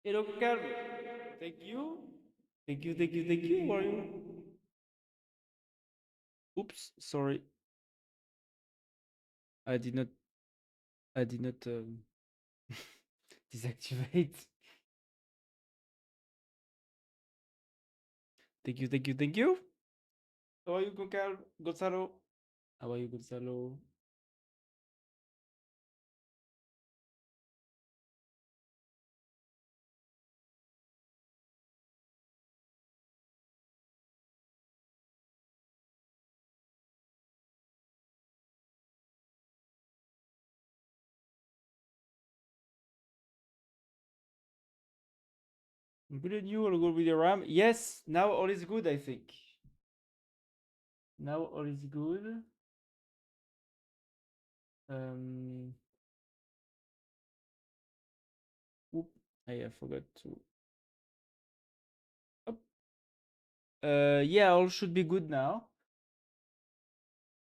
Hello, Calvin. Thank you. Thank you, thank you, thank you. How are you? Oops, sorry. I did not deactivate. Thank you, thank you, thank you. How are you, Concal? Gonzalo? How are you, Gonzalo? I'm good at you. I'll go with your RAM. Yes, now all is good, I think. Now all is good. Um, Oop, I forgot to. Up. Yeah, all should be good now.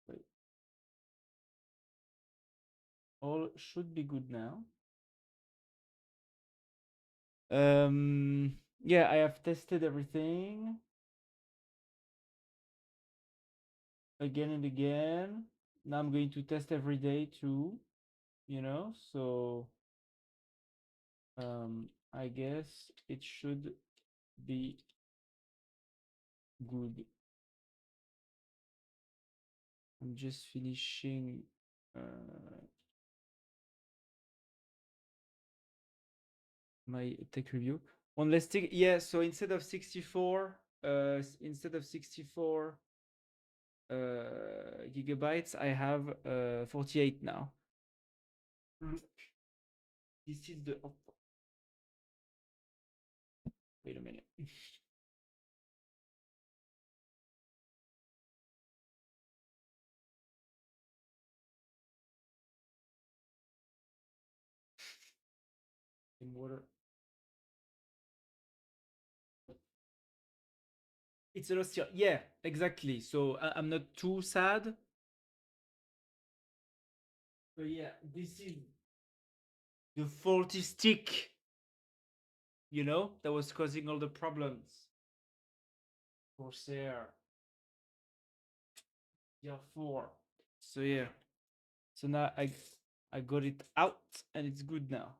Wait, all should be good now. Yeah, I have tested everything again and again. Now I'm going to test every day too, so I guess it should be good. I'm just finishing my tech review. One last thing, yeah, so instead of 64, gigabytes, I have 48 now. This is the wait a minute. In water. It's a lost year. Yeah, exactly. So I'm not too sad. But yeah, this is the faulty stick, that was causing all the problems. Corsair. Year 4. So yeah. So now I got it out and it's good now.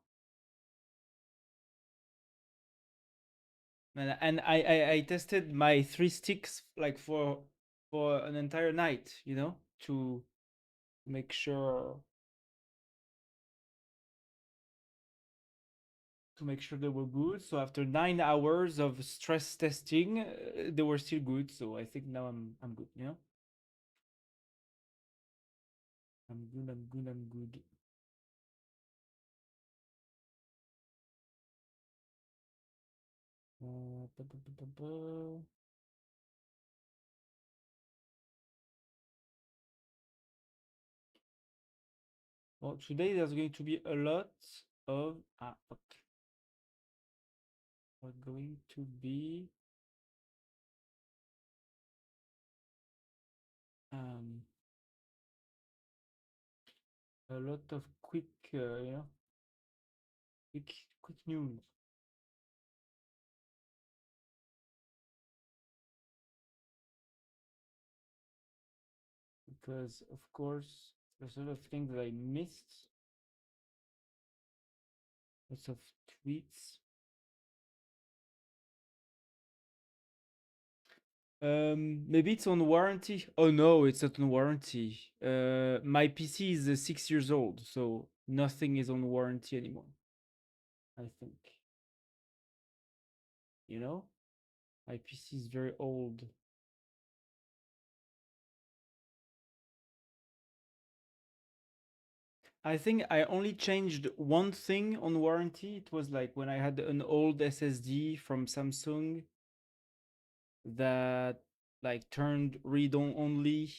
And I tested my 3 sticks like for an entire night, to make sure they were good. So after 9 hours of stress testing, they were still good. So I think now I'm good. I'm good. I'm good. I'm good. Well, today there's going to be a lot of fuck. We're going to be um a lot of quick quick news. Because of course there's a lot of things that I missed. Lots of tweets. Maybe it's on warranty. Oh no, it's not on warranty. My PC is 6 years old, so nothing is on warranty anymore. I think. My PC is very old. I think I only changed one thing on warranty. It was like when I had an old SSD from Samsung that like turned read only,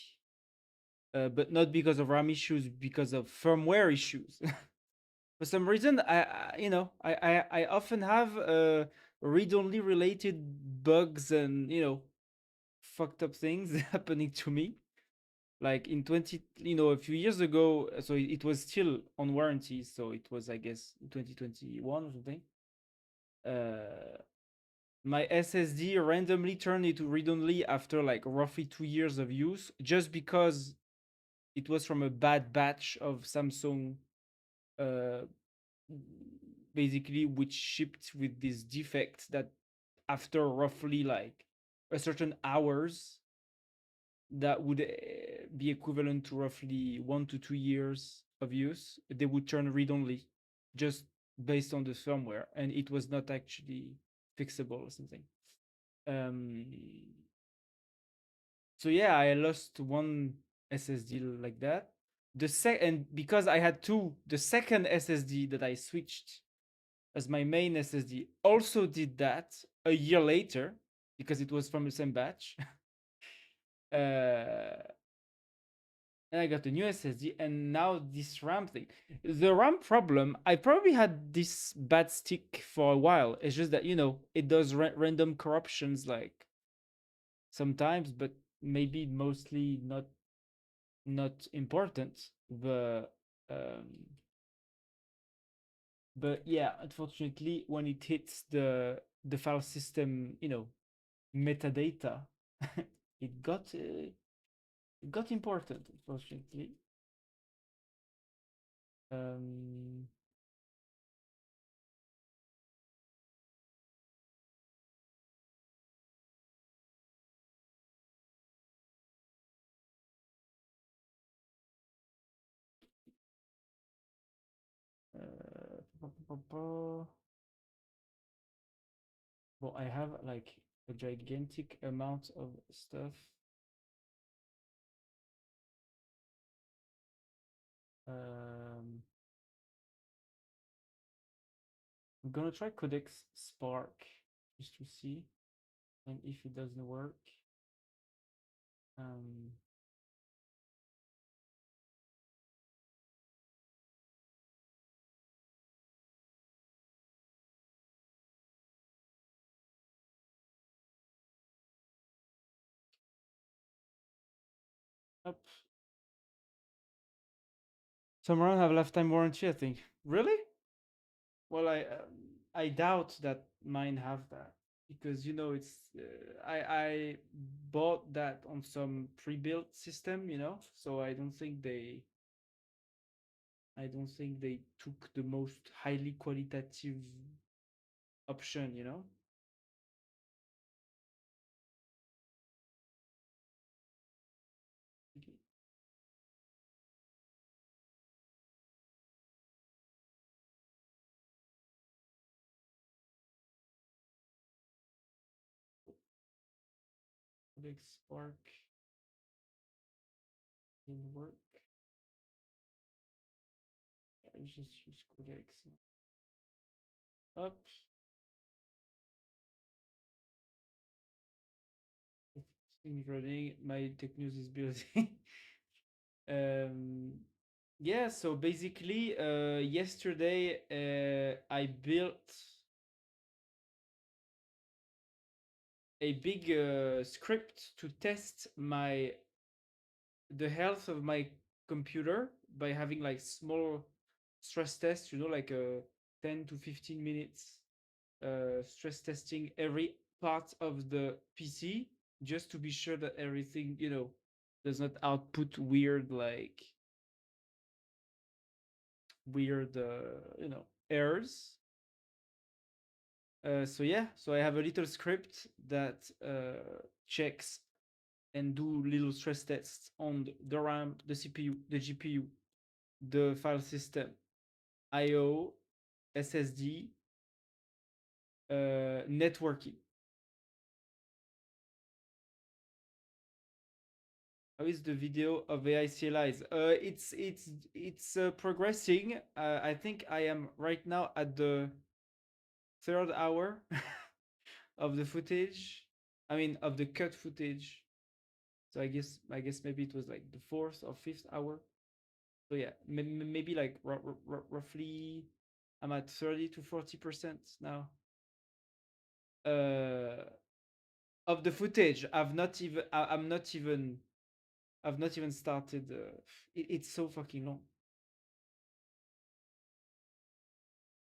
but not because of RAM issues, because of firmware issues. For some reason, I often have read-only related bugs and fucked up things happening to me. Like in a few years ago, so it was still on warranty. So it was, I guess, 2021 or something. uh, my SSD randomly turned into read only after like roughly 2 years of use, just because it was from a bad batch of Samsung, uh, basically, which shipped with this defect that after roughly like a certain hours, that would be equivalent to roughly 1 to 2 years of use, they would turn read only, just based on the firmware, and it was not actually fixable or something. Um, so yeah, I lost one SSD like that. And because I had two, the second SSD that I switched as my main SSD also did that a year later, because it was from the same batch. uh, and I got a new SSD, and now this RAM thing. The RAM problem, I probably had this bad stick for a while. It's just that, it does random corruptions like sometimes, but maybe mostly not important. But yeah, unfortunately, when it hits the file system, metadata, it got important, unfortunately. Um, well, I have like a gigantic amount of stuff. Um, I'm gonna try Codex Spark just to see, and if it doesn't work, um, up. Some around have lifetime warranty, I think. Really? Well, I doubt that mine have that, because it's I bought that on some pre-built system, so I don't think they took the most highly qualitative option. Okay. Codex Spark didn't work. I just use Codex. Up. It's running. My tech news is building. um, yeah. So basically, yesterday, I built a big script to test the health of my computer by having like small stress tests, like a 10 to 15 minutes stress testing every part of the PC, just to be sure that everything, does not output weird errors. So yeah, so I have a little script that checks and do little stress tests on the RAM, the CPU, the GPU, the file system, IO, SSD, networking. How is the video of AI CLIs? It's progressing. I think I am right now at the third hour of the footage. I mean, of the cut footage. So I guess maybe it was like the fourth or fifth hour. So yeah, maybe like roughly, I'm at 30 to 40% now. Uh, of the footage, I've not even started. It's so fucking long.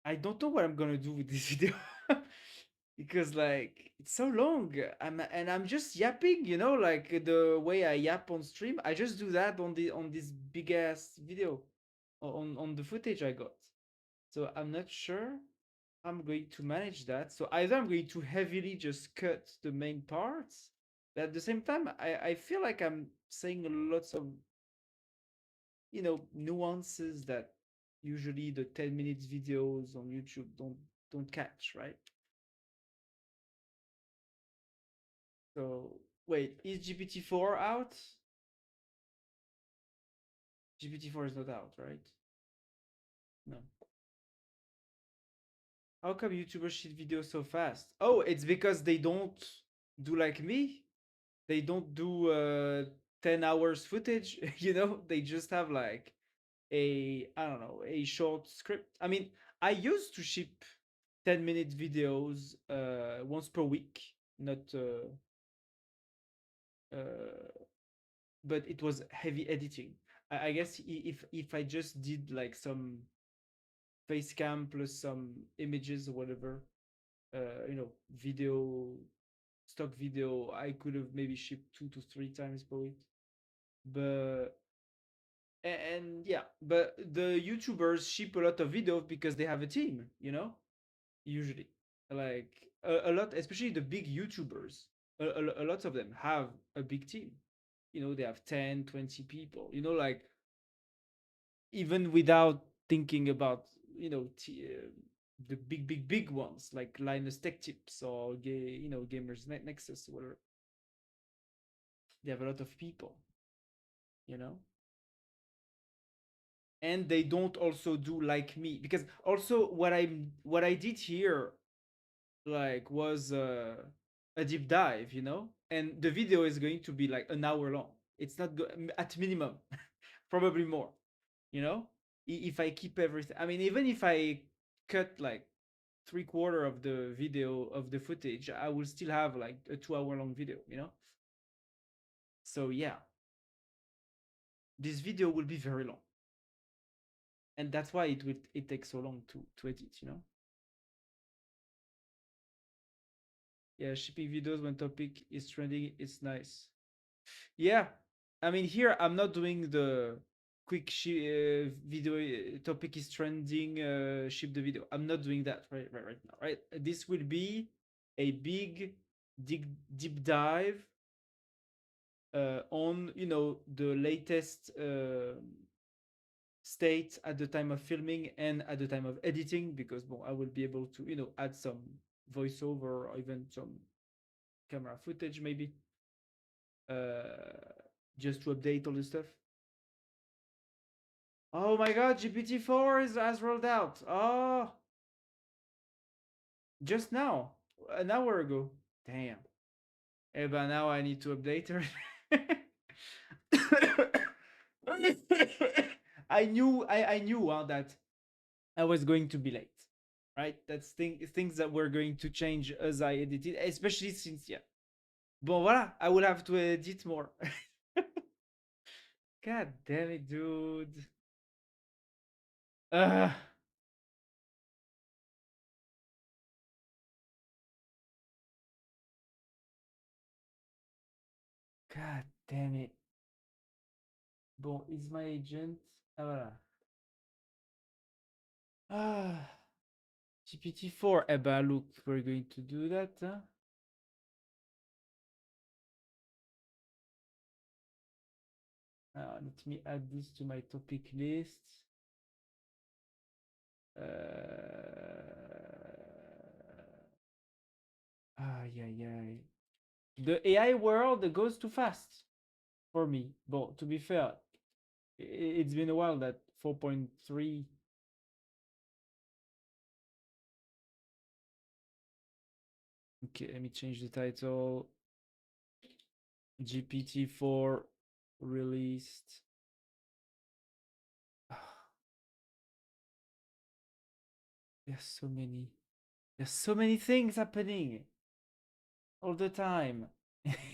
I don't know what I'm gonna do with this video. because like it's so long. I'm just yapping, like the way I yap on stream. I just do that on this big ass video on the footage I got. So I'm not sure I'm going to manage that. So either I'm going to heavily just cut the main parts, but at the same time, I feel like I'm saying lots of nuances that usually the 10 minutes videos on YouTube don't catch, right? So wait, is GPT-4 out? GPT-4 is not out, right? No. How come YouTubers shit videos so fast? Oh, it's because they don't do like me. They don't do 10 hours footage, they just have like I don't know, a short script. I mean, I used to ship 10-minute videos once per week, not uh, but it was heavy editing. I guess if I just did like some face cam plus some images or whatever, video, stock video, I could have maybe shipped 2 to 3 times per week. But and yeah, but the YouTubers ship a lot of videos because they have a team, usually. Like a lot, especially the big YouTubers, a lot of them have a big team. They have 10, 20 people, like even without thinking about, the big ones like Linus Tech Tips or Gamers Nexus or whatever. They have a lot of people, you know and they don't also do like me, because also what I did here like was a deep dive, and the video is going to be like an hour long. It's not at minimum probably more, you know if I keep everything. I mean, even if I cut like 3/4 of the video of the footage, I will still have like a 2 hour long video, so yeah, this video will be very long, and that's why it takes so long to edit, Yeah, shipping videos when topic is trending, it's nice. Yeah, I mean, here I'm not doing the quick video, topic is trending, ship the video. I'm not doing that right now, right? This will be a big deep dive on the latest state at the time of filming and at the time of editing, because I will be able to add some voiceover or even some camera footage maybe, uh, just to update all the stuff. Oh my god, GPT-4 has rolled out. Oh, just now, an hour ago. Damn. Eh, but now I need to update her. I knew that I was going to be late. Right? That's things that were going to change as I edited, especially since, yeah. Bon voilà, I will have to edit more. God damn it, dude. Uh, God damn it. Bon, is my agent. Ah, voilà. Ah, GPT-4. Eh ben, look, we're going to do that. Huh? Let me add this to my topic list. Yeah, yeah. The AI world goes too fast for me. But to be fair, it's been a while that 4.3. Okay, let me change the title. GPT-4 released. There's so many. There's so many things happening all the time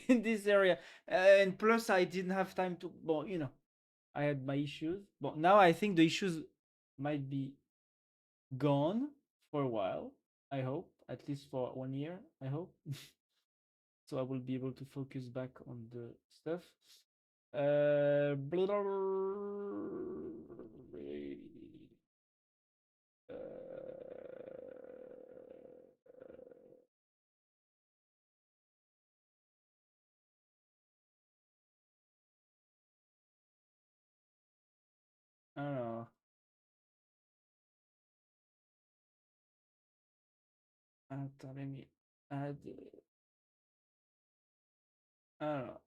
in this area. And plus, I didn't have time to. Well, I had my issues. But now I think the issues might be gone for a while. I hope. at least for 1 year, I hope. So I will be able to focus back on the stuff. Blah, blah, alors, attends, let me add. Alors,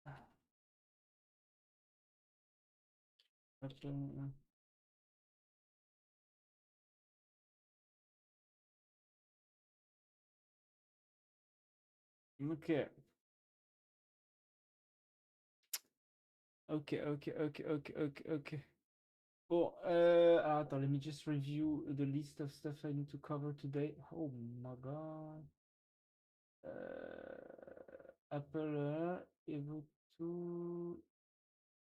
hop, ok, ok. Bon, attends, let me just review the list of stuff I need to cover today. Oh my god. Apple Evo 2.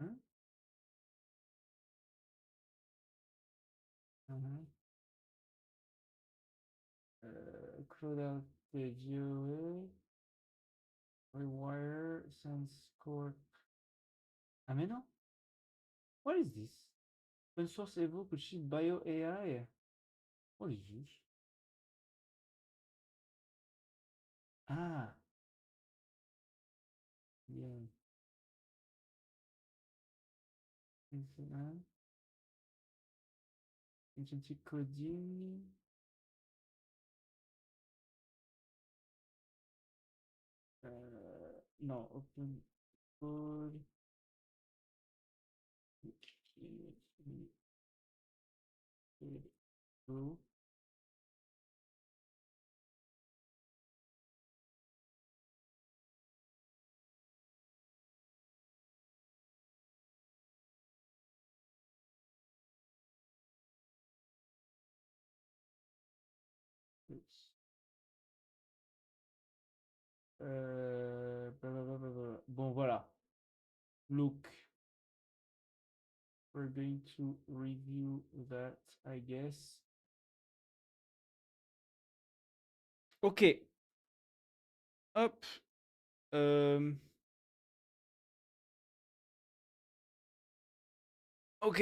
Hein? Mhm. Cloud out the GOA. Rewire. SenseCore. Ah, mais non. What is this? Open source Evo could ship bio AI. What is this? Ah, yeah. Agentic coding. No, open code. Go. Blablabla. Bon, voilà. Look, we're going to review that, I guess. Ok. Hop. Ok.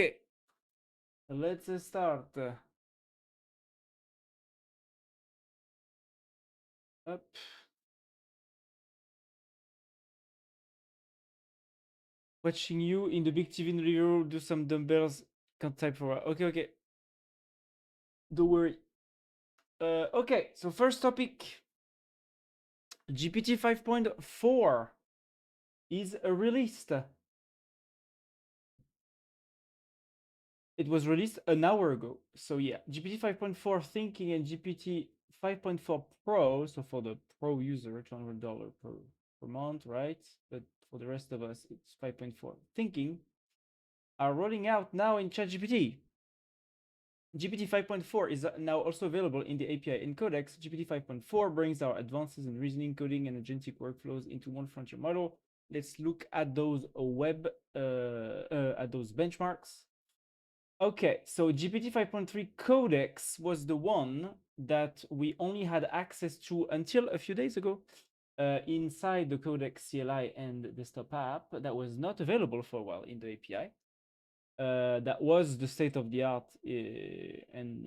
Let's start. Hop. Watching you in the big TV in the living room do some dumbbells. Can't type for a while. Okay, okay. Don't worry. Okay, so first topic. GPT 5.4 is released. It was released an hour ago. So yeah, GPT 5.4 Thinking and GPT 5.4 Pro, so for the Pro user, $200 per month, right? But for the rest of us, it's 5.4 Thinking, are rolling out now in ChatGPT. GPT 5.4 is now also available in the API in Codex. GPT 5.4 brings our advances in reasoning, coding, and agentic workflows into one frontier model. Let's look at those at those benchmarks. Okay, so GPT 5.3 Codex was the one that we only had access to until a few days ago inside the Codex CLI and desktop app. That was not available for a while in the API. That was the state of the art, and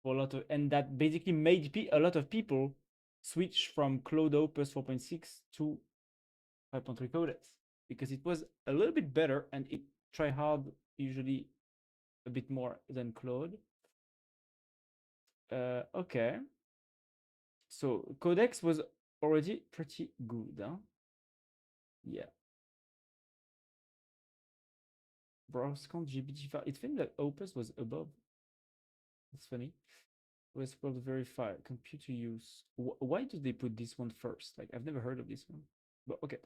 for a lot of, and that basically made a lot of people switch from Claude Opus 4.6 to 5.3 Codex because it was a little bit better and it try hard usually a bit more than Claude. Okay, so Codex was already pretty good, huh? Yeah. Browsecon GPT-5. It seemed that Opus was above. That's funny. Was supposed to verify computer use. Why do they put this one first? Like, I've never heard of this one. But okay.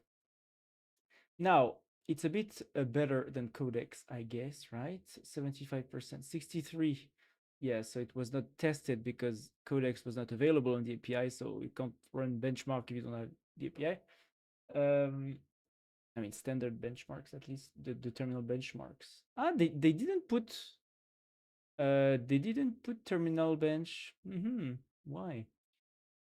Now, it's a bit better than Codex, I guess, right? 75%, 63. Yeah, so it was not tested because Codex was not available on the API, so you can't run benchmark if you don't have the API. I mean, standard benchmarks, at least the terminal benchmarks. They didn't put terminal bench. Why?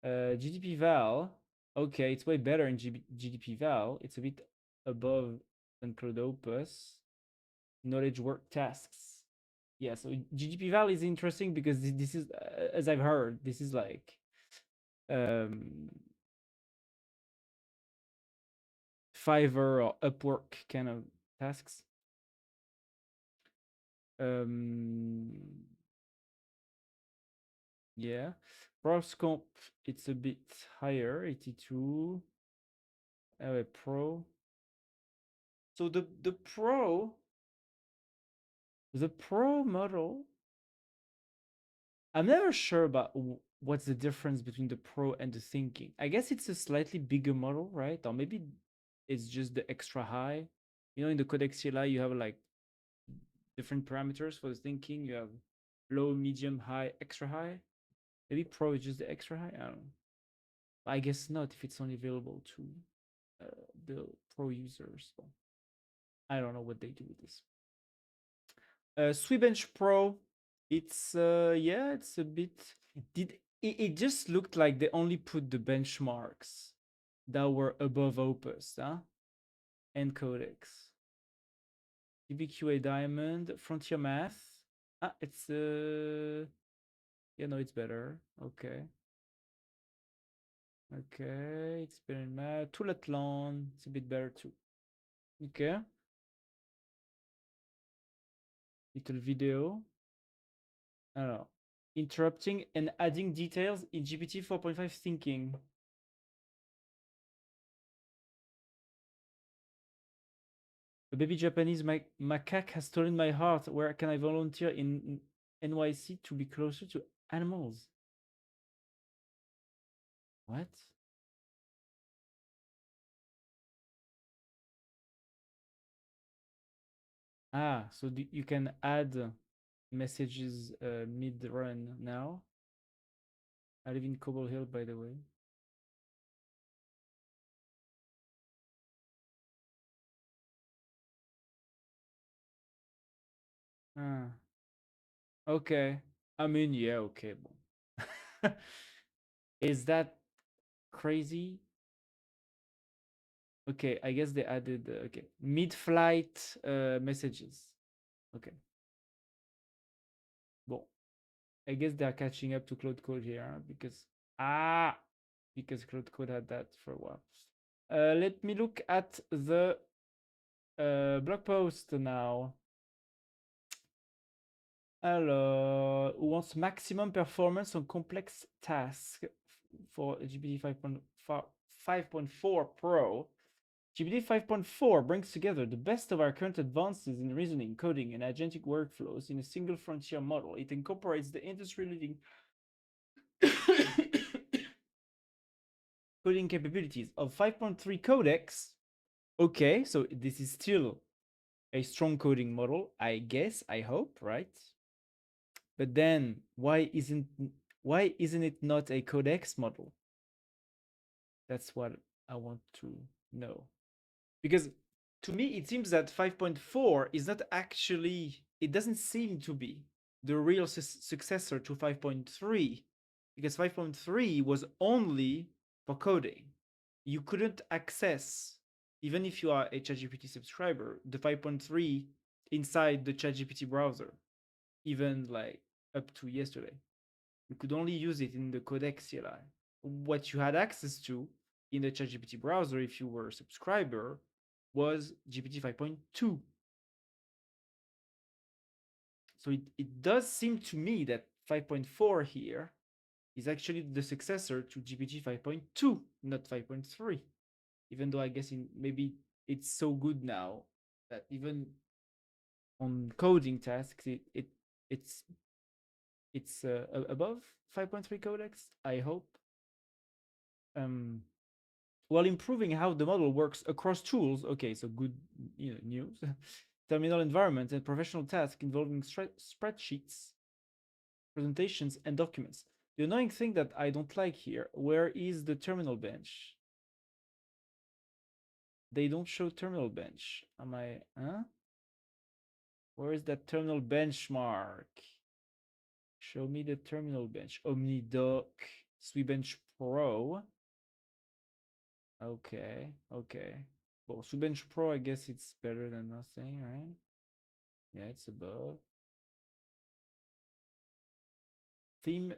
GDP val. Okay, it's way better in GDP val. It's a bit above than Cloud Opus. Knowledge work tasks. Yeah, so GDP val is interesting because this is, as I've heard, this is like um Fiverr or Upwork kind of tasks. Um, yeah. Proscomp, it's a bit higher, 82. Pro. So the pro model, I'm never sure about what's the difference between the pro and the thinking. I guess it's a slightly bigger model, right? Or maybe it's just the extra high. You know, in the Codex CLI, you have like different parameters for the thinking. You have low, medium, high, extra high. Maybe pro is just the extra high. I don't know. I guess not if it's only available to the pro users. So I don't know what they do with this. Swebench Pro, it's yeah, it's a bit. It just looked like they only put the benchmarks that were above Opus, huh? And Codex. DBQA Diamond, Frontier Math. Ah, it's yeah, no, it's better. Okay. Okay, it's better in math. Toulathlon, it's a bit better too. Okay. Little video. I don't know. Interrupting and adding details in GPT 4.5 thinking. A baby Japanese macaque has stolen my heart. Where can I volunteer in NYC to be closer to animals? What? Ah, so you can add messages mid-run now. I live in Cobble Hill, by the way. Ah, okay. I mean, yeah, okay. Is that crazy? Okay, I guess they added okay mid-flight messages. Okay, well, I guess they're catching up to Cloud Code here because ah because Cloud Code had that for a while. Let me look at the blog post now. Alors, who wants maximum performance on complex tasks for GPT 5.4 Pro? GPT 5.4 brings together the best of our current advances in reasoning, coding, and agentic workflows in a single frontier model. It incorporates the industry-leading coding capabilities of 5.3 Codex. Okay, so this is still a strong coding model, I guess, I hope, right? But then why isn't it not a Codex model? That's what I want to know. Because to me it seems that 5.4 is not actually, it doesn't seem to be the real successor to 5.3, because 5.3 was only for coding. You couldn't access, even if you are a ChatGPT subscriber, the 5.3 inside the ChatGPT browser, even like up to yesterday. You could only use it in the Codex CLI. What you had access to in the ChatGPT browser, if you were a subscriber, was GPT 5.2. So it does seem to me that 5.4 here is actually the successor to GPT 5.2, not 5.3. Even though I guess maybe it's so good now that even on coding tasks, it's above 5.3 codex, I hope. While improving how the model works across tools. Okay, so good news. Terminal environment and professional tasks involving spreadsheets, presentations, and documents. The annoying thing that I don't like here, where is the terminal bench? They don't show terminal bench. Am I, huh? Where is that terminal benchmark? Show me the terminal bench. OmniDock SweBench Pro. Okay, okay. Well, SweBench Pro, I guess it's better than nothing, right? Yeah, it's above. Theme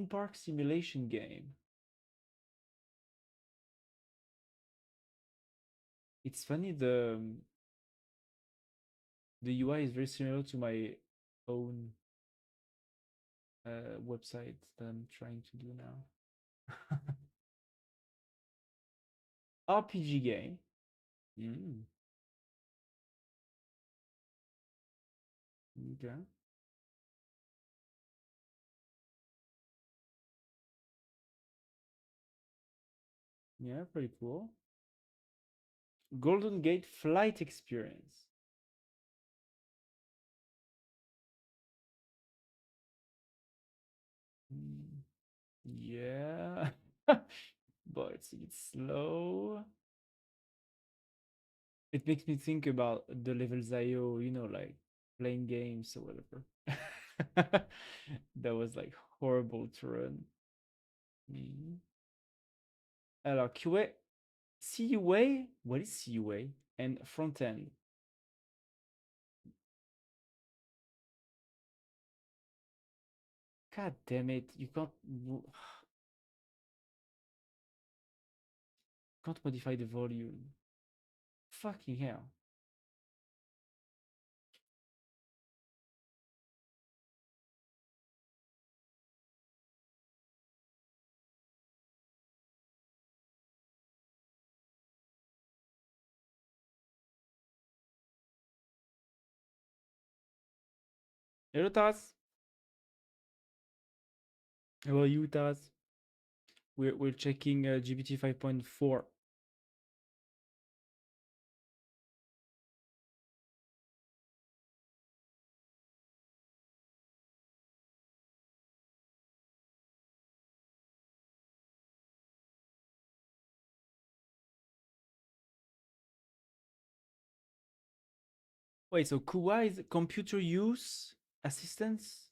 park simulation game. It's funny, the UI is very similar to my own website that I'm trying to do now. RPG game. Mm, okay. Yeah, pretty cool. Golden Gate flight experience. Mm, yeah. But it's slow. It makes me think about the levels IO, like playing games or whatever. That was like horrible to run. Mhm. Alors, QA, CUA, what is CUA? And front end. God damn it, you can't modify the volume. Fucking hell. Hello, Taras. How are you, Taras? We're checking GPT 5.4. Wait, so Kuwa is computer use assistance?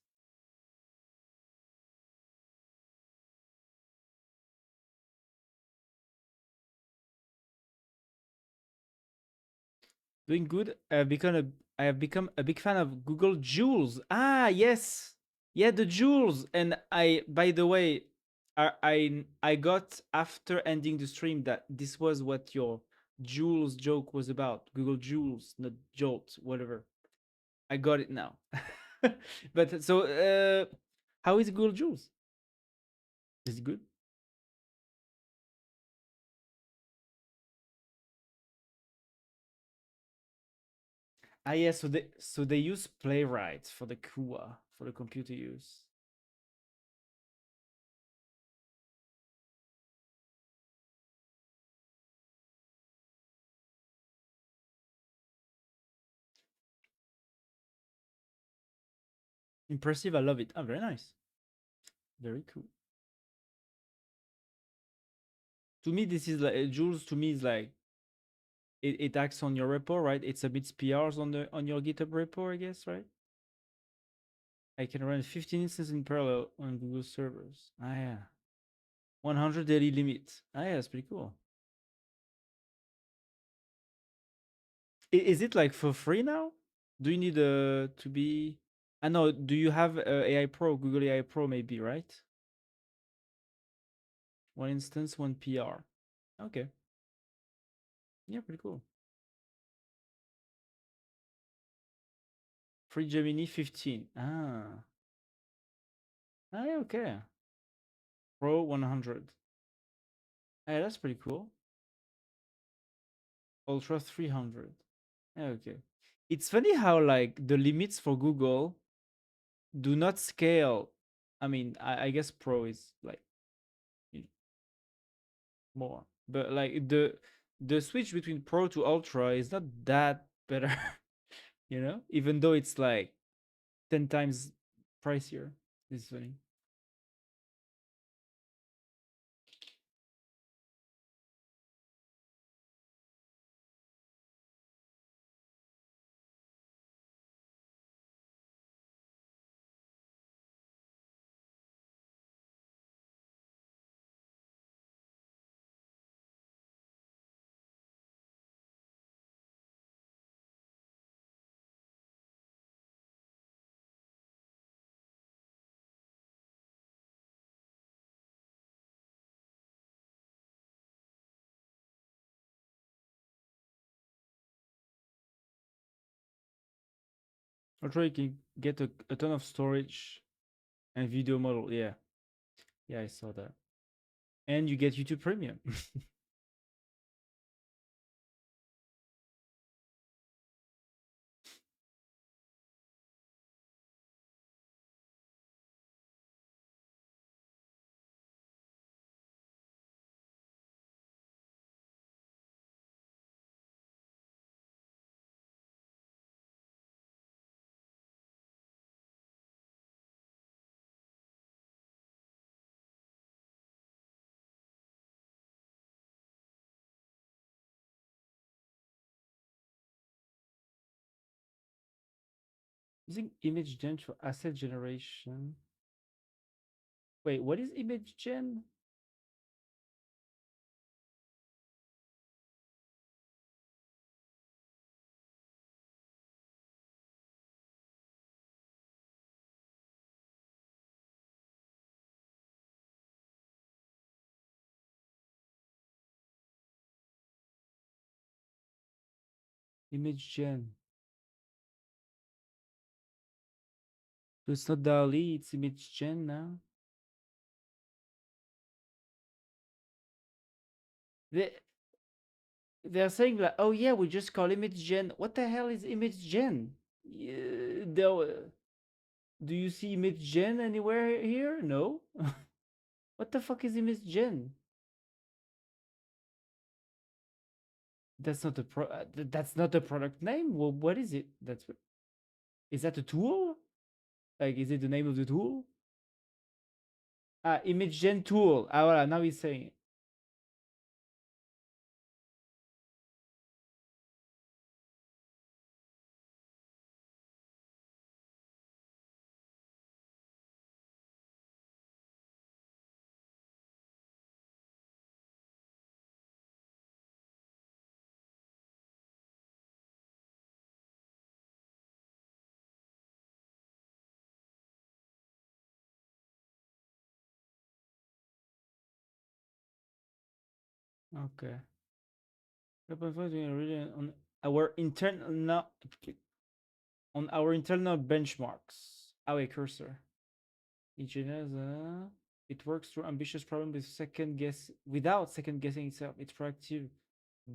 Doing good. I have become a big fan of Google Jules. Ah, yes. Yeah, the Jules. And by the way, I got after ending the stream that this was what your Jules joke was about. Google Jules, not Jolt, whatever. I got it now. But so, how is Google Jules? Is it good? Ah, yeah. So they use Playwright for the Kua for the computer use. Impressive. I love it. Oh, very nice. Very cool. To me, this is like Jules. To me, is like it acts on your repo, right? It submits PRs on your GitHub repo, I guess, right? I can run 15 instances in parallel on Google servers. Ah, yeah. 100 daily limit. Ah, yeah, that's pretty cool. Is it like for free now? Do you need to be? I know. Do you have AI Pro, Google AI Pro, maybe, right? One instance, one PR. Okay. Yeah, pretty cool. Free Gemini 15. Ah. Ah, yeah, okay. Pro 100. Hey, that's pretty cool. Ultra 300. Yeah, okay. It's funny how like the limits for Google do not scale. I mean, I guess Pro is like more, but like the switch between Pro to Ultra is not that better, even though it's like 10 times pricier. It's funny. Ultra, you can get a ton of storage and video model. Yeah, yeah, I saw that. And you get YouTube Premium. Using image gen for asset generation. Wait, what is image gen? Image gen. So it's not DALL-E, it's image gen now. They they're saying like, oh yeah, we just call image gen. What the hell is image gen? Do you see image gen anywhere here? No. What the fuck is image gen? That's not a that's not a product name. Well, what is it? Is that a tool? Like, is it the name of the tool? Ah, image gen tool. Ah, voilà, now he's saying it. Okay. Really on our internal on our internal benchmarks. Our cursor. Each has it works through ambitious problem with second guess without second guessing itself. It's proactive.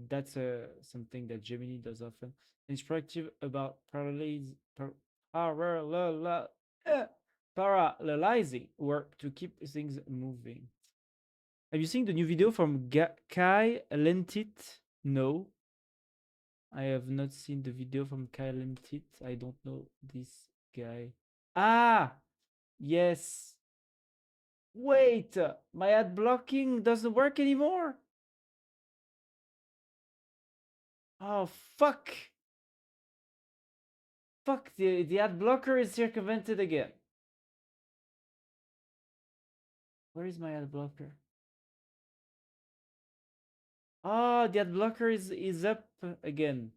That's something that Gemini does often. And it's proactive about parallel, uh, parallelizing work to keep things moving. Have you seen the new video from Kai Lentit? No, I have not seen the video from Kai Lentit. I don't know this guy. Ah, yes. Wait, my ad blocking doesn't work anymore. Oh, fuck. Fuck, the ad blocker is circumvented again. Where is my ad blocker? Oh, the ad blocker is up again.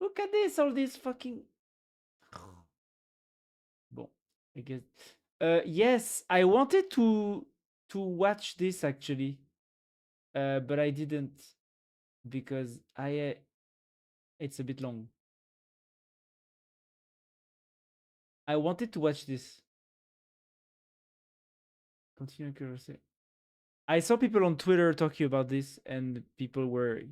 Look at this, all these fucking. Bon, I guess. Yes, I wanted to watch this actually, but I didn't because it's a bit long. I wanted to watch this. Continue curiosity. I saw people on Twitter talking about this, and people were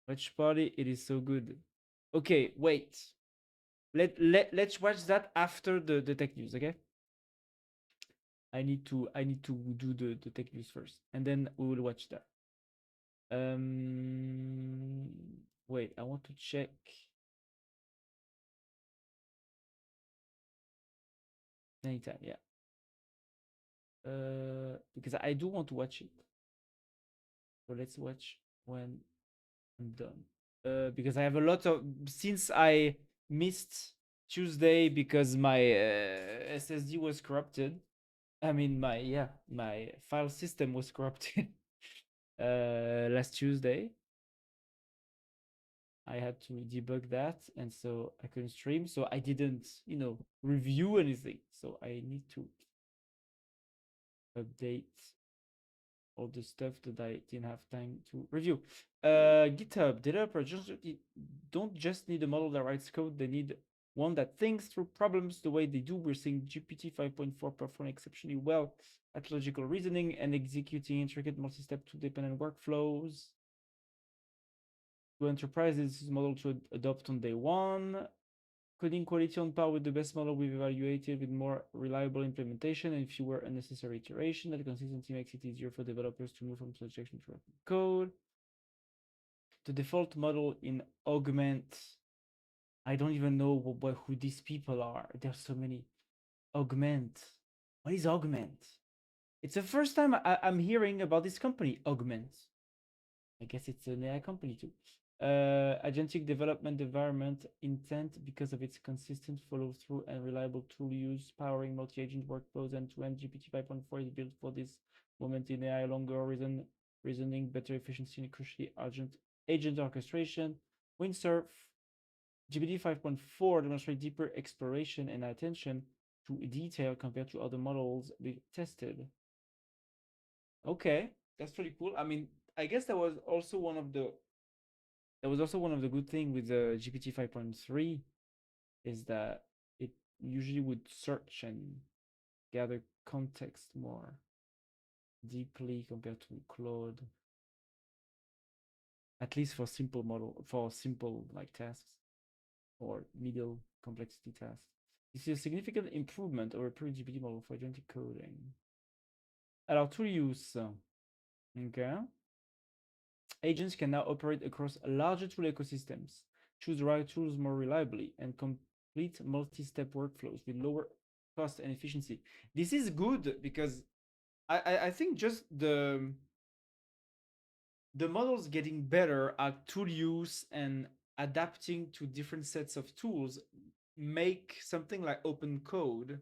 watch party. It is so good. Okay, wait. Let's watch that after the tech news. Okay. I need to do the tech news first, and then we will watch that. Um, wait. I want to check. Anytime, yeah. Because I do want to watch it. So let's watch when I'm done. Because I have a lot of since I missed Tuesday because my SSD was corrupted. I mean my file system was corrupted last Tuesday. I had to debug that, and so I couldn't stream. So I didn't, review anything. So I need to update all the stuff that I didn't have time to review. GitHub developers don't just need a model that writes code; they need one that thinks through problems the way they do. We're seeing GPT 5.4 perform exceptionally well at logical reasoning and executing intricate multi-step two-dependent workflows. To enterprises, this model to adopt on day one. Coding quality on par with the best model we've evaluated, with more reliable implementation and fewer unnecessary iteration. That consistency makes it easier for developers to move from suggestion to code. The default model in Augment, I don't even know who these people are. There's so many. Augment. What is Augment? It's the first time I'm hearing about this company, Augment. I guess it's an AI company too. Agentic development environment intent because of its consistent follow through and reliable tool use, powering multi agent workflows and to end. GPT 5.4 is built for this moment in AI, longer reasoning, better efficiency, and crucially agent orchestration. Windsurf GPT 5.4 demonstrates deeper exploration and attention to detail compared to other models we tested. Okay, that's pretty cool. I mean, I guess that was also one of the good things with the GPT 5.3 is that it usually would search and gather context more deeply compared to Claude, at least for simple like tasks or middle complexity tasks. This is a significant improvement over previous GPT model for agentic coding. Alors, tool use. Okay. Agents can now operate across larger tool ecosystems, choose the right tools more reliably, and complete multi-step workflows with lower cost and efficiency. This is good because I think just the models getting better at tool use and adapting to different sets of tools make something like open code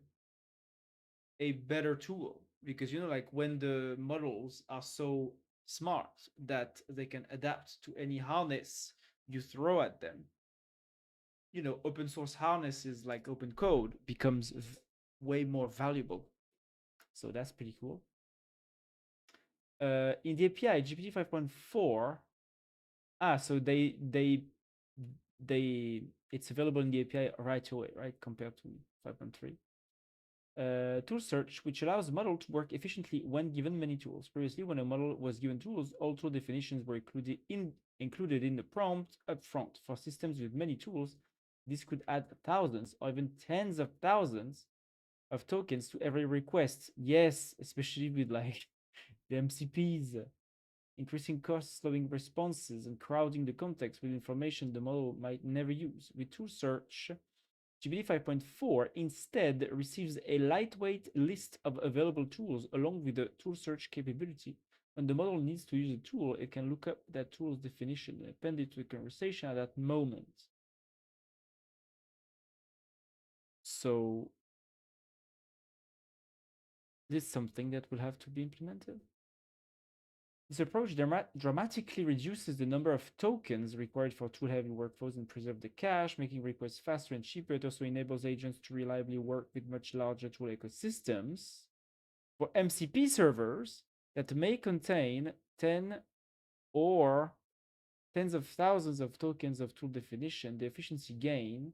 a better tool, because like when the models are so smart that they can adapt to any harness you throw at them, open source harnesses like open code becomes way more valuable. So that's pretty cool. In the API GPT 5.4, so they it's available in the API right away, right, compared to 5.3. Tool search, which allows a model to work efficiently when given many tools. Previously, when a model was given tools, all tool definitions were included in the prompt upfront. For systems with many tools, this could add thousands or even tens of thousands of tokens to every request. Yes, especially with like the MCPs, increasing costs, slowing responses, and crowding the context with information the model might never use. With tool search, GPT 5.4 instead receives a lightweight list of available tools along with the tool search capability. When the model needs to use a tool, it can look up that tool's definition and append it to the conversation at that moment. So this is something that will have to be implemented. This approach dramatically reduces the number of tokens required for tool-heavy workflows and preserve the cache, making requests faster and cheaper. It also enables agents to reliably work with much larger tool ecosystems. For MCP servers that may contain 10 or tens of thousands of tokens of tool definition, the efficiency gain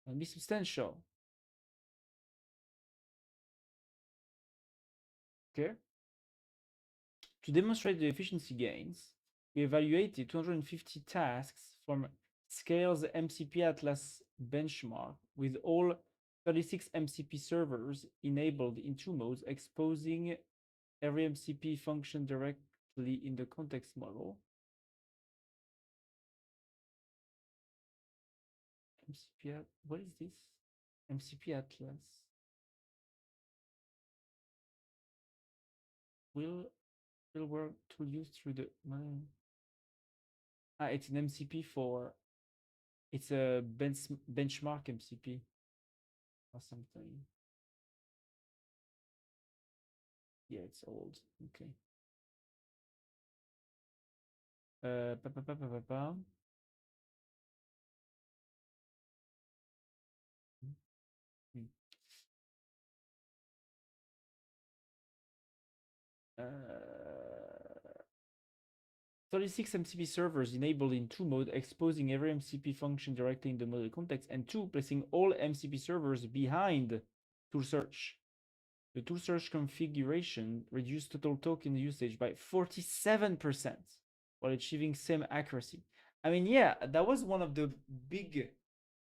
can be substantial. Okay. To demonstrate the efficiency gains, we evaluated 250 tasks from Scale's MCP Atlas benchmark with all 36 MCP servers enabled in two modes, exposing every MCP function directly in the context model. MCP, what is this? MCP Atlas. Will work to use through the it's an MCP for it's a benchmark MCP or something. Yeah, it's old. Okay. Pa, pa, pa, pa, pa, pa. Hmm. 36 MCP servers enabled in two mode, exposing every MCP function directly in the model context, and two, placing all MCP servers behind tool search. The tool search configuration reduced total token usage by 47% while achieving same accuracy. I mean, yeah, that was one of the big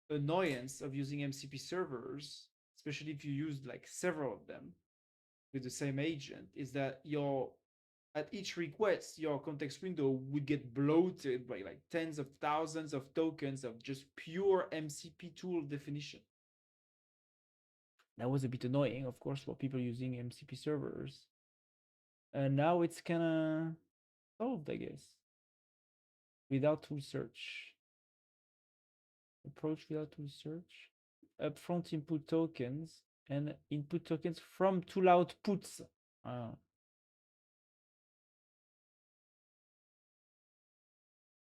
annoyance of using MCP servers, especially if you used like several of them with the same agent, is that your at each request, your context window would get bloated by like tens of thousands of tokens of just pure MCP tool definition. That was a bit annoying, of course, for people using MCP servers. And now it's kind of solved, I guess, without tool search. Approach without tool search. Upfront input tokens and input tokens from tool outputs. Ah.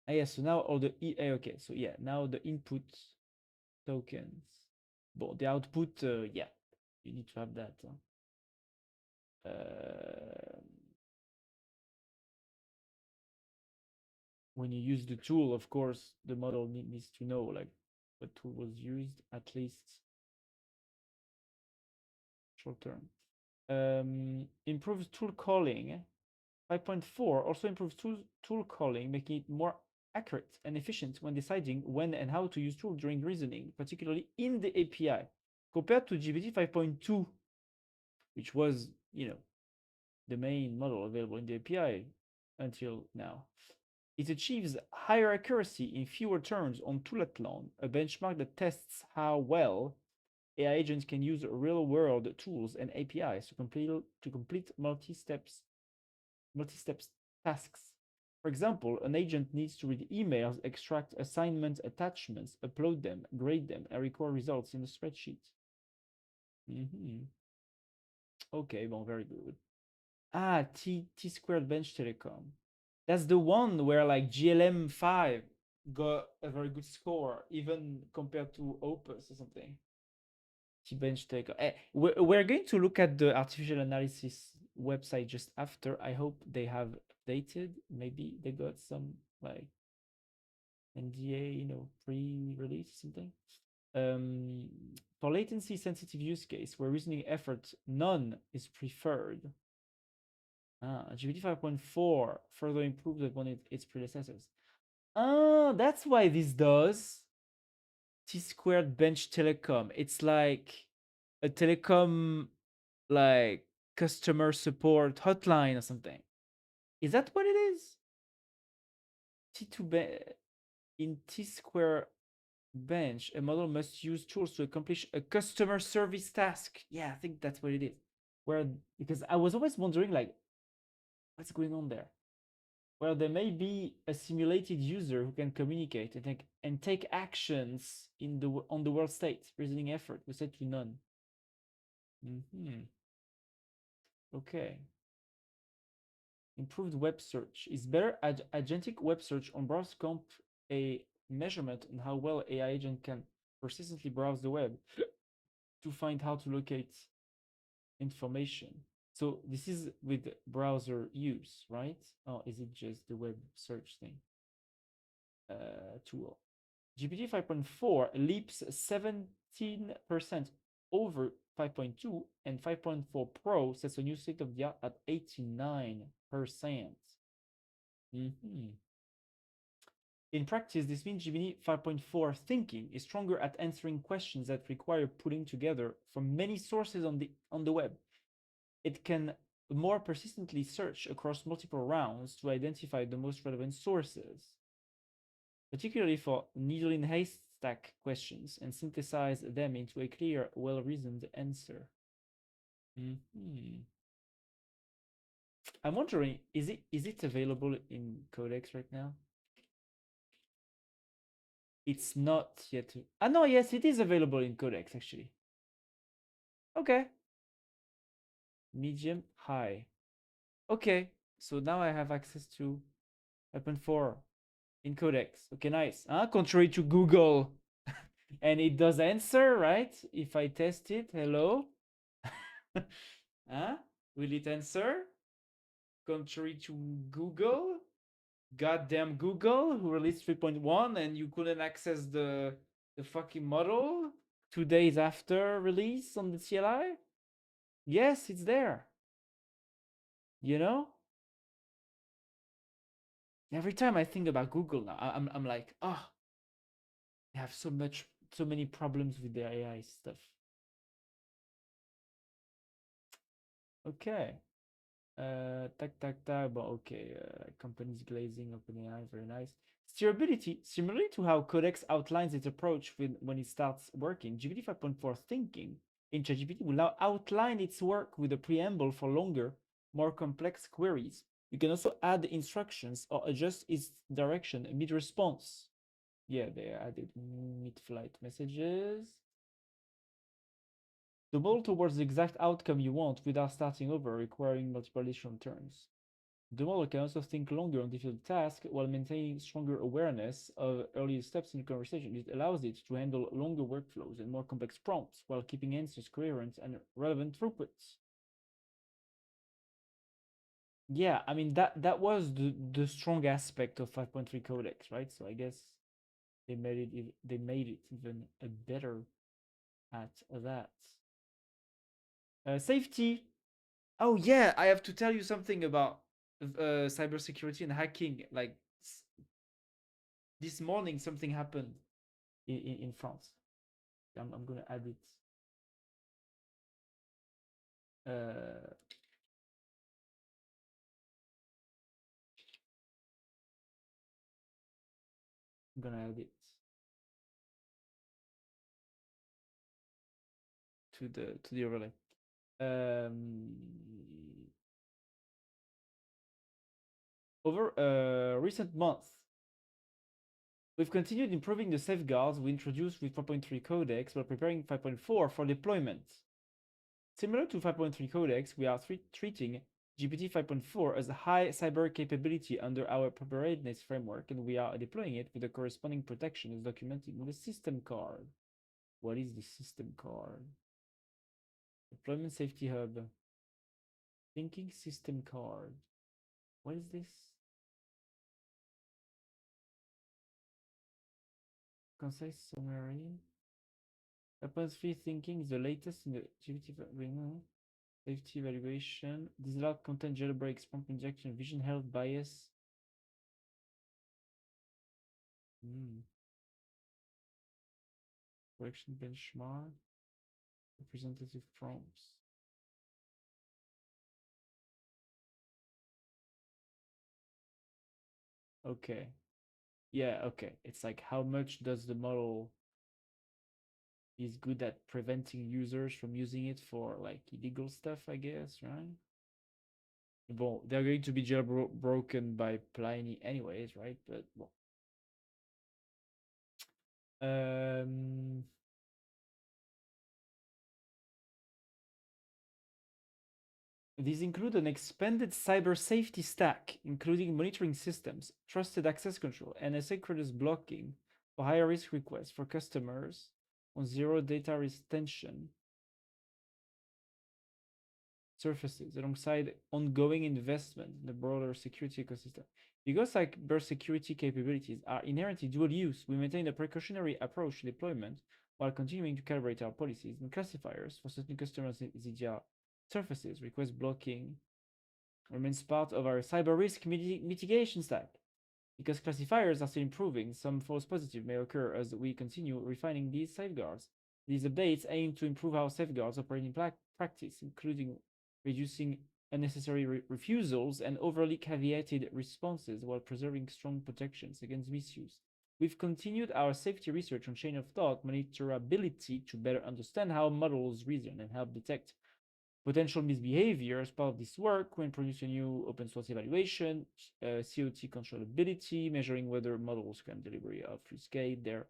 Yeah, so now all the okay, so yeah, now the input tokens. But the output, yeah, you need to have that. When you use the tool, of course, the model needs to know like what tool was used at least short term. Improves tool calling. 5.4 also improves tool calling, making it more accurate and efficient when deciding when and how to use tools during reasoning, particularly in the API, compared to GPT 5.2, which was, the main model available in the API until now. It achieves higher accuracy in fewer turns on Toolathlon, a benchmark that tests how well AI agents can use real-world tools and APIs to complete multi-step tasks. For example, an agent needs to read emails, extract assignment attachments, upload them, grade them, and record results in a spreadsheet. Okay, well, very good. Ah, T Squared Bench Telecom. That's the one where like GLM5 got a very good score, even compared to Opus or something. T-Bench Telecom. We're going to look at the artificial analysis website just after. I hope they have updated. Maybe they got some like NDA, pre-release or something. For latency sensitive use case where reasoning effort none is preferred. GPT 5.4 further improved upon its predecessors. That's why this does T Squared Bench Telecom. It's like a telecom, like customer support hotline or something. Is that what it is? In T Square Bench, a model must use tools to accomplish a customer service task. Yeah, I think that's what it is. Because I was always wondering, like, what's going on there? Well, there may be a simulated user who can communicate and take actions on the world state. Reasoning effort was set to none. Okay. Improved web search is better agentic web search on BrowserConf, a measurement on how well AI agent can persistently browse the web to find how to locate information. So this is with browser use, right? Or is it just the web search thing? Tool. GPT 5.4 leaps 17% over 5.2, and 5.4 Pro sets a new state of the art at 89%. In practice, this means GPT 5.4 thinking is stronger at answering questions that require pulling together from many sources on the web. It can more persistently search across multiple rounds to identify the most relevant sources, particularly for needle in haystack questions, and synthesize them into a clear, well-reasoned answer. I'm wondering, is it available in Codex right now? It's not yet. No, yes, it is available in Codex actually. Okay. Medium, high. Okay, so now I have access to 5.4 in Codex. Okay, nice. Contrary to Google. And it does answer, right? If I test it, hello? Will it answer? Contrary to Google? goddamn Google who released 3.1 and you couldn't access the fucking model 2 days after release on the CLI? Yes, it's there. You know? Every time I think about Google now, I'm like, oh, they have so many problems with their AI stuff. Okay. Tac tac tac, but okay. Companies glazing OpenAI, very nice. Steerability, similarly to how Codex outlines its approach when it starts working, GPT 5.4 thinking in ChatGPT will now outline its work with a preamble for longer, more complex queries. You can also add instructions or adjust its direction mid-response. Yeah, they added mid-flight messages. The ball towards the exact outcome you want without starting over, requiring multiple additional turns. The model can also think longer on difficult tasks while maintaining stronger awareness of early steps in the conversation. It allows it to handle longer workflows and more complex prompts while keeping answers coherent and relevant throughputs. Yeah, I mean that was the strong aspect of 5.3 Codex, right? So I guess they made it even better at that. Safety. Oh yeah, I have to tell you something about cybersecurity and hacking. Like this morning, something happened in France. I'm gonna add it. Uh, I'm gonna add it to the overlay. Um, over recent months, we've continued improving the safeguards we introduced with 4.3 Codex while preparing 5.4 for deployment. Similar to 5.3 Codex, we are treating GPT 5.4 as a high cyber capability under our preparedness framework, and we are deploying it with the corresponding protection as documented in the system card. What is the system card? Deployment Safety Hub. Thinking system card. What is this? Concise summary. Purposeful thinking is the latest in the GPT safety evaluation. Disallowed content jailbreaks, prompt injection, vision health bias. Correction benchmark. Representative prompts. Okay. Yeah, okay. It's like how much does the model is good at preventing users from using it for like illegal stuff, I guess, right? Well, they're going to be jailbroken by Pliny anyways, right? But well. Um These include an expanded cyber safety stack, including monitoring systems, trusted access control, and asynchronous blocking for higher risk requests for customers on zero data retention surfaces, alongside ongoing investment in the broader security ecosystem. Because cybersecurity capabilities are inherently dual use, we maintain a precautionary approach to deployment while continuing to calibrate our policies and classifiers for certain customers' ZDR surfaces, request blocking, remains part of our cyber risk mitigation stack. Because classifiers are still improving, some false positive may occur as we continue refining these safeguards. These updates aim to improve how safeguards operate in practice, including reducing unnecessary refusals and overly caveated responses while preserving strong protections against misuse. We've continued our safety research on chain of thought monitorability to better understand how models reason and help detect potential misbehavior. As part of this work, when producing a new open source evaluation, COT controllability, measuring whether models can deliberately obfuscate their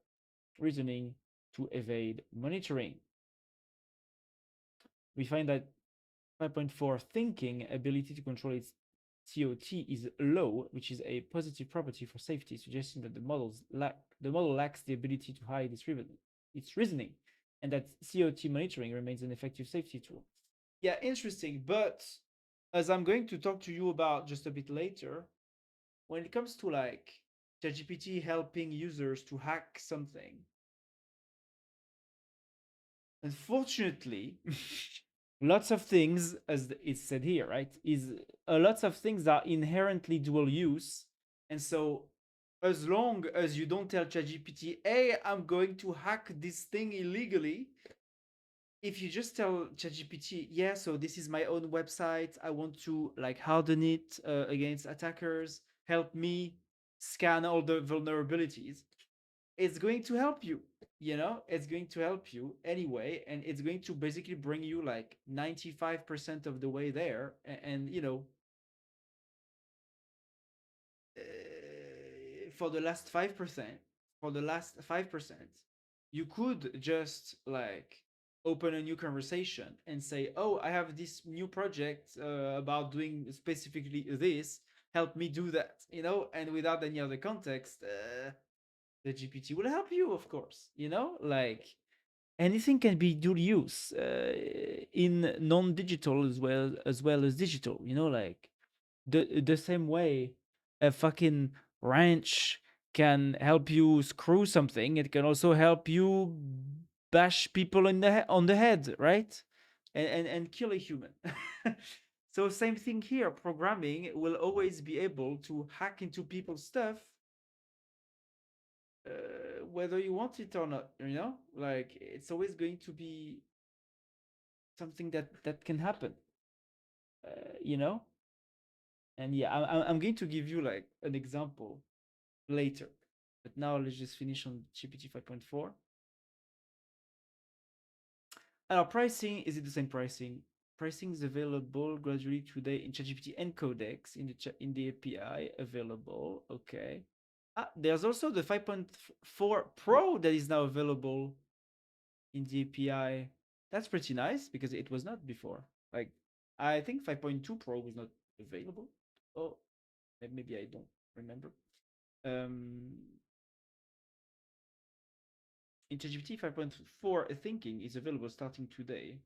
reasoning to evade monitoring. We find that 5.4 thinking ability to control its COT is low, which is a positive property for safety, suggesting that the model lacks the ability to hide its reasoning, and that COT monitoring remains an effective safety tool. Yeah, interesting. But as I'm going to talk to you about just a bit later, when it comes to like ChatGPT helping users to hack something, unfortunately, lots of things, as it's said here, right, is lots of things are inherently dual use, and so as long as you don't tell ChatGPT, "Hey, I'm going to hack this thing illegally," if you just tell ChatGPT, "Yeah, so this is my own website. I want to like harden it against attackers. Help me scan all the vulnerabilities." It's going to help you. You know, it's going to help you anyway, and it's going to basically bring you like 95% of the way there. And you know, for the last 5%, you could just like open a new conversation and say, "Oh, I have this new project about doing specifically this. Help me do that." You know, and without any other context, the GPT will help you, of course. You know, like anything can be dual use in non-digital as well as digital. You know, like the same way a fucking wrench can help you screw something, it can also help you bash people in on the head, right? And kill a human. So same thing here. Programming will always be able to hack into people's stuff, whether you want it or not. You know, like it's always going to be something that can happen. You know, and yeah, I'm going to give you like an example later. But now let's just finish on GPT 5.4. Our pricing, is it the same pricing? Pricing is available gradually today in ChatGPT and Codex in the API available. Okay. There's also the 5.4 Pro that is now available in the API. That's pretty nice because it was not before. Like, I think 5.2 Pro was not available. Oh, maybe I don't remember. Um, in ChatGPT 5.4, thinking is available starting today.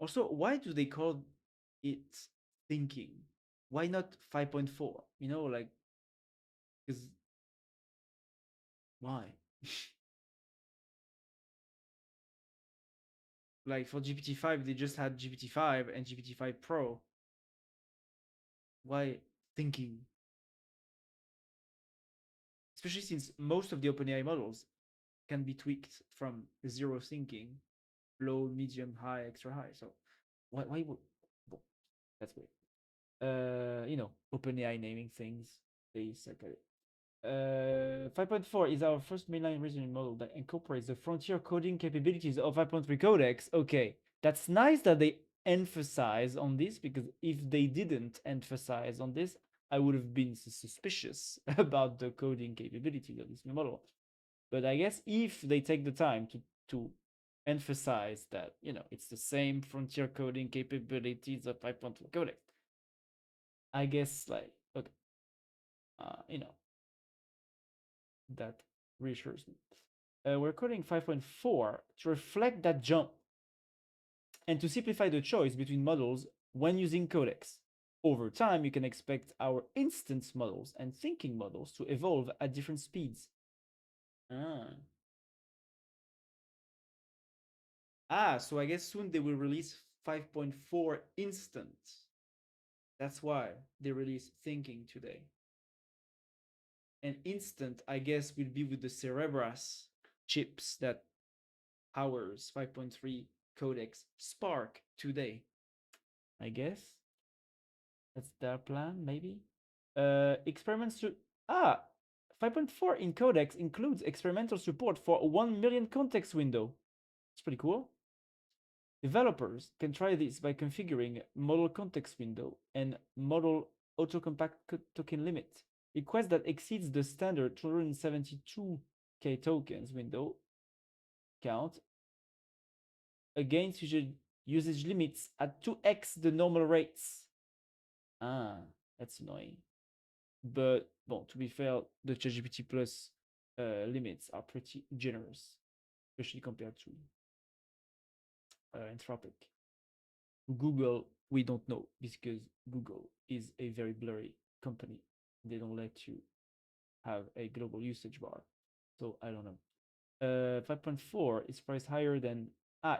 Also, why do they call it thinking? Why not 5.4? You know, like, because why? Like for GPT-5, they just had GPT-5 and GPT-5 Pro. Why thinking? Especially since most of the OpenAI models can be tweaked from zero thinking, low, medium, high, extra high. So why would well, that's weird. You know, OpenAI naming things, they suck at it. 5.4 is our first mainline reasoning model that incorporates the frontier coding capabilities of 5.3 Codex. Okay, that's nice that they emphasize on this, because if they didn't emphasize on this, I would have been suspicious about the coding capabilities of this new model. But I guess if they take the time to emphasize that, you know, it's the same frontier coding capabilities of 5.3 Codex, I guess like okay, you know, that reassures me. We're coding 5.4 to reflect that jump and to simplify the choice between models when using Codex. Over time, you can expect our instance models and thinking models to evolve at different speeds. Ah. So I guess soon they will release 5.4 instant. That's why they release thinking today. And instant, I guess, will be with the Cerebras chips that powers 5.3 Codex Spark today. I guess that's their plan, maybe. Experiments to 5.4 in Codex includes experimental support for 1 million context window. It's pretty cool. Developers can try this by configuring model context window and model autocompact token limit. Request that exceeds the standard 272k tokens window count against usage limits at 2x the normal rates. That's annoying. But well, to be fair, the ChatGPT Plus limits are pretty generous, especially compared to Anthropic. Google, we don't know because Google is a very blurry company. They don't let you have a global usage bar. So I don't know. 5.4 is priced higher than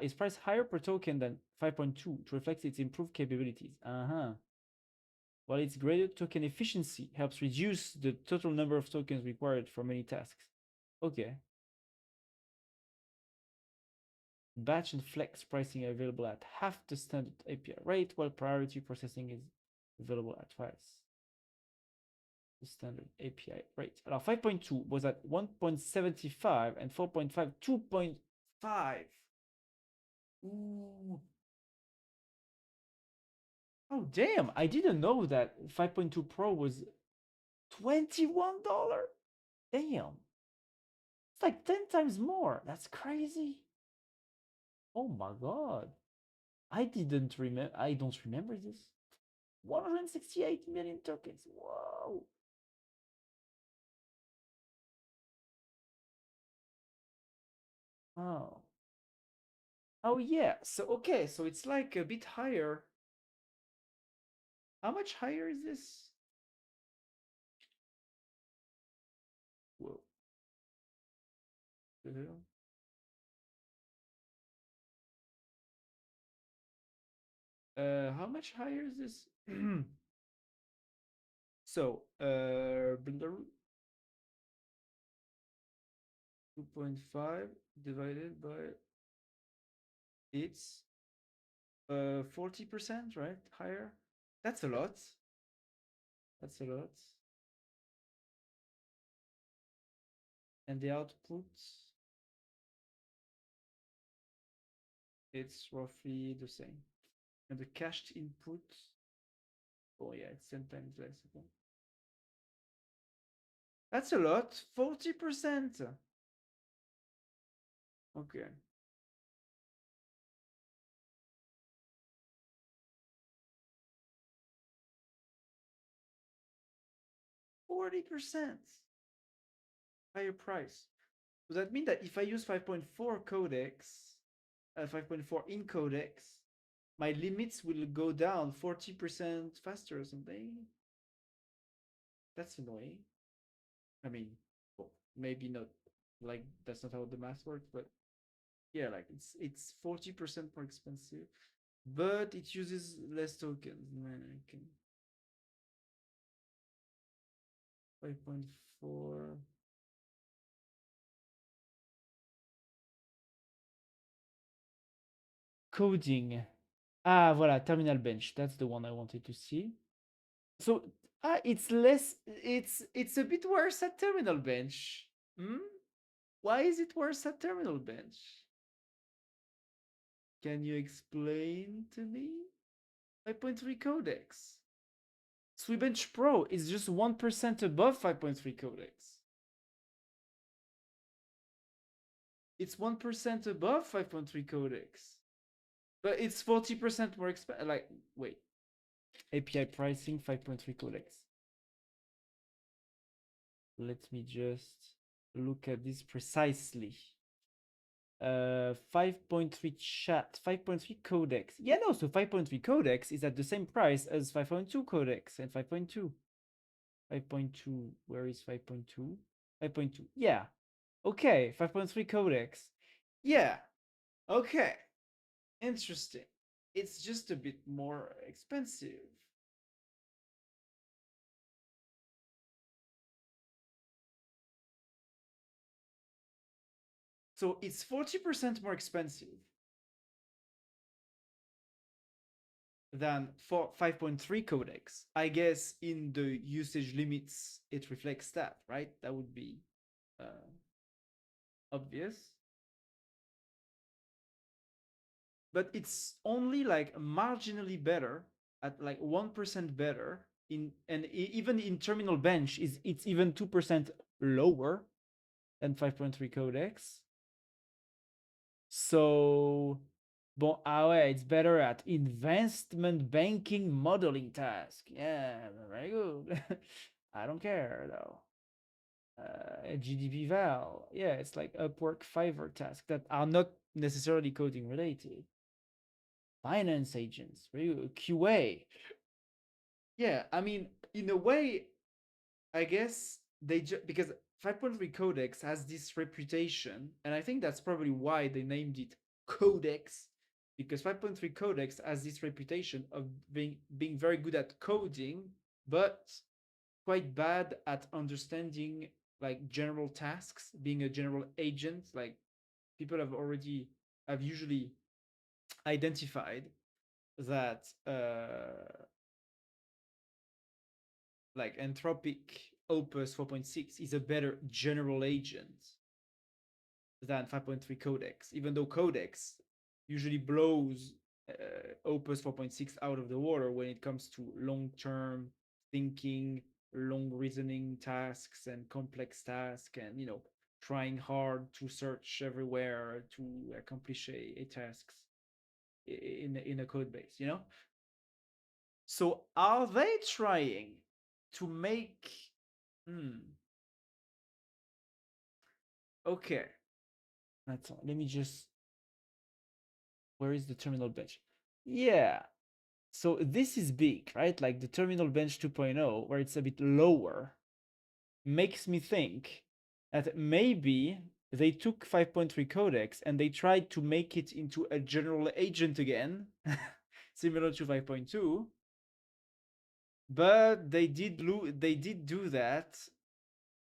is priced higher per token than 5.2 to reflect its improved capabilities. Uh-huh. While its greater token efficiency helps reduce the total number of tokens required for many tasks. Okay. Batch and flex pricing are available at half the standard API rate, while priority processing is available at twice the standard API rate. Alors 5.2 was at 1.75 and 4.5 2.5. Ooh. Oh damn, I didn't know that 5.2 Pro was $21. Damn. It's like 10 times more. That's crazy. Oh my god. I don't remember this. 168 million tokens. Whoa. Oh. Oh yeah. So okay, so it's like a bit higher. How much higher is this? Whoa. How much higher is this? So, 2.5 divided by it's 40%, right? Higher. That's a lot. That's a lot. And the output, it's roughly the same. And the cached input, oh yeah, it's 10 times less. Okay. That's a lot. 40%. Okay. 40% higher price. Does that mean that if I use 5.4 codecs, 5.4 in codecs, my limits will go down 40% faster or something? That's annoying. I mean, well, maybe not. Like that's not how the math works, but yeah, like it's 40% more expensive, but it uses less tokens. Man, I can 5.4. Coding. Ah, voilà, Terminal Bench. That's the one I wanted to see. So it's less. It's a bit worse at Terminal Bench. Hmm? Why is it worse at Terminal Bench? Can you explain to me? 5.3 codecs. Swebench Pro is just 1% above 5.3 codecs. It's 1% above 5.3 codecs. But it's 40% more expensive. Like, wait. API pricing 5.3 codecs. Let me just look at this precisely. 5.3 chat, 5.3 codecs. Yeah, no, so 5.3 codecs is at the same price as 5.2 codecs and 5.2. 5.2, where is 5.2? 5.2, yeah. Okay, 5.3 codecs. Yeah, okay. Interesting. It's just a bit more expensive. So it's 40% more expensive than for 5.3 codecs. I guess in the usage limits, it reflects that, right? That would be obvious. But it's only like marginally better at like 1% better in and even in terminal bench is it's even 2% lower than 5.3 codecs. So bon, ah ouais, it's better at investment banking modeling task. Yeah, very good. I don't care though. GDP val. Yeah, it's like Upwork Fiverr tasks that are not necessarily coding related. Finance agents, QA. Yeah, I mean, in a way, I guess because 5.3 Codex has this reputation, and I think that's probably why they named it Codex, because 5.3 Codex has this reputation of being very good at coding, but quite bad at understanding like general tasks, being a general agent. Like people have usually identified that like Anthropic Opus 4.6 is a better general agent than 5.3 Codex, even though Codex usually blows Opus 4.6 out of the water when it comes to long term thinking, long reasoning tasks, and complex tasks, and trying hard to search everywhere to accomplish a task in a code base. So are they trying to make okay, that's all. Let me just where is the terminal bench? Yeah. So this is big, right? Like the terminal bench 2.0, where it's a bit lower, makes me think that maybe they took 5.3 codex and they tried to make it into a general agent again, similar to 5.2, but they did do that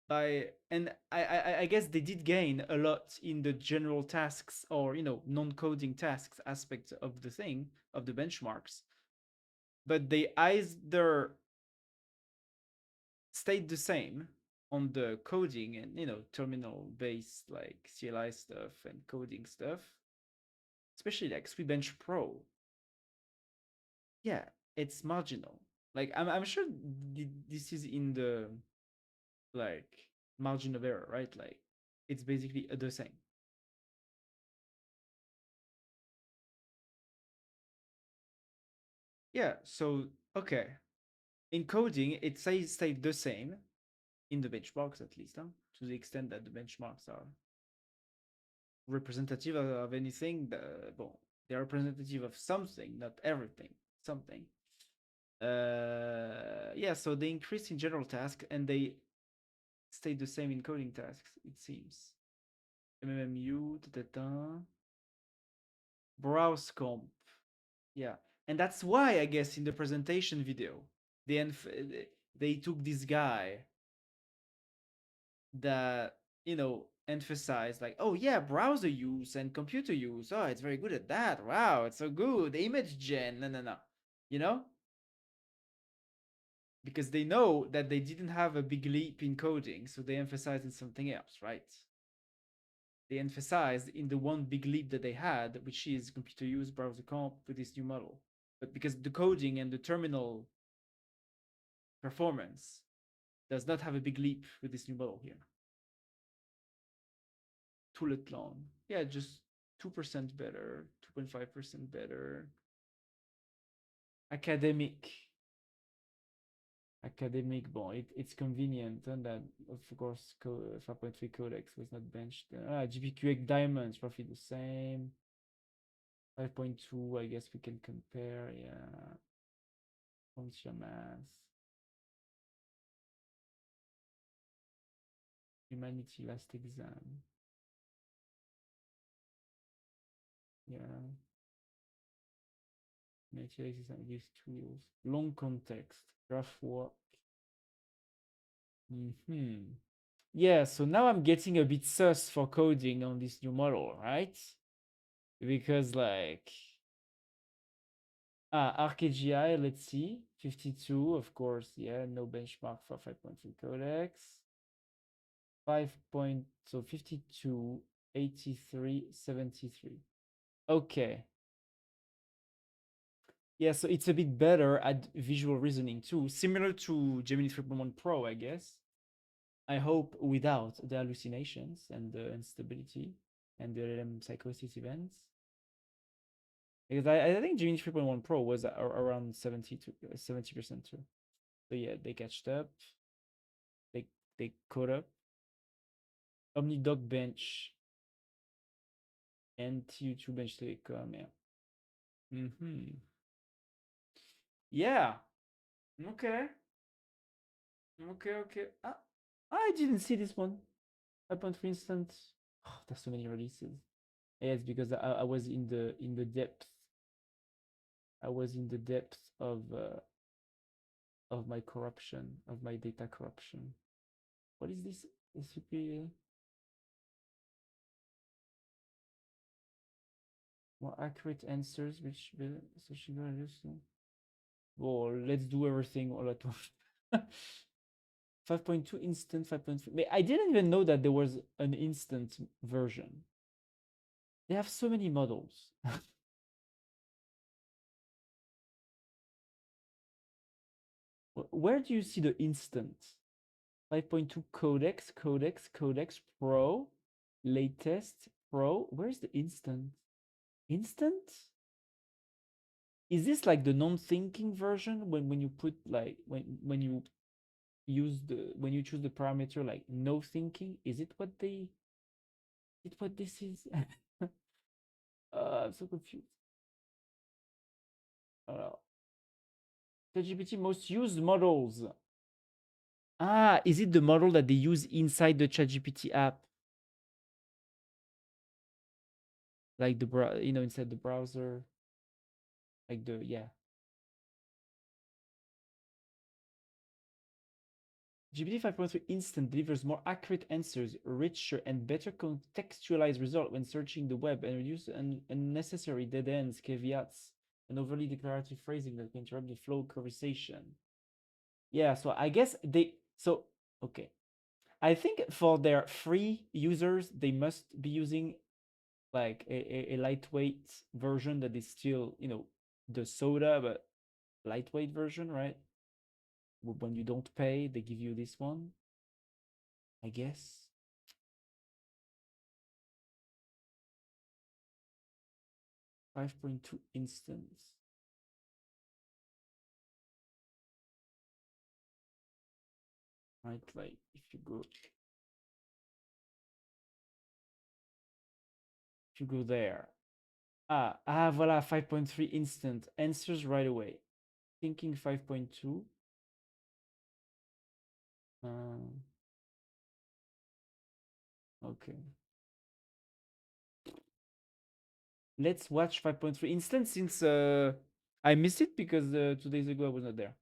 by, and I guess they did gain a lot in the general tasks or non-coding tasks aspect of the thing, of the benchmarks, but they either stayed the same on the coding and terminal based like CLI stuff and coding stuff, especially like SweetBench Pro. Yeah, it's marginal. Like I'm sure this is in the like margin of error, right? Like it's basically the same. Yeah, so okay. In coding, it says stayed the same in the benchmarks at least, huh? To the extent that the benchmarks are representative of anything. Well, they're representative of something, not everything. Something. Yeah. So they increase in general tasks and they stay the same in coding tasks. It seems. MMMU, browse comp. Yeah, and that's why I guess in the presentation video they took this guy that emphasize like, oh yeah, browser use and computer use, oh it's very good at that, wow it's so good, image gen, no no no, you know because they know that they didn't have a big leap in coding, so they emphasize in something else, right? They emphasized in the one big leap that they had, which is computer use, browser comp, with this new model. But because the coding and the terminal performance does not have a big leap with this new model here. Toolet long. Yeah, just 2% better, 2.5% better. Academic. Academic, bon, it's convenient, and that, of course, 5.3 codex was not benched. GPQX diamonds, roughly the same. 5.2, I guess we can compare, yeah. Function mass. Humanity last exam. Yeah. Humanity last exam gives tools. Long context. Graph work. Yeah, so now I'm getting a bit sus for coding on this new model, right? Because like ArcAGI, let's see. 52, of course, yeah, no benchmark for 5.3 codex. 5 point, so 52, 83, 73. Okay. Yeah, so it's a bit better at visual reasoning too, similar to Gemini 3.1 Pro, I guess. I hope without the hallucinations and the instability and the LLM psychosis events. Because I think Gemini 3.1 Pro was around 70 to 70% too. So yeah, they catched up. They they caught up. OmniDoc bench and TU2 bench telecom, yeah. Yeah. Okay. Okay, okay. I didn't see this one. 5.3 instant. Oh, there's so many releases. Yeah, it's because I was in the depth. I was in the depth of my corruption, of my data corruption. What is this? SCP more accurate answers, which searching reducing. Well, let's do everything all at once. 5.2 instant, 5.3. I didn't even know that there was an instant version. They have so many models. Where do you see the instant? 5.2 codex, codex, pro, latest, pro. Where's the instant? Instant? Is this like the non-thinking version when you put like when you use the when you choose the parameter like no thinking? Is it what they is it what this is? I'm so confused. ChatGPT most used models. Ah, is it the model that they use inside the ChatGPT app? Like inside the browser, like the yeah. GPT 5.3 Instant delivers more accurate answers, richer and better contextualized results when searching the web, and reduce unnecessary dead ends, caveats, and overly declarative phrasing that can interrupt the flow of conversation. Yeah, so I guess okay. I think for their free users, they must be using like a lightweight version that is still, the soda, but lightweight version, right? When you don't pay, they give you this one, I guess. 5.2 instance. Right, like if you go there. Voila, 5.3 instant. Answers right away. Thinking 5.2. Okay. Let's watch 5.3 instant since I missed it because 2 days ago I was not there.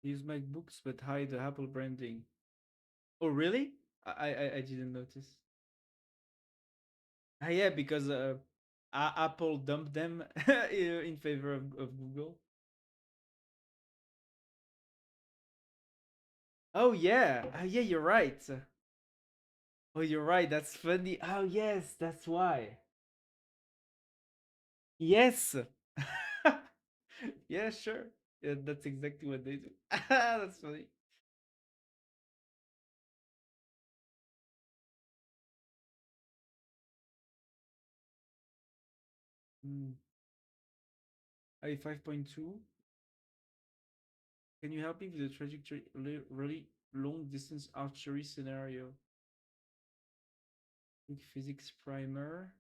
Use MacBooks but hide the Apple branding. Oh, really? I didn't notice. Yeah, because Apple dumped them in favor of Google. Oh yeah, yeah, you're right. Oh, you're right. That's funny. Oh yes, that's why. Yes. Yeah, sure. Yeah, that's exactly what they do. That's funny. Mm. 5.2. Can you help me with the trajectory really long distance archery scenario? Quick physics primer.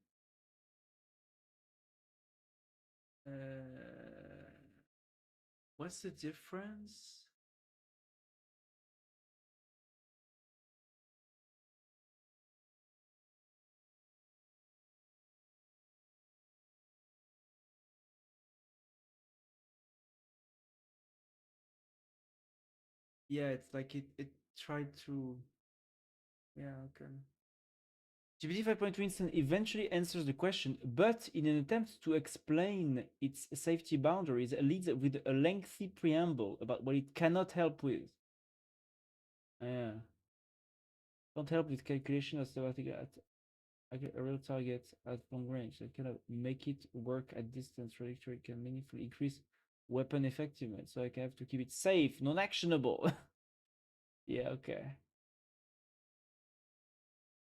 What's the difference? Yeah, it's like it tried to. Yeah, okay. GPT 5.2 instant eventually answers the question, but in an attempt to explain its safety boundaries, leads with a lengthy preamble about what it cannot help with. Yeah. Don't help with calculation of static at a real target at long range. That kind of make it work at distance trajectory can meaningfully increase weapon effectiveness. So I can have to keep it safe, non-actionable. Yeah, okay.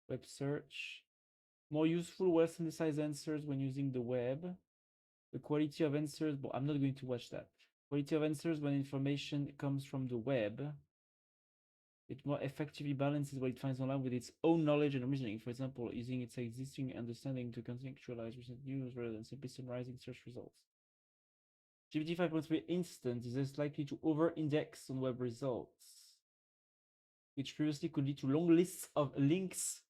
Web search. More useful, well-synthesized answers when using the web. The quality of answers, but I'm not going to watch that. Quality of answers when information comes from the web. It more effectively balances what it finds online with its own knowledge and reasoning. For example, using its existing understanding to contextualize recent news rather than simply summarizing search results. GPT 5.3 instant is less likely to over-index on web results, which previously could lead to long lists of links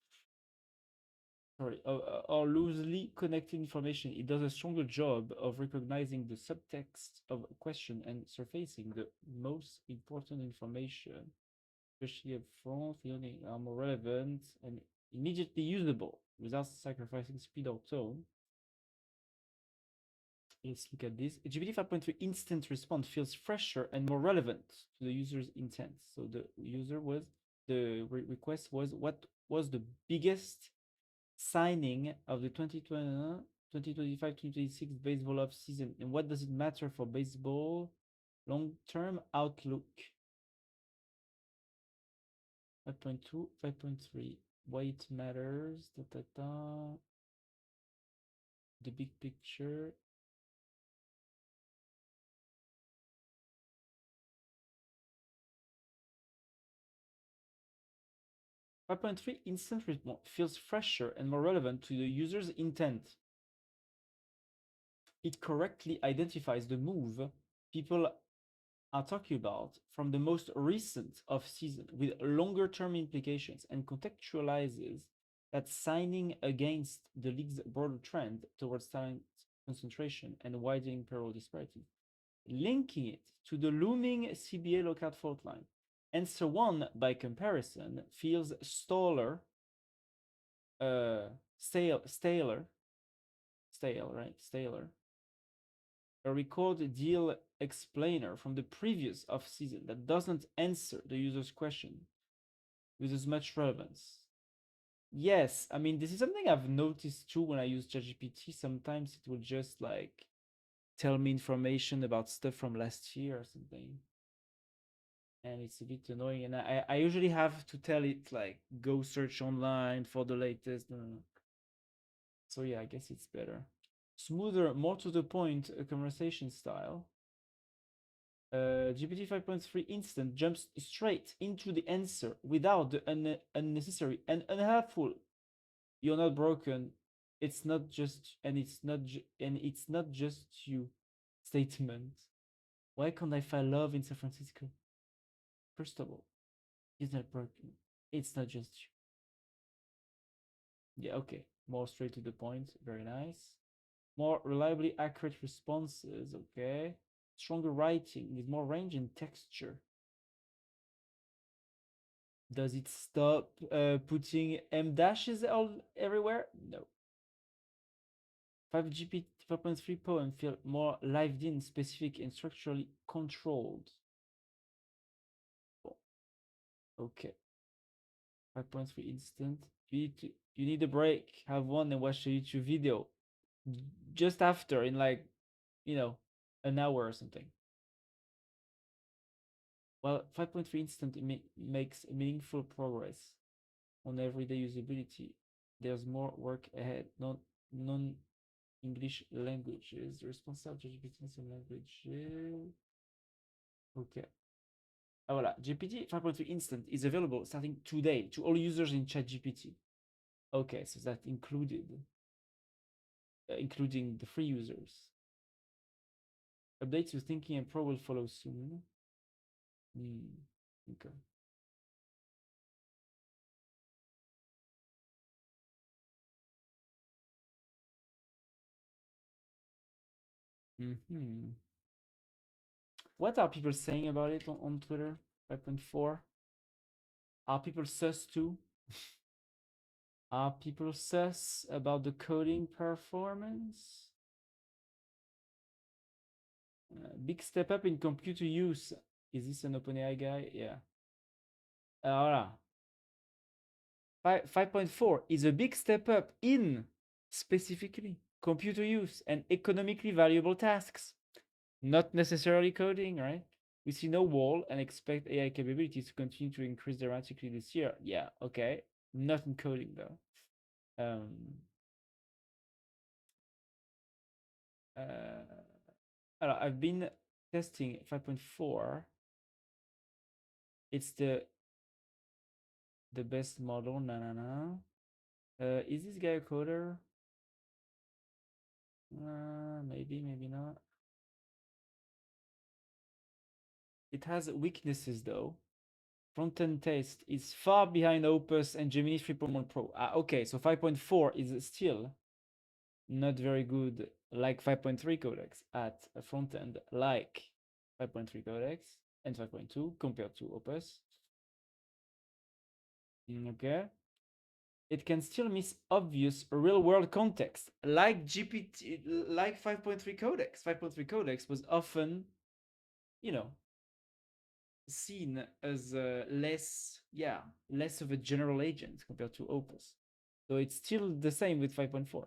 or loosely connected information. It does a stronger job of recognizing the subtext of a question and surfacing the most important information, especially up front, feeling are more relevant and immediately usable without sacrificing speed or tone. Let's look at this. GPT 5.3 instant response feels fresher and more relevant to the user's intent. So the request was, what was the biggest signing of the 2025-2026 baseball off season, and what does it matter for baseball long-term outlook? 5.2, 5.3. Why it matters? Da, da, da. The big picture. 5.3 instant response feels fresher and more relevant to the user's intent. It correctly identifies the move people are talking about from the most recent off season with longer term implications and contextualizes that signing against the league's broader trend towards talent concentration and widening payroll disparities, linking it to the looming CBA lockout fault line. Answer one, by comparison, feels staler, stale, right? Staler, a record deal explainer from the previous off season that doesn't answer the user's question with as much relevance. Yes, I mean, this is something I've noticed too when I use ChatGPT. Sometimes it will just like tell me information about stuff from last year or something. And it's a bit annoying. And I usually have to tell it like go search online for the latest. So yeah, I guess it's better. Smoother, more to the point, conversation style. GPT 5.3 instant jumps straight into the answer without the unnecessary and unhelpful "you're not broken, it's not just and it's not just you" statement. Why can't I find love in San Francisco? First of all, he's not broken. It's not just you. Yeah, okay. More straight to the point. Very nice. More reliably accurate responses. Okay. Stronger writing with more range and texture. Does it stop putting M dashes all everywhere? No. 5GP 5.3 poem feel more lived in, specific, and structurally controlled. Okay. 5.3 instant. You need a break. Have one and watch a YouTube video. Just after, in like, an hour or something. Well, 5.3 instant makes meaningful progress on everyday usability. There's more work ahead. Non-English languages. The responsible GPT some languages. Okay. Ah, voilà. GPT 5.3 instant is available starting today to all users in ChatGPT. Okay, so that included, including the free users. Updates to Thinking and Pro will follow soon. Hmm. Okay. Hmm. What are people saying about it on Twitter? 5.4. Are people sus too? Are people sus about the coding performance? Big step up in computer use. Is this an OpenAI guy? Yeah. Voilà. 5.4 is a big step up in specifically computer use and economically valuable tasks, not necessarily coding, right? We see no wall and expect AI capabilities to continue to increase dramatically this year. Yeah, okay. Not in coding though. Um, I've been testing 5.4. It's the best model. No, no, no. Is this guy a coder? Maybe, maybe not. It has weaknesses though. Front-end test is far behind Opus and Gemini 3.1 Pro. Okay, so 5.4 is still not very good like 5.3 codecs at a front-end like 5.3 codecs and 5.2 compared to Opus. Okay. It can still miss obvious real-world context like GPT, like 5.3 codecs. 5.3 codecs was often, you know, seen as less of a general agent compared to Opus. So it's still the same with 5.4.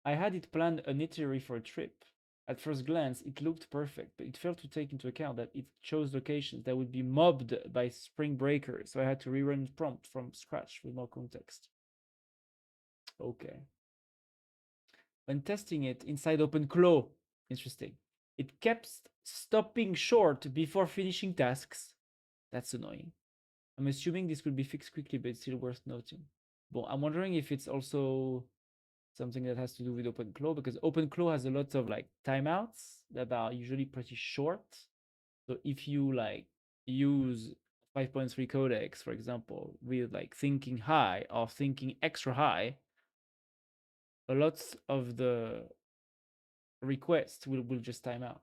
I had it planned an itinerary for a trip. At first glance, it looked perfect, but it failed to take into account that it chose locations that would be mobbed by spring breakers, so I had to rerun the prompt from scratch with more context. Okay. When testing it inside OpenClaw, interesting, it kept stopping short before finishing tasks. That's annoying. I'm assuming this will be fixed quickly, but it's still worth noting. Well, I'm wondering if it's also something that has to do with OpenClaw, because OpenClaw has a lot of like timeouts that are usually pretty short. So if you like use 5.3 codecs, for example, with like thinking high or thinking extra high, a lot of the requests will just time out.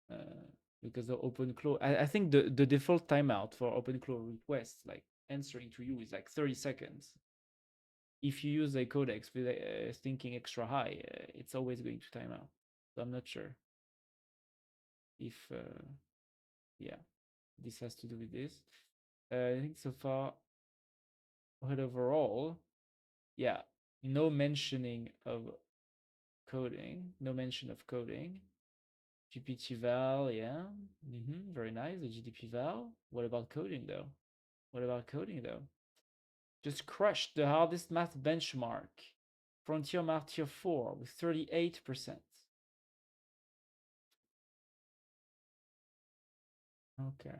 Uh, because the OpenClaw, I think the default timeout for OpenClaw requests, like answering to you, is like 30 seconds. If you use a codex with thinking extra high, it's always going to time out. So I'm not sure if, yeah, this has to do with this. I think so far, but overall, yeah, no mentioning of coding, no mention of coding. GPT val, yeah, very nice. The GDP val. What about coding though? What about coding though? Just crushed the hardest math benchmark. Frontier Math Tier 4 with 38%. Okay.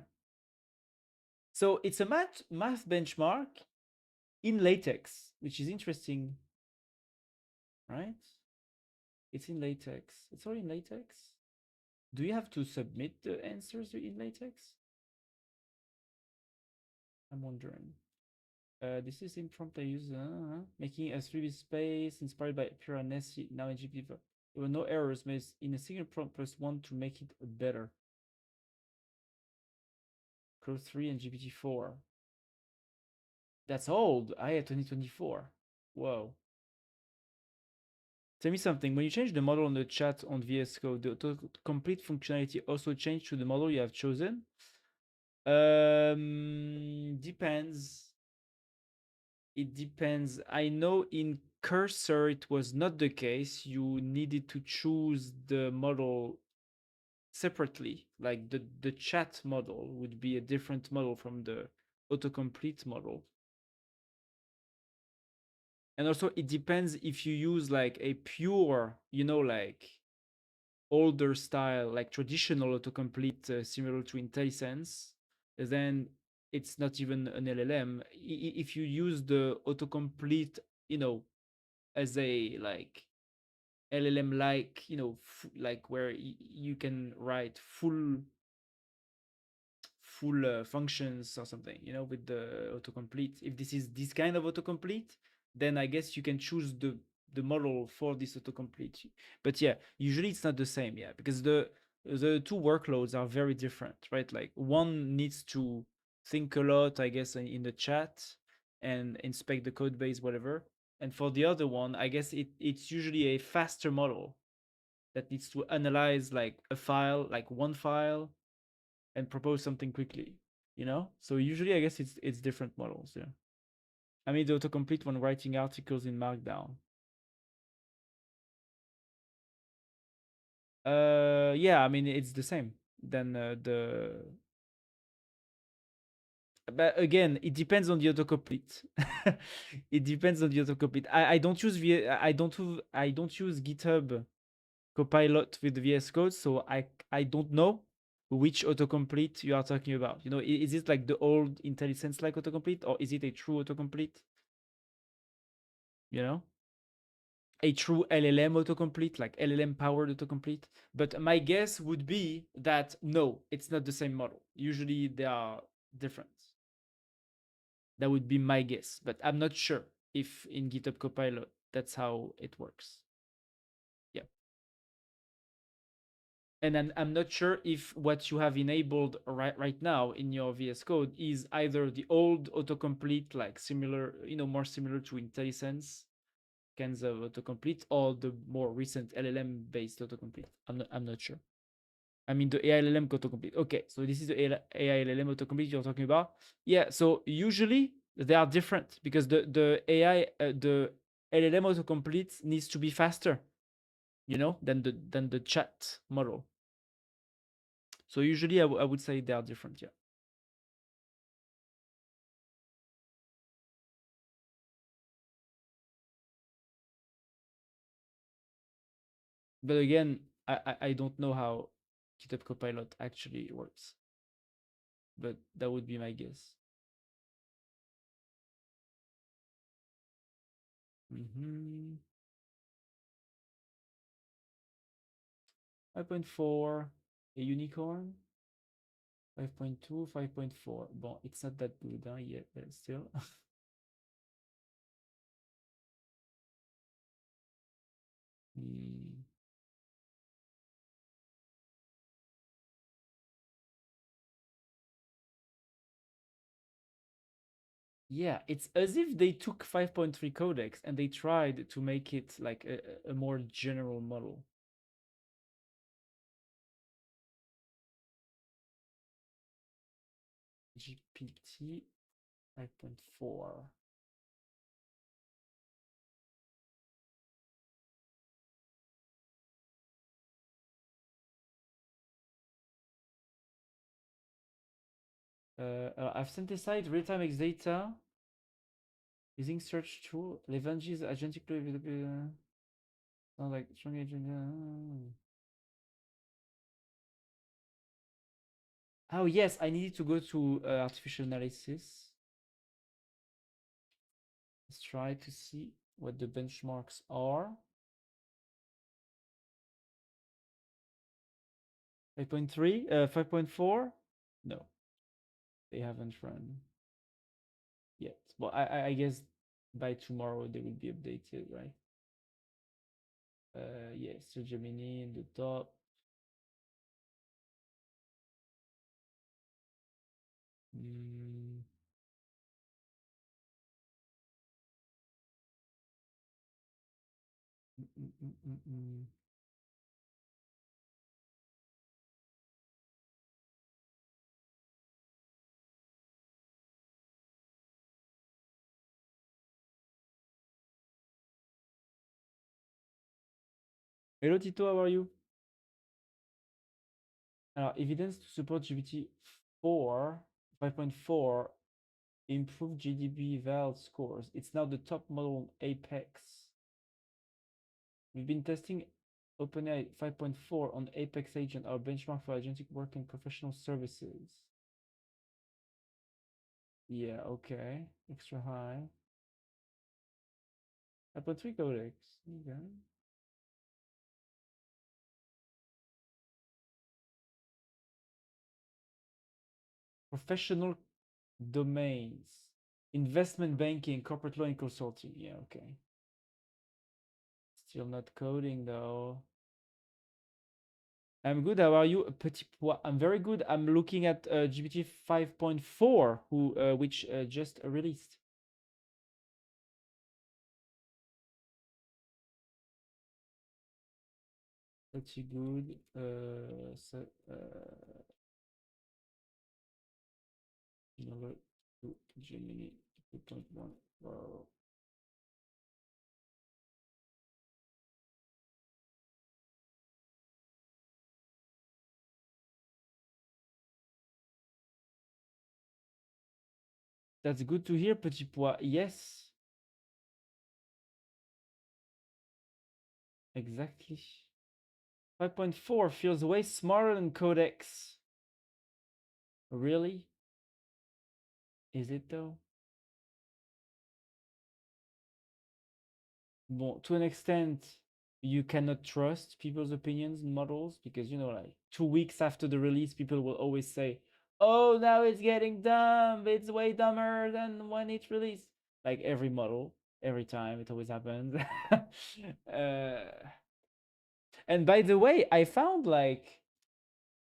So it's a math benchmark in LaTeX, which is interesting, right? It's in LaTeX. It's all in LaTeX. Do you have to submit the answers in LaTeX? I'm wondering. This is impromptu user making a 3D space inspired by Piranesi now in GPT. There were no errors made in a single prompt plus one to make it better. Claude 3 and GPT-4. That's old. I had 2024. Whoa. Tell me something. When you change the model on the chat on VS Code, the complete functionality also changed to the model you have chosen? Depends. It depends. I know in Cursor it was not the case. You needed to choose the model separately. Like the chat model would be a different model from the autocomplete model. And also it depends if you use like a pure, like older style, like traditional autocomplete similar to IntelliSense, then it's not even an LLM. If you use the autocomplete you know, as a like LLM like, you know, like where you can write full functions or something, you know, with the autocomplete. If this is this kind of autocomplete, then I guess you can choose the model for this autocomplete. But yeah, usually it's not the same, yeah, because the two workloads are very different, right? Like one needs to think a lot, I guess, in the chat and inspect the code base, whatever. And for the other one, I guess it's usually a faster model that needs to analyze like a file, like one file, and propose something quickly, you know? So usually I guess it's different models, yeah. I mean the autocomplete when writing articles in Markdown. Yeah, I mean it's the same. Then the but again, it depends on the autocomplete. It depends on the autocomplete. I don't use I don't use GitHub Copilot with VS Code, so I don't know which autocomplete you are talking about. You know, is it like the old IntelliSense like autocomplete, or is it a true autocomplete? You know, a true LLM autocomplete, like LLM powered autocomplete. But my guess would be that no, it's not the same model. Usually they are different. That would be my guess, but I'm not sure if in GitHub Copilot that's how it works. Yeah. And I'm not sure if what you have enabled right now in your VS Code is either the old autocomplete, like similar, you know, more similar to IntelliSense kinds of autocomplete, or the more recent LLM based autocomplete. I'm not sure. I mean the AI LLM autocomplete. Okay, so this is the AI LLM autocomplete you're talking about. Yeah, so usually they are different because the AI the LLM autocomplete needs to be faster, you know, than the chat model. So usually I would say they are different, yeah. But again, I don't know how GitHub Copilot actually works, but that would be my guess. 5.4, a unicorn. 5.2, 5.4. Bon, it's not that good, huh, yet, still. Mm, yeah, it's as if they took 5.3 codex and they tried to make it like a more general model. GPT 5.4. I've synthesized real-time X data using search tool. Levanji is agentically available. Sounds like strong agent. Oh yes, I needed to go to artificial analysis. Let's try to see what the benchmarks are. 5.3, 5.4? No, they haven't run yet. Well, I guess by tomorrow they will be updated, right? Yeah, still Gemini in the top. Mm, mm, mm, mm, mm, mm. Hello Tito, how are you? Evidence to support GPT-4 5.4 improved GDP val scores. It's now the top model on Apex. We've been testing OpenAI 5.4 on Apex Agent, our benchmark for agentic work in professional services. Yeah, okay. Extra high. 5.3 codex. Okay. Professional domains. Investment banking, corporate law, and consulting. Yeah, okay. Still not coding though. I'm good. How are you? Petit pois. I'm very good. I'm looking at GPT 5.4, which just released. Pretty good. Similar to Gemini 2.1. Wow. That's good to hear, Petit pois. Yes, exactly. 5.4 feels way smarter than Codex. Really? Is it though? Well, to an extent, you cannot trust people's opinions and models because, like 2 weeks after the release, people will always say, oh, now it's getting dumb. It's way dumber than when it released. Like every model, every time, it always happens. And by the way, I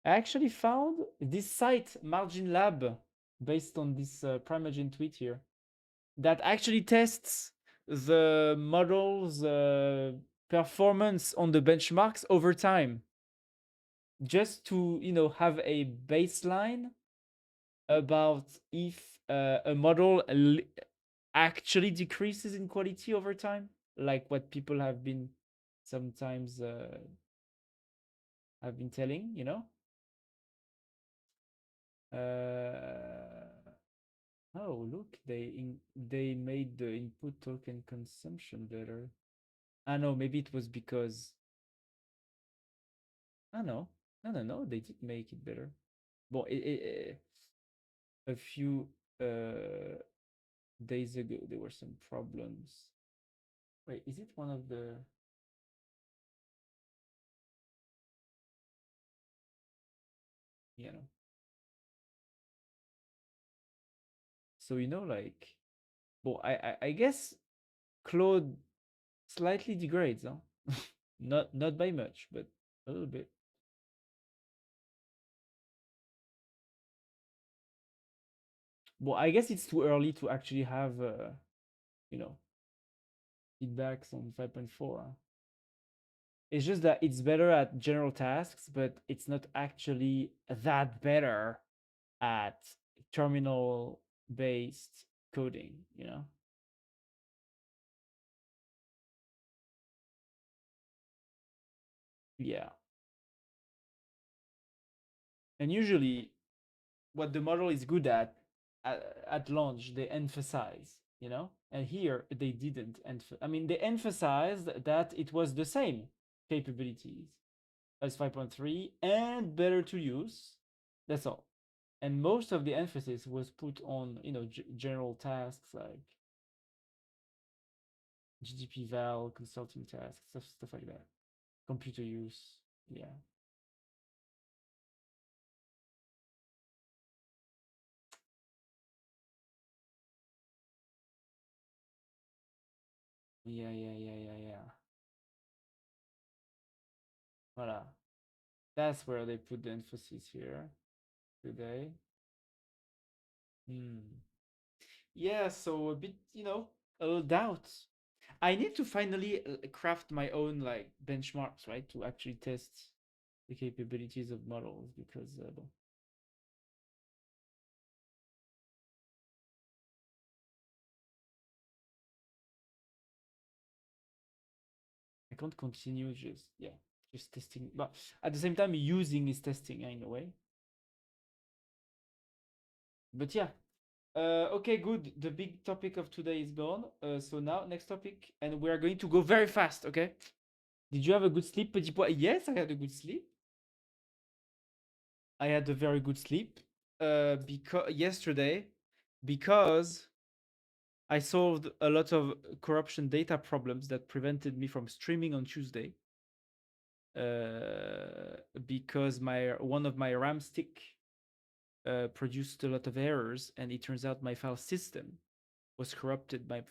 actually found this site, Margin Lab, based on this Primagen tweet here, that actually tests the model's performance on the benchmarks over time, just to have a baseline about if a model actually decreases in quality over time, like what people sometimes have been telling, Oh, look, they made the input token consumption better. I know, maybe it was because I know. No, they did make it better. Well, a few days ago there were some problems. Wait, is it one of the you know? So like, well, I guess Claude slightly degrades, huh? Not by much, but a little bit. Well, I guess it's too early to actually have you know feedbacks on 5.4. It's just that it's better at general tasks, but it's not actually that better at terminal based coding. Yeah. And usually what the model is good at launch, they emphasize. And here they didn't. I mean, they emphasized that it was the same capabilities as 5.3 and better to use. That's all. And most of the emphasis was put on general tasks like GDP val, consulting tasks, stuff like that, computer use. Yeah. Yeah. Voilà. That's where they put the emphasis here today. Hmm. Yeah, so a bit, a little doubt. I need to finally craft my own like benchmarks, right, to actually test the capabilities of models because I can't continue just testing, but at the same time using is testing in a way. But yeah, okay, good. The big topic of today is gone. So now next topic, and we are going to go very fast. Okay. Did you have a good sleep, Petit Pois? Yes, I had a good sleep. I had a very good sleep. Because yesterday, because I solved a lot of corruption data problems that prevented me from streaming on Tuesday because my one of my RAM stick produced a lot of errors, and it turns out my file system was corrupted by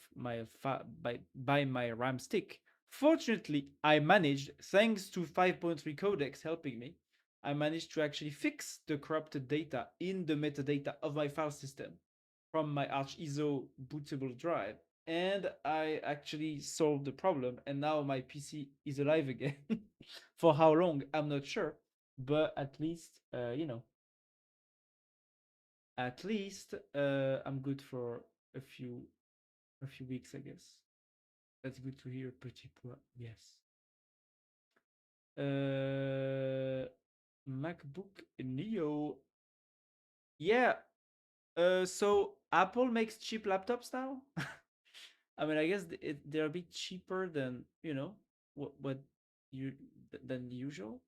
by my RAM stick. Fortunately, I managed, thanks to 5.3 codecs helping me, I managed to actually fix the corrupted data in the metadata of my file system from my ArchISO bootable drive. And I actually solved the problem, and now my PC is alive again. For how long, I'm not sure, but at least, at least I'm good for a few a few weeks, I guess. That's good to hear, Petit Pois. Yes. MacBook Neo. Yeah. So Apple makes cheap laptops now. I mean, I guess they're a bit cheaper than what you than usual,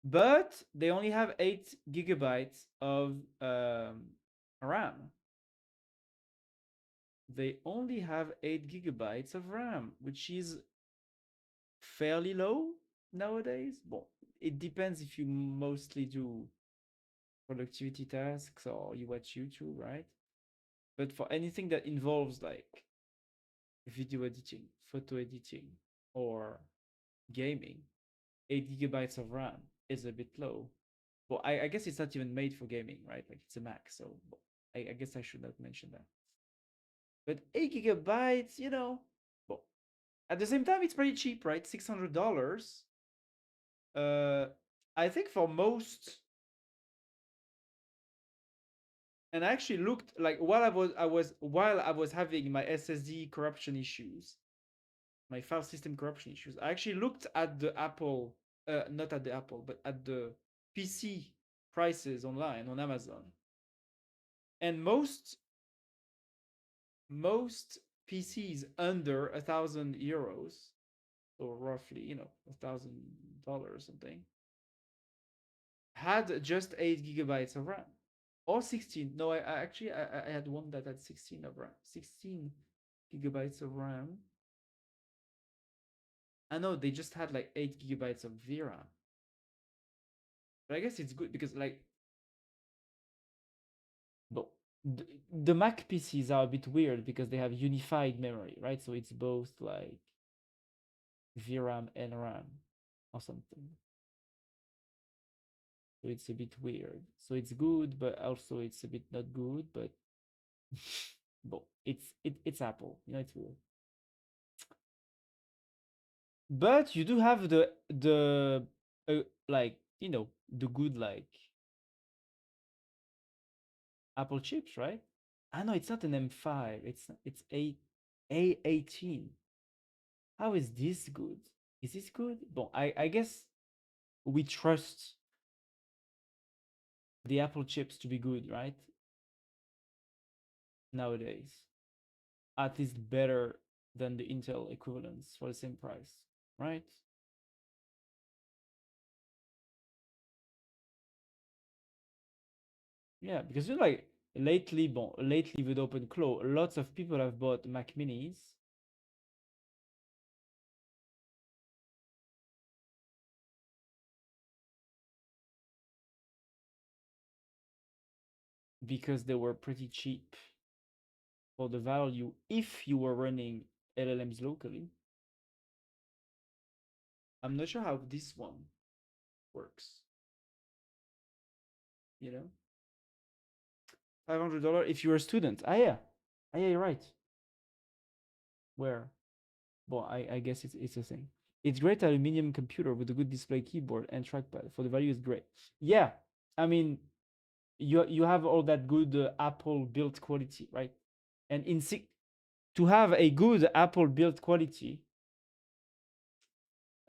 but they only have 8 GB of RAM. They only have 8 GB of RAM, which is fairly low nowadays. Well, it depends if you mostly do productivity tasks or you watch YouTube, right? But for anything that involves like video editing, photo editing, or gaming, 8 GB of RAM is a bit low. Well, I guess it's not even made for gaming, right? Like it's a Mac, so well, I guess I should not mention that. But 8 GB, well, at the same time, it's pretty cheap, right? $600. Uh, I think for most, and I actually looked like while I was having my SSD corruption issues, my file system corruption issues. I actually looked at the Apple, not at the Apple, but at the PC prices online on Amazon, and most PCs under €1,000, or roughly, $1,000 something, had just 8 GB of RAM or 16. No, I had one that had 16 of RAM, 16 GB of RAM. I know they just had like 8 GB of VRAM, but I guess it's good because like, but the Mac PCs are a bit weird because they have unified memory, right? So it's both like VRAM and RAM or something. So it's a bit weird. So it's good, but also it's a bit not good. But but it's Apple, it's weird. But you do have the like the good like Apple chips, right? I know it's not an M5. It's A18. How is this good? Is this good? Well, I guess we trust the Apple chips to be good, right? Nowadays, at least better than the Intel equivalents for the same price, right? Yeah, because like lately with OpenClaw, lots of people have bought Mac Minis because they were pretty cheap for the value if you were running LLMs locally. I'm not sure how this one works. You know, $500 if you're a student. Yeah, you're right. Where? Well, I guess it's a thing. It's great aluminium computer with a good display keyboard and trackpad. For the value, is great. Yeah, I mean, you have all that good Apple build quality, right? And to have a good Apple build quality,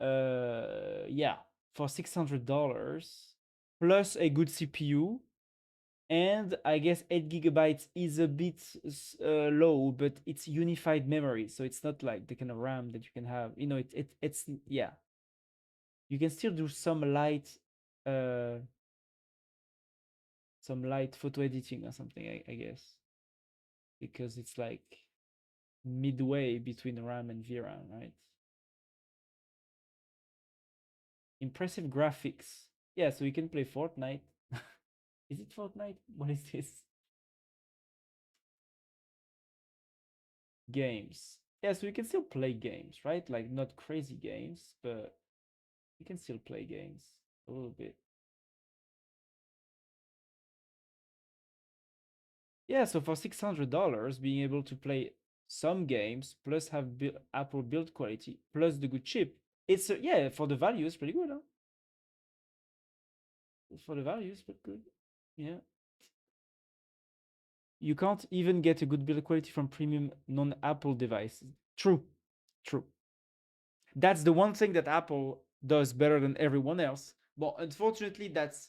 yeah, for $600 plus a good CPU, and I guess 8 GB is a bit low, but it's unified memory, so it's not like the kind of RAM that you can have. It's yeah. You can still do uh, some light photo editing or something, I guess. because it's like midway between RAM and VRAM, right? Impressive graphics. Yeah, so we can play Fortnite. Is it Fortnite? What is this? Games. Yeah, so we can still play games, right? Like not crazy games, but we can still play games a little bit. Yeah, so for $600, being able to play some games plus have Apple build quality plus the good chip, it's yeah, for the value, it's pretty good, huh? For the value, it's pretty good. Yeah. You can't even get a good build quality from premium non-Apple devices. True. True. That's the one thing that Apple does better than everyone else. But unfortunately, that's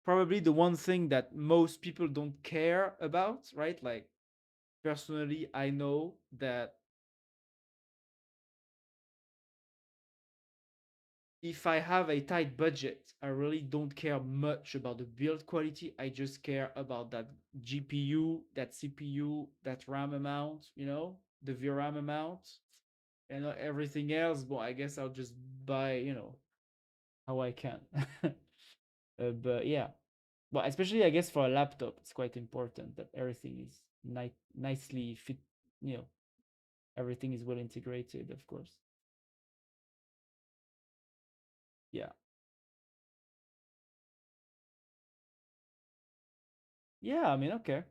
probably the one thing that most people don't care about, right? Like, personally, I know that if I have a tight budget, I really don't care much about the build quality. I just care about that GPU, that CPU, that RAM amount, the VRAM amount, and everything else. Well, I guess I'll just buy, how I can. But yeah, well, especially I guess for a laptop, it's quite important that everything is nicely fit. You know, everything is well integrated, of course. Yeah, yeah. I mean, okay.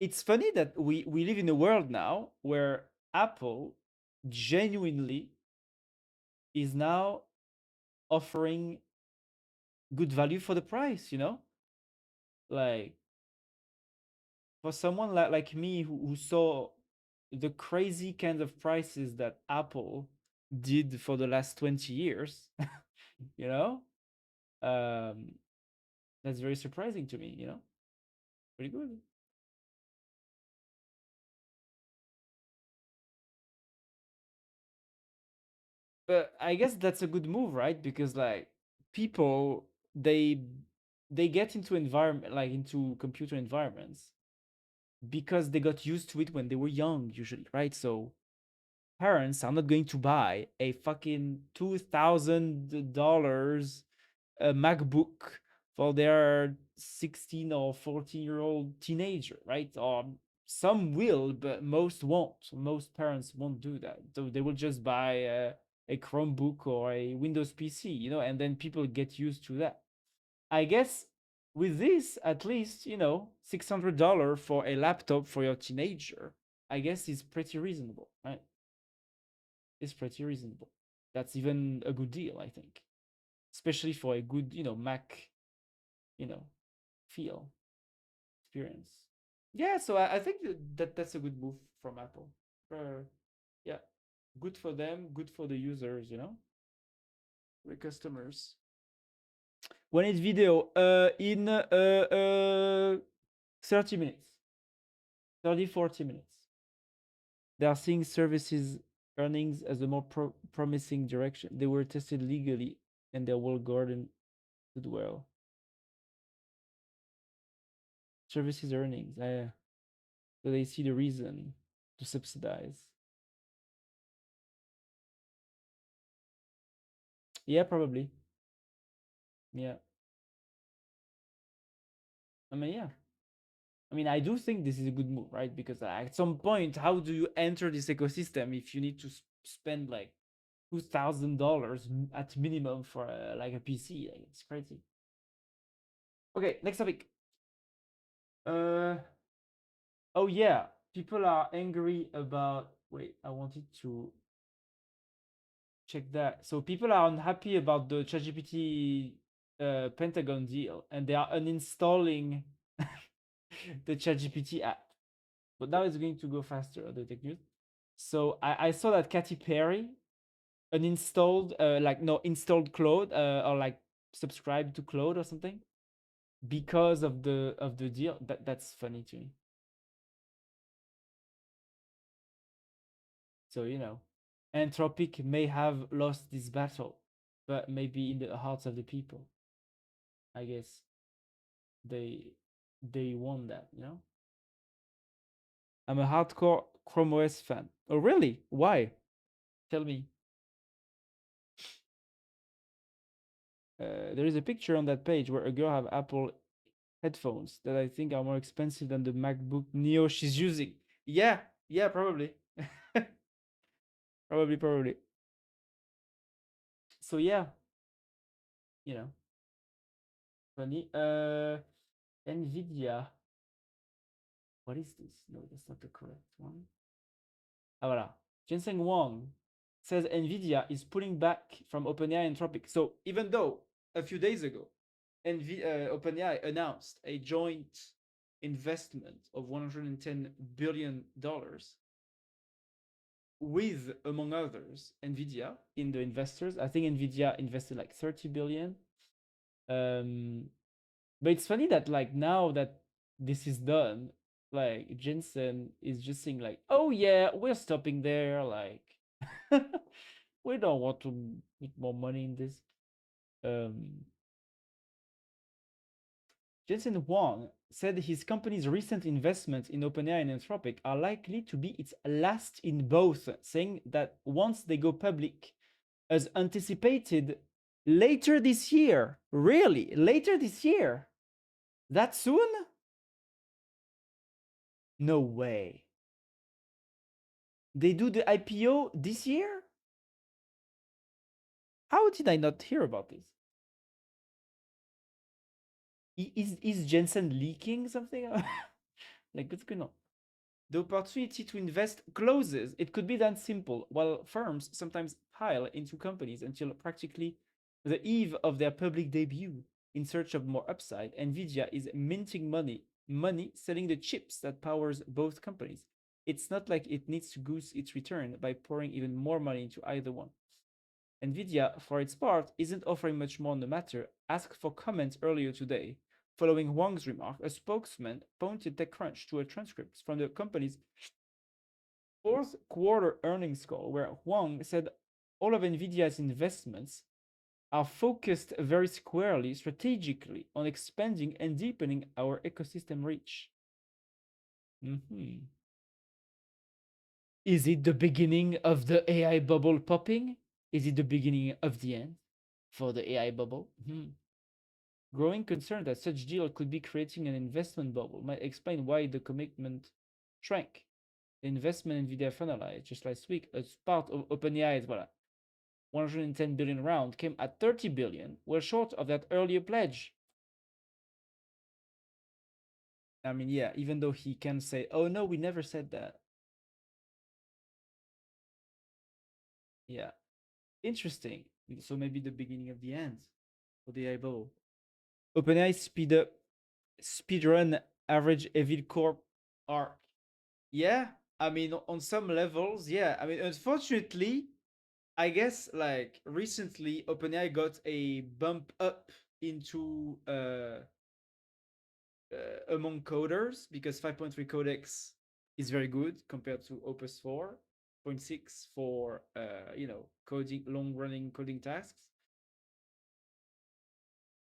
It's funny that we live in a world now where Apple genuinely is now offering good value for the price. Like for someone like me who saw the crazy kind of prices that Apple did for the last 20 years, you know, um, that's very surprising to me. Pretty good. But I guess that's a good move, right? Because like people they get into environment like into computer environments because they got used to it when they were young usually, right? So parents are not going to buy a fucking $2,000 MacBook for their 16 or 14-year-old teenager, right? Or some will, but most won't. Most parents won't do that. So they will just buy a Chromebook or a Windows PC, and then people get used to that. I guess with this, at least, $600 for a laptop for your teenager, I guess is pretty reasonable, right? It's pretty reasonable. That's even a good deal, I think, especially for a good, Mac, you know, feel experience. Yeah, so I think that's a good move from Apple. Yeah, good for them, good for the users, the customers. When it's video, in 30 minutes, 30, 40 minutes. They are seeing services earnings as a more promising direction. They were tested legally and their walled garden did well. Services earnings. So they see the reason to subsidize. Yeah, probably. Yeah. I mean, yeah. I mean, I do think this is a good move, right? Because at some point, how do you enter this ecosystem if you need to spend like $2,000 at minimum for like a PC? Like, it's crazy. Okay, next topic. Uh, oh yeah, people are angry about. Wait, I wanted to check that. So people are unhappy about the ChatGPT Pentagon deal, and they are uninstalling the ChatGPT app. But now it's going to go faster. The tech news. So I saw that Katy Perry uninstalled, like no installed Claude, or like subscribed to Claude or something because of the deal. That's funny to me. So Anthropic may have lost this battle, but maybe in the hearts of the people, I guess they won that. I'm a hardcore Chrome OS fan. Oh, really? Why? Tell me. There is a picture on that page where a girl have Apple headphones that I think are more expensive than the MacBook Neo she's using. Yeah, yeah, probably. Probably. So yeah, you know, funny. Nvidia. What is this? No, that's not the correct one. Ah, voilà. Jensen Huang says Nvidia is pulling back from OpenAI and Anthropic. So even though a few days ago, OpenAI announced a joint investment of $110 billion with, among others, Nvidia in the investors. I think Nvidia invested like 30 billion. But it's funny that like now that this is done, like Jensen is just saying like, "Oh yeah, we're stopping there." Like, we don't want to put more money in this. Um, Jensen Huang said his company's recent investments in OpenAI and Anthropic are likely to be its last in both, saying that once they go public, as anticipated later this year. Really? Later this year? That soon? No way. They do the IPO this year? How did I not hear about this? Is Jensen leaking something? Like, what's going on? The opportunity to invest closes. It could be that simple. While firms sometimes pile into companies until practically the eve of their public debut in search of more upside, Nvidia is minting money selling the chips that powers both companies. It's not like it needs to goose its return by pouring even more money into either one. Nvidia, for its part, isn't offering much more on the matter, asked for comments earlier today. Following Huang's remark, a spokesman pointed TechCrunch to a transcript from the company's fourth quarter earnings call, where Huang said all of Nvidia's investments are focused very squarely, strategically, on expanding and deepening our ecosystem reach. Is it the beginning of the AI bubble popping? Is it the beginning of the end for the AI bubble? Growing concern that such deal could be creating an investment bubble might explain why the commitment shrank. The investment in NVIDIA finalized just last week as part of OpenAI's 110 billion round came at 30 billion, well short of that earlier pledge. I mean, yeah, even though he can say, oh no, we never said that. Yeah. Interesting. So maybe the beginning of the end for the AI bubble. OpenAI speedrun average Evil Corp arc. Yeah, I mean, on some levels, yeah. I mean, unfortunately, I guess like recently, OpenAI got a bump up into among coders because 5.3 codex is very good compared to Opus 4.6 for coding long running coding tasks.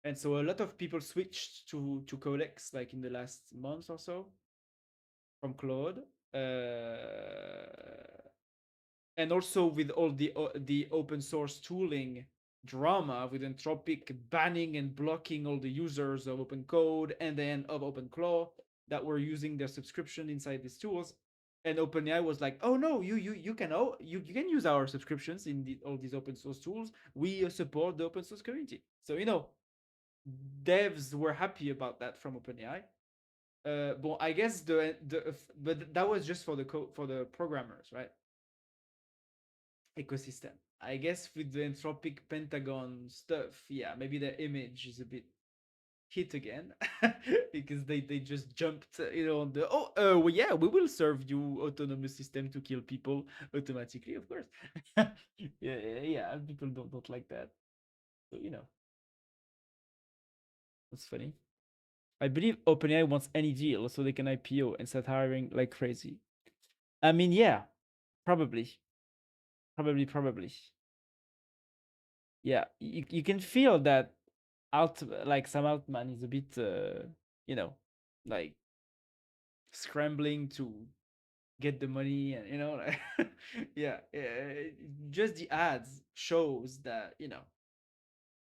And so a lot of people switched to Codex like in the last month or so from Claude. And also with all the open source tooling drama with Anthropic banning and blocking all the users of open code and then of OpenClaw that were using their subscription inside these tools. And OpenAI was like, "Oh no, you can you can use our subscriptions in all these open source tools. We support the open source community." So devs were happy about that from OpenAI. But I guess but that was just for for the programmers, right? Ecosystem. I guess with the Anthropic Pentagon stuff, yeah, maybe the image is a bit hit again because they just jumped, on the well, yeah, we will serve you autonomous system to kill people automatically, of course. Yeah, people don't like that. So that's funny. I believe OpenAI wants any deal so they can IPO and start hiring like crazy. I mean, yeah, probably, probably. Yeah, you can feel that like Sam Altman is a bit, you know, like scrambling to get the money, and like, yeah, just the ads shows that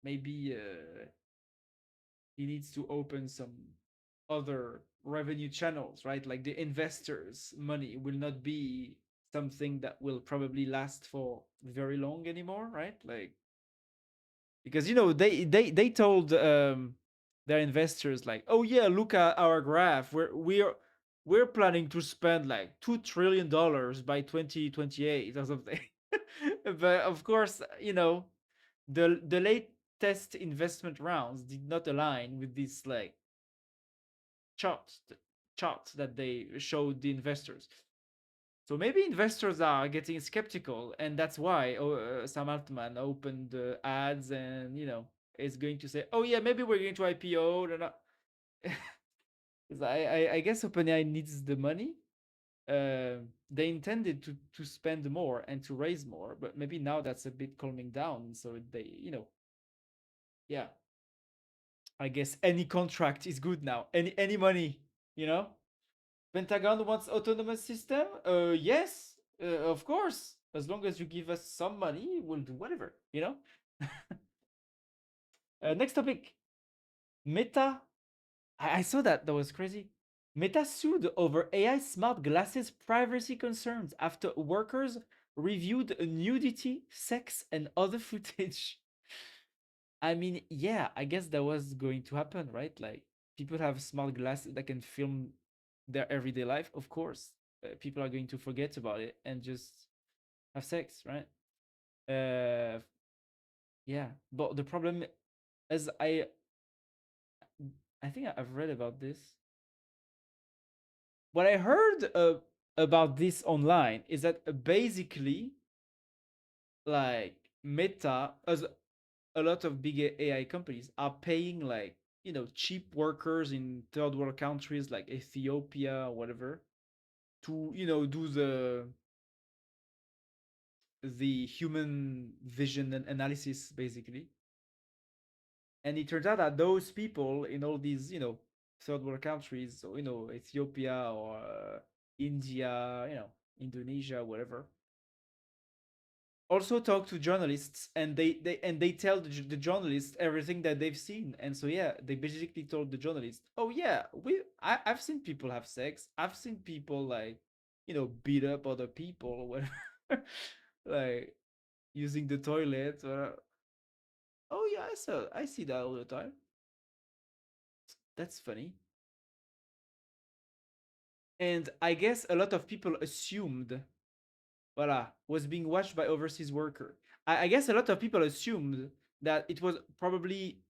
maybe he needs to open some other revenue channels, right? Like the investors' money will not be something that will probably last for very long anymore, right? Like, because they told their investors, like, oh yeah, look at our graph, we're planning to spend like $2 trillion by 2028 or something. But of course, the latest investment rounds did not align with this like charts charts that they showed the investors. So maybe investors are getting skeptical, and that's why Sam Altman opened ads, and is going to say, "Oh yeah, maybe we're going to IPO." Or not. 'Cause I guess OpenAI needs the money. They intended to spend more and to raise more, but maybe now that's a bit calming down. So yeah, I guess any contract is good now. Any money, you know. Pentagon wants autonomous system? Yes, of course. As long as you give us some money, we'll do whatever. Next topic. Meta. I saw that. That was crazy. Meta sued over AI smart glasses privacy concerns after workers reviewed nudity, sex, and other footage. I mean, yeah, I guess that was going to happen, right? Like, people have smart glasses that can film their everyday life. Of course, people are going to forget about it and just have sex, right? Uh, yeah, but the problem, as I think I've read about this. What I heard about this online is that basically, like Meta, as a lot of big AI companies are paying like cheap workers in third world countries like Ethiopia or whatever to do the human vision and analysis basically. And it turns out that those people in all these third world countries, so Ethiopia or India, Indonesia, whatever, also talk to journalists, and they tell the journalists everything that they've seen. And so yeah, they basically told the journalist, oh yeah, I've seen people have sex, I've seen people like beat up other people or whatever, like using the toilet or oh yeah, I see that all the time. That's funny. And I guess a lot of people assumed, voila, was being watched by overseas worker. I guess a lot of people assumed that it was probably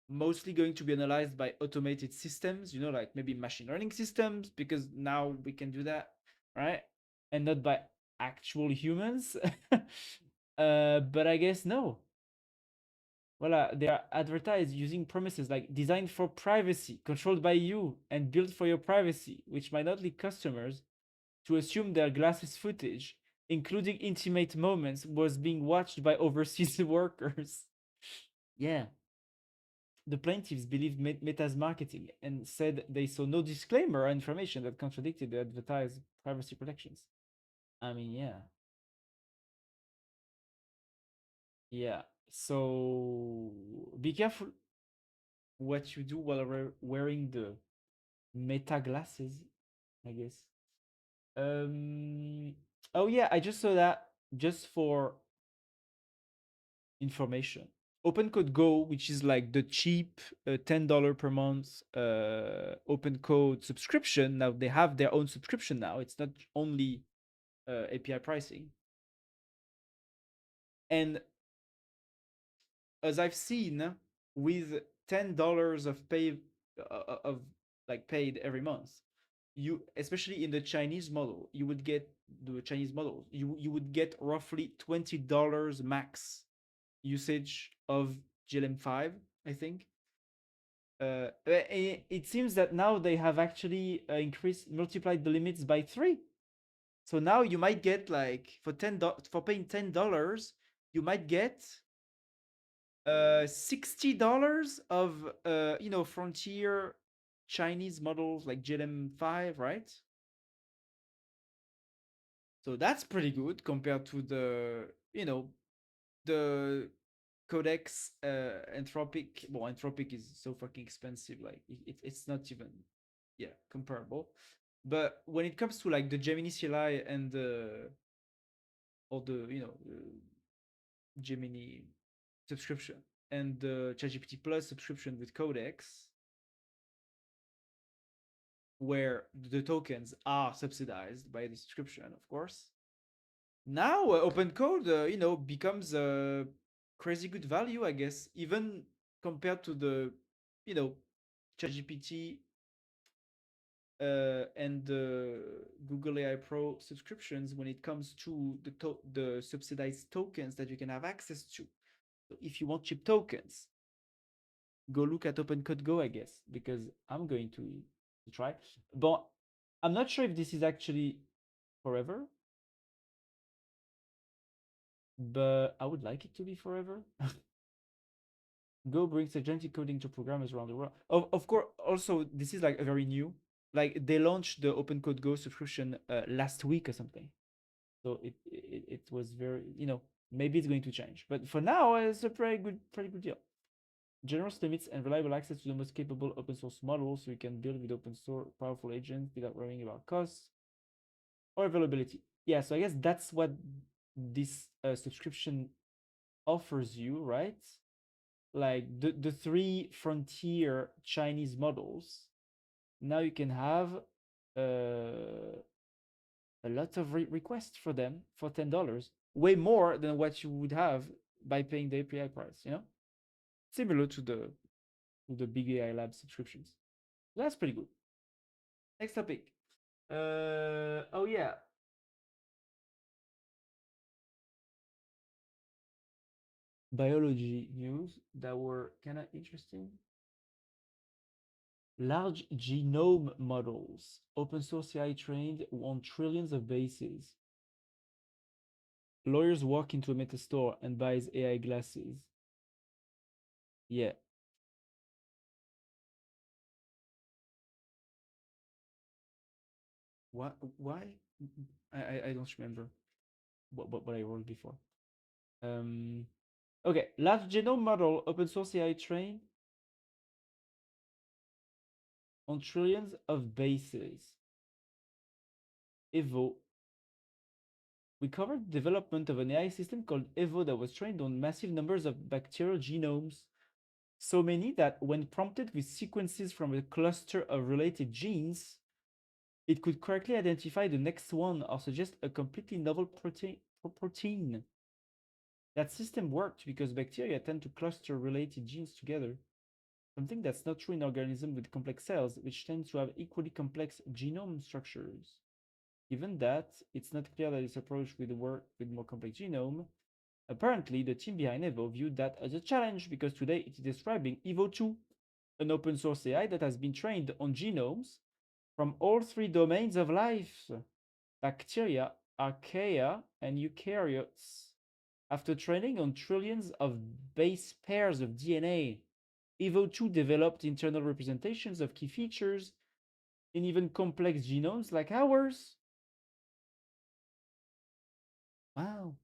mostly going to be analyzed by automated systems, like maybe machine learning systems, because now we can do that, right? And not by actual humans. But I guess no. Voila, they are advertised using promises like designed for privacy, controlled by you, and built for your privacy, which might not lead customers to assume their glasses footage, including intimate moments, was being watched by overseas workers. Yeah. The plaintiffs believed Meta's marketing and said they saw no disclaimer or information that contradicted the advertised privacy protections. I mean, yeah. Yeah. So be careful what you do while wearing the Meta glasses, I guess. Um. Oh yeah, I just saw that just for information. OpenCode Go, which is like the cheap $10 per month OpenCode subscription. Now they have their own subscription now. It's not only API pricing. And as I've seen, with $10 of pay of like paid every month, you, especially in the Chinese model, you would get the Chinese model. You would get roughly $20 max usage of GLM5, I think. It seems that now they have actually multiplied the limits by three. So now you might get like for paying $10, you might get $60 of Frontier Chinese models like GLM5, right? So that's pretty good compared to the Codex Anthropic. Well, Anthropic is so fucking expensive. Like it's not even, yeah, comparable. But when it comes to like the Gemini CLI and the or the Gemini subscription and the ChatGPT Plus subscription with Codex, where the tokens are subsidized by the subscription, of course. Now open code, becomes a crazy good value, I guess, even compared to the, you know, ChatGPT and the Google AI Pro subscriptions when it comes to the subsidized tokens that you can have access to. So if you want cheap tokens, go look at OpenCode Go, I guess, because I'm going to try. But I'm not sure if this is actually forever, but I would like it to be forever. Go brings agentic coding to programmers around the world. Of course, also, this is like a very new. Like they launched the OpenCode Go subscription last week or something. So it was very, maybe it's going to change. But for now, it's a pretty good deal. Generous limits and reliable access to the most capable open source models so you can build with open source powerful agents without worrying about costs or availability. Yeah, so I guess that's what this subscription offers you, right? Like the three frontier Chinese models. Now you can have a lot of requests for them for $10, way more than what you would have by paying the API price. Similar to the big AI lab subscriptions. That's pretty good. Next topic. Oh yeah, biology news that were kind of interesting. Large genome models, open source AI trained on trillions of bases. Lawyers walk into a meta store and buys AI glasses. Yeah. What? Why? I don't remember what I wrote before. Um. Okay. Large genome model, open source AI trained on trillions of bases. Evo. We covered the development of an AI system called Evo that was trained on massive numbers of bacterial genomes. So many that when prompted with sequences from a cluster of related genes, it could correctly identify the next one or suggest a completely novel protein. That system worked because bacteria tend to cluster related genes together, something that's not true in organisms with complex cells, which tend to have equally complex genome structures. Given that, it's not clear that this approach would work with more complex genome. Apparently, the team behind Evo viewed that as a challenge because today it is describing Evo 2, an open source AI that has been trained on genomes from all three domains of life: bacteria, archaea, and eukaryotes. After training on trillions of base pairs of DNA, Evo 2 developed internal representations of key features in even complex genomes like ours. Wow.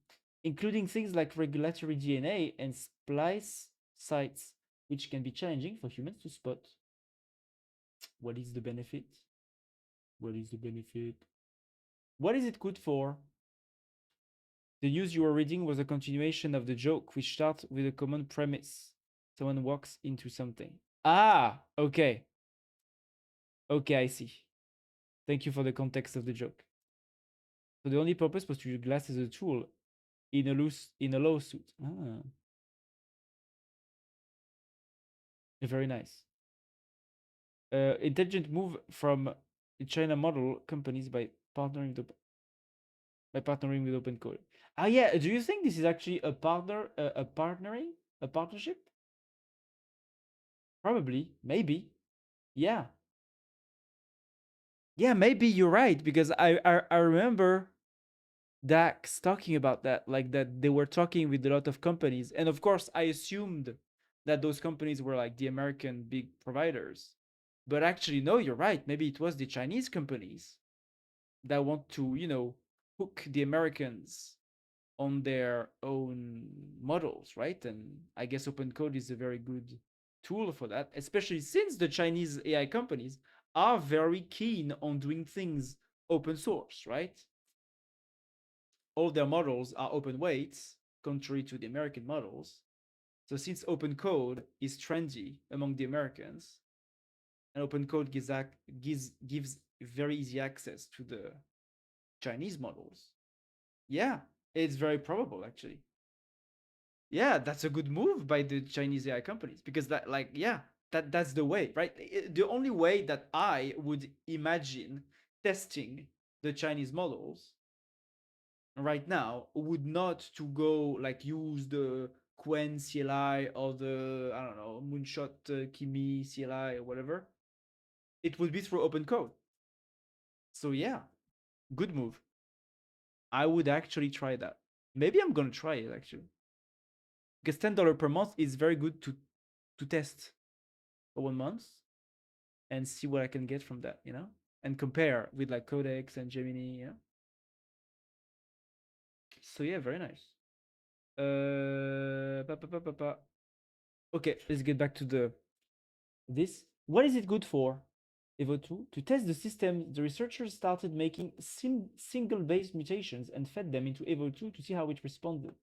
Including things like regulatory DNA and splice sites, which can be challenging for humans to spot. What is the benefit? What is the benefit? What is it good for? The news you were reading was a continuation of the joke, which starts with a common premise. Someone walks into something. Ah, okay. Okay, I see. Thank you for the context of the joke. So the only purpose was to use glass as a tool in a lawsuit. Ah, very nice. Intelligent move from China model companies by partnering with OpenCode. Ah, yeah. Do you think this is actually a partnership? Probably, maybe. Yeah, yeah. Maybe you're right because I remember Dax talking about that, like that they were talking with a lot of companies, and of course, I assumed that those companies were like the American big providers, but actually, no, you're right. Maybe it was the Chinese companies that want to, hook the Americans on their own models, right? And I guess open code is a very good tool for that, especially since the Chinese AI companies are very keen on doing things open source, right? All their models are open weights, contrary to the American models. So since open code is trendy among the Americans, and open code gives very easy access to the Chinese models. Yeah, it's very probable actually. Yeah, that's a good move by the Chinese AI companies because that, like, yeah, that's the way, right? The only way that I would imagine testing the Chinese models right now would not to go like use the Quen CLI or the, I don't know, Moonshot Kimi CLI or whatever. It would be through open code. So yeah, good move. I would actually try that. Maybe I'm gonna try it actually because $10 per month is very good to test for 1 month and see what I can get from that, and compare with like Codex and Gemini. So yeah, very nice. Okay, let's get back to this. What is it good for? Evo 2. To test the system, the researchers started making single base mutations and fed them into Evo 2 to see how it responded.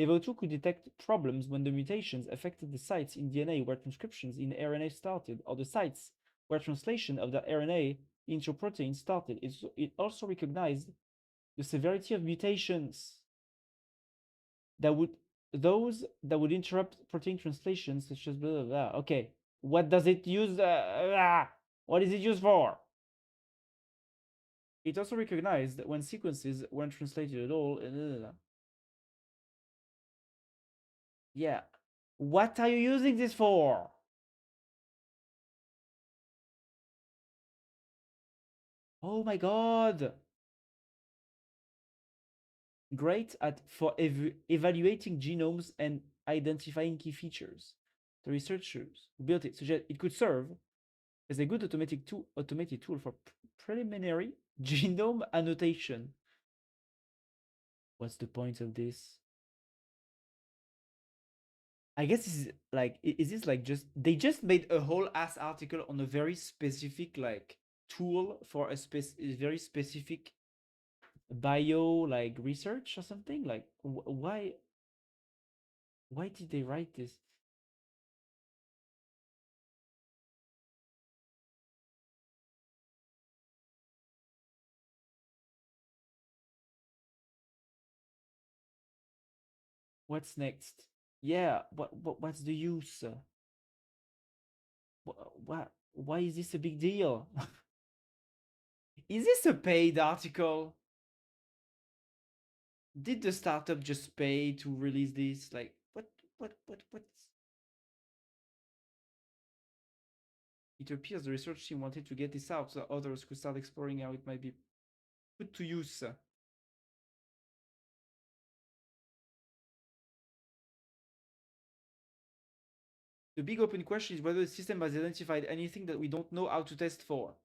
Evo 2 could detect problems when the mutations affected the sites in DNA where transcriptions in RNA started, or the sites where translation of the RNA into protein started. It also recognized the severity of mutations that would those that would interrupt protein translation, such as blah blah blah. Okay, what does it use? What is it used for? It also recognized that when sequences weren't translated at all. Yeah. What are you using this for? Oh my god. Great at for evaluating genomes and identifying key features. The researchers who built it suggest it could serve as a good automated tool for preliminary genome annotation. What's the point of this? I guess this is like, is this like just they just made a whole ass article on a very specific like tool for a very specific bio like research or something? Like why did they write this? What's next? Yeah, what's the use? What why is this a big deal? Is this a paid article? Did the startup just pay to release this? Like, what? It appears the research team wanted to get this out so others could start exploring how it might be put to use. The big open question is whether the system has identified anything that we don't know how to test for.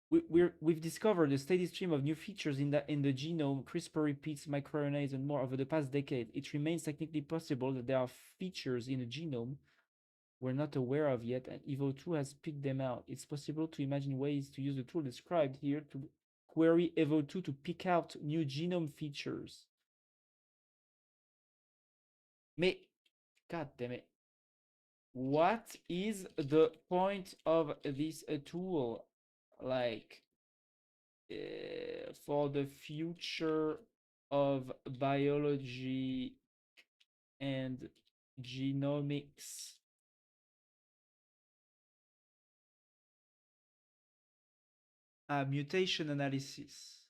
We've discovered a steady stream of new features in the genome. CRISPR repeats, microRNAs, and more over the past decade. It remains technically possible that there are features in the genome we're not aware of yet, and Evo 2 has picked them out. It's possible to imagine ways to use the tool described here to query Evo 2 to pick out new genome features. Mais, god damn it. What is the point of this tool? Like, for the future of biology and genomics. Mutation analysis.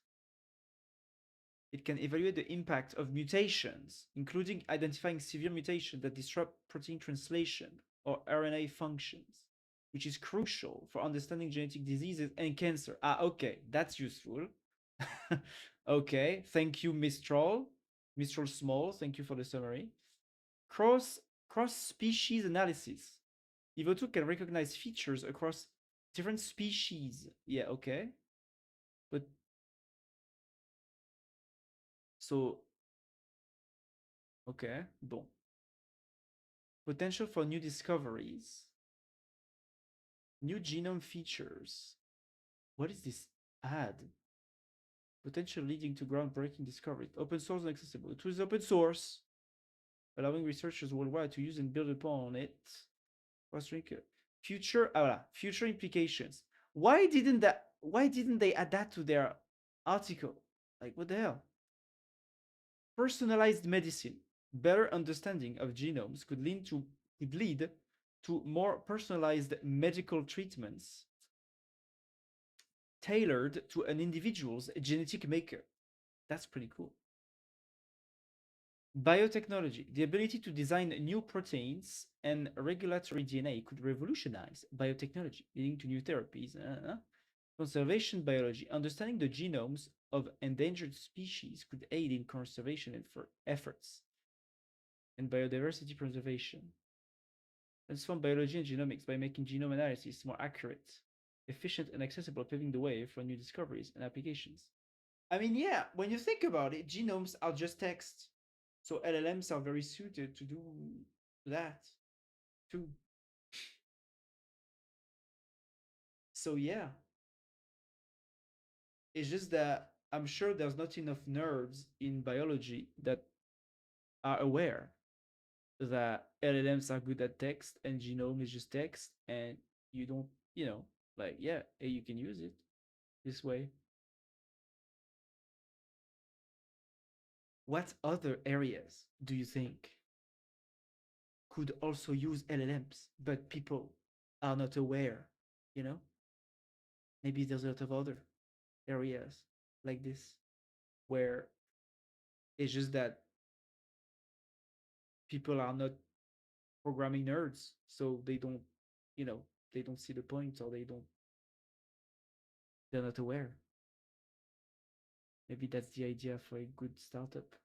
It can evaluate the impact of mutations, including identifying severe mutations that disrupt protein translation or RNA functions, which is crucial for understanding genetic diseases and cancer. Okay, that's useful. Okay, thank you, Mistral. Mistral Small, thank you for the summary. Cross species analysis. Evo 2 can recognize features across Different species. Yeah, okay. But so okay, bon. Potential for new discoveries, new genome features. What is this ad? Potential leading to groundbreaking discoveries. Open source and accessible. It is open source, allowing researchers worldwide to use and build upon it. Fostering future, future implications. Why didn't they add that to their article? Like what the hell? Personalized medicine. Better understanding of genomes could lead to more personalized medical treatments tailored to an individual's genetic maker. That's pretty cool. Biotechnology. The ability to design new proteins and regulatory DNA could revolutionize biotechnology, leading to new therapies. Conservation biology. Understanding the genomes of endangered species could aid in conservation efforts and biodiversity preservation. Transform biology and genomics by making genome analysis more accurate, efficient, and accessible, paving the way for new discoveries and applications. I mean, yeah, when you think about it, genomes are just text. So LLMs are very suited to do that too. So yeah, it's just that I'm sure there's not enough nerds in biology that are aware that LLMs are good at text and genome is just text and you don't, like, yeah, you can use it this way. What other areas do you think could also use LLMs, but people are not aware? You know, maybe there's a lot of other areas like this where it's just that people are not programming nerds, so they don't, you know, they don't see the point or they're not aware. Maybe that's the idea for a good startup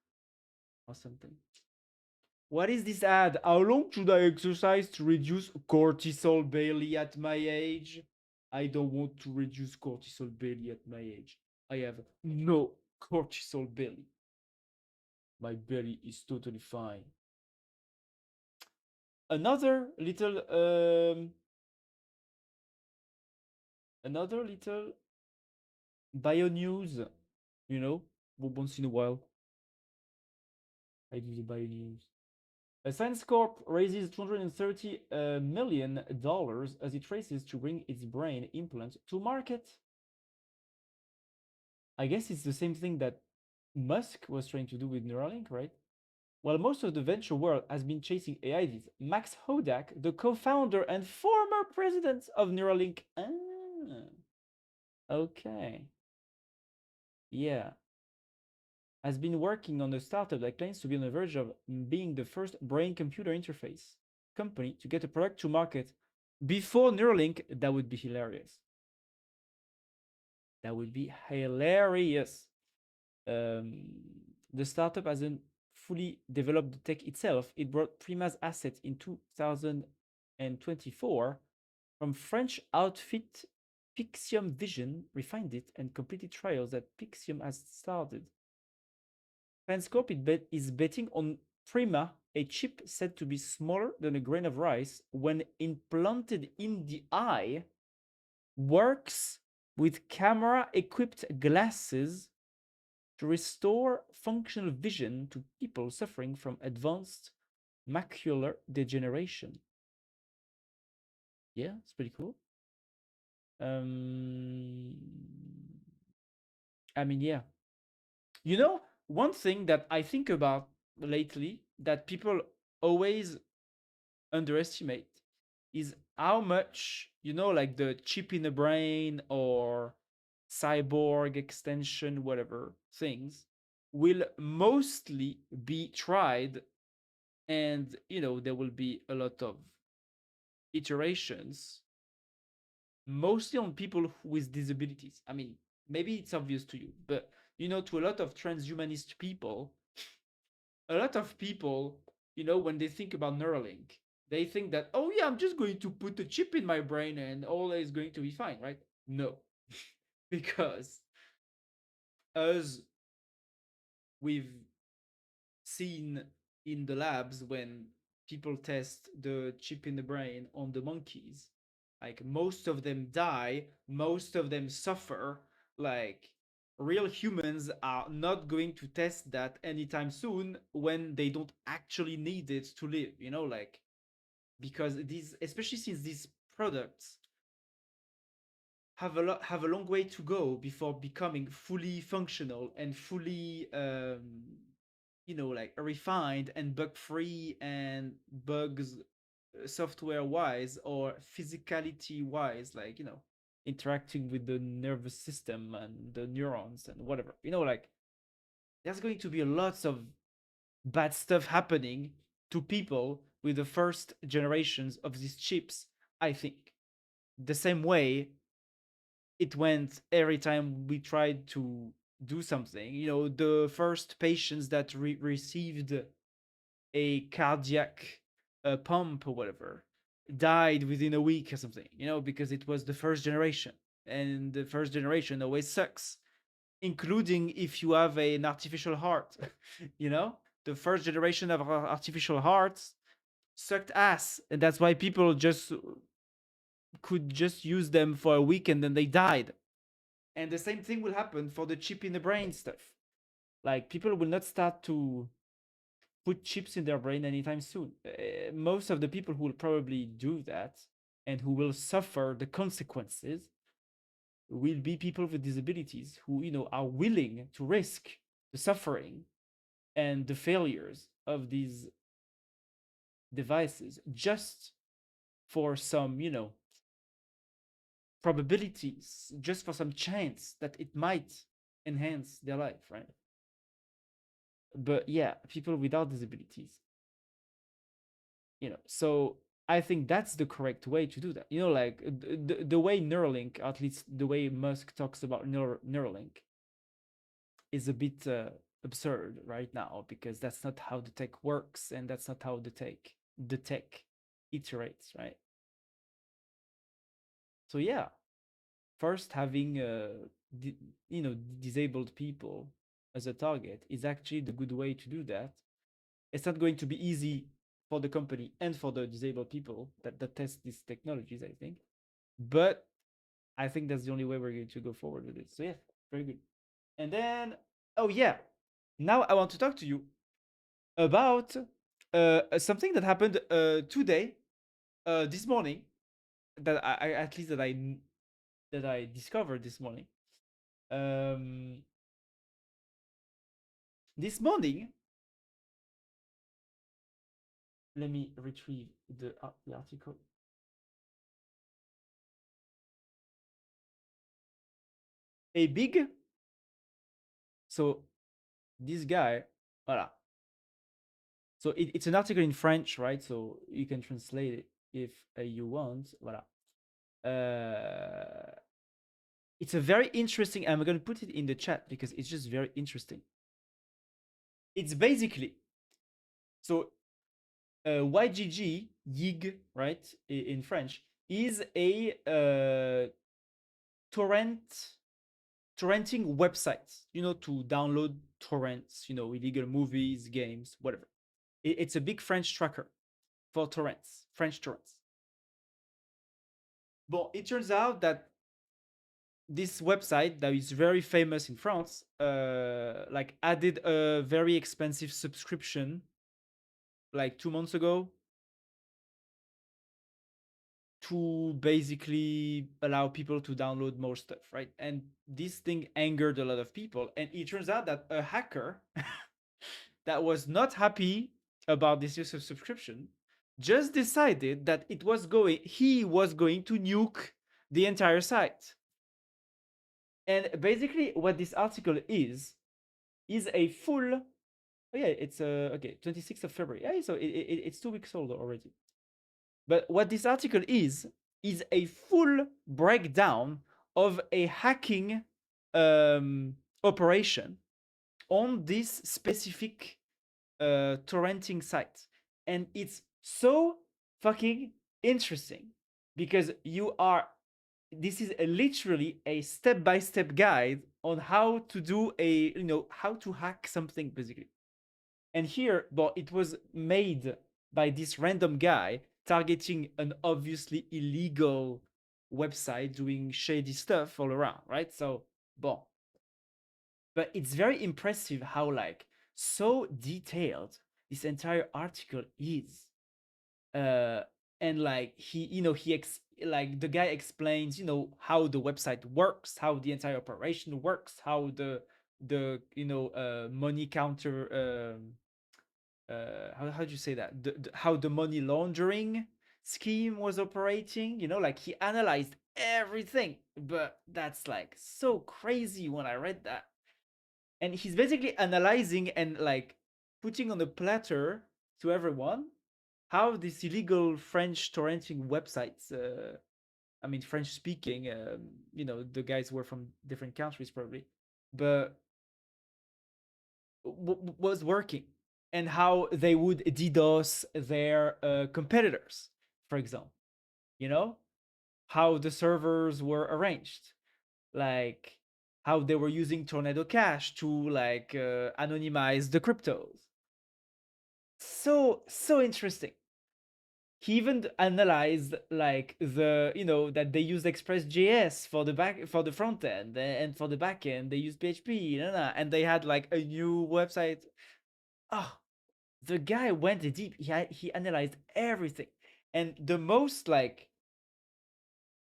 or something. What is this ad? How long should I exercise to reduce cortisol belly at my age? I don't want to reduce cortisol belly at my age. I have no cortisol belly. My belly is totally fine. Another little bio news, once in a while. I do the bio news. Science Corp raises $230 million as it races to bring its brain implant to market. I guess it's the same thing that Musk was trying to do with Neuralink, right? While most of the venture world has been chasing AIs, Max Hodak, the co-founder and former president of Neuralink, okay, yeah, has been working on a startup that claims to be on the verge of being the first brain-computer interface company to get a product to market before Neuralink. That would be hilarious. That would be hilarious. The startup hasn't fully developed the tech itself. It brought Prima's asset in 2024 from French outfit Pixium Vision, refined it, and completed trials that Pixium has started. Transcorp is betting on Prima, a chip said to be smaller than a grain of rice when implanted in the eye, works with camera-equipped glasses to restore functional vision to people suffering from advanced macular degeneration. Yeah, it's pretty cool. I mean, yeah. One thing that I think about lately that people always underestimate is how much, like the chip in the brain or cyborg extension, whatever things, will mostly be tried. And, there will be a lot of iterations, mostly on people with disabilities. I mean, maybe it's obvious to you, but, to a lot of transhumanist people, a lot of people, when they think about Neuralink, They think that, oh yeah, I'm just going to put a chip in my brain and all is going to be fine, right? No, because as we've seen in the labs when people test the chip in the brain on the monkeys, like most of them die, most of them suffer. Like real humans are not going to test that anytime soon when they don't actually need it to live, like because these, especially since these products have a long way to go before becoming fully functional and fully like refined and bug free and bugs software wise or physicality wise, like interacting with the nervous system and the neurons and whatever, like there's going to be lots of bad stuff happening to people with the first generations of these chips, I think. The same way it went every time we tried to do something. The first patients that received a cardiac pump or whatever died within a week or something, because it was the first generation. And the first generation always sucks, including if you have an artificial heart. you know, the first generation of artificial hearts sucked ass. And that's why people just could just use them for a week and then they died. And the same thing will happen for the chip in the brain stuff. Like people will not start to put chips in their brain anytime soon. Most of the people who will probably do that and who will suffer the consequences will be people with disabilities who, are willing to risk the suffering and the failures of these devices just for some, probabilities, just for some chance that it might enhance their life, right? But yeah, people without disabilities, so I think that's the correct way to do that. Like the way Neuralink, at least the way Musk talks about Neuralink, is a bit absurd right now because that's not how the tech works and that's not how the tech iterates, right? So yeah, first having di- disabled people as a target is actually the good way to do that. It's not going to be easy for the company and for the disabled people that test these technologies, I think. But I think that's the only way we're going to go forward with it. So yeah, very good. And then, oh yeah, now I want to talk to you about something that happened today, this morning, that I at least that I discovered this morning. Um, this morning, let me retrieve the article. A big, so this guy, voilà. So it's an article in French, right? So you can translate it if you want. Voilà. Uh, it's a very interesting. I'm going to put it in the chat because it's just very interesting. It's basically so YGG, YIG, right, in French, is a torrenting website, to download torrents, illegal movies, games, whatever. It's a big French tracker for torrents, French torrents. But it turns out that this website that is very famous in France, like added a very expensive subscription like 2 months ago to basically allow people to download more stuff, right? And this thing angered a lot of people. And it turns out that a hacker that was not happy about this use of subscription just decided that he was going to nuke the entire site. And basically, what this article is a full. Oh yeah, it's okay, 26th of February. Yeah, so it's 2 weeks old already. But what this article is a full breakdown of a hacking operation on this specific torrenting site, and it's so fucking interesting because this is literally a step-by-step guide on how to do how to hack something basically. And here, but it was made by this random guy targeting an obviously illegal website doing shady stuff all around, right? So, bon. But it's very impressive how like so detailed this entire article is. Uh and like like the guy explains, how the website works, how the entire operation works, how the money counter how do you say that how the money laundering scheme was operating, like he analyzed everything. But that's like so crazy when I read that. And he's basically analyzing and like putting on a platter to everyone how these illegal French torrenting websites, I mean French speaking, the guys were from different countries probably, but was working, and how they would DDoS their competitors, for example. You know how the servers were arranged, like how they were using Tornado Cash to like anonymize the cryptos. So interesting. He even analyzed like that they used Express.js for the front end, and for the back end they used PHP, and they had like a new website. Oh, the guy went deep. He analyzed everything. And the most like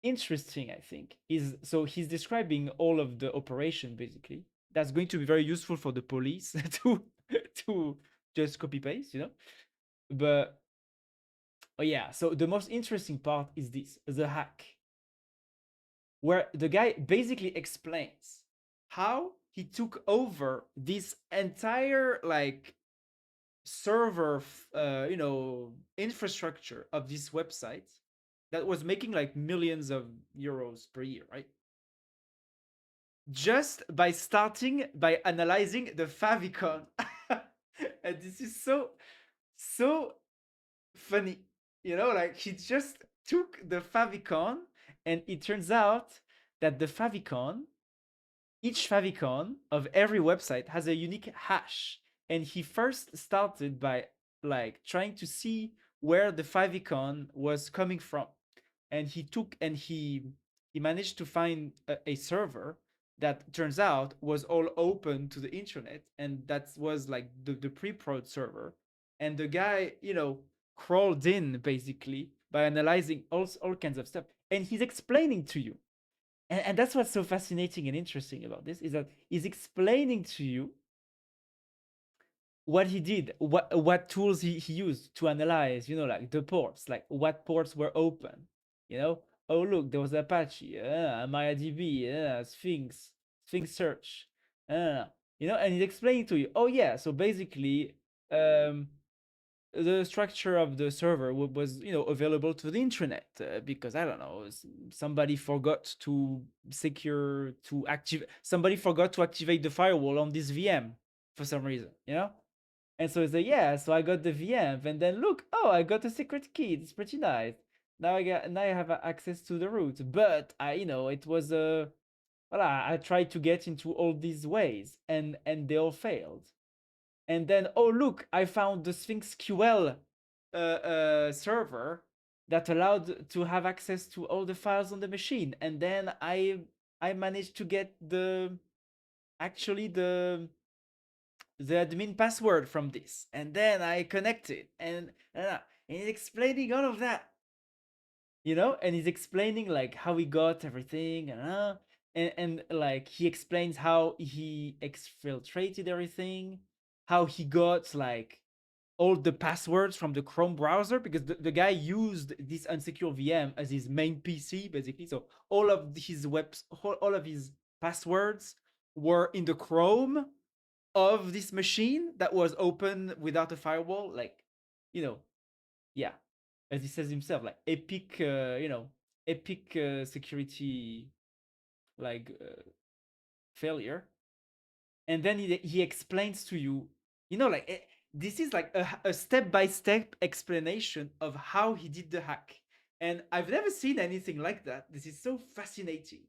interesting, I think, is so he's describing all of the operation basically. That's going to be very useful for the police to just copy paste, But oh yeah, so the most interesting part is this, the hack, where the guy basically explains how he took over this entire like server infrastructure of this website that was making like millions of euros per year, right? Just by starting by analyzing the favicon. And this is so funny, like he just took the favicon, and it turns out that the favicon each favicon of every website has a unique hash. And he first started by like trying to see where the favicon was coming from. And he managed to find a server that turns out was all open to the internet, and that was like the pre-prod server. And the guy, crawled in basically by analyzing all kinds of stuff, and he's explaining to you, and that's what's so fascinating and interesting about this, is that he's explaining to you what he did, what tools he used to analyze, like the ports, like what ports were open, oh look, there was Apache, MariaDB, Sphinx search, and he's explaining to you, oh yeah, so basically um the structure of the server was available to the internet, because I don't know, somebody forgot to activate the firewall on this VM for some reason, and so it's like, yeah, so I got the VM, and then look, oh, I got a secret key, it's pretty nice. Now I have access to the root, but it was well, I tried to get into all these ways, and they all failed. And then, oh look, I found the Sphinx QL server that allowed to have access to all the files on the machine. And then I managed to get actually the admin password from this, and then I connected, and he's explaining all of that, and he's explaining like how he got everything, and like he explains how he exfiltrated everything, how he got like all the passwords from the Chrome browser, because the guy used this unsecure VM as his main PC basically. So all of his passwords were in the Chrome of this machine that was open without a firewall, like, yeah, as he says himself, like epic, epic security, like failure. And then he explains to you, like this is like a step-by-step explanation of how he did the hack. And I've never seen anything like that. This is so fascinating,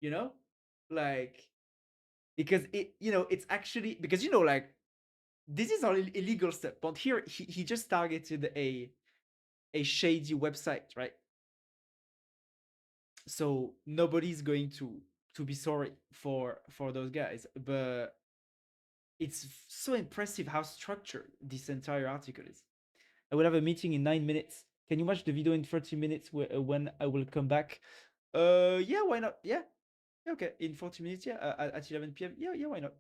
you know? Like, because it's actually, because, like, this is all illegal stuff. But here, he just targeted a shady website, right? So nobody's going to be sorry for those guys. But it's so impressive how structured this entire article is. I will have a meeting in 9 minutes. Can you watch the video in 30 minutes when I will come back? Yeah, why not? Yeah, okay. In 40 minutes, yeah, at 11 p.m. Yeah, yeah, why not?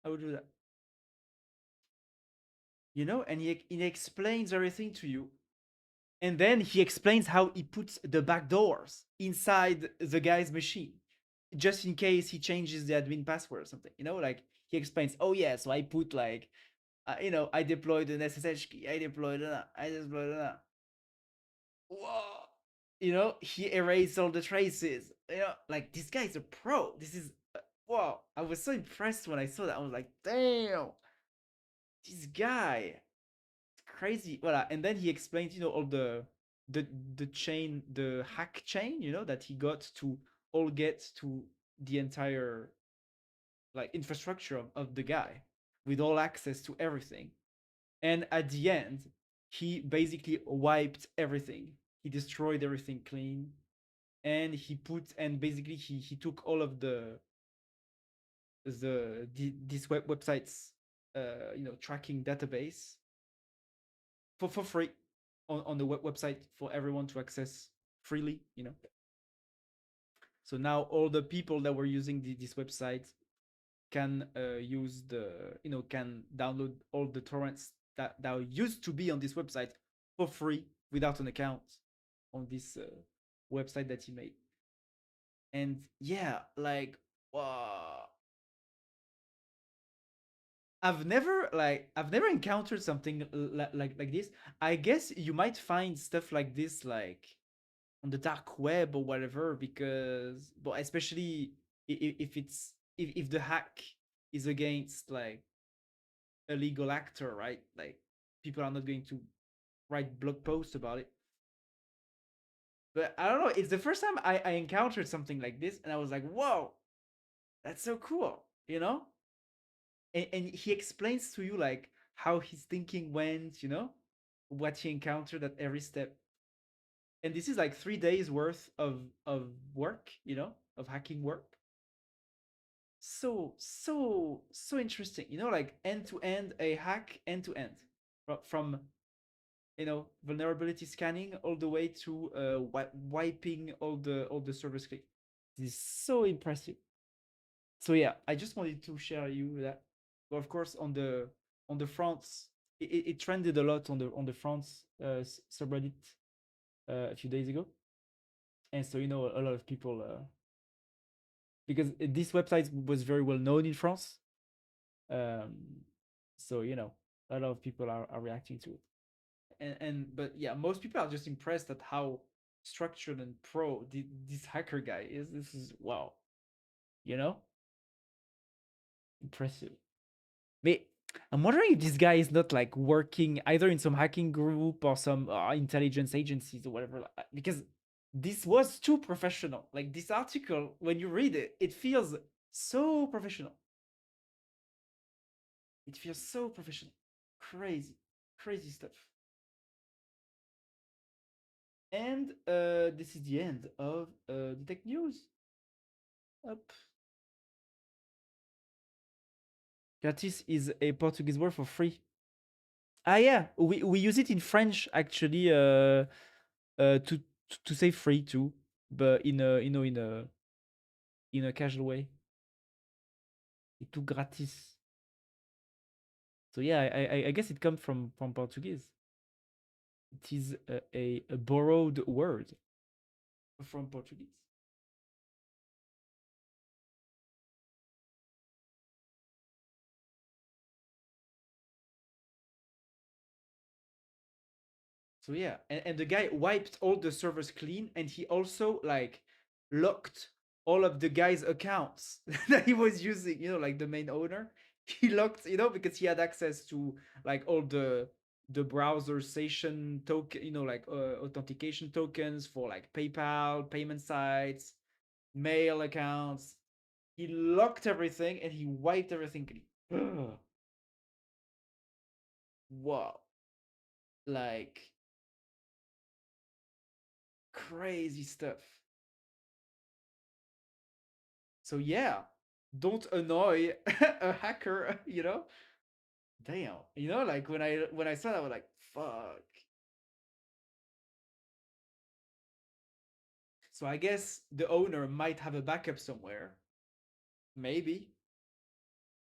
I will do that. And he explains everything to you. And then he explains how he puts the backdoors inside the guy's machine, just in case he changes the admin password or something. Like he explains, oh yeah, so I put like, I deployed an SSH key, I deployed that. Whoa. He erased all the traces. Like this guy's a pro. This is wow. I was so impressed when I saw that. I was like, damn, this guy, it's crazy. Voilà. And then he explained, all the the chain, the hack chain, that he got to all get to the entire like infrastructure of the guy with all access to everything. And at the end, he basically wiped everything. He destroyed everything clean, and and basically he took all of this website's tracking database for free on the website for everyone to access freely. So now all the people that were using this website can use can download all the torrents that used to be on this website for free without an account on this website that he made. And yeah, like, wow. I've never encountered something like this. I guess you might find stuff like this like on the dark web or whatever, because but especially if the hack is against like a legal actor, right? Like people are not going to write blog posts about it. But I don't know. It's the first time I encountered something like this, and I was like, "Whoa, that's so cool!" And he explains to you like how his thinking went, what he encountered at every step. And this is like 3 days worth of work, of hacking work. So interesting, like end to end, a hack end to end, from vulnerability scanning all the way to wiping all the servers clean. This is so impressive. So yeah, I just wanted to share you that. But of course, on the France, it trended a lot on the France subreddit a few days ago. And so a lot of people, because this website was very well known in France. um so a lot of people are reacting to it. But yeah, most people are just impressed at how structured and pro this hacker guy is. This is wow, you know impressive. But I'm wondering if this guy is not like working either in some hacking group or some intelligence agencies or whatever, because this was too professional. Like this article, when you read it, it feels so professional. It feels so professional. Crazy, crazy stuff. And this is the end of the tech news. Up. Gratis is a Portuguese word for free. Ah yeah, we use it in French actually, to say free too, but in a in a casual way. Et tout gratis. So yeah, I guess it comes from Portuguese. It is a borrowed word from Portuguese. So yeah, and the guy wiped all the servers clean, and he also like locked all of the guy's accounts that he was using. Like the main owner, he locked, because he had access to like all the browser session token, like authentication tokens for like PayPal, payment sites, mail accounts. He locked everything and he wiped everything clean. Wow. Like crazy stuff. So yeah, don't annoy a hacker, Damn. Like when I saw that, I was like, fuck. So I guess the owner might have a backup somewhere. Maybe.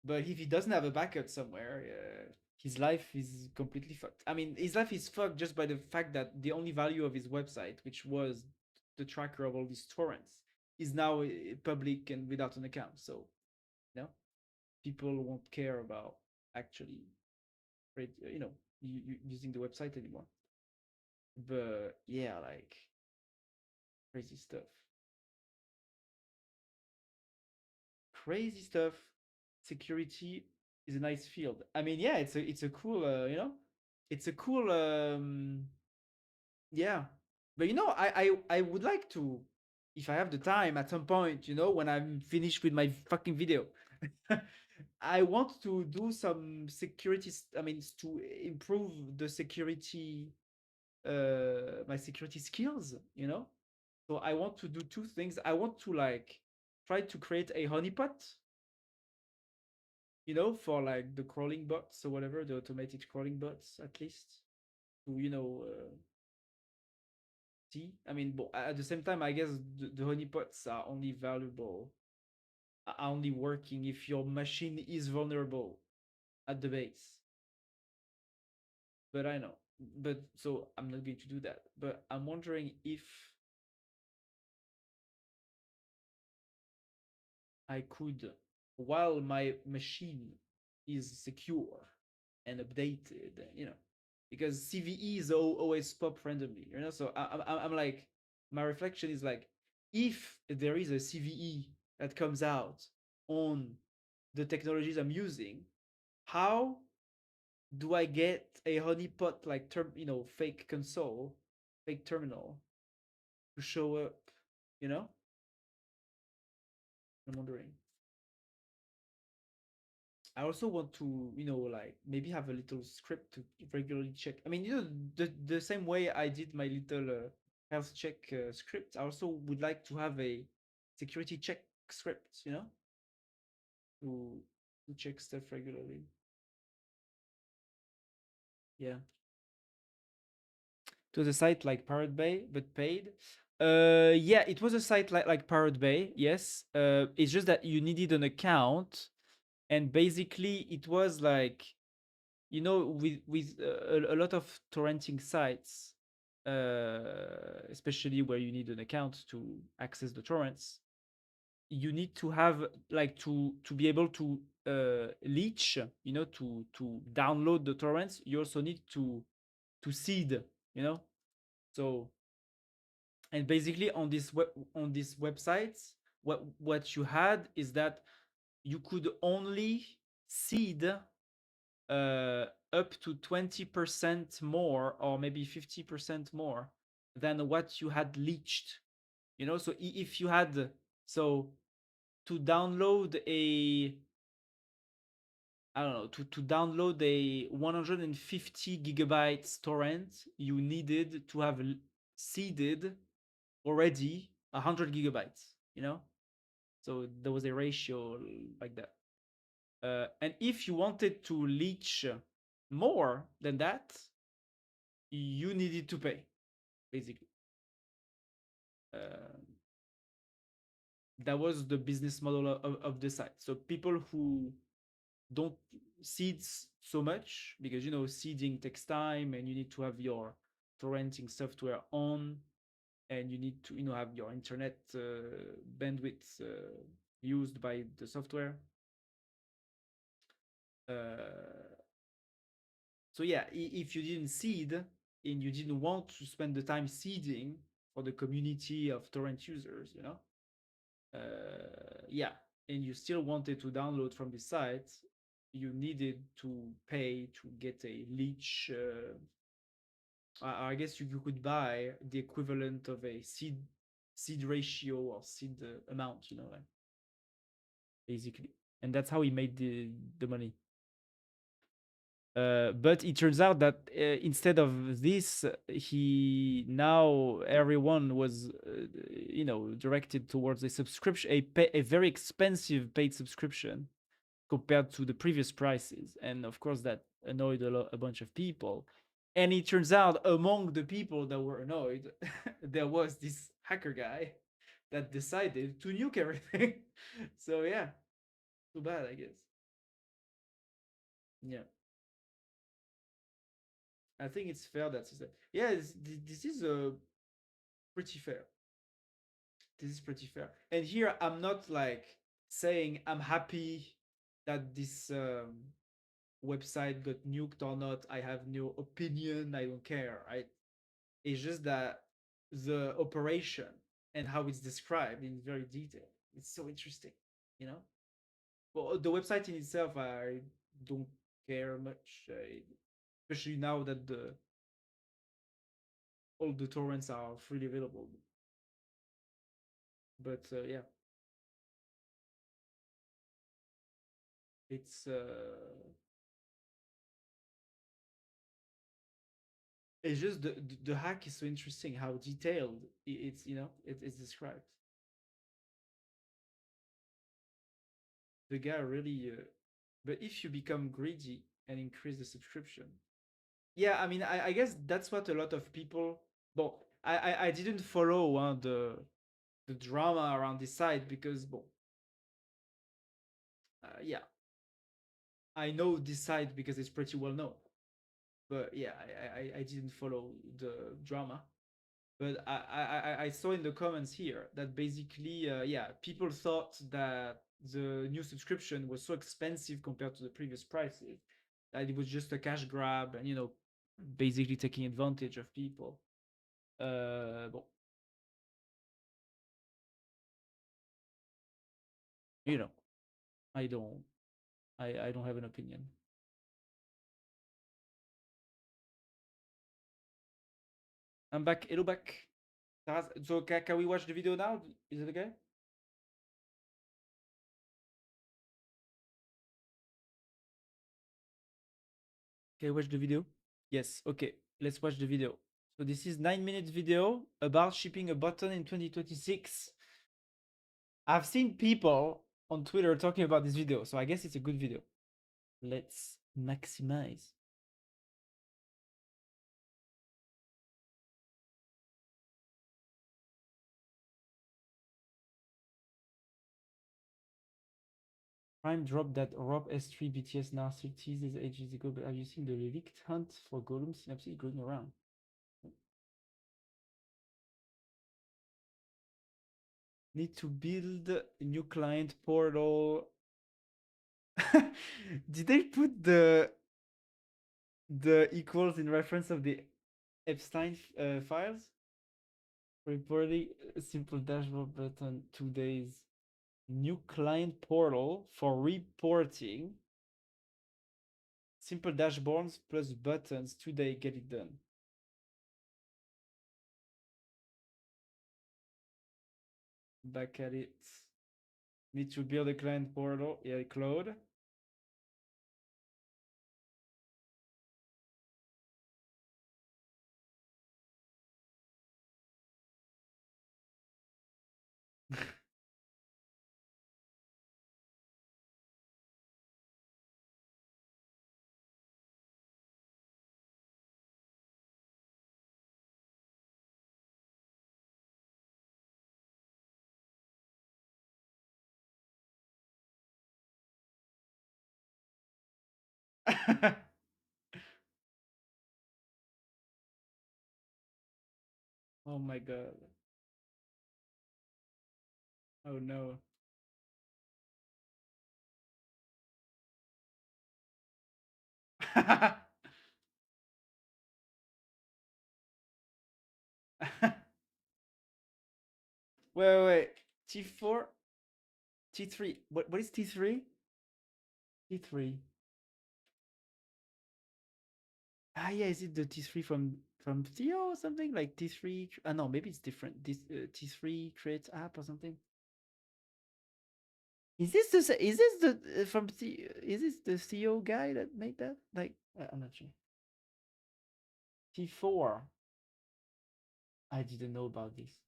But if he doesn't have a backup somewhere, his life is completely fucked. I mean, his life is fucked just by the fact that the only value of his website, which was the tracker of all these torrents, is now public and without an account. So, you know, people won't care about actually, using the website anymore. But yeah, like crazy stuff. Crazy stuff. Security is a nice field. I mean, yeah, it's a cool, it's a cool, yeah. But I would like to, if I have the time at some point, when I'm finished with my fucking video, I want to do some security. I mean, to improve the security, my security skills. So I want to do two things. I want to like try to create a honeypot, for like the crawling bots or whatever, the automated crawling bots at least to, see. I mean, but at the same time, I guess the honeypots are only valuable, are only working if your machine is vulnerable at the base. But I know. But so I'm not going to do that. But I'm wondering if I could, while my machine is secure and updated, because CVE is always pop randomly, So I'm like, my reflection is like, if there is a CVE that comes out on the technologies I'm using, how do I get a honeypot like fake console, fake terminal to show up? You know, I'm wondering. I also want to, like maybe have a little script to regularly check. I mean, the same way I did my little health check script. I also would like to have a security check script, to check stuff regularly. Yeah, to the site like Pirate Bay, but paid. Yeah, it was a site like Pirate Bay. Yes. It's just that you needed an account, and basically it was like, with a lot of torrenting sites, especially where you need an account to access the torrents, you need to have like to be able to leech, to download the torrents. You also need to seed, you know. So, and basically on these websites, what you had is that you could only seed up to 20% more or maybe 50% more than what you had leached. So if you had, so to download a, I don't know, to download a 150 gigabytes torrent, you needed to have seeded already 100 gigabytes, So there was a ratio like that. And if you wanted to leech more than that, you needed to pay, basically. Uh, that was the business model of the site. So people who don't seed so much, because seeding takes time and you need to have your torrenting software on, and you need to have your internet bandwidth used by the software. Uh, so yeah, if you didn't seed and you didn't want to spend the time seeding for the community of torrent users, yeah, and you still wanted to download from the site, you needed to pay to get a leech. I guess you could buy the equivalent of a seed ratio or seed amount, like basically, and that's how he made the money. But it turns out that instead of this, he now everyone was, directed towards a subscription, a very expensive paid subscription compared to the previous prices, and of course that annoyed a bunch of people. And it turns out among the people that were annoyed, there was this hacker guy that decided to nuke everything. So yeah, too bad, I guess. Yeah. I think it's fair that yeah, this is pretty fair. This is pretty fair. And here I'm not like saying I'm happy that this website got nuked or not. I have no opinion. I don't care. Right? It's just that the operation and how it's described in very detail. It's so interesting. You know. Well, the website in itself, I don't care much, especially now that the all the torrents are freely available. But yeah, it's it's just the hack is so interesting how detailed it's it's described. The guy really but if you become greedy and increase the subscription, yeah, I mean, I guess that's what a lot of people, well, I didn't follow the drama around this site because, well, yeah, I know this site because it's pretty well known. But yeah, I didn't follow the drama. But I saw in the comments here that basically, yeah, people thought that the new subscription was so expensive compared to the previous prices that it was just a cash grab and, basically taking advantage of people. Well, you know, I don't, I don't have an opinion. I'm back. Hello, back. So can we watch the video now? Is it okay? Can you watch the video? Yes. Okay. Let's watch the video. So this is 9 minutes video about shipping a button in 2026. I've seen people on Twitter talking about this video, so I guess it's a good video. Let's maximize. Prime dropped that Rob S3 BTS now still teases ages ago, but have you seen the leaked hunt for Gollum Synapse going around? Need to build a new client portal. Did they put the equals in reference of the Epstein files? Reporting a simple dashboard button 2 days. New client portal for reporting. Simple dashboards plus buttons 2 day get it done. Back at it. Need to build a client portal. Yeah, Claude. Oh my god. Oh no. Wait. T4? T3. What is T3? T3. Ah, yeah, is it the T3 from Theo or something like T3? No, maybe it's different. This T3 creates app or something. Is this the from the is this the Theo guy that made that? Like, I'm not sure. T4. I didn't know about this.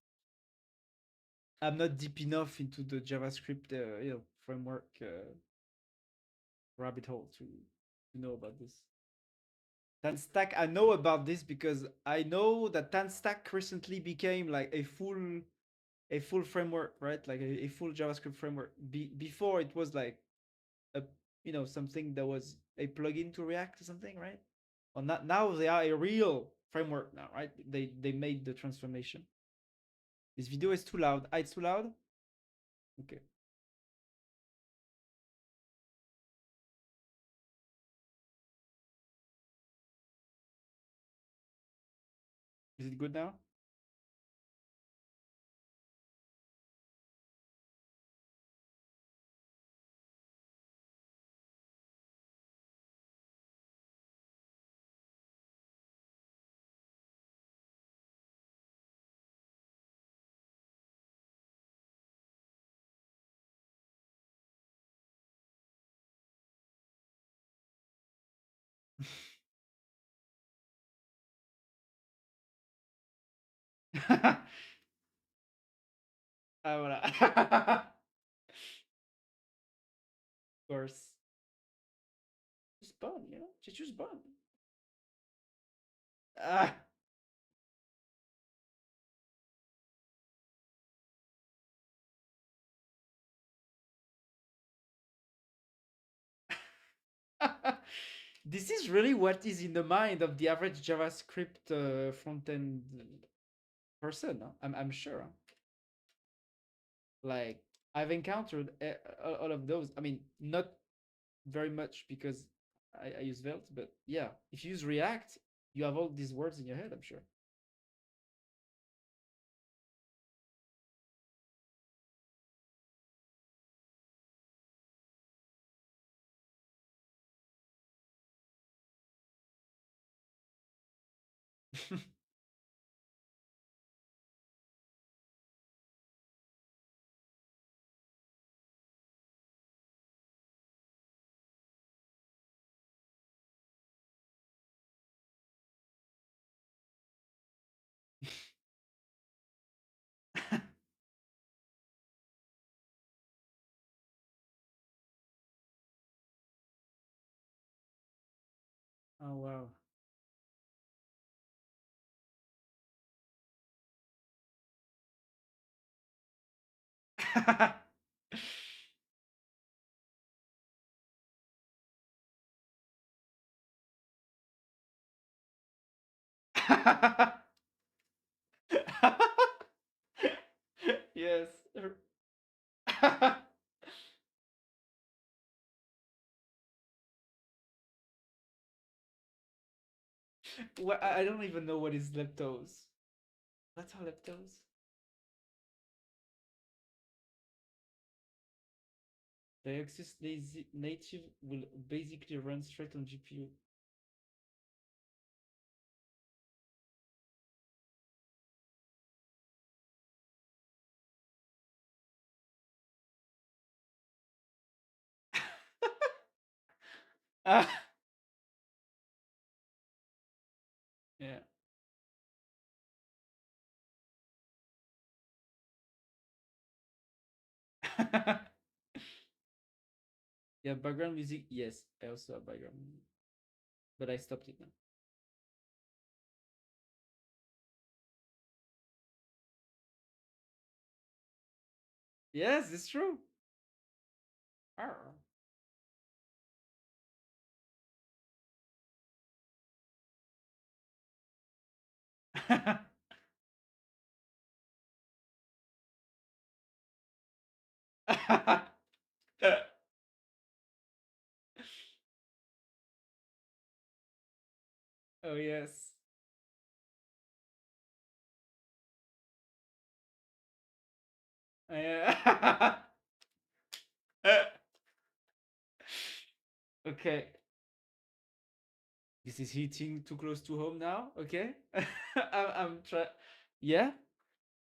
I'm not deep enough into the JavaScript, framework rabbit hole to know about this. TanStack, I know about this because I know that TanStack recently became like a full framework, right? Like a full JavaScript framework. Before it was like a something that was a plugin to React or something, right? Well, not now they are a real framework now, right? They made the transformation. This video is too loud. Ah, it's too loud. Okay, is it good now? Ah, voilà. Of course. Just bun, just bun. Ah. This is really what is in the mind of the average JavaScript front end person. Huh? I'm sure. Huh? Like I've encountered all of those. I mean, not very much because I use Svelte, but yeah, if you use React, you have all these words in your head. I'm sure. Oh wow. Yes. What, I don't even know what is leptos. What's all leptos? The Exist native will basically run straight on GPU. Ah, yeah. Yeah, background music. Yes, I also have background music, but I stopped it now. Yes, it's true. Arr. Oh yes. Yeah. Okay. This is hitting too close to home now. Okay, I'm try. Yeah,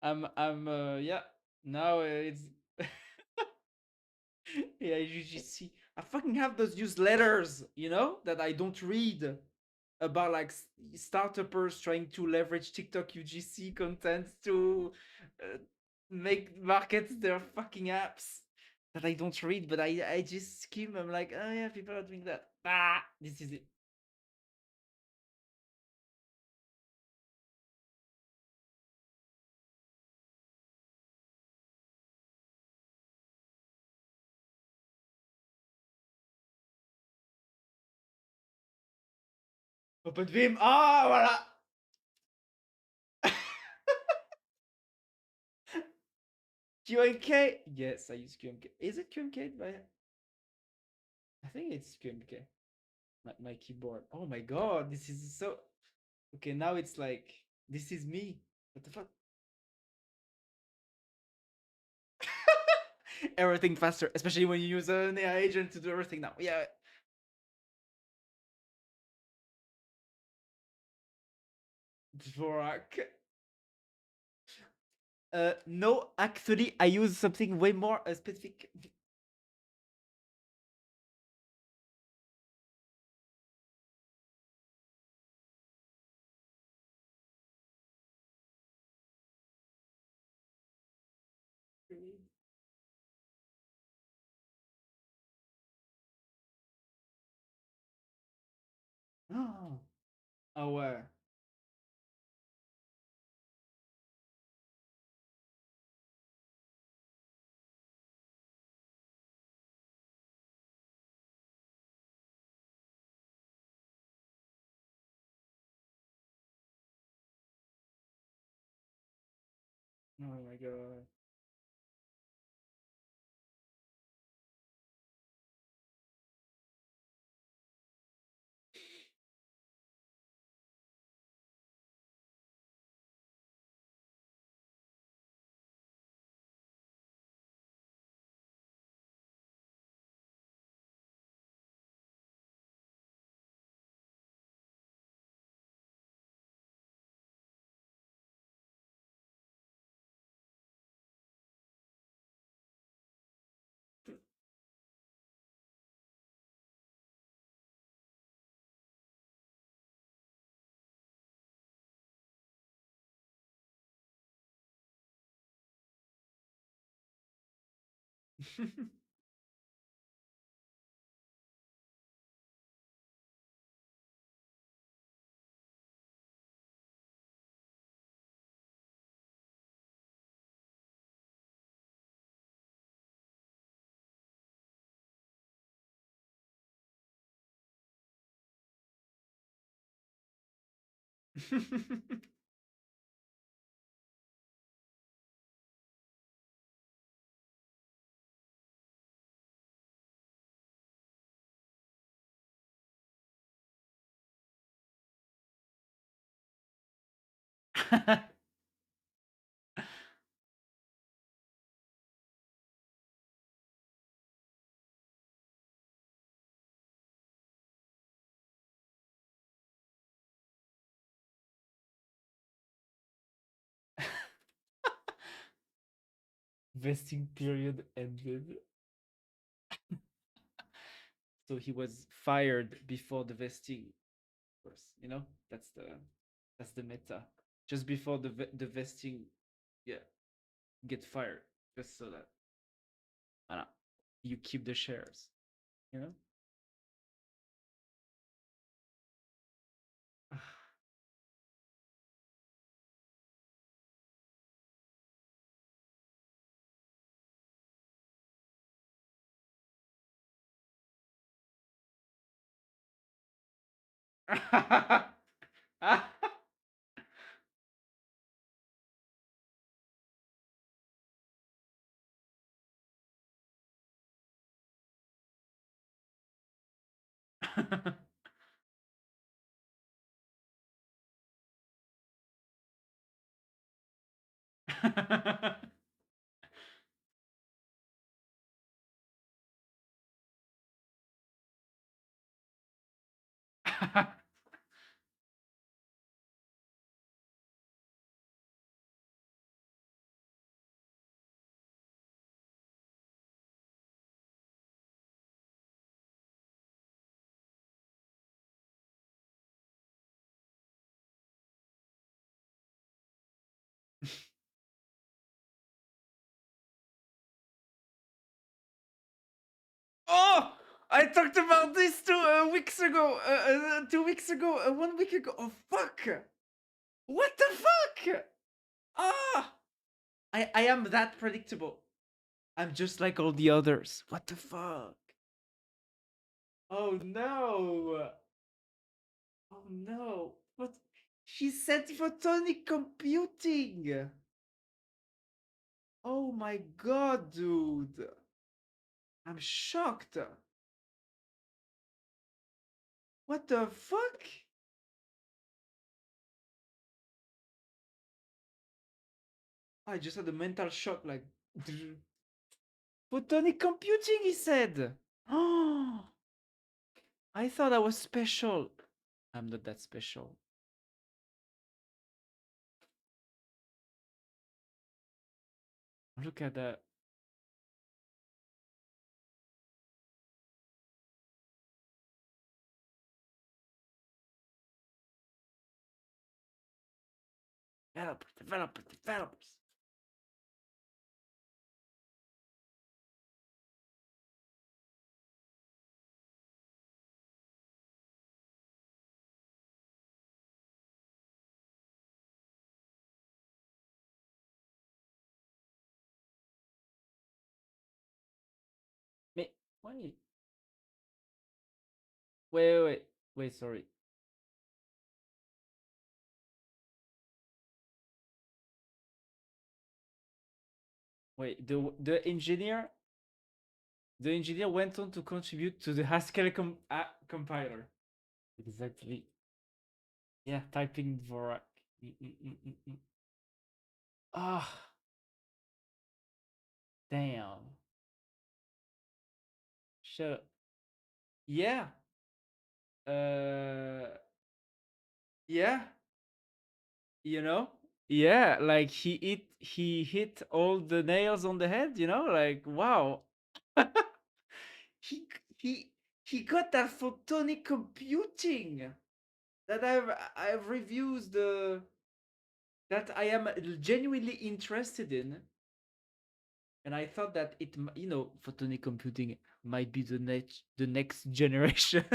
I'm. Yeah. Now it's. Yeah, UGC. I fucking have those newsletters, that I don't read about like startups trying to leverage TikTok UGC content to uh, make market their fucking apps that I don't read, but I just skim. I'm like, oh yeah, people are doing that. This is it. OpenVim. Ah, voilà. QMK. Yes, I use QMK. Is it QMK? I think it's QMK. My keyboard. Oh my god, this is so. Okay, now it's like this is me. What the fuck? Everything faster, especially when you use an AI agent to do everything now. Yeah. Dvorak. No, actually, I use something way more specific. Oh, ah ouais. Oh my god. Vesting period ended. So he was fired before the vesting. Of course, that's the meta. Just before the vesting, yeah, get fired, just so that voilà, you keep the shares. You know. I talked about this 2 weeks ago. 2 weeks ago. 1 week ago. Oh fuck! What the fuck? Ah! I am that predictable. I'm just like all the others. What the fuck? Oh no! Oh no! What? She said photonic computing. Oh my god, dude! I'm shocked. What the fuck? I just had a mental shock. Like photonic computing. He said. Oh, I thought I was special. I'm not that special. Look at that. Developers. Mais, wait, wait, sorry. Wait, the engineer went on to contribute to the Haskell compiler. Exactly. Yeah, typing Dvorak. Ah, damn. Shut up. Yeah. Uh, yeah. You know. Yeah, like he hit all the nails on the head. Like wow. he he he got that photonic computing that I've reviews the that I am genuinely interested in, and I thought that photonic computing might be the next generation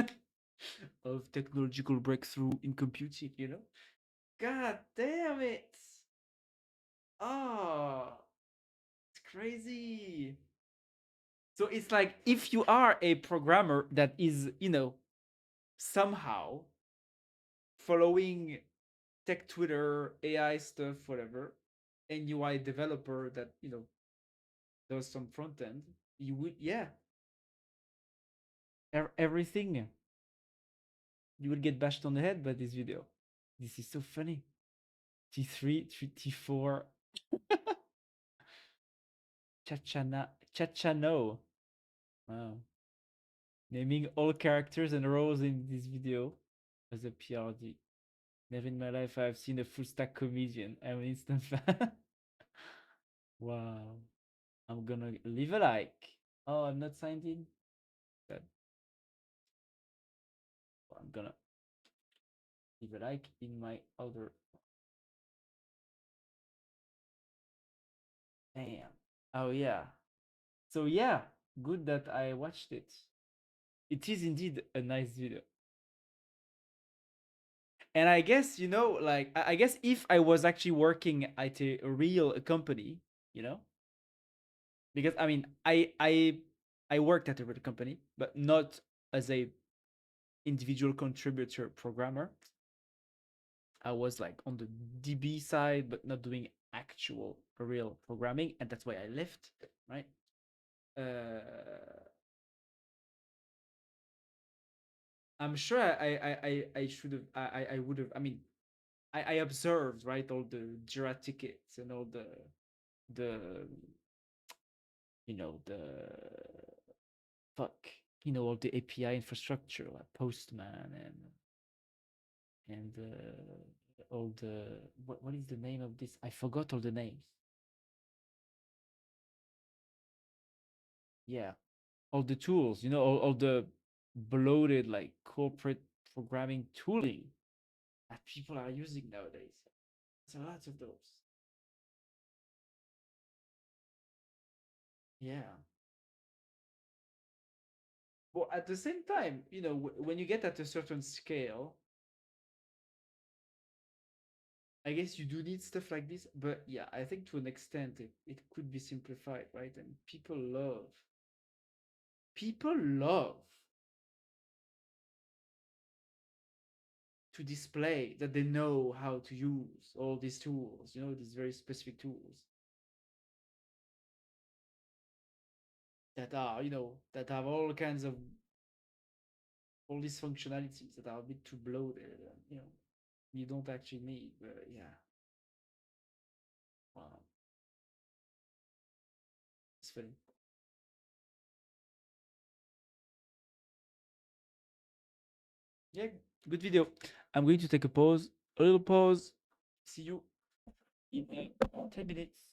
of technological breakthrough in computing. God damn it! Oh, it's crazy. So it's like if you are a programmer that is, somehow following tech Twitter, AI stuff, whatever, and UI developer that, does some front end, you would, yeah, everything. You will get bashed on the head by this video. This is so funny. T3, T4, Chachano. Wow. Naming all characters and roles in this video as a PRD. Never in my life I've seen a full stack comedian. I'm an instant fan. Wow. I'm gonna leave a like. Oh, I'm not signed in? Good. Well, I'm gonna leave a like in my other. Damn. Oh, yeah. So, yeah, good that I watched it. It is indeed a nice video. And I guess, like, I guess if I was actually working at a real company, you know, because I mean, I worked at a real company, but not as a individual contributor programmer. I was like on the DB side, but not doing actual real programming, and that's why I left. Right? Uh, I'm sure I should have I would have. I mean, I observed, right, all the Jira tickets and all the the fuck all the API infrastructure like Postman and all the what is the name of this? I forgot all the names. Yeah, all the tools, all the bloated like corporate programming tooling that people are using nowadays. There's a lot of those. Yeah. But at the same time, when you get at a certain scale, I guess you do need stuff like this. But yeah, I think to an extent it could be simplified, right? And people love to display that they know how to use all these tools, these very specific tools that are, that have all kinds of all these functionalities that are a bit too bloated, and, you don't actually need. But yeah, wow, it's funny. Yeah, good video. I'm going to take a little pause. See you in 10 minutes.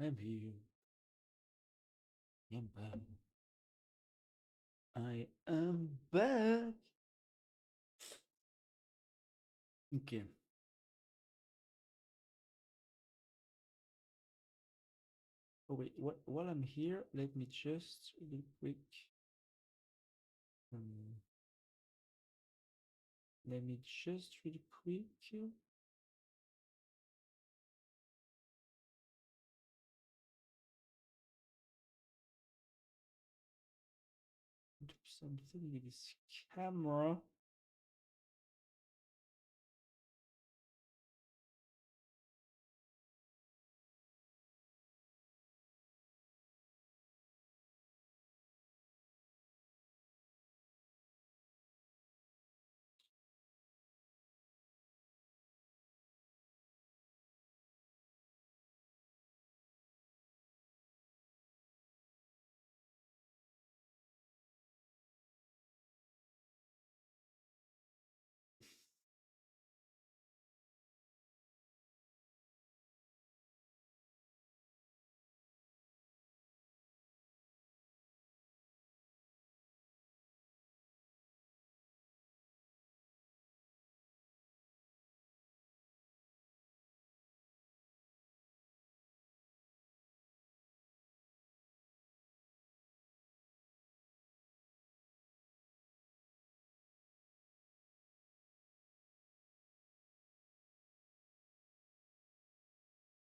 I'm here. I'm back. I am back. Okay. Oh wait, while I'm here, let me just really quick. Um, Let me just really quick do something with this camera.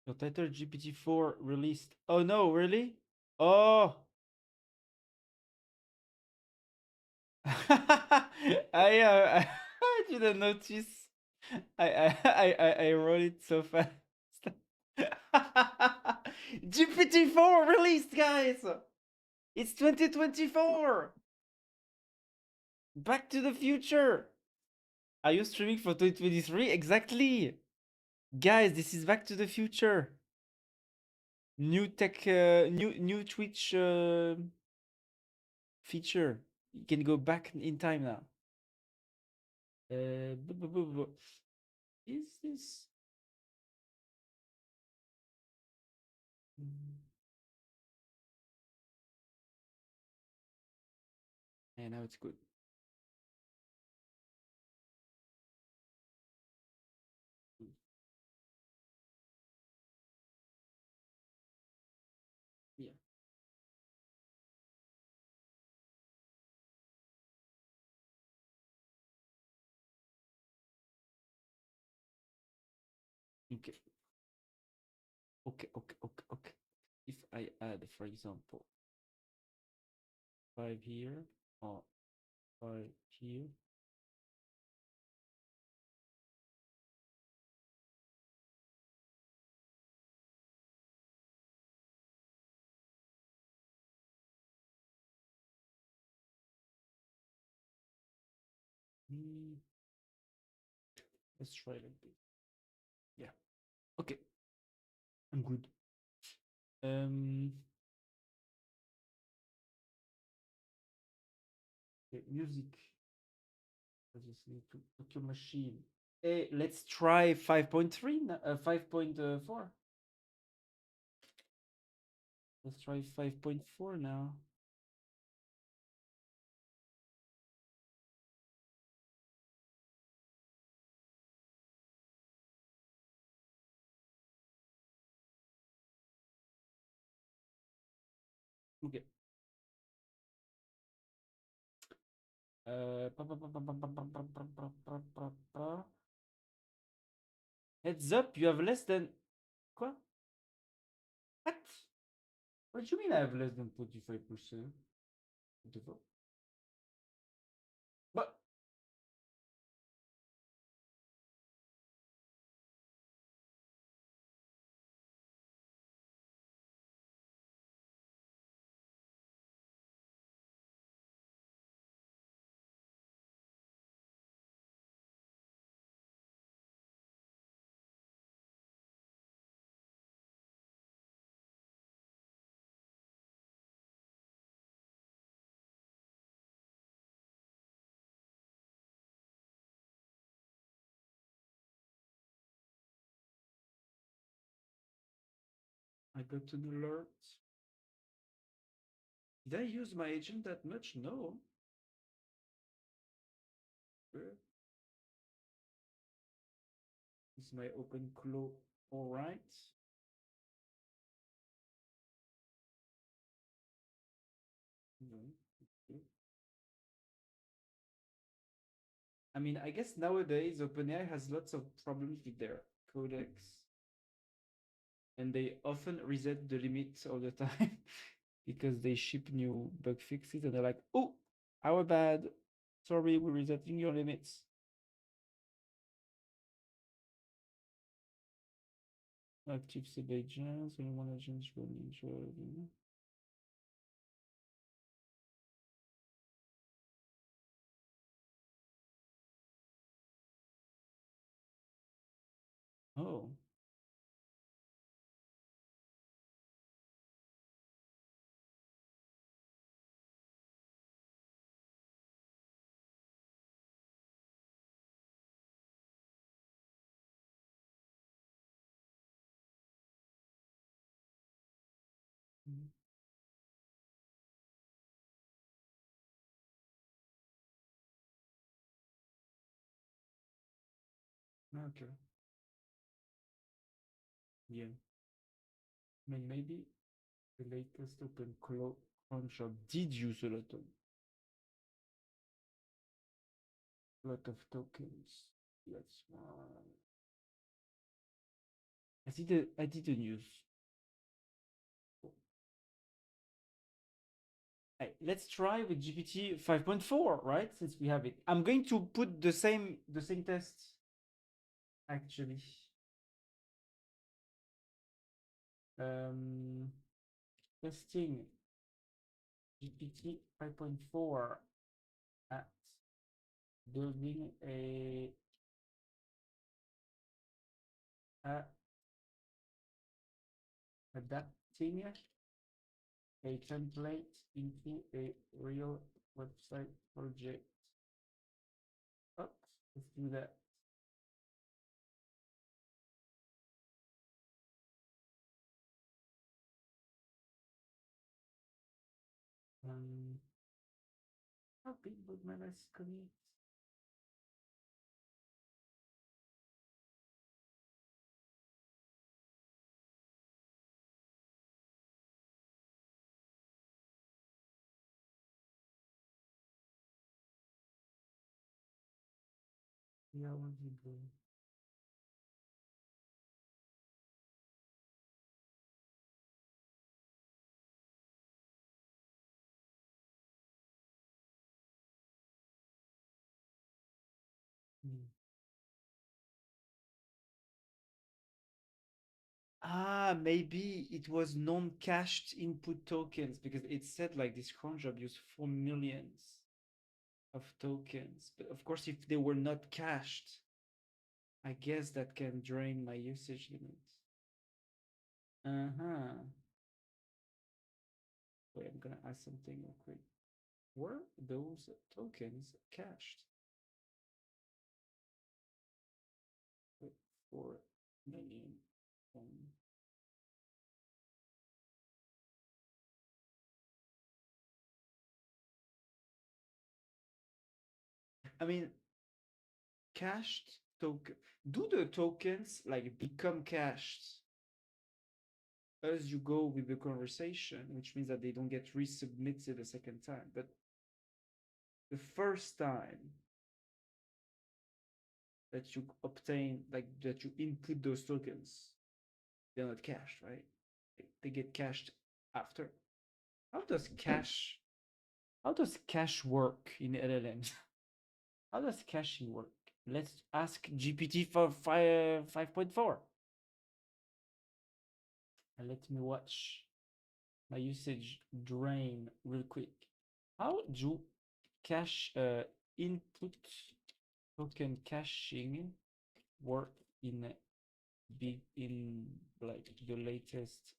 Your title GPT-4 released. Oh no, really? Oh, I didn't notice. I wrote it so fast. GPT-4 released, guys. It's 2024. Back to the Future. Are you streaming for 2023? Exactly. Guys, this is Back to the Future. New tech, new Twitch feature. You can go back in time now. Is this? Yeah, now it's good. Yeah. Okay. Okay. If I add, for example, 5 here or 5 here. Hmm, let's try like this. Yeah. Okay. I'm good. Okay, music. I just need to put your machine. Hey, let's try 5.3, 5.4. Let's try 5.4 now. Okay. Heads up, you have less than. Quoi? What? What do you mean I have less than 45%? What the fuck? But I got an alert. Did I use my agent that much? No. Is my open claw all right? No. Okay. I mean, I guess nowadays OpenAI has lots of problems with their codecs, and they often reset the limits all the time because they ship new bug fixes, and they're like, "Oh, our bad. Sorry, we're resetting your limits." Active sub agents, only one agent running. Oh, mm, okay. Yeah. I mean, maybe the latest open cron shop did use a lot of tokens. That's why I didn't use. Hey, let's try with GPT 5.4, right? Since we have it. I'm going to put the same test actually. Um Testing GPT 5.4 at building a adapting a template into a real website project. Oh, let's do that. Um, how big would my last commit? Yeah, what you do? Hmm. Ah, maybe it was non-cached input tokens because it said like this cron job used 4 millions of tokens. But of course, if they were not cached, I guess that can drain my usage limits. Uh-huh. Wait, I'm gonna ask something real quick. Were those tokens cached? Wait, 4 million. I mean, cached token. Do the tokens like become cached as you go with the conversation, which means that they don't get resubmitted a second time? But the first time that you obtain, like that you input those tokens, they're not cached, right? They get cached after. How does cache? How does cache work in LLMs? How does caching work? Let's ask GPT for 5.4. And let me watch my usage drain real quick. How do cache input token caching work in in like the latest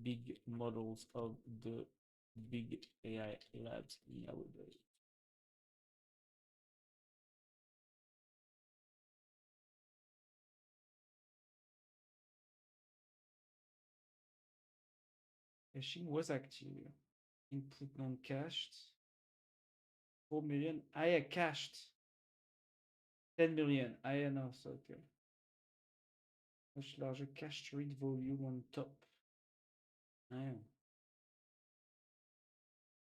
big models of the big AI labs nowadays? Caching was active. Input non-cached. 4 million. I cached 10 million. I know, so okay. Much larger cached read volume on top. I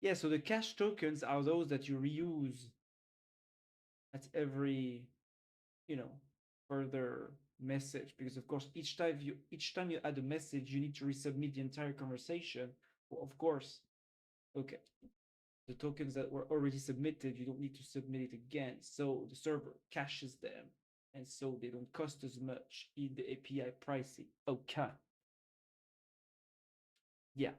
Yeah, so the cache tokens are those that you reuse at every, you know, further message, because of course each time you add a message, you need to resubmit the entire conversation. Well, of course, okay. The tokens that were already submitted, you don't need to submit it again. So the server caches them, and so they don't cost as much in the API pricing. Okay. Yeah.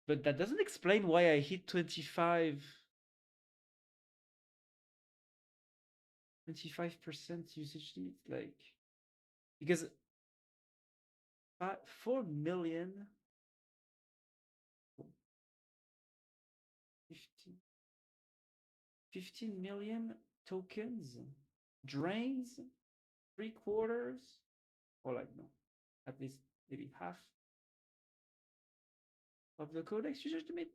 But that doesn't explain why I hit 25% usage needs. Like, because 4 million, 15 million tokens drains 3/4, or like, no, at least maybe half of the codex usage limit.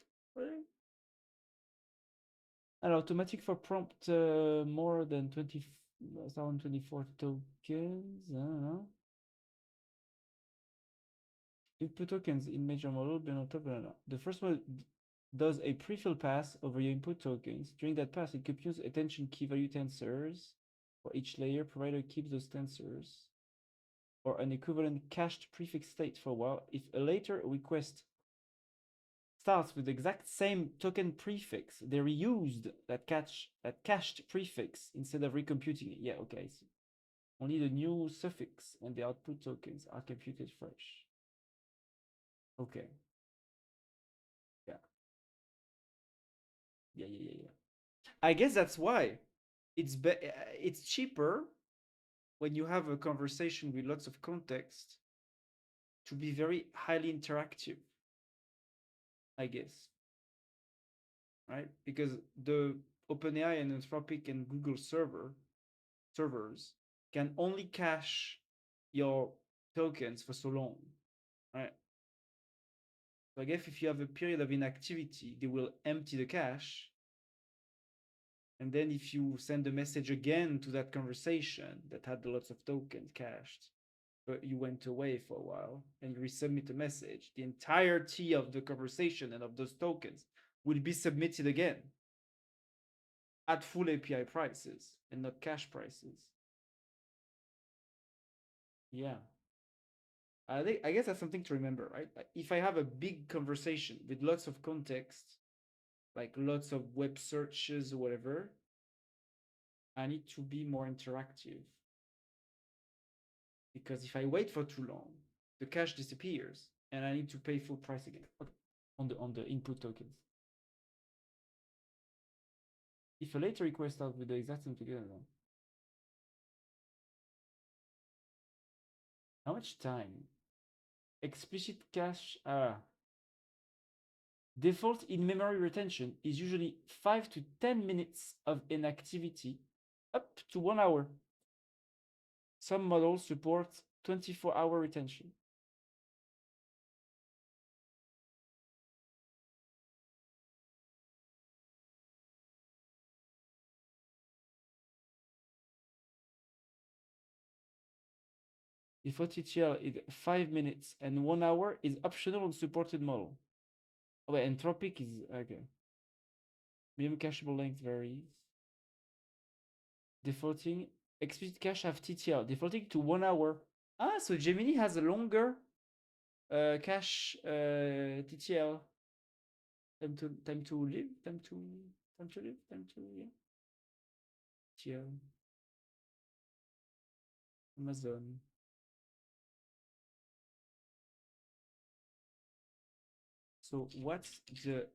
And automatic for prompt more than 20,024 tokens. I don't know. Input tokens in major model, but on top, the first one does a pre-fill pass over your input tokens. During that pass, it computes attention key value tensors for each layer. Provider keeps those tensors or an equivalent cached prefix state for a while. If a later request starts with the exact same token prefix, they reused that cached prefix instead of recomputing it. Yeah, okay. So only the new suffix and the output tokens are computed fresh. Okay. Yeah. Yeah. I guess that's why it's cheaper when you have a conversation with lots of context to be very highly interactive, I guess. Right? Because the OpenAI and Anthropic and Google servers can only cache your tokens for so long, right? So I guess if you have a period of inactivity, they will empty the cache. And then if you send a message again to that conversation that had lots of tokens cached, but you went away for a while and you resubmit a message, the entirety of the conversation and of those tokens will be submitted again at full API prices and not cash prices. Yeah. I guess that's something to remember, right? If I have a big conversation with lots of context, like lots of web searches or whatever, I need to be more interactive. Because if I wait for too long, the cache disappears and I need to pay full price again. Okay. On the input tokens. If a later request starts with the exact same together, how much time? Explicit cache default in-memory retention is usually 5 to 10 minutes of inactivity, up to 1 hour. Some models support 24-hour retention. Default TTL is 5 minutes and 1 hour is optional on supported model. Oh, wait, Anthropic is okay. Minimum cacheable length varies. Defaulting explicit cache have TTL, defaulting to 1 hour. Ah, so Gemini has a longer cache TTL. Time to live, time to live, time to, yeah. TTL. Amazon. So what's the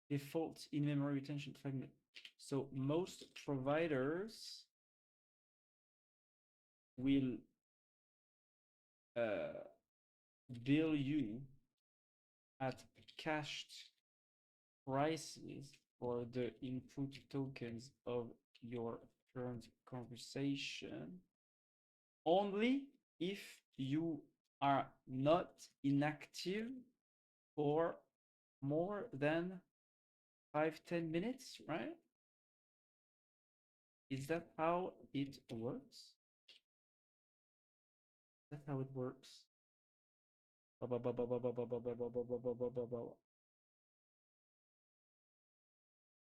default in-memory retention 5 minutes? So most providers will bill you at cached prices for the input tokens of your current conversation. only if you are not inactive for more than 5-10 minutes, right? Is that how it works? That's how it works.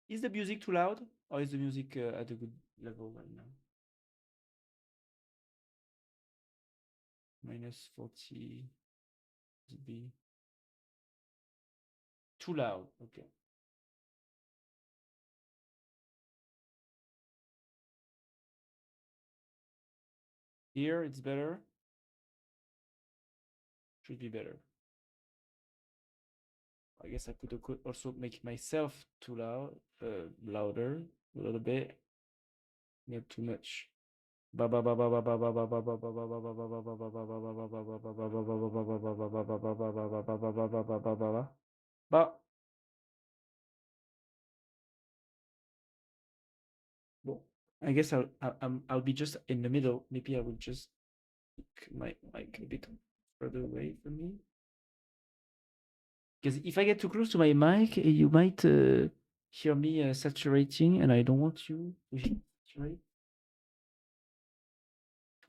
Is the music too loud, or is the music at a good level right now? Minus 40 dB. Too loud. Okay. Here it's better. Should be better. I guess I could also make myself too loud, louder a little bit. Not too much. But well, I guess I'll be just in the middle. Maybe I will just pick my mic a bit further away from me. Because if I get too close to my mic, you might hear me saturating, and I don't want you to saturate.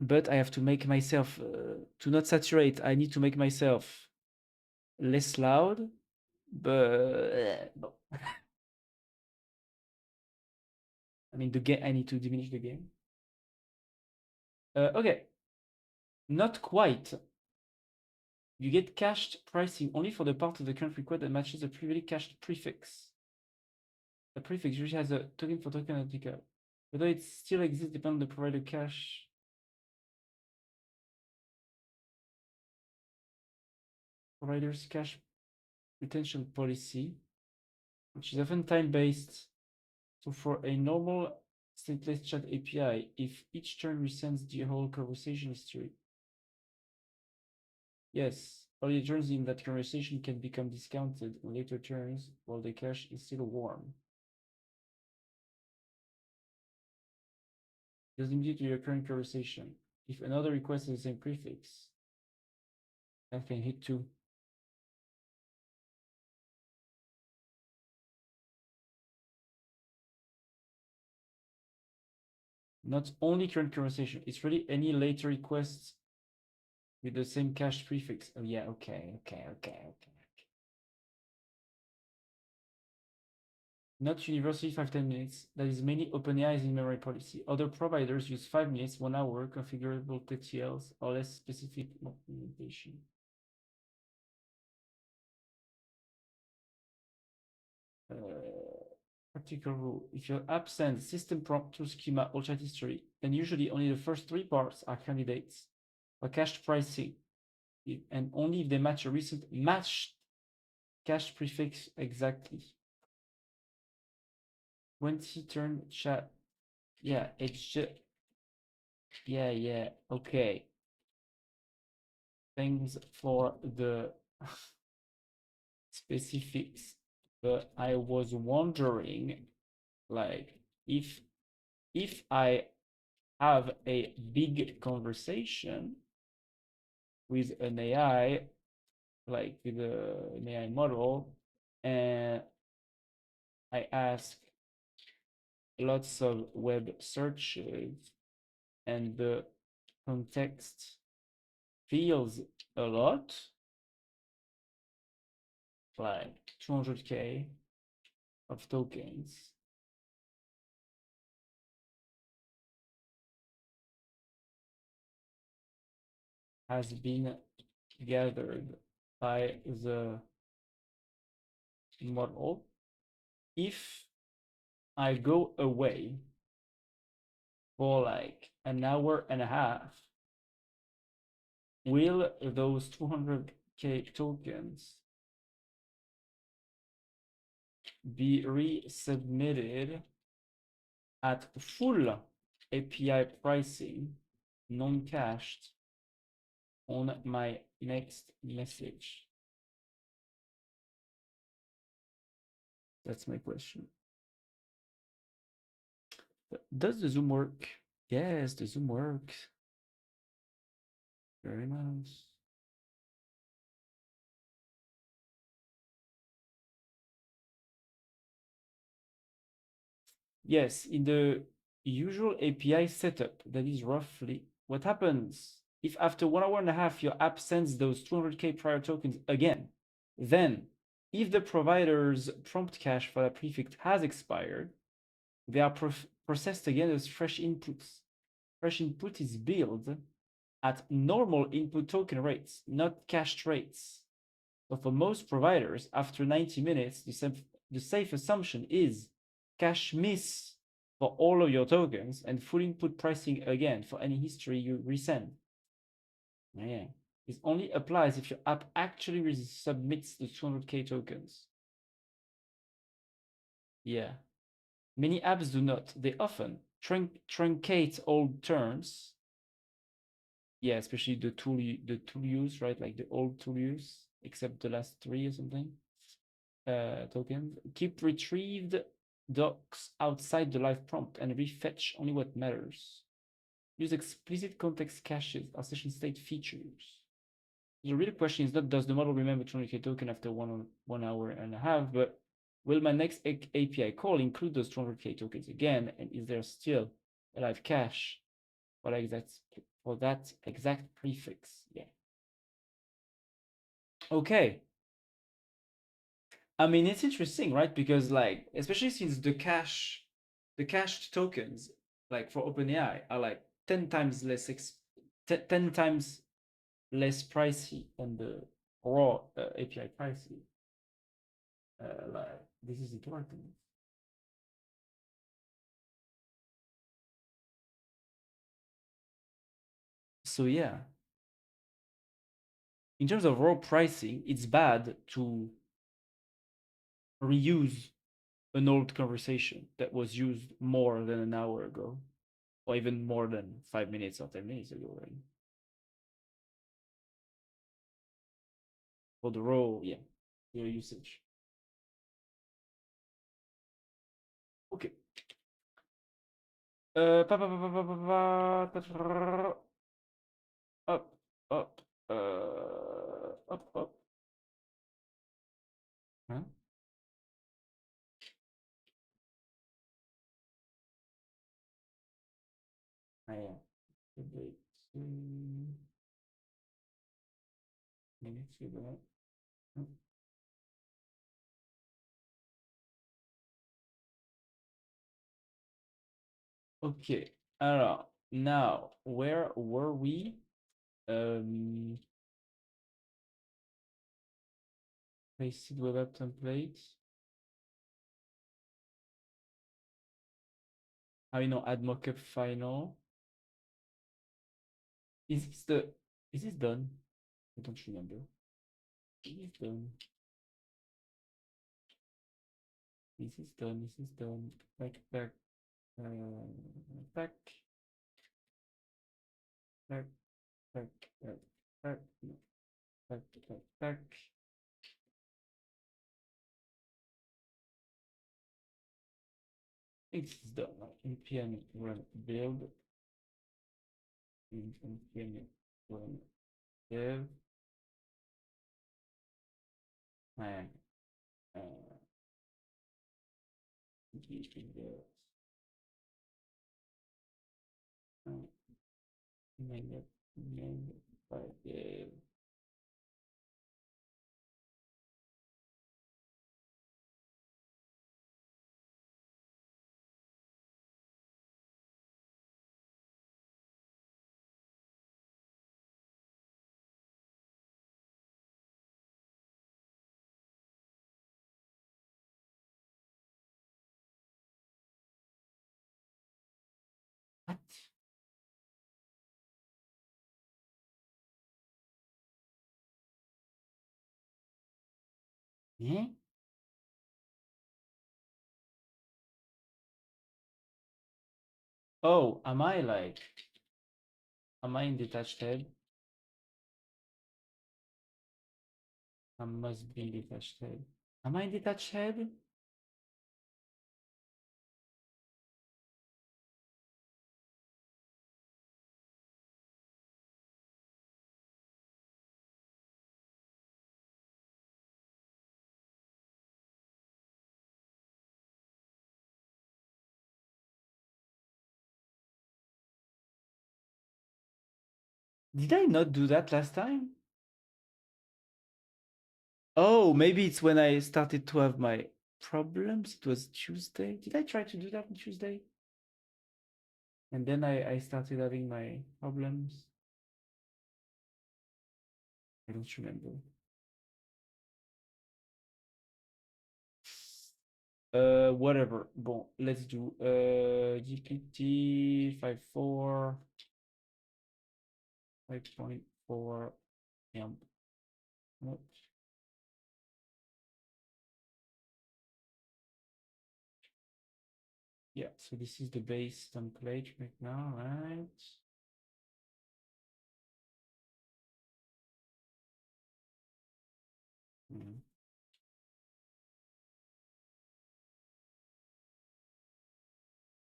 But I have to make myself to not saturate. I need to make myself less loud, but no. I mean, the game. I need to diminish the game. Okay, not quite. You get cached pricing only for the part of the current request that matches the previously cached prefix. The prefix usually has a token for token replica. Whether it still exists depends on the provider cache. Provider's cache retention policy, which is often time-based. So for a normal stateless chat API, if each turn resends the whole conversation history, yes, early turns in that conversation can become discounted in later turns while the cache is still warm. Does immediate to your current conversation. If another request has the same prefix, that can hit too. Not only current conversation, it's really any later requests with the same cache prefix. Oh yeah, okay. Not universally 5-10 minutes. That is mainly OpenAI's in-memory policy. Other providers use 5 minutes, 1 hour configurable TTLs or less specific implementation. Practical rule. If your app sends system prompt to schema or chat history, then usually only the first 3 parts are candidates for cached pricing, and only if they match a recent matched cache prefix exactly. 20 turn chat. Yeah, it's just. Yeah, okay. Thanks for the specifics, but I was wondering, like, if I have a big conversation with an AI, like with an AI model, and I ask lots of web searches, and the context feels a lot, like 200K of tokens. Has been gathered by the model. If I go away for like an hour and a half, will those 200K tokens be resubmitted at full API pricing, non-cached, on my next message? That's my question. Does the Zoom work? Yes, the Zoom works. Very nice. Yes, in the usual API setup, that is roughly what happens if after 1 hour and a half your app sends those 200K prior tokens again. Then, if the provider's prompt cache for that prefix has expired, they are processed again as fresh inputs. Fresh input is billed at normal input token rates, not cached rates. So for most providers, after 90 minutes, the safe assumption is cache miss for all of your tokens and full input pricing again for any history you resend. Yeah. This only applies if your app actually submits the 200K tokens. Yeah. Many apps do not. They often truncate old terms. Yeah, especially the tool use, right? Like the old tool use, except the last three or something. Tokens. Keep retrieved docs outside the live prompt and refetch only what matters. Use explicit context caches or session state features. The real question is not does the model remember 200K token after 1 hour and a half, but will my next API call include those 200K tokens again? And is there still a live cache for that exact prefix? Yeah. Okay. I mean, it's interesting, right? Because like, especially since the cached tokens, like for OpenAI, are like 10 times less 10 times less pricey than the raw API pricey. Like this is important. So yeah, in terms of raw pricing, it's bad to reuse an old conversation that was used more than an hour ago, or even more than 5 minutes or 10 minutes ago, right? For the raw, yeah, your usage. Okay. Up, up, up. Huh? Ah, yeah. Wait, minutes ago. Okay. Alors, now, where were we? Pasted web app template. How you know add mockup final? Is this the is this done? I don't remember. Is this done? This is done. This is done. Back. Back. Back. Back. Back. Back. No, back. It's done. npm run build. npm run dev. And by dev. What? Eh? Oh, am I in detached head? I must be in detached head. Am I in detached head? Did I not do that last time? Oh, maybe it's when I started to have my problems. It was Tuesday. Did I try to do that on Tuesday? And then I started having my problems. I don't remember. Whatever. Bon, let's do GPT 5.4, 5.4. Yep. What? Yeah, so this is the base template right now, right? Mm.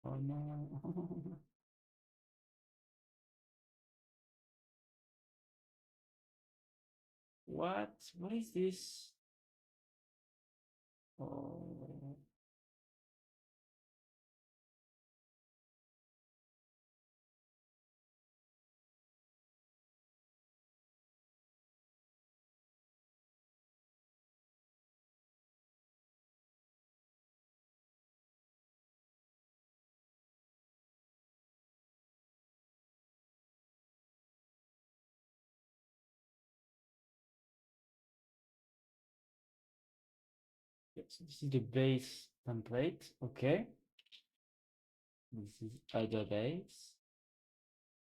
Oh no. What? What is this? Oh. Yes, this is the base template. Okay. This is other base.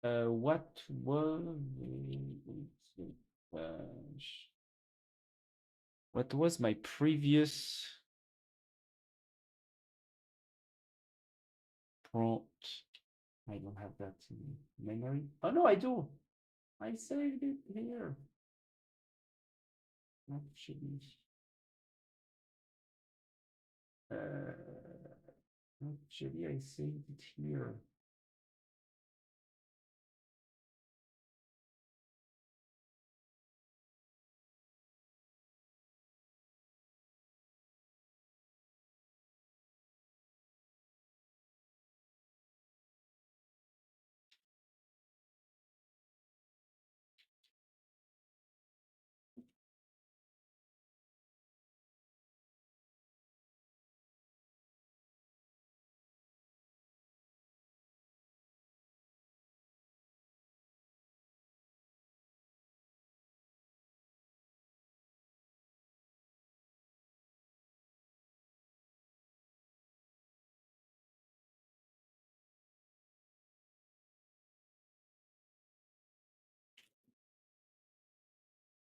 What was uh, what was my previous prompt? I don't have that in memory. Oh no, I do. I saved it here. Actually, uh, actually, I saved it here.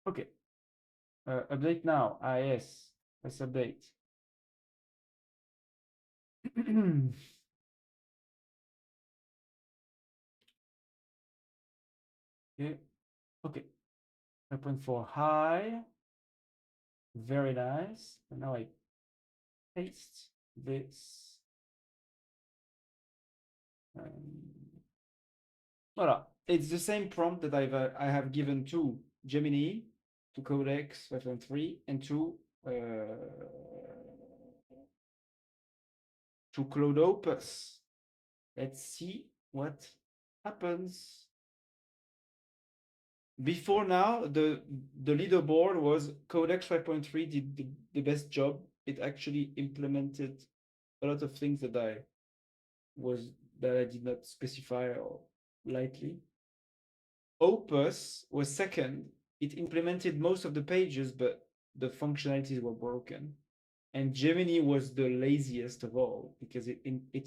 Okay. Update now. Ah, yes. Let's update. Okay. Okay. 5.4 high. Very nice. And now I paste this. Voilà. It's the same prompt that I have given to Gemini, to Codex 5.3, and to Claude Opus. Let's see what happens. Before now, the leaderboard was Codex 5.3 did the best job. It actually implemented a lot of things was that I did not specify or lightly. Opus was second. It implemented most of the pages, but the functionalities were broken. And Gemini was the laziest of all because it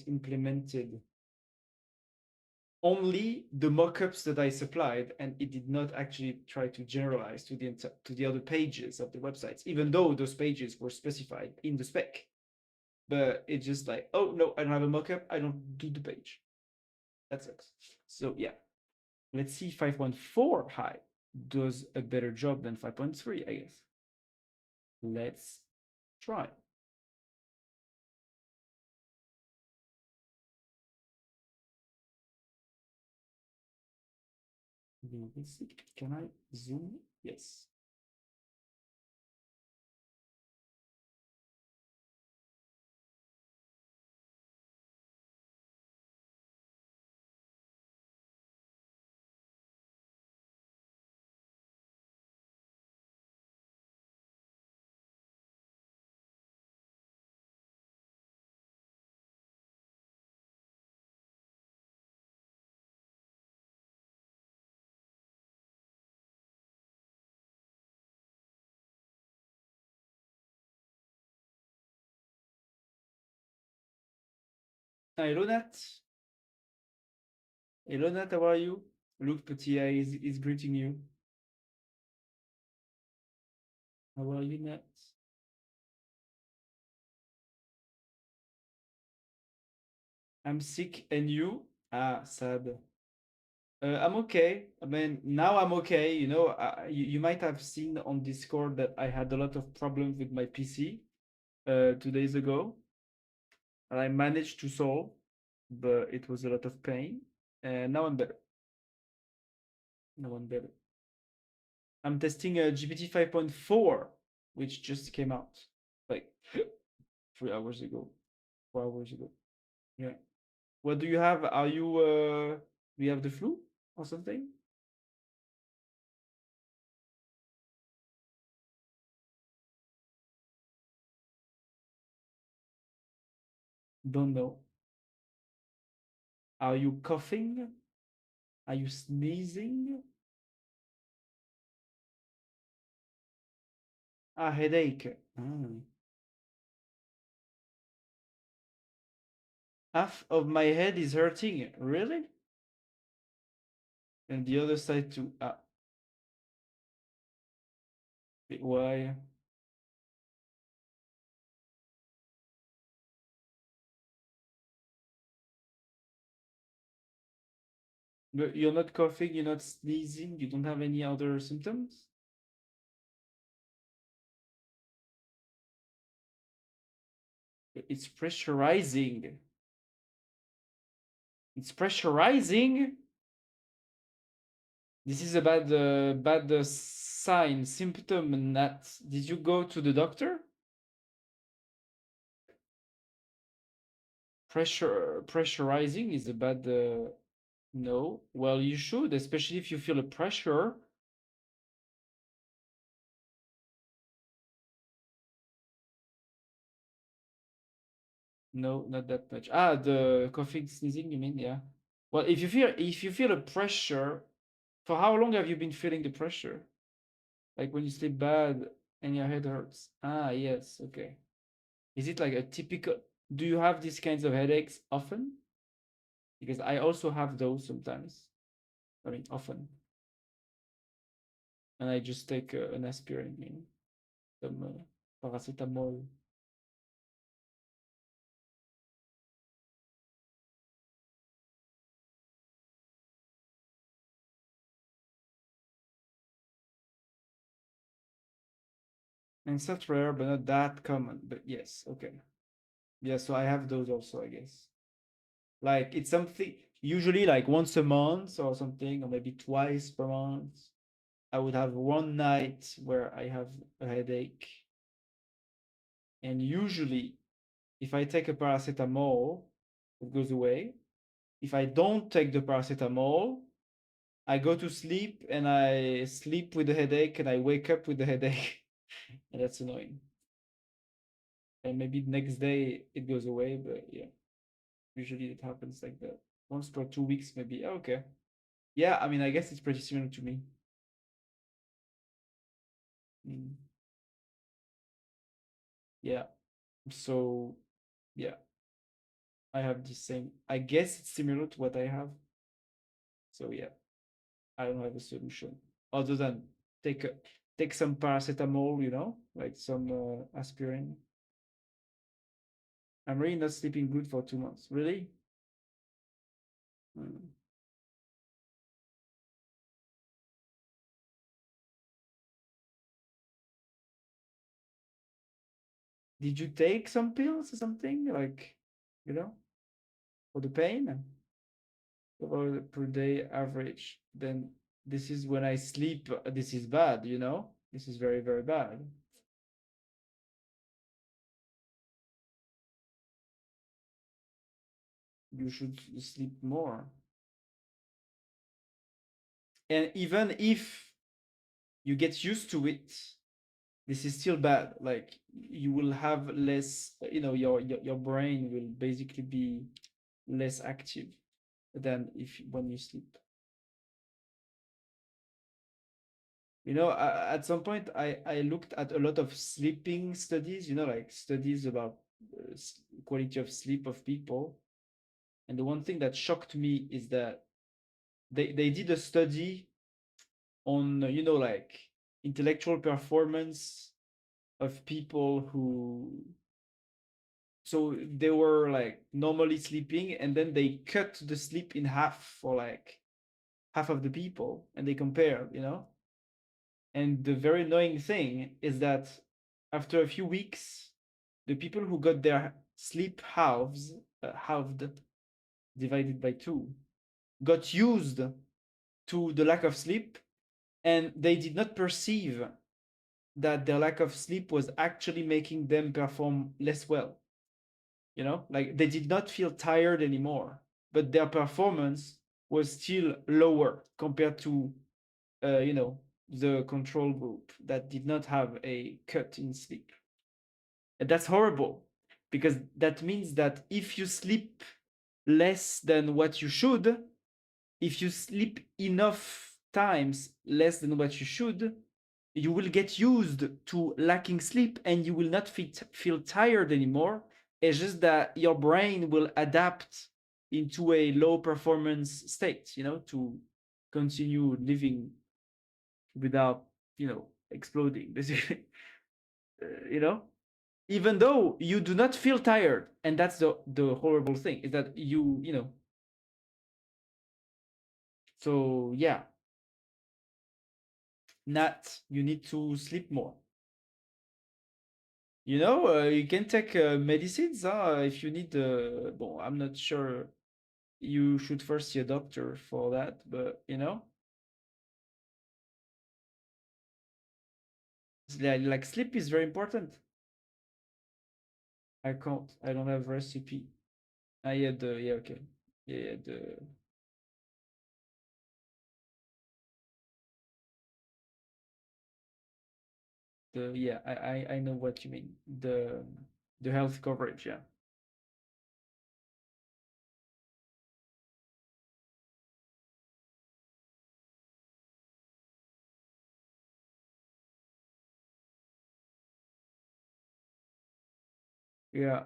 implemented only the mockups that I supplied, and it did not actually try to generalize to the other pages of the websites, even though those pages were specified in the spec. But it's just like, oh no, I don't have a mockup. I don't do the page. That sucks. So yeah, let's see 5.4 high does a better job than 5.3, I guess. Let's try. Can I zoom? Yes. Hello Nat. Hello Nat, how are you? Look, Petit is greeting you. How are you, Nat? I'm sick, and you? Ah, sad. I'm okay. I mean, now I'm okay. You know, you might have seen on Discord that I had a lot of problems with my PC 2 days ago, and I managed to solve, but it was a lot of pain. And now I'm better. Now I'm better. I'm testing GPT 5.4, which just came out like 3 hours ago, 4 hours ago. Yeah. What do you have? Are you do you have the flu or something? Don't know. Are you coughing? Are you sneezing? A headache. Mm. Half of my head is hurting. Really? And the other side too. Ah, why? But you're not coughing, you're not sneezing, you don't have any other symptoms? It's pressurizing. It's pressurizing. This is a bad sign, symptom. That did you go to the doctor? Pressurizing is a bad. No. Well, you should, especially if you feel a pressure. No, not that much. Ah, the coughing, sneezing. You mean? Yeah. Well, if you feel a pressure, for how long have you been feeling the pressure? Like when you sleep bad and your head hurts. Ah, yes. Okay. Is it like a typical? Do you have these kinds of headaches often? Because I also have those sometimes. I mean, often, and I just take an aspirin, some paracetamol. And it's not rare, but not that common. But yes, okay. Yeah, so I have those also, I guess. Like it's something usually like once a month or something, or maybe twice per month. I would have one night where I have a headache. And usually, if I take a paracetamol, it goes away. If I don't take the paracetamol, I go to sleep and I sleep with the headache and I wake up with the headache. And that's annoying. And maybe the next day it goes away, but yeah, usually it happens like that. Once per 2 weeks, maybe. Okay. Yeah, I mean, I guess it's pretty similar to me. Mm, yeah. So, yeah, I have the same. I guess it's similar to what I have. So, yeah, I don't have a solution other than take a, take some paracetamol, like some aspirin. I'm really not sleeping good for 2 months. Really? Mm. Did you take some pills or something like, you know, for the pain or per day average? Then this is when I sleep. This is bad, This is very, very bad. You should sleep more. And even if you get used to it, this is still bad. Like you will have less, your brain will basically be less active than if when you sleep. At some point, I looked at a lot of sleeping studies, like studies about quality of sleep of people. And the one thing that shocked me is that they did a study on, like intellectual performance of people who, so they were like normally sleeping, and then they cut the sleep in half for like half of the people, and they compared. And the very annoying thing is that after a few weeks, the people who got their sleep halved, divided by two, got used to the lack of sleep, and they did not perceive that their lack of sleep was actually making them perform less well. Like they did not feel tired anymore, but their performance was still lower compared to, the control group that did not have a cut in sleep. And that's horrible, because that means that if you sleep less than what you should, if you sleep enough times less than what you should, you will get used to lacking sleep, and you will not feel tired anymore. It's just that your brain will adapt into a low performance state, to continue living without, exploding, basically. You know, even though you do not feel tired, and that's the horrible thing, is that so yeah, not you need to sleep more. You can take medicines if you need. Well, I'm not sure. You should first see a doctor for that, but like sleep is very important. I can't. I don't have recipe. I had the yeah okay yeah the yeah I know what you mean, the health coverage, yeah. Yeah,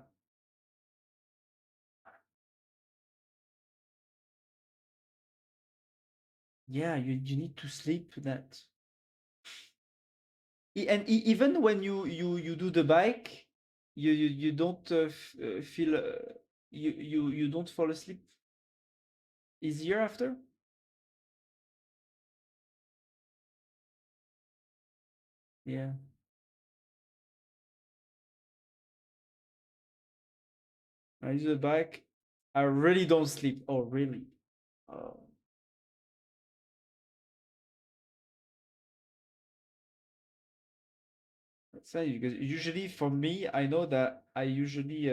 yeah, you need to sleep that. And even when you do the bike, you don't feel you don't fall asleep easier after. Yeah, I use the bike, I really don't sleep. Oh really? Oh, that's funny, because usually for me, I know that I usually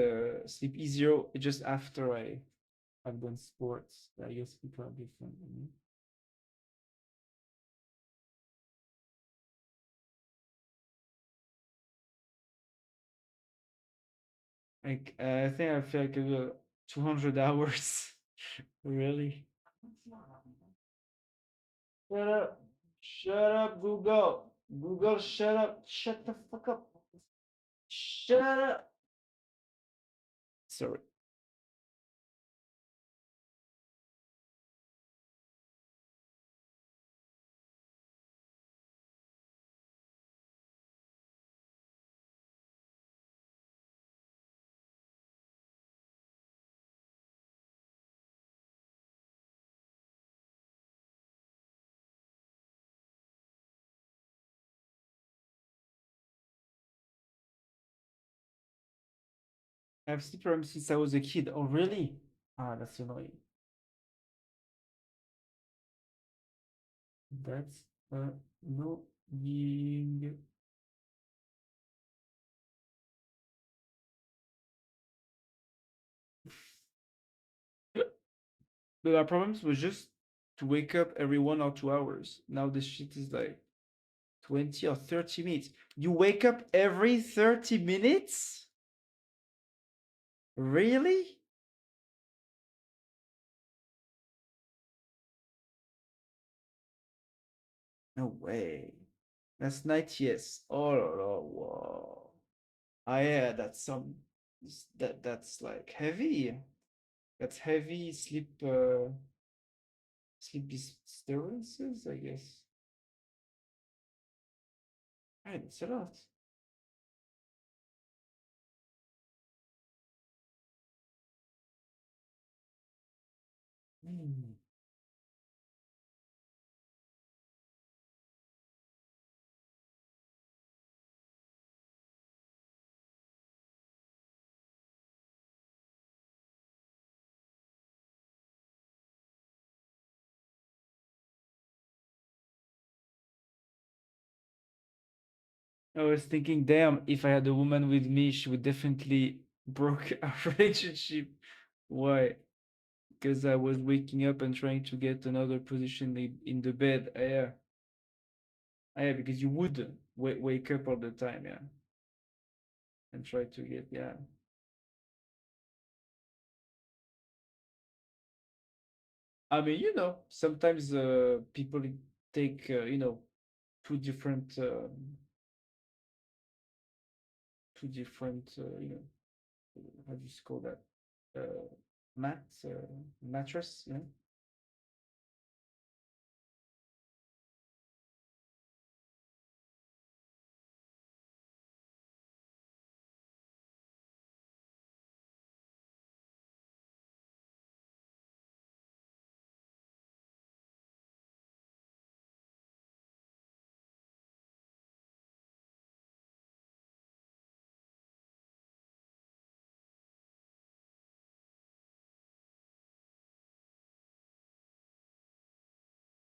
sleep easier just after I've done sports. I guess people are different than me. Like I think I feel like 200 hours. Really? Shut up. Shut up, Google. Google, shut up. Shut the fuck up. Shut up. Sorry. I've sleep problems since I was a kid. Oh, really? Ah, that's annoying. That's annoying. But our problems was just to wake up every 1 or 2 hours. Now this shit is like 20 or 30 minutes. You wake up every 30 minutes? Really? No way. That's night, yes. Oh, whoa. Ah, yeah, that's some that's like heavy. That's heavy sleep disturbances, I guess. Right, that's a lot. Hmm. I was thinking, damn, if I had a woman with me, she would definitely broke our relationship. Why? Because I was waking up and trying to get another position in the bed. Yeah, yeah, because you would wake up all the time, yeah, and try to get, yeah. I mean, sometimes people take, two different, how do you call that? Uh, mattress, yeah.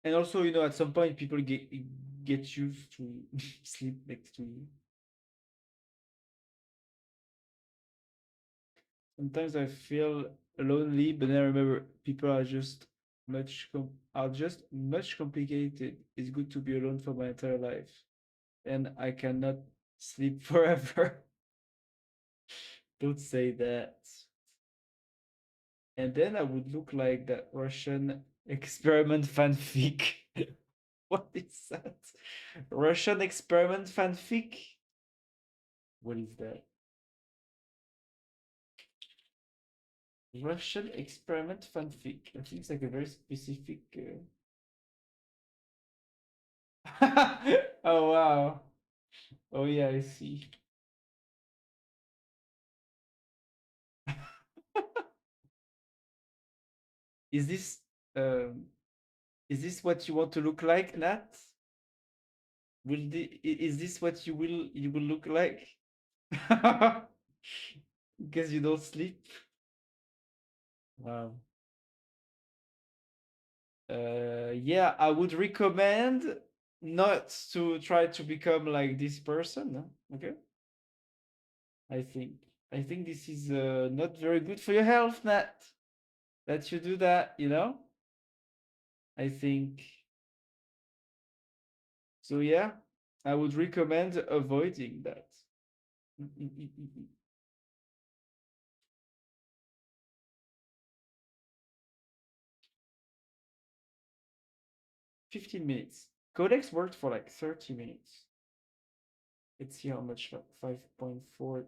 And also, at some point, people get used to sleep next to you. Sometimes I feel lonely, but then I remember people are just much complicated. It's good to be alone for my entire life, and I cannot sleep forever. Don't say that. And then I would look like that Russian experiment fanfic. What is that? Russian experiment fanfic? What is that? Russian experiment fanfic. I think it's like a very specific. Oh wow. Oh yeah, I see. Is this um is this what you want to look like, Nat? Is this what you will look like? Because you don't sleep. Wow. Yeah, I would recommend not to try to become like this person. Okay, I think I think this is not very good for your health, Nat. That you do that, I think so. Yeah, I would recommend avoiding that. Mm, mm, mm, mm, mm. 15 minutes. Codex worked for like 30 minutes. Let's see how much 5.4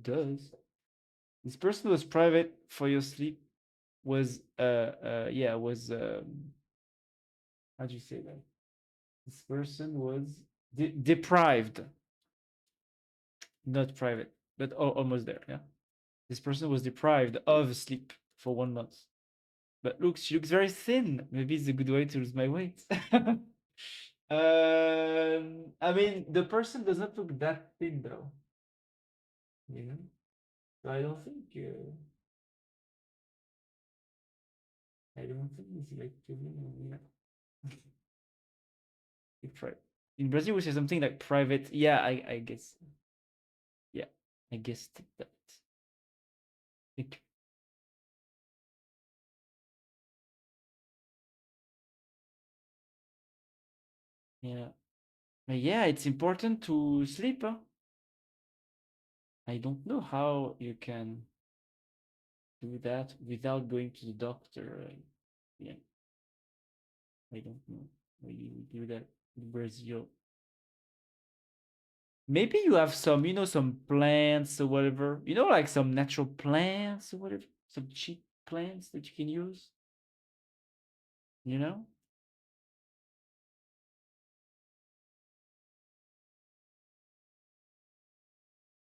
does. This person was private for your sleep was yeah was how do you say that? This person was deprived, not private, but almost there. Yeah, this person was deprived of sleep for 1 month. But look, she looks very thin. Maybe it's a good way to lose my weight. I mean, the person does not look that thin though. You know, so I don't think it's like deprived. In Brazil, we say something like private. Yeah, I guess. Yeah, I guessed that. Like, yeah. Yeah, it's important to sleep. Huh? I don't know how you can do that without going to the doctor. Yeah, I don't know how you do that in Brazil. Maybe you have some plants or whatever. Like some natural plants or whatever. Some cheap. plants that you can use, you know?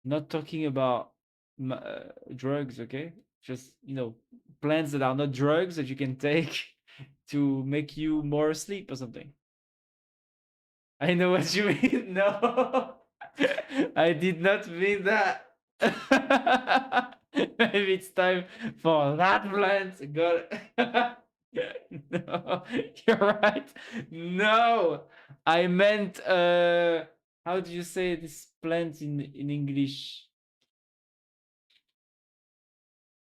Not talking about drugs, okay? Just, plants that are not drugs that you can take to make you more asleep or something. I know what you mean. No, I did not mean that. Maybe it's time for that plant. Got it. No, you're right. No, I meant how do you say this plant in English?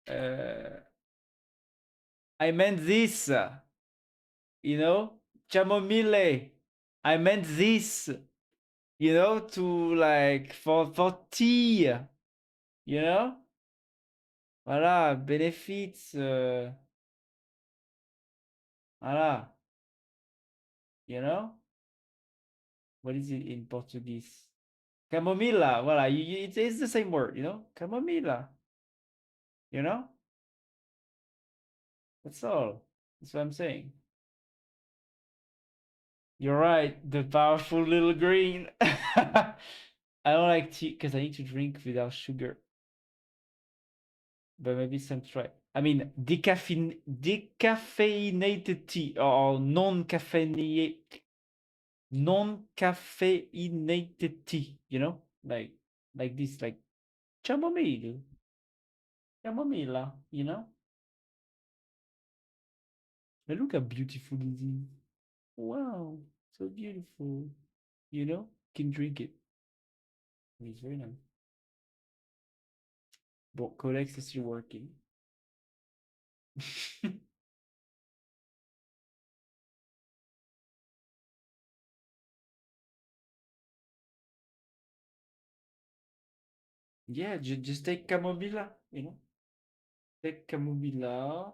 Uh, I meant this. Chamomile. I meant this. To like for tea. You know, voilà, benefits. Voilà, you know, what is it in Portuguese? Camomila. Voilà, it's the same word. Camomila. You know, that's all. That's what I'm saying. You're right. The powerful little green. I don't like tea because I need to drink without sugar. But maybe some try. I mean, decaffeinated tea or non-caffeinated tea. Like this, like chamomile, chamomilla. And look how beautiful it is. Wow, so beautiful. Can drink it. It's very nice. But Codex is still working. Yeah, just take Camomilla, Take Camomilla,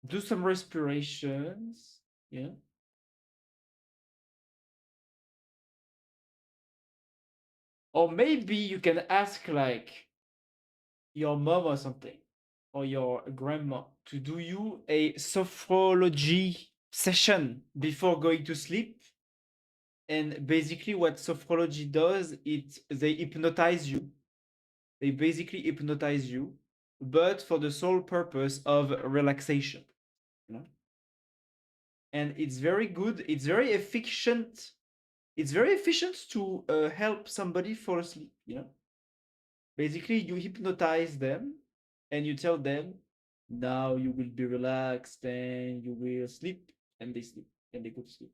do some respirations, yeah. Or maybe you can ask like your mom or something, or your grandma to do you a sophrology session before going to sleep. And basically what sophrology does, they hypnotize you. They basically hypnotize you, but for the sole purpose of relaxation. You know? And it's very good. It's very efficient. It's very efficient to help somebody fall asleep. Basically, you hypnotize them, and you tell them, "Now you will be relaxed, and you will sleep," and they sleep, and they go to sleep.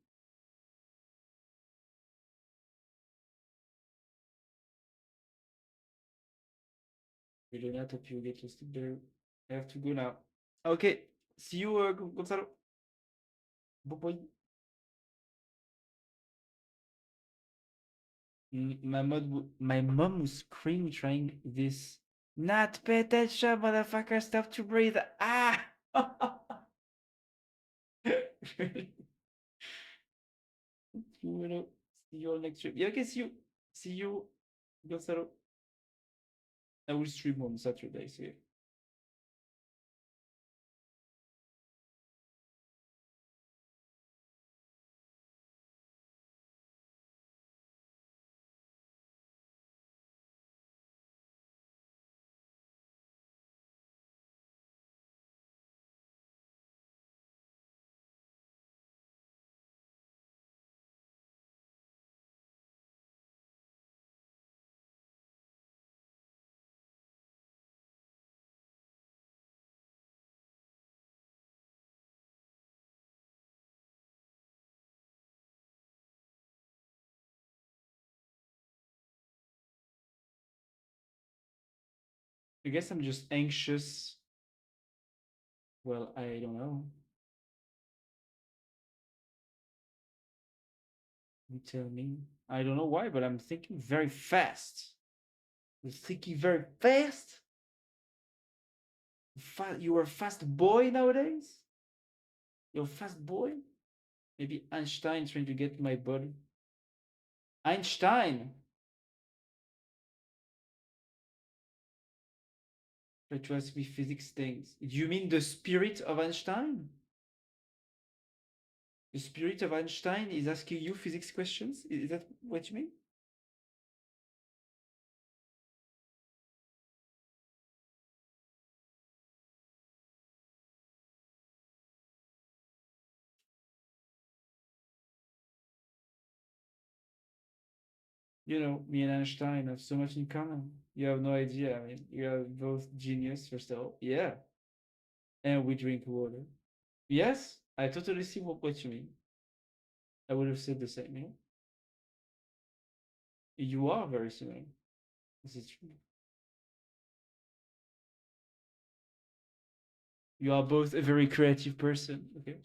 Really not hope you get to sleep there. I have to go now. Okay, see you, Gonzalo. Bye bye. My mom was screaming trying this. Not pay attention, motherfucker. Stop to breathe. Ah. You see you all next trip. Yeah, okay, see you. See you, Gonzalo. I will stream on Saturday, so yeah. I guess I'm just anxious. Well, I don't know. You tell me. I don't know why, but I'm thinking very fast. You're thinking very fast? You are a fast boy nowadays? You're a fast boy? Maybe Einstein trying to get my body. Einstein! Try to ask me physics things. Do you mean the spirit of Einstein? The spirit of Einstein is asking you physics questions? Is that what you mean? You know, me and Einstein have so much in common. You have no idea. I mean, we are both genius, first of all. Yeah. And we drink water. Yes, I totally see what you mean. I would have said the same, you know? You are very similar. This is true. You are both a very creative person, okay?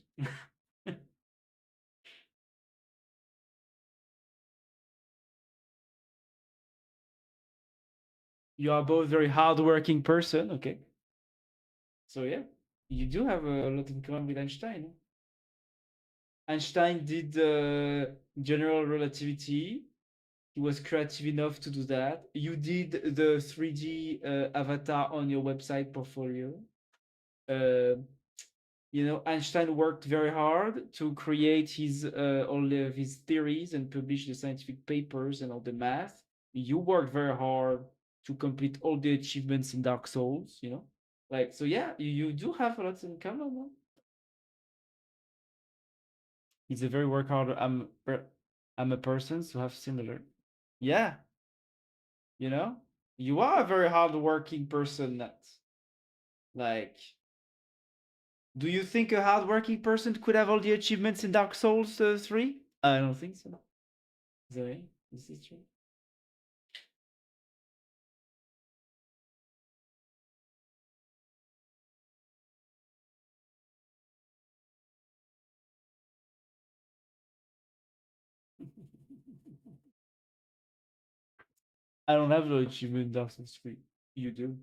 You are both very hardworking person, okay? So yeah, you do have a lot in common with Einstein. Einstein did general relativity. He was creative enough to do that. You did the 3D avatar on your website portfolio. Uh, you know, Einstein worked very hard to create his all of his theories and publish the scientific papers and all the math. You worked very hard to complete all the achievements in Dark Souls. You know, like so. Yeah, you do have a lot in common. Man. He's a very work hard. I'm a person, so have similar. Yeah, you know, you are a very hardworking person. That's like, do you think a hardworking person could have all the achievements in Dark Souls 3? I don't think so. Zoe, this is true. I don't have no achievement in Dark Souls 3. You do.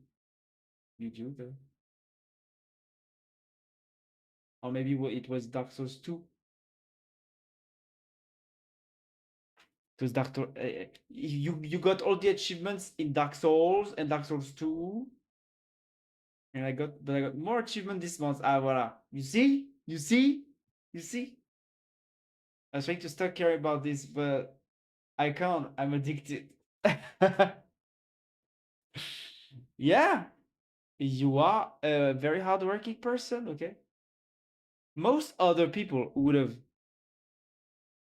You do, though. Or maybe it was Dark Souls 2. It was Dark Souls. You got all the achievements in Dark Souls and Dark Souls 2. And I got more achievement this month. Ah, voila. You see? You see? You see? I was trying to stop caring about this, but I can't. I'm addicted. Yeah, you are a very hardworking person, okay? Most other people would have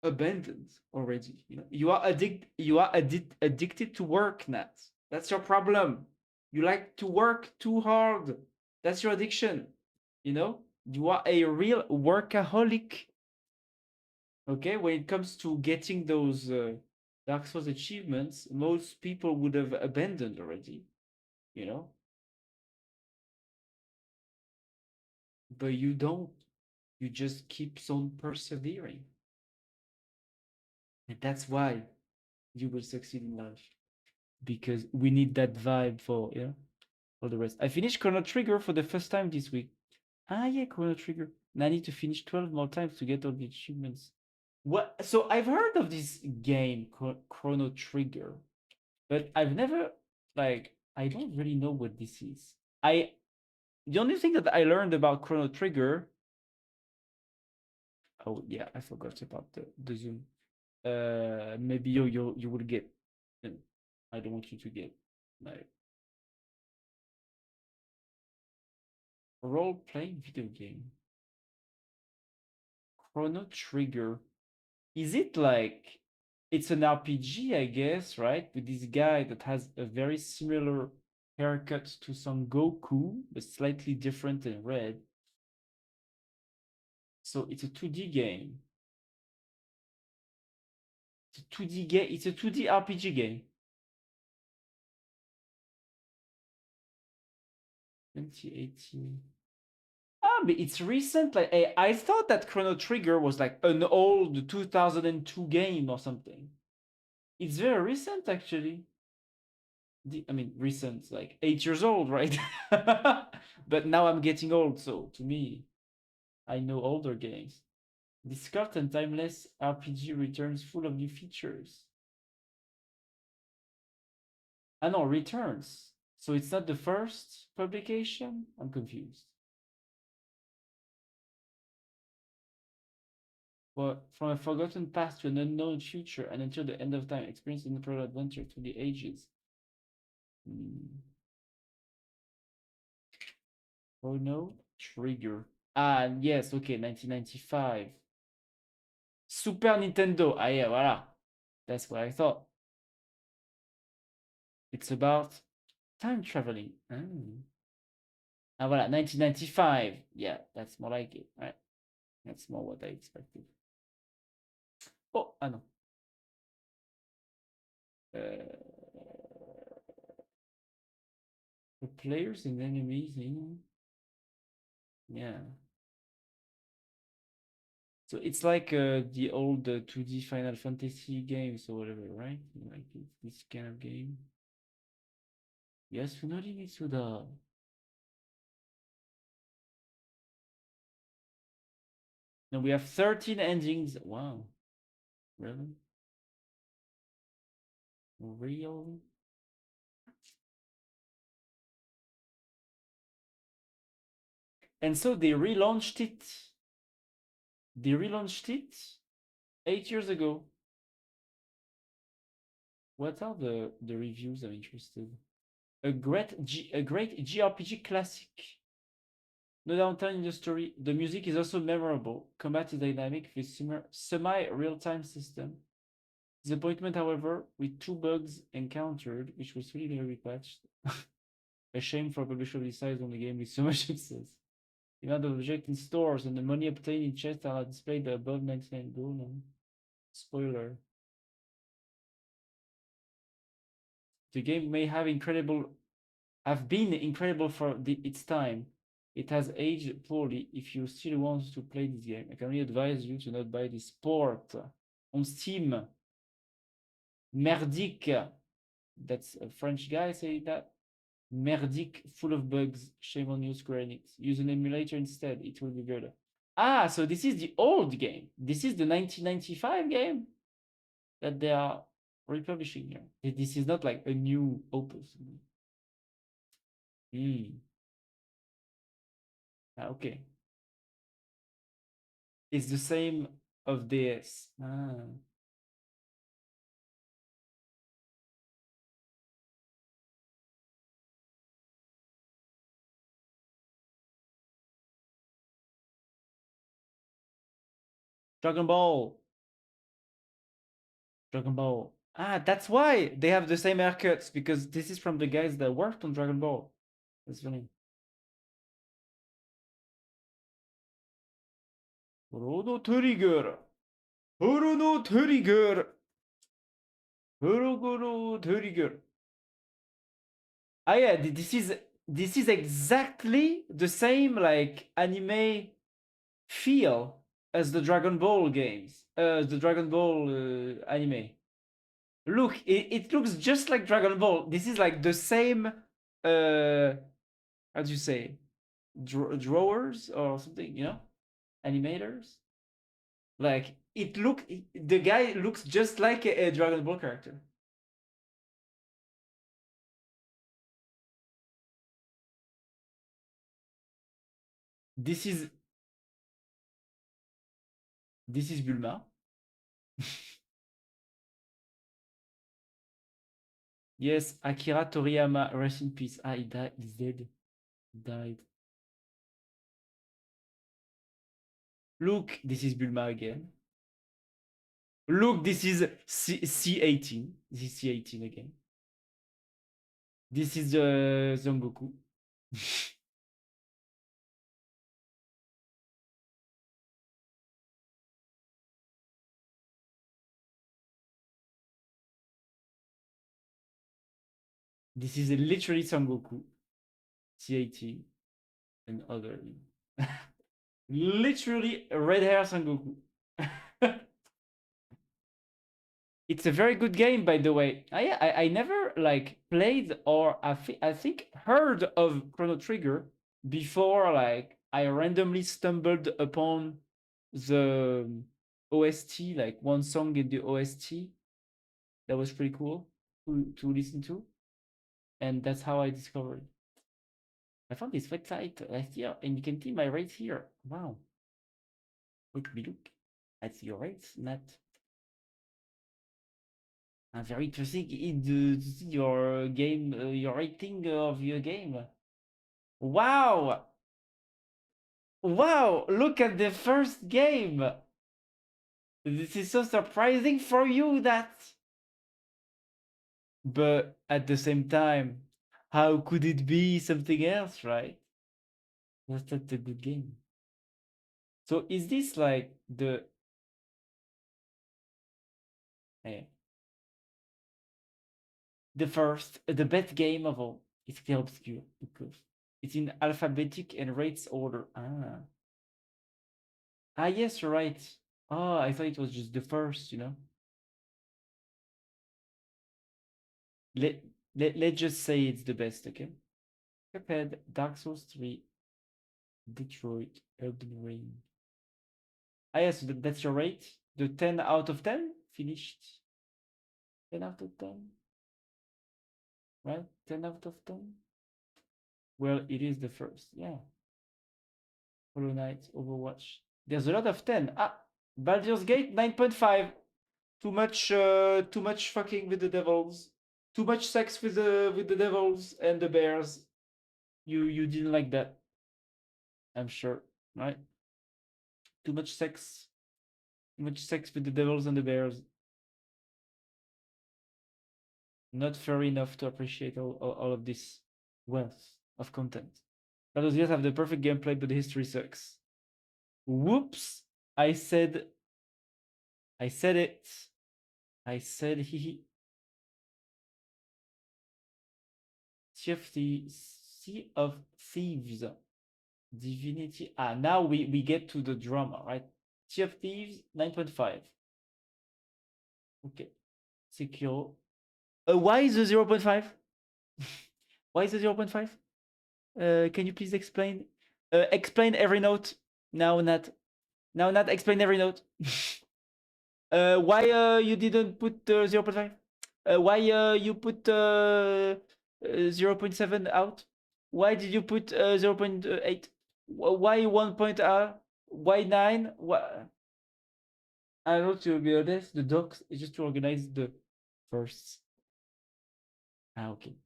abandoned already. You know, addicted to work, Nat. That's your problem. You like to work too hard. That's your addiction. You know, you are a real workaholic. Okay, when it comes to getting those Dark Souls achievements, most people would have abandoned already. You know, but you don't. You just keeps on persevering, and that's why you will succeed in life. Because we need that vibe for all the rest. I finished Chrono Trigger for the first time this week. Ah yeah, Chrono Trigger. And I need to finish 12 more times to get all the achievements. What? So I've heard of this game, Chrono Trigger, but I've never like I don't really know what this is. I The only thing that I learned about Chrono Trigger. Oh yeah, I forgot about the zoom. Maybe you will get. I don't want you to get like role playing video game. Chrono Trigger. Is it like it's an RPG, I guess, right? With this guy that has a very similar haircut to Son Goku, but slightly different in red. So it's a 2D game. It's a 2D game. It's a 2D RPG game. 2018. Ah, but it's recent. Like I thought that Chrono Trigger was like an old 2002 game or something. It's very recent, actually. I mean, recent, like 8 years old, right? But now I'm getting old, so to me, I know older games. Discard and timeless RPG returns full of new features. Ah no, returns. So it's not the first publication? I'm confused. Well, from a forgotten past to an unknown future and until the end of time, experiencing the product adventure through the ages. Hmm. Chrono Trigger. Ah, yes, okay, 1995. Super Nintendo. Ah, yeah, voilà. That's what I thought. It's about time traveling. Ah, voilà, 1995. Yeah, that's more like it, right? That's more what I expected. Oh, ah non. The players and enemies, yeah. So it's like the old 2D Final Fantasy games or whatever, right? Like this kind of game. Yes, Funori Mitsuda. And we have 13 endings. Wow. Really? Real? And so they relaunched it. They relaunched it 8 years ago. What are the reviews? I'm interested. A great JRPG classic. No downtime in the story. The music is also memorable. Combat is dynamic with semi-real-time system. Disappointment, however, with 2 bugs encountered, which was really never patched. A shame for a publisher of this size on the game with so much success. The amount of objects in stores and the money obtained in chests are displayed above 99 gold. And spoiler. The game may have been incredible for its time. It has aged poorly. If you still want to play this game, I can only advise you to not buy this port on Steam. Merdic. That's a French guy saying that. Merdic, full of bugs. Shame on you, Square Enix. Use an emulator instead. It will be better. Ah, so this is the old game. This is the 1995 game that they are republishing here. This is not like a new opus. Hmm. Ah, okay. It's the same of DS. Ah. Dragon Ball. Dragon Ball. Ah, that's why they have the same haircuts, because this is from the guys that worked on Dragon Ball. That's funny. Chrono Trigger. Chrono Trigger. Chrono Trigger. Ah yeah, this is exactly the same like anime feel as the Dragon Ball games, the Dragon Ball anime. Look, it looks just like Dragon Ball. This is like the same. How do you say? Drawers or something? Animators. Like the guy looks just like a Dragon Ball character. This is this is Bulma. Yes, Akira Toriyama, rest in peace. Ah, he died. He's dead. He died. Look, this is Bulma again. Look, this is C18. This is C18 again. This is Son Goku. This is literally Son Goku. C18 and other. Literally red hair Son Goku. It's a very good game, by the way. I never like played or I think heard of Chrono Trigger before. Like I randomly stumbled upon the OST, like one song in the OST that was pretty cool to listen to. and that's how I discovered. I found this website last year, and you can see my rates here. Wow. Look me look at your rates, Matt. I'm very interested in to see your game, your rating of your game. Wow! Wow! Look at the first game. This is so surprising for you that. But at the same time, how could it be something else, right? That's not a good game. So is this like eh, the best game of all? It's clear obscure because it's in alphabetic and rates order. Yes, you're right. Oh, I thought it was just the first, you know. Let let's just say it's the best, okay? Cuphead, Dark Souls 3, Detroit, Elden Ring. Yes, that's your rate. The 10 out of 10 finished. 10 out of 10, right? 10 out of 10. Well, it is the first, yeah. Hollow Knight, Overwatch. There's a lot of 10. Baldur's Gate 9.5. Too much fucking with the devils. Too much sex with the devils and the bears. You didn't like that, I'm sure, right? Too much sex. Too much sex with the devils and the bears. Not fair enough to appreciate all of this wealth of content. Baldur's Gate have the perfect gameplay, but the history sucks. Whoops! I said it. I said he. Sea of Thieves. Divinity. Now we get to the drama, right? Sea of Thieves 9.5. Okay. Sekiro. Why is the 0.5? Why is the 0.5? Can you please explain? Explain every note. Now, Nat. Now, Nat, explain every note. Why you didn't put 0.5? Why you put 0.7 out? Why did you put 0.8? Why 1 point why 9? I don't know, to be honest, the docs is just to organize the firsts. Okay.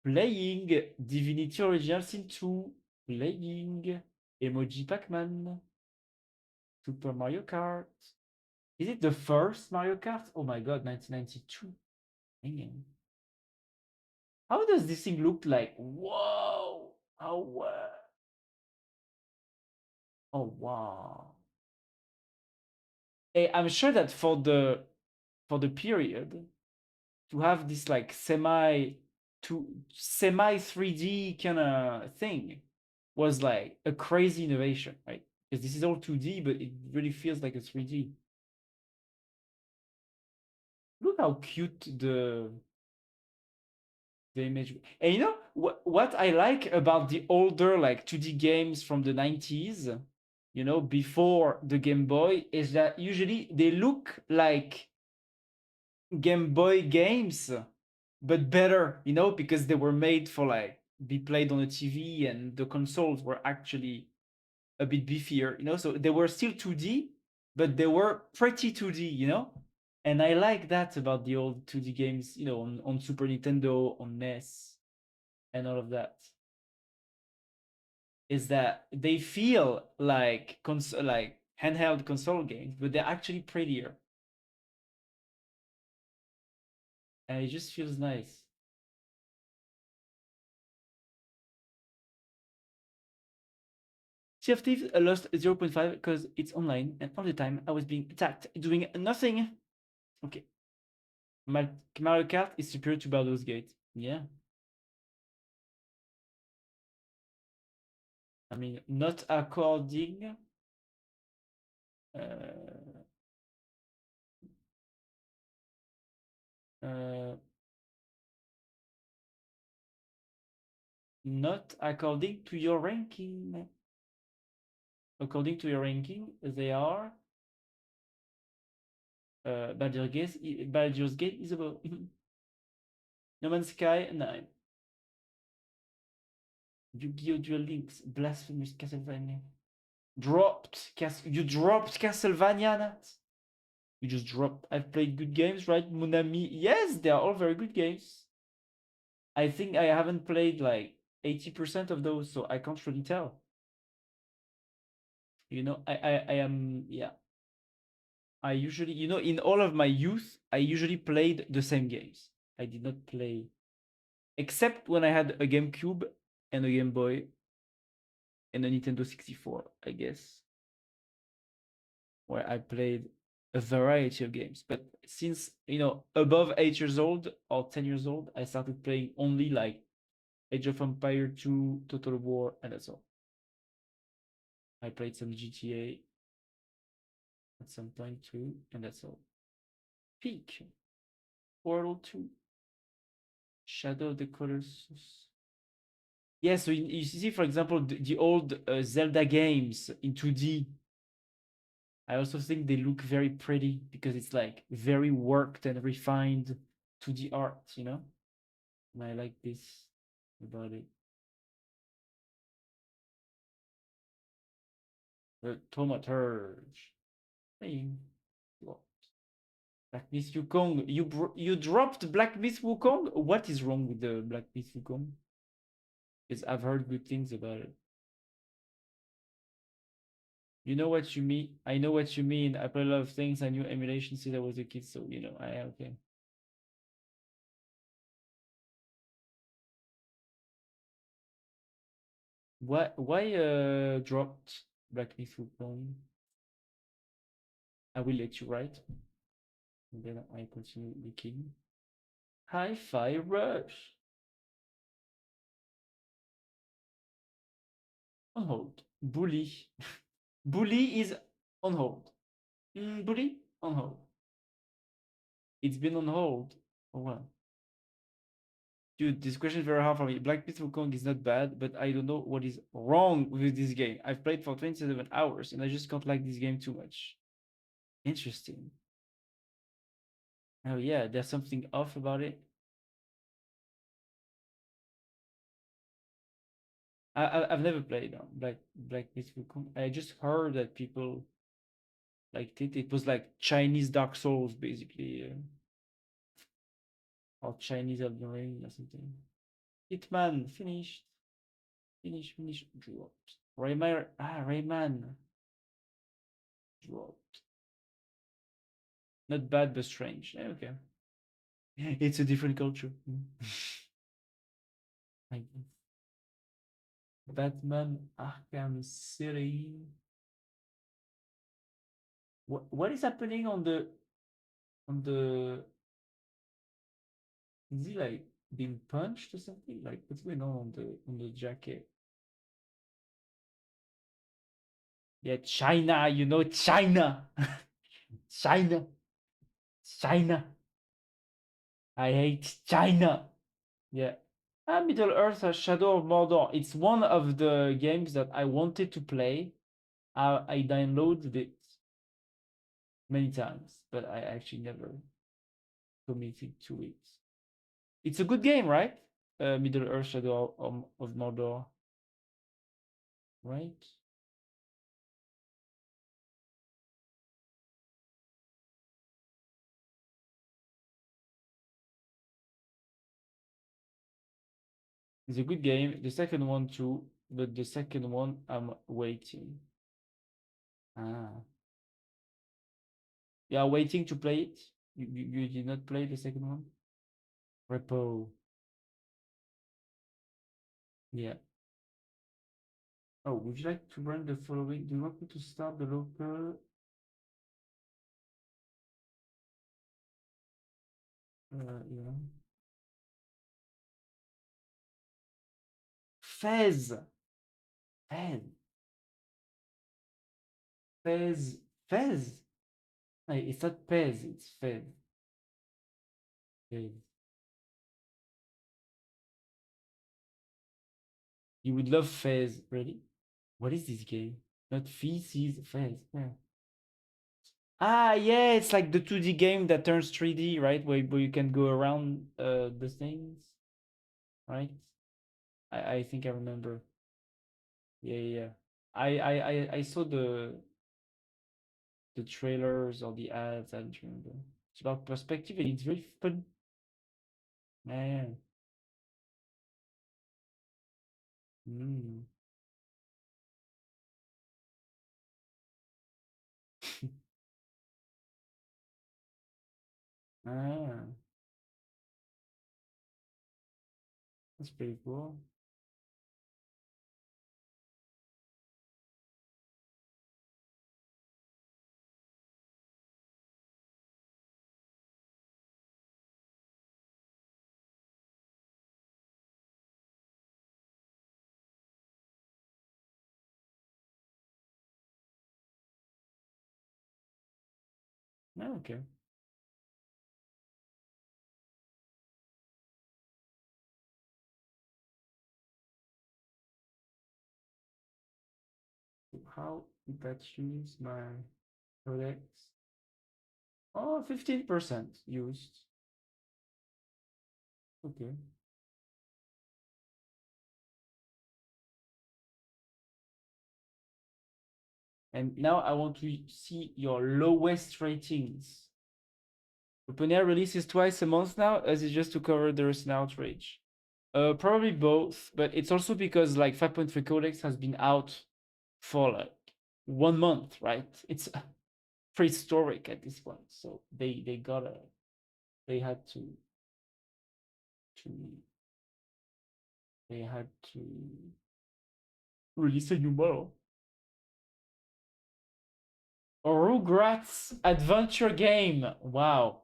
Playing Divinity Original Sin 2. Playing Emoji Pac-Man. Super Mario Kart. Is it the first Mario Kart? Oh my god, 1992. Dang. How does this thing look like? Whoa! Oh wow! Hey, I'm sure that for the period to have this like semi 3D kind of thing was like a crazy innovation, right? Because this is all 2D, but it really feels like a 3D. Look how cute the image. And you know what I like about the older like 2D games from the 90s, you know, before the Game Boy, is that usually they look like Game Boy games, but better, you know, because they were made for like be played on a TV, and the consoles were actually a bit beefier, you know. So they were still 2D, but they were pretty 2D, you know. And I like that about the old 2D games, you know, on Super Nintendo, on NES, and all of that. Is that they feel like like handheld console games, but they're actually prettier, and it just feels nice. Sea of Thieves lost 0.5 because it's online, and all the time I was being attacked, doing nothing. Okay. Mario Kart is superior to Baldur's Gate. Yeah. I mean, not according. Uh, uh, Not according to your ranking. According to your ranking, they are. Baldur's Gate is above. No Man's Sky 9. Yu-Gi-Oh! Duel Links. Blasphemous Castlevania. You dropped Castlevania, Nat? You just dropped. I've played good games, right? Munami. Yes, they are all very good games. I think I haven't played like 80% of those, so I can't really tell. I am, yeah. I usually, in all of my youth, I usually played the same games. I did not play, except when I had a GameCube and a Game Boy and a Nintendo 64, I guess, where I played a variety of games. But since, above 8 years old or 10 years old, I started playing only like Age of Empire 2, Total War, and that's all. I played some GTA at some point too, and that's all. Peak, Portal 2, Shadow of the Colossus. Yeah, so you see, for example, the old Zelda games in 2D. I also think they look very pretty because it's like very worked and refined 2D art, And I like this about it. The Thaumaturge. Hey, what? Black Myth Wukong. You dropped Black Myth Wukong? What is wrong with the Black Myth Wukong? Because I've heard good things about it. You know what you mean? I know what you mean. I play a lot of things. I knew emulation since I was a kid, so I okay. Why dropped Black Myth Wukong? I will let you write. And then I continue looking. Hi-Fi Rush. On hold. Bully. Bully is on hold. Bully on hold. It's been on hold. Oh well. Dude, this question is very hard for me. Black Myth Wukong is not bad, but I don't know what is wrong with this game. I've played for 27 hours and I just can't like this game too much. Interesting. Oh yeah, there's something off about it. I've never played Black Myth Wukong. I just heard that people liked it. It was like Chinese Dark Souls, basically, or Chinese Elden Ring or something. Hitman finished, finish, dropped. Rayman dropped. Not bad, but strange. Okay, it's a different culture. I guess. Batman Arkham City. What is happening on the is he like being punched or something? Like what's going on the jacket? Yeah, China, China. China. China. I hate China. Yeah. Middle Earth Shadow of Mordor. It's one of the games that I wanted to play. I downloaded it many times, but I actually never committed to it. It's a good game, right? Middle Earth Shadow of Mordor, right? It's a good game. The second one too, but the second one I'm waiting. Ah, yeah, waiting to play it. You did not play the second one. Repo. Yeah. Oh, would you like to run the following? Do you want me to start the local? Yeah. Fez. Fez. Fez. Fez. Hey, it's not Pez, it's Fez. Fez. You would love Fez, really? What is this game? Not feces, Fez. Yeah. Ah, yeah, it's like the 2D game that turns 3D, right? Where you can go around the things, right? I think I remember. Yeah, yeah, yeah. I saw the trailers or the ads. I don't remember. It's about perspective and it's very fun. Man. Mm. Ah, that's pretty cool. Ah, okay. How that use my products? Oh, 15% used. Okay. And now I want to see your lowest ratings. OpenAI releases twice a month now, as it's just to cover the recent outrage. Probably both, but it's also because like 5.3 Codex has been out for like 1 month, right? It's prehistoric at this point, so they had to they had to release a new model. Rugrats adventure game. Wow.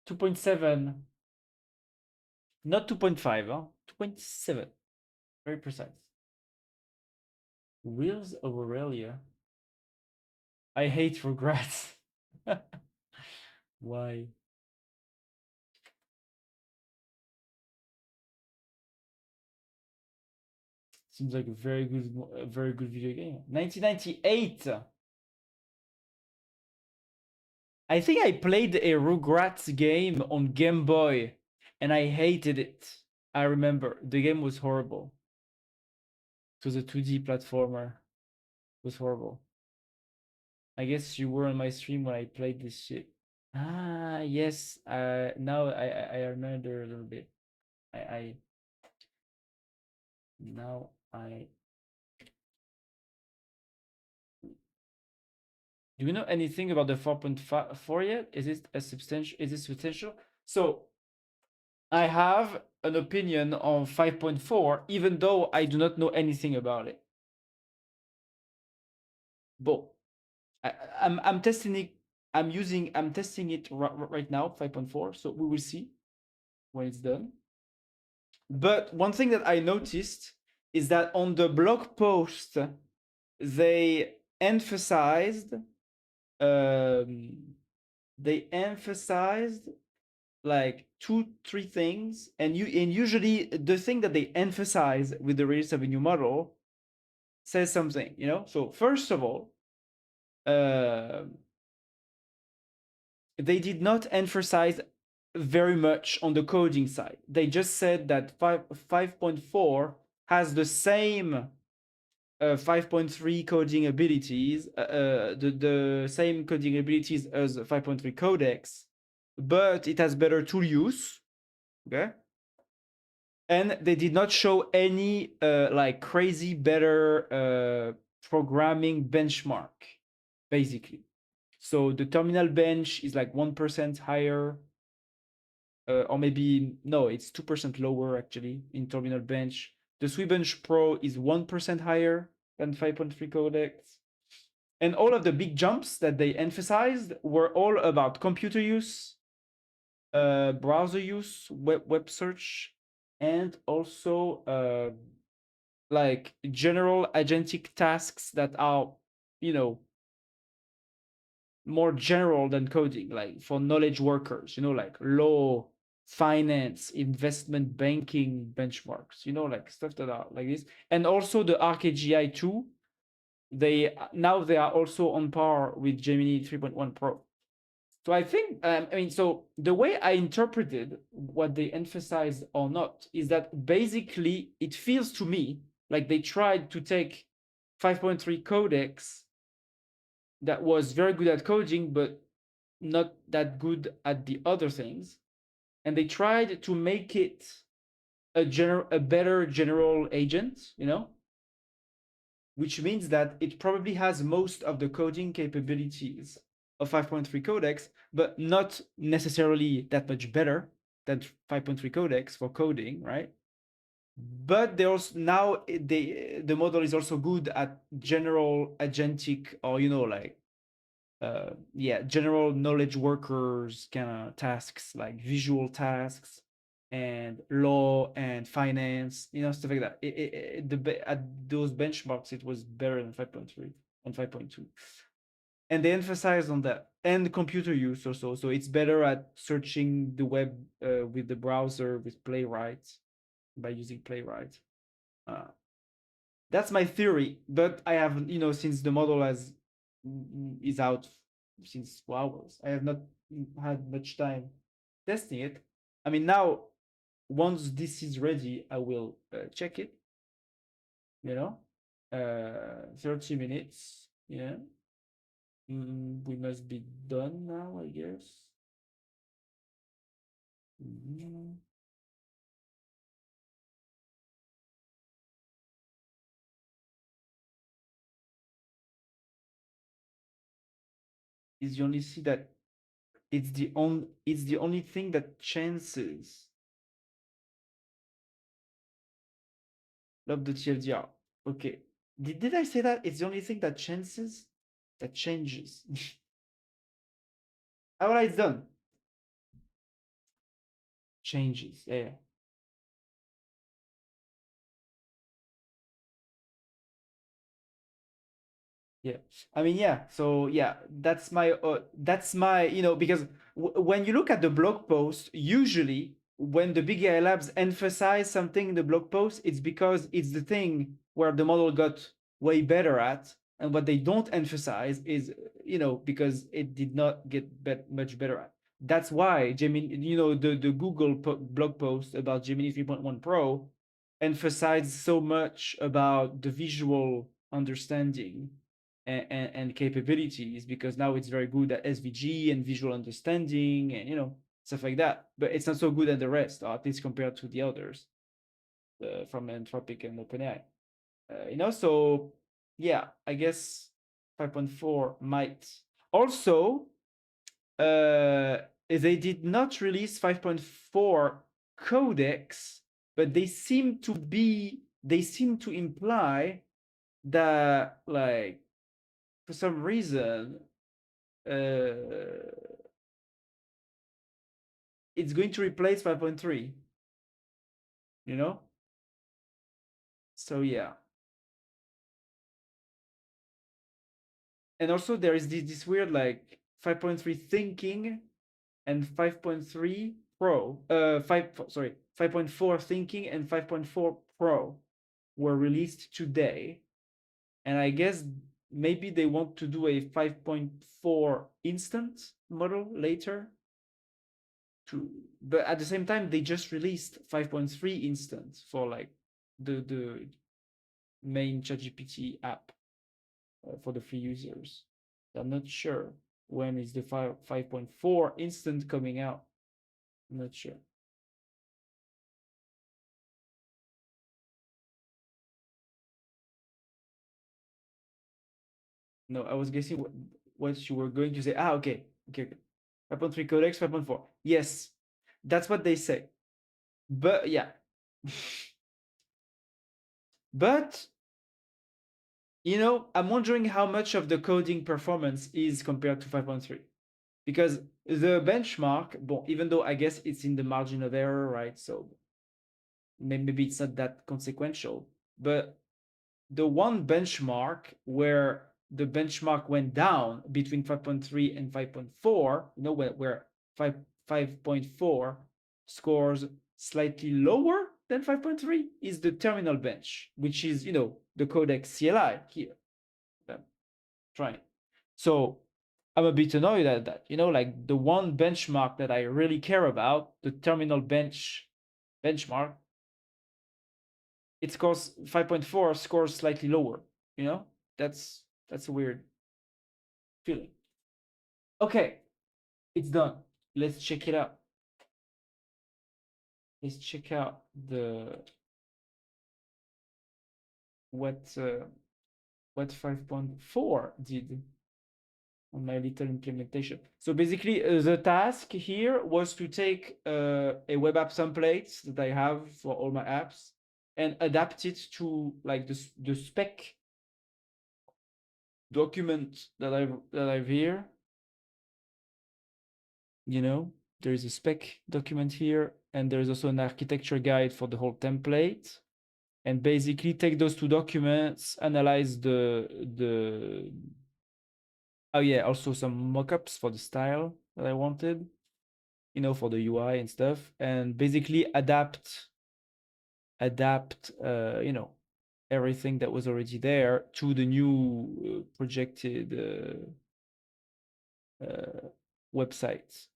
2.7, not 2.5, huh? 2.7. Very precise. Wheels of Aurelia. I hate Rugrats. Why? Seems like a very good video game. 1998. I think I played a Rugrats game on Game Boy, and I hated it. I remember the game was horrible. It was a 2D platformer. It was horrible. I guess you were on my stream when I played this shit. Ah, yes. Now I remember a little bit. I now I Do you know anything about the 4.4 yet? Is it a substantial? Is it substantial? So I have an opinion on 5.4, even though I do not know anything about it. But I'm testing it. I'm testing it right now, 5.4. So we will see when it's done. But one thing that I noticed is that on the blog post, they emphasized um, they emphasized like two, three things, and usually the thing that they emphasize with the release of a new model says something, you know. So first of all, uh, they did not emphasize very much on the coding side. They just said that 5.4 has the same 5.3 coding abilities, the same coding abilities as 5.3 Codex, but it has better tool use. Okay. And they did not show any like crazy better programming benchmark, basically. So the terminal bench is like 1% higher, or maybe no, it's 2% lower actually in terminal bench. The Swebench Pro is 1% higher than 5.3 codex. And all of the big jumps that they emphasized were all about computer use, browser use, web search, and also like general agentic tasks that are, you know, more general than coding, like for knowledge workers, you know, like law, finance, investment banking benchmarks, you know, like stuff that are like this. And also the ArcAGI 2 they are also on par with Gemini 3.1 Pro. So I think, so the way I interpreted what they emphasized or not is that basically it feels to me like they tried to take 5.3 codecs that was very good at coding, but not that good at the other things. And they tried to make it a better general agent, which means that it probably has most of the coding capabilities of 5.3 codecs, but not necessarily that much better than 5.3 codecs for coding, right? But they also now the model is also good at general agentic, or general knowledge workers kind of tasks, like visual tasks and law and finance, stuff like that. At those benchmarks, it was better than 5.3 and 5.2. And they emphasize on that, and computer use also. So it's better at searching the web with the browser with Playwright, by using Playwright. Uh, that's my theory, but I have, since the model is out since 4 hours, I have not had much time testing it. I mean, now once this is ready, I will check it. 30 minutes. Yeah. We must be done now, I guess. Mm. Is you only see that it's the only thing that chances. Love the TLDR. Okay. Did I say that? It's the only thing that chances, that changes. Ah, voilà, it's done. Changes. Yeah. Yeah. I mean, yeah. So yeah, that's my, because when you look at the blog post, usually when the big AI labs emphasize something in the blog post, it's because it's the thing where the model got way better at. And what they don't emphasize is, because it did not get much better at. That's why Gemini, the Google blog post about Gemini 3.1 Pro emphasized so much about the visual understanding and capabilities, because now it's very good at SVG and visual understanding and stuff like that. But it's not so good at the rest, or at least compared to the others from Anthropic and OpenAI. So yeah, I guess 5.4 might also. They did not release 5.4 codecs, but they seem to imply that, like, for some reason, it's going to replace 5.3, you know? So yeah. And also there is this weird, like, 5.3 thinking and 5.3 Pro. 5.4 thinking and 5.4 Pro were released today. And I guess maybe they want to do a 5.4 instant model later. But at the same time, they just released 5.3 instant for, like, the main ChatGPT app for the free users. I'm not sure when is the 5.4 instant coming out. I'm not sure. No, I was guessing what you were going to say. Okay. Okay. 5.3 codecs, 5.4. Yes, that's what they say. But yeah. But I'm wondering how much of the coding performance is compared to 5.3. Because the benchmark, even though I guess it's in the margin of error, right? So maybe it's not that consequential. But the one benchmark where the benchmark went down between 5.3 and 5.4, where 5.4 scores slightly lower than 5.3, is the terminal bench, which is, the codex CLI here. trying. So I'm a bit annoyed at that. Like the one benchmark that I really care about, the terminal benchmark, it scores 5.4, scores slightly lower. You know, that's a weird feeling. Okay, it's done. Let's check it out. Let's check out the what 5.4 did on my little implementation. So basically, the task here was to take a web app template that I have for all my apps and adapt it to like the spec document that I've here. There's a spec document here, and there's also an architecture guide for the whole template. And basically take those two documents, analyze the oh yeah, also some mockups for the style that I wanted, for the UI and stuff, and basically adapt everything that was already there to the new projected website.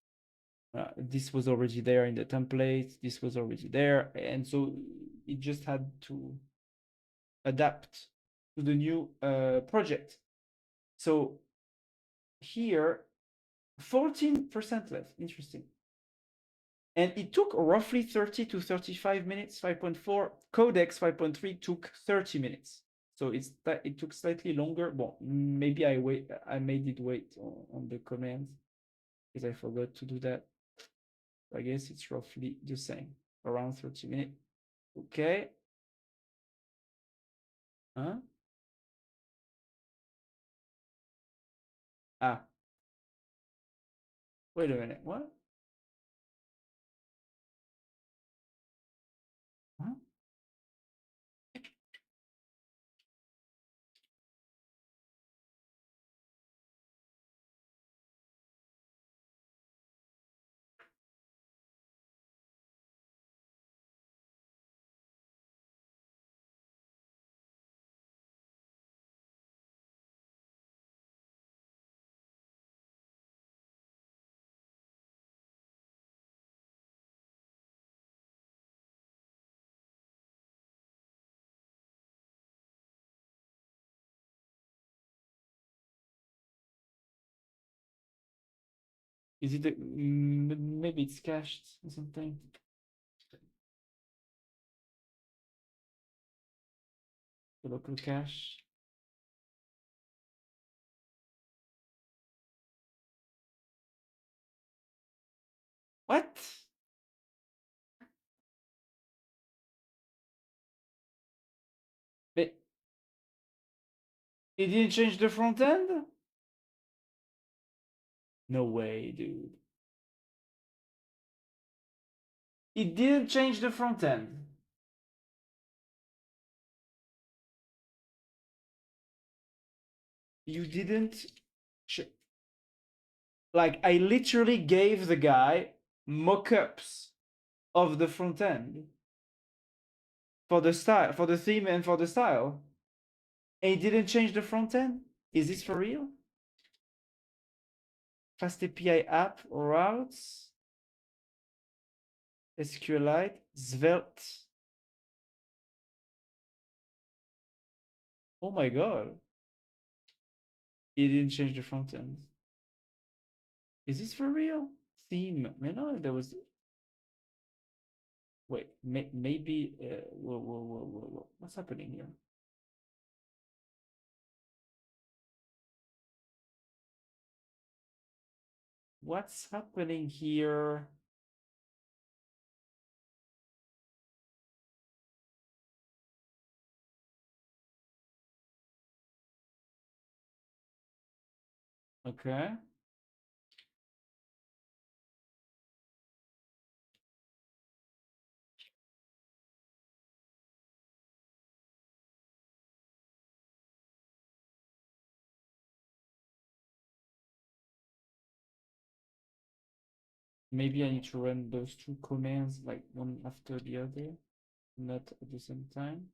This was already there in the template. This was already there, and so it just had to adapt to the new project. So here, 14% left. Interesting. And it took roughly 30 to 35 minutes. 5.4 Codex 5.3 took 30 minutes. So it took slightly longer. Well, maybe I made it wait on the commands because I forgot to do that. I guess it's roughly the same, around 30 minutes. Okay. Huh? Ah, wait a minute. What? Huh? Is it maybe it's cached or something? The local cache. What? But it didn't change the front end? No way, dude. It didn't change the front end. You didn't. Like, I literally gave the guy mockups of the front end for the style, for the theme, and for the style. And it didn't change the front end? Is this for real? Fast API app routes, SQLite, Svelte. Oh my god. It didn't change the front end. Is this for real? Theme. No, there was. Wait, maybe. Whoa. What's happening here? What's happening here? Okay. Maybe I need to run those two commands like one after the other, not at the same time.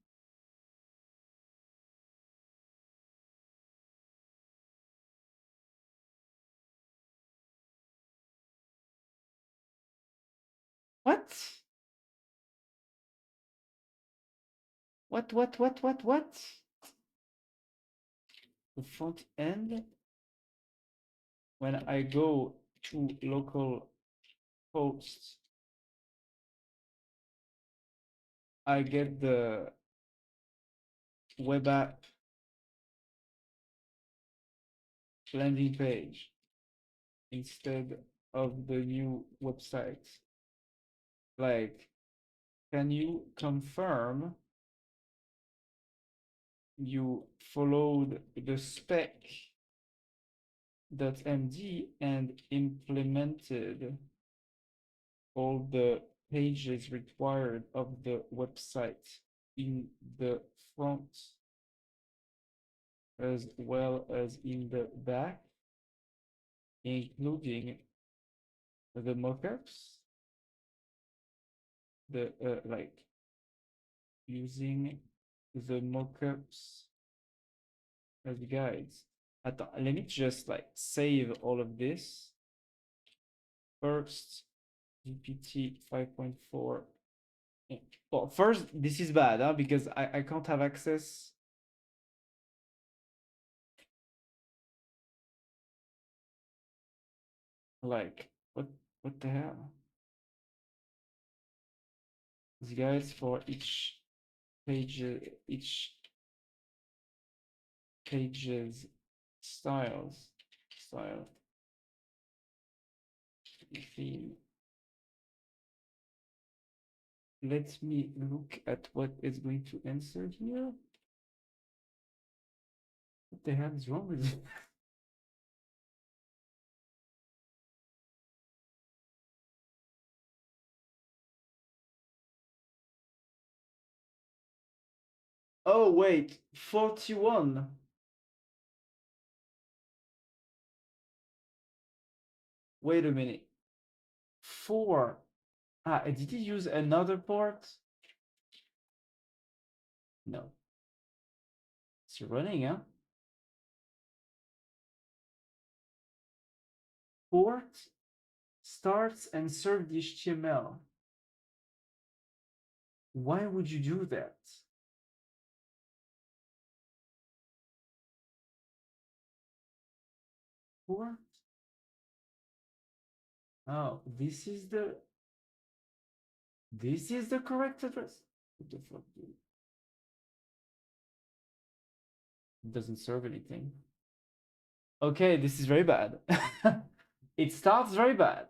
What? What? The front end, when I go to local host, I get the web app landing page instead of the new website. Like, can you confirm you followed the spec.md and implemented all the pages required of the website in the front as well as in the back, including the mockups, the like using the mockups as guides. Let me just like save all of this. First, GPT 5.4. Well, first, this is bad, huh? Because I can't have access. Like, what the hell? These guys for each page, each page's style, theme. Let me look at what is going to answer here. What the hell is wrong with it? Oh, wait, 41. Wait a minute. 4. Ah, did he use another port? No. It's running, huh? Port starts and serve the HTML. Why would you do that? Port? Oh, this is the correct address. What the fuck, dude? It doesn't serve anything. Okay, this is very bad. It starts very bad.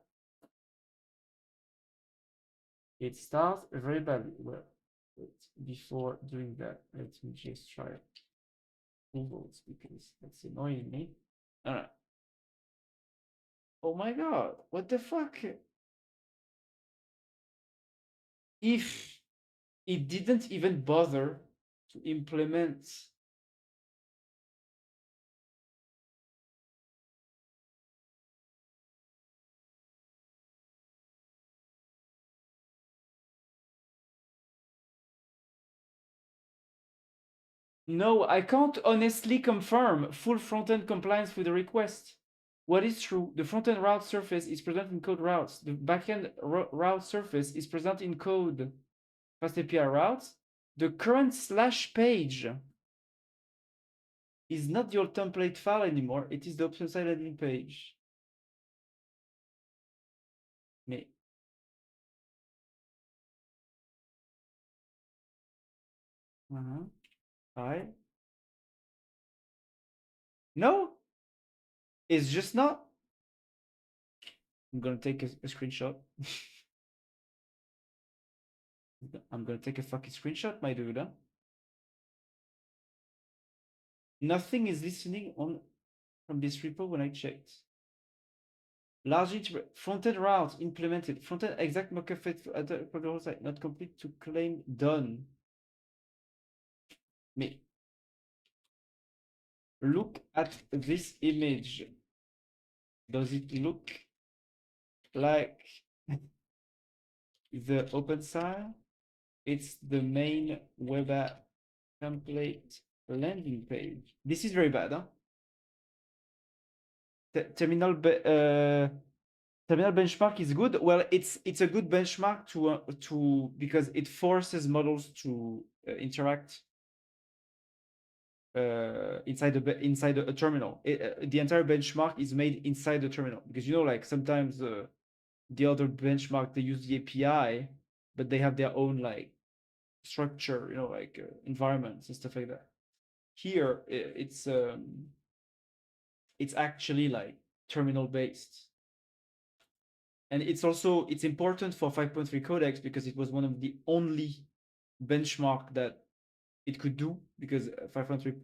It starts very badly. Well, wait, before doing that, let me just try Google's because that's annoying me. Alright. Oh my god, what the fuck? If it didn't even bother to implement. No, I can't honestly confirm full front-end compliance with the request. What is true, the front-end route surface is present in code routes. The backend route surface is present in code fast API routes. The current slash page is not your template file anymore. It is the option side landing page. Me. I. No, it's just not. I'm gonna take a screenshot. I'm gonna take a fucking screenshot, my dude. Huh? Nothing is listening on from this repo when I checked. Large front-end route implemented. Front-end exact mockup fit at the site not complete to claim done. Me. Look at this image. Does it look like the open side? It's the main web app template landing page. This is very bad, huh? Terminal Terminal benchmark is good. Well, it's a good benchmark to because it forces models to interact inside a terminal. The entire benchmark is made inside the terminal because like sometimes the other benchmark they use the API, but they have their own like structure, like environments and stuff like that. Here it's actually like terminal based, and it's important for 5.3 codecs because it was one of the only benchmark that it could do, because 5.3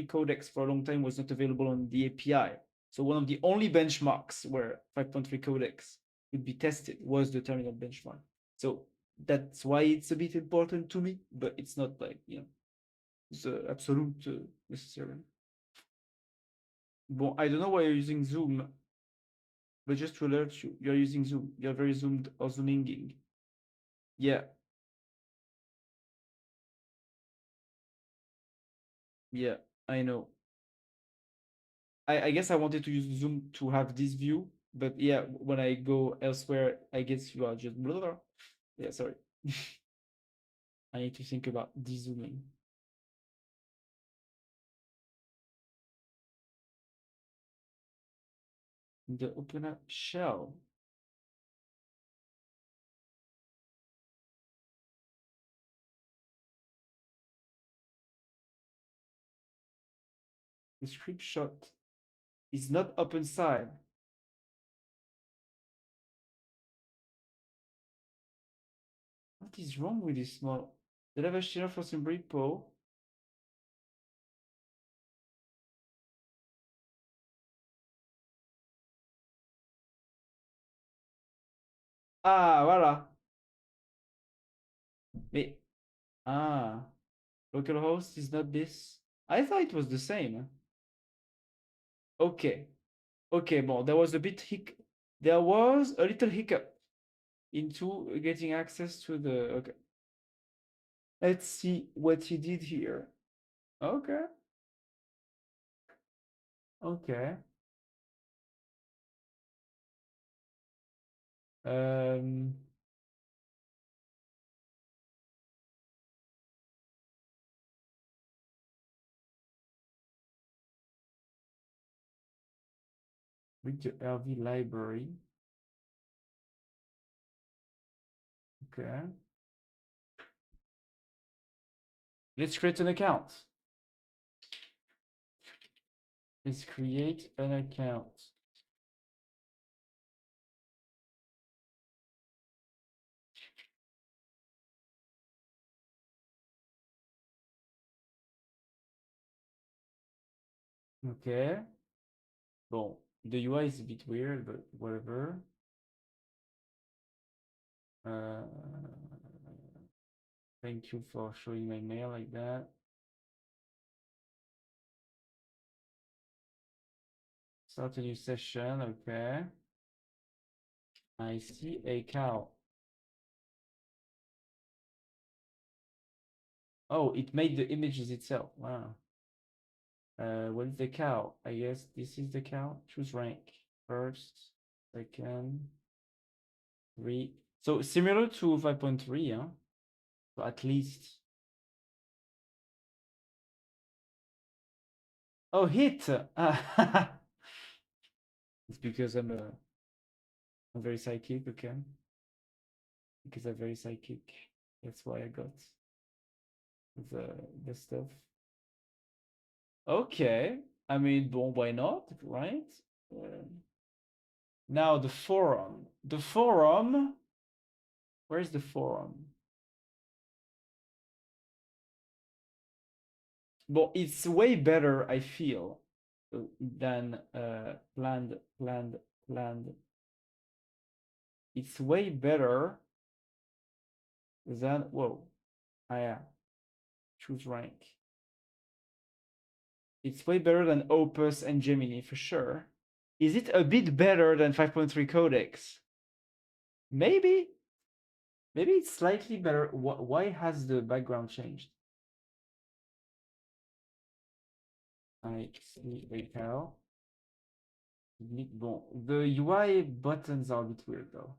codecs for a long time was not available on the API. So one of the only benchmarks where 5.3 codecs would be tested was the terminal benchmark. So that's why it's a bit important to me, but it's not like the absolute necessary. Bon, I don't know why you're using Zoom, but just to alert you, you're using Zoom. You're very zoomed or zooming. Yeah, yeah, I know. I guess I wanted to use Zoom to have this view, but yeah, when I go elsewhere, I guess you are just blah, blah. Yeah, sorry. I need to think about de-zooming. The open up shell. The script shot is not open side. What is wrong with this model? The level share for some repo. Ah, voilà. Mais, ah, localhost is not this. I thought it was the same. Okay. Okay, bon, there was a bit there was a little hiccup into getting access to the okay. Let's see what he did here. Okay. Okay. Um Read the LV library. Okay. Let's create an account. Let's create an account. Okay. Bon, the UI is a bit weird, but whatever. Uh, thank you for showing my mail like that. Start a new session. Okay. I see a cow. Oh, it made the images itself. Wow. What is the cow? I guess this is the cow. Choose rank. First, second, three. So similar to 5.3, huh? So at least. Oh, hit! It's because I'm very psychic, okay? Because I'm very psychic. That's why I got the the stuff. Okay. I mean, bon, why not, right? Now the forum. The forum. Where's the forum? Well, it's way better, I feel, than planned. It's way better than whoa. Yeah. Choose rank. It's way better than Opus and Gemini for sure. Is it a bit better than 5.3 Codex? Maybe. Maybe it's slightly better. Why has the background changed? I see a cow. Bon, the UI buttons are a bit weird though.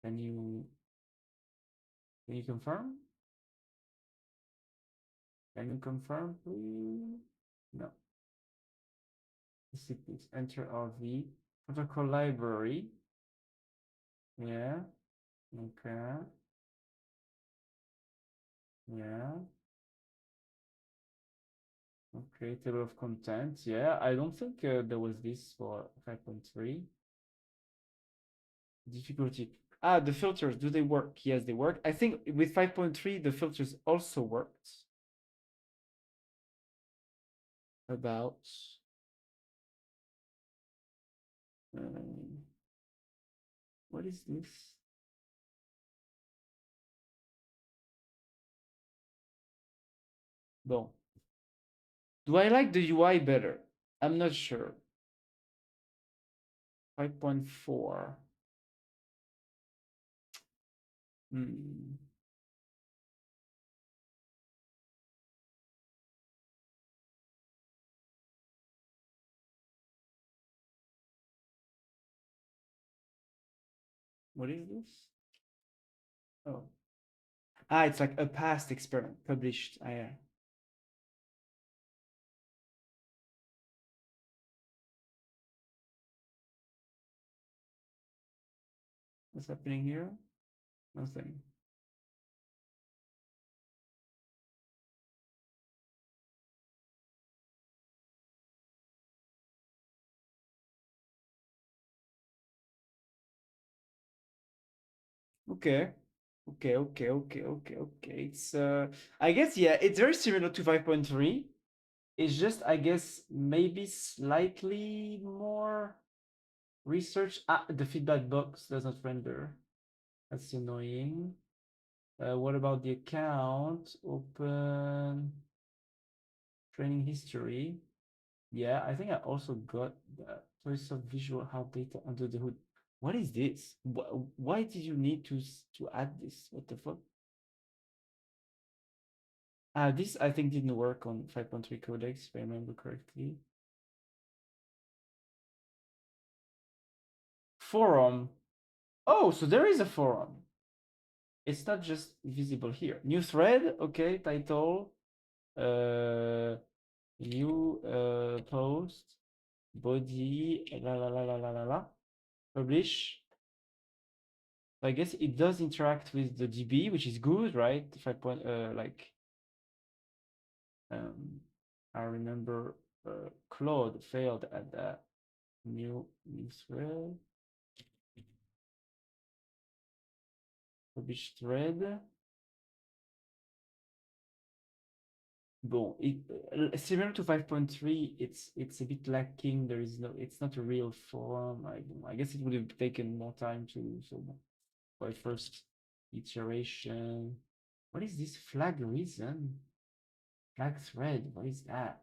Can you confirm? Can you confirm, please? No. Please enter RV. Protocol library. Yeah. Okay. Yeah. Okay. Table of contents. Yeah. I don't think there was this for 5.3. Difficulty. Ah, the filters. Do they work? Yes, they work. I think with 5.3, the filters also worked. About. What is this? Bon. Do I like the UI better? I'm not sure. 5.4. Hmm. What is this? Oh. Ah, it's like a past experiment published. Ah, yeah. What's happening here? Nothing. Okay. Okay. It's I guess yeah, it's very similar to 5.3. It's just I guess maybe slightly more research. Ah, the feedback box does not render. That's annoying. What about the account? Open training history. Yeah, I think I also got the choice of visual how data under the hood. What is this? Why did you need to add this? What the fuck? This I think didn't work on 5.3 codecs, if I remember correctly. Forum. Oh, so there is a forum. It's not just visible here. New thread, okay, title, new post, body, la la la la la la la, publish. I guess it does interact with the DB, which is good, right? If I point like um, I remember Claude failed at that new thread, publish thread. Bon, similar to 5.3, it's a bit lacking. There is no, it's not a real forum. I guess it would have taken more time to so by first iteration. What is this flag reason? Flag thread, what is that?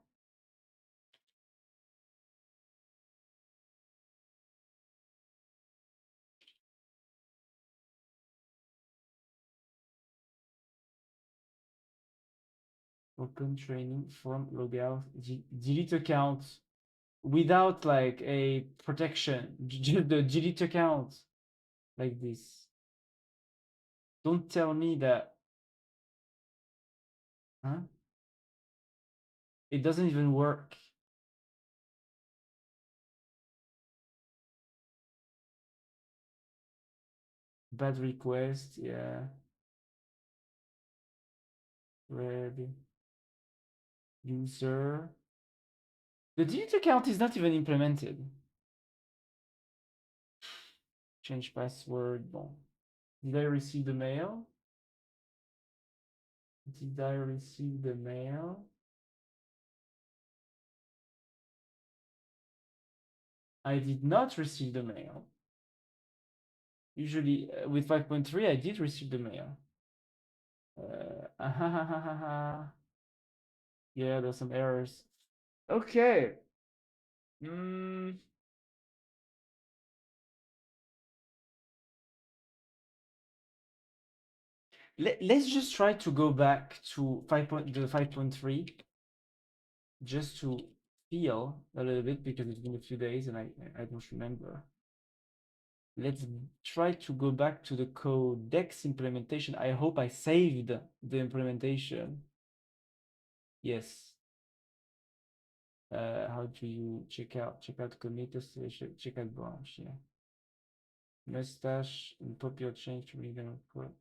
Open training from logout, delete account without like a protection, just the delete account like this. Don't tell me that, huh? It doesn't even work. Bad request, yeah. Red user. The delete account is not even implemented. Change password. Bon. Did I receive the mail? Did I receive the mail? I did not receive the mail. Usually with 5.3, I did receive the mail. Yeah, there's some errors. Okay. Mm, let's just try to go back to 5 point, the 5.3 just to feel a little bit because it's been a few days and I don't remember. Let's try to go back to the Codex implementation. I hope I saved the implementation. Yes. How do you check out committed, check out branch? Yeah. Mustache and popular change to read and put.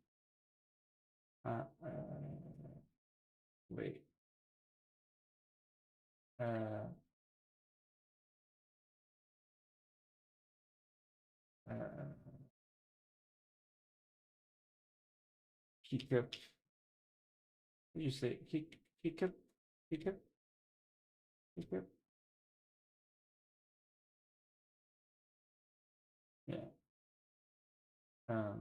Wait. Uh, Hiccup. What do you say? Hiccup? Hiccup? Hiccup? Yeah. Um,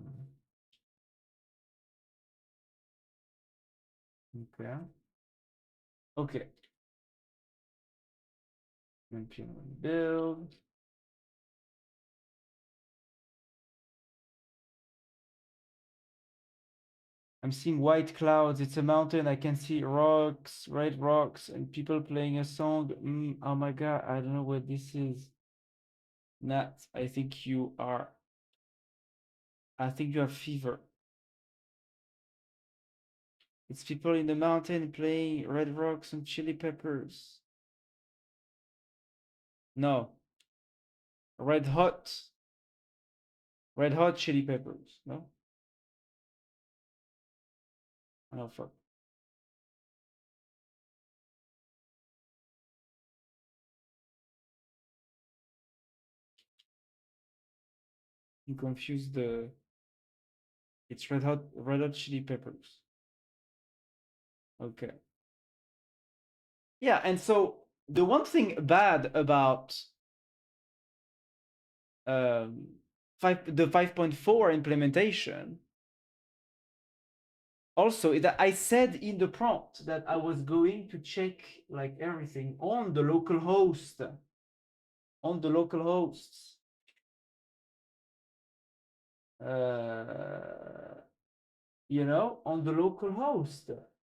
okay. Okay. Build. I'm seeing white clouds. It's a mountain. I can see rocks, red rocks, and people playing a song. Oh my god, I don't know what this is. Nat, I think you are. I think you have fever. It's people in the mountain playing red rocks and chili peppers. No, red hot. Red hot chili peppers. No? Oh fuck. You confused the. It's red hot chili peppers. Okay. Yeah, and so the one thing bad about the 5.4 implementation also is that I said in the prompt that I was going to check like everything on the local host. On the local hosts. You know, on the local host.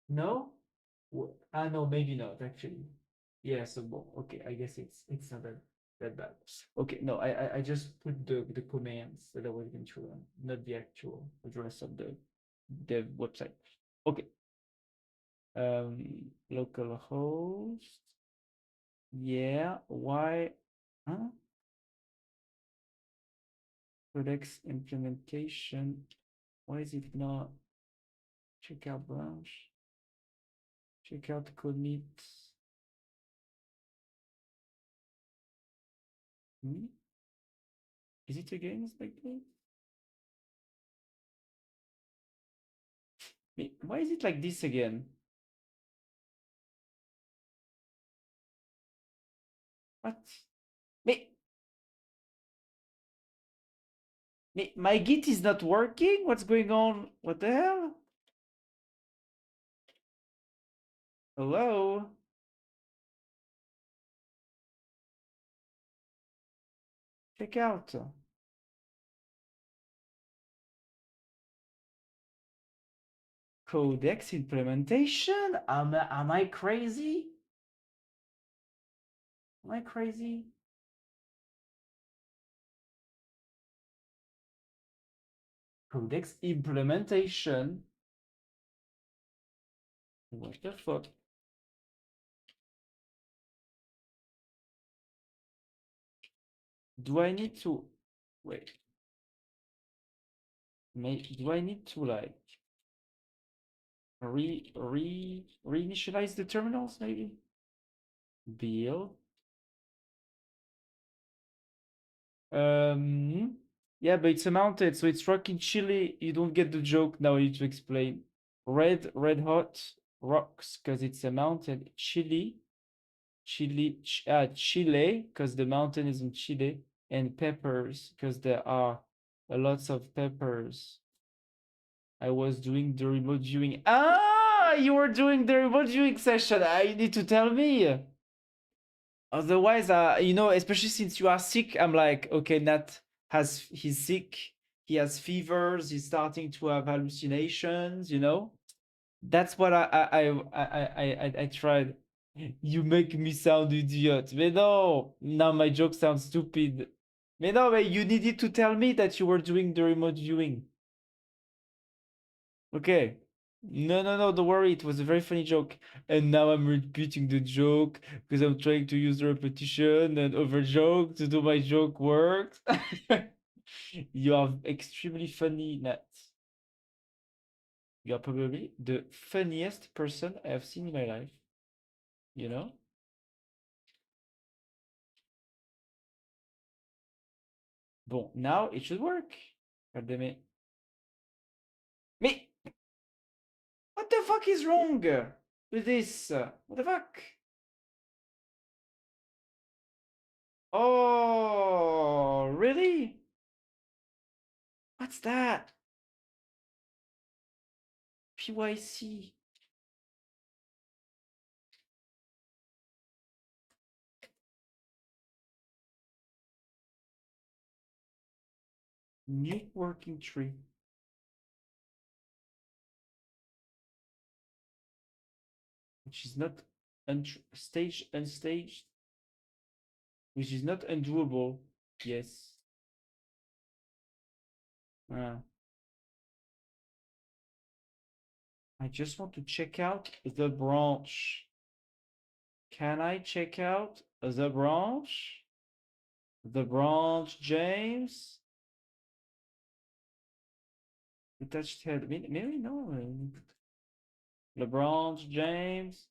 No? No, maybe not actually. Yeah, so well, okay, I guess it's not that bad. Okay, no, I just put the commands that I was going to run, not the actual address of the website. Okay. Localhost. Yeah, why? Huh? Codex implementation. Why is it not? Check out branch. Check out commit. Hmm? Is it again like this? Why is it like this again? What? Me, my Git is not working? What's going on? What the hell? Hello? Check out. Codex implementation? Am I crazy? Am I crazy? Codex implementation? What the fuck? Do I need to wait? Do I need to like reinitialize the terminals maybe? Build. Yeah, but it's a mountain, so it's rocking chili. You don't get the joke. Now I need to explain. Red hot rocks because it's a mountain. Chili, Chile because the mountain is in Chile, and peppers because there are lots of peppers. I was doing the remote viewing. Ah, you were doing the remote viewing session. You need to tell me. Otherwise, you know, especially since you are sick, I'm like, okay, Nat he's sick, he has fevers, he's starting to have hallucinations, you know. That's what I tried. You make me sound idiot. Mais non! Now my joke sounds stupid. Mais non, mais you needed to tell me that you were doing the remote viewing. Okay. No, no, no, don't worry. It was a very funny joke. And now I'm repeating the joke because I'm trying to use the repetition and over joke to do my joke works. You are extremely funny, Nat. You are probably the funniest person I have seen in my life. You know? Bon, now it should work. God damn it. Mais what the fuck is wrong with this? What the fuck? Oh, really? What's that? PYC. New working tree. Which is not stage unstaged. Which is not undoable. Yes. Uh, I just want to check out the branch. Can I check out the branch? The branch, James? Detached head. Maybe no. LeBron James.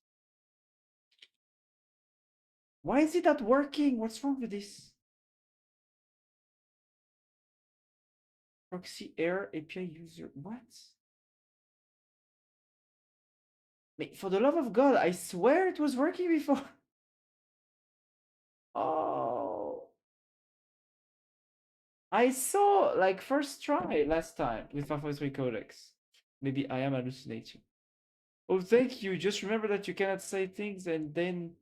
Why is it not working? What's wrong with this? Proxy error API user. What? For the love of God, I swear it was working before. Oh. I saw like first try last time with 5.3 codecs. Maybe I am hallucinating. Oh, thank you. Just remember that you cannot say things and then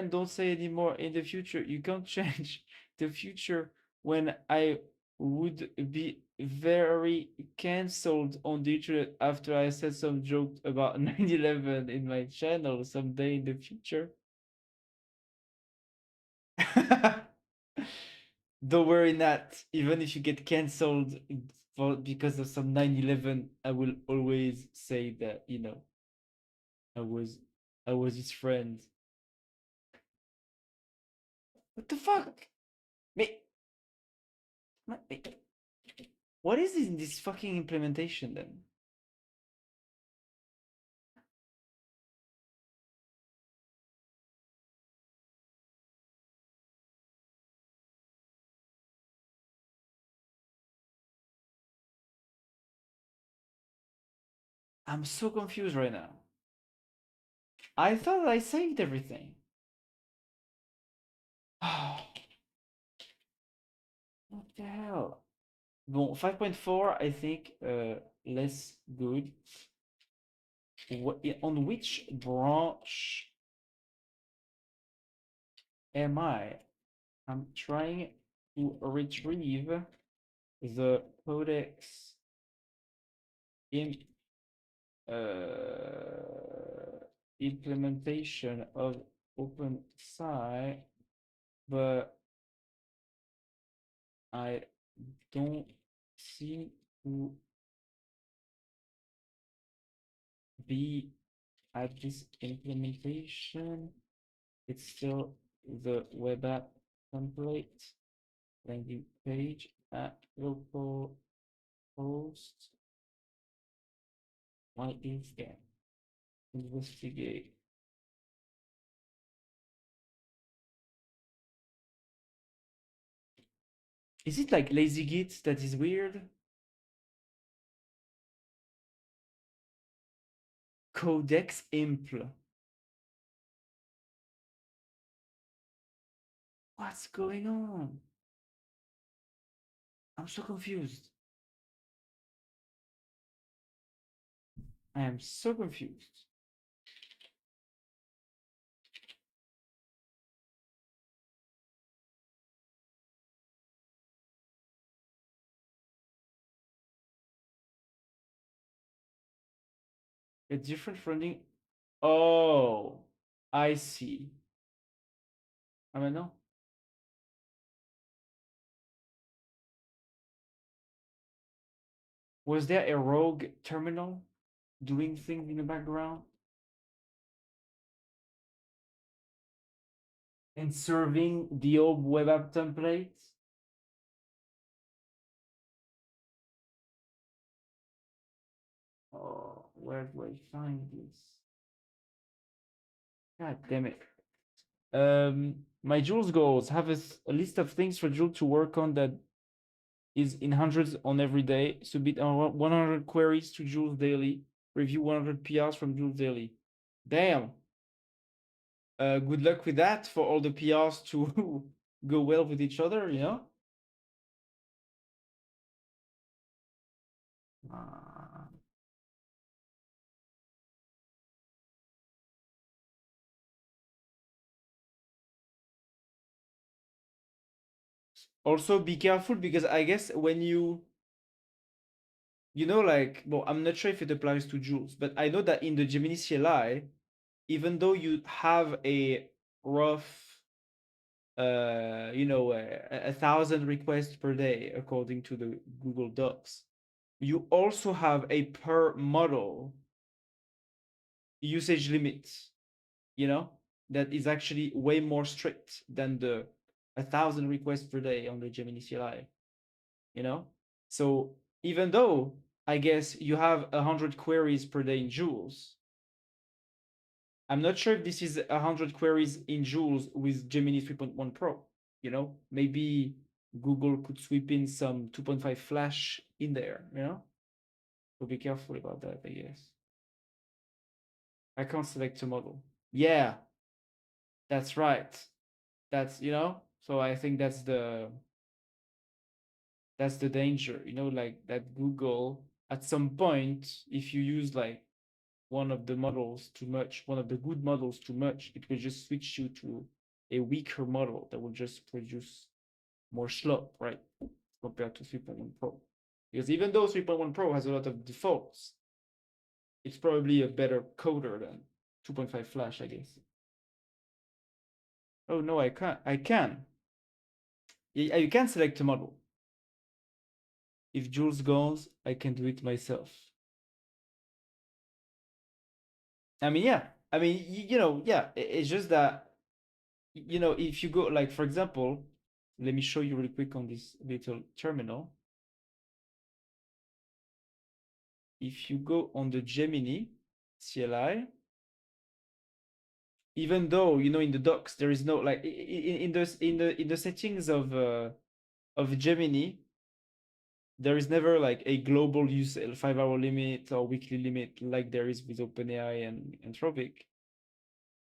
don't say anymore in the future. You can't change the future when I would be very cancelled on the internet after I said some joke about 9/11 in my channel someday in the future. Don't worry, Nat. Even if you get cancelled because of some 9/11, I will always say that, I was I was his friend. What the fuck? Me what is in this fucking implementation then? I'm so confused right now. I thought I saved everything. What the hell? Bon, 5.4, I think less good. On which branch am I? I'm trying to retrieve the codex in implementation of OpenSci, but I don't seem to be at this implementation. It's still the web app template landing page at local host. Why is that? Investigate. Is it like lazy git that is weird? Codex impl. What's going on? I'm so confused. I am so confused. A different running. Oh. I see. Ah, mais non. Was there a rogue terminal doing things in the background and serving the old web app templates? Oh, where do I find this? God damn it. My Jules goals have a list of things for Jules to work on that is in hundreds on every day. Submit 100 queries to Jules daily. Review 100 PRs from Jules daily. Damn. Good luck with that for all the PRs to go well with each other, you know? Uh, Also, be careful because I guess when you know, like, well, I'm not sure if it applies to Jules, but I know that in the Gemini CLI, even though you have a rough, you know, 1,000 requests per day according to the Google Docs, you also have a per model usage limit, you know, that is actually way more strict than the 1,000 requests per day on the Gemini CLI, you know? So even though I guess you have 100 queries per day in Jules, I'm not sure if this is 100 queries in Jules with Gemini 3.1 Pro. You know, maybe Google could sweep in some 2.5 Flash in there, you know? So be careful about that, I guess. I can't select a model. Yeah, that's right. That's, you know, so I think that's the danger, you know, like that Google at some point, if you use like one of the models too much, one of the good models too much, it will just switch you to a weaker model that will just produce more slop, right? Compared to 3.1 Pro. Because even though 3.1 Pro has a lot of defaults, it's probably a better coder than 2.5 Flash, I guess. Oh no, I can't. I can. Yeah, you can select a model. If Jules goes, I can do it myself. I mean, yeah. I mean, you know, yeah. It's just that, you know, if you go, like, for example, let me show you really quick on this little terminal. If you go on the Gemini CLI, even though, you know, in the docs there is no like in the settings of Gemini, there is never like a global use 5-hour limit or weekly limit like there is with OpenAI and Anthropic.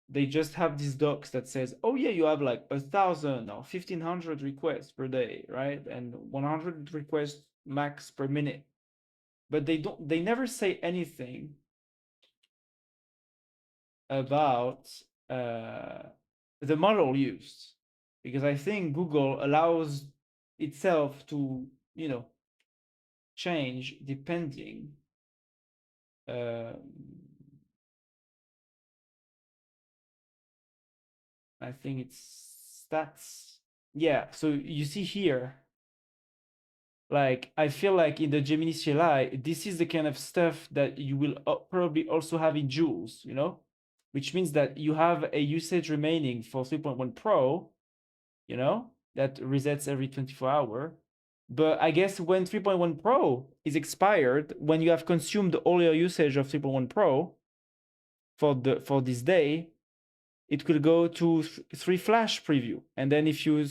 They just have these docs that says, oh yeah, you have like 1,000 or 1,500 requests per day, right? And 100 requests max per minute. But they never say anything about uh, the model used, because I think Google allows itself to, you know, change depending. Uh, I think it's stats. Yeah, so you see here, like I feel like in the Gemini CLI, this is the kind of stuff that you will probably also have in Jules, you know, which means that you have a usage remaining for 3.1 Pro, you know, that resets every 24 hour. But I guess when 3.1 Pro is expired, when you have consumed all your usage of 3.1 Pro for this day, it will go to 3 Flash preview. And then if you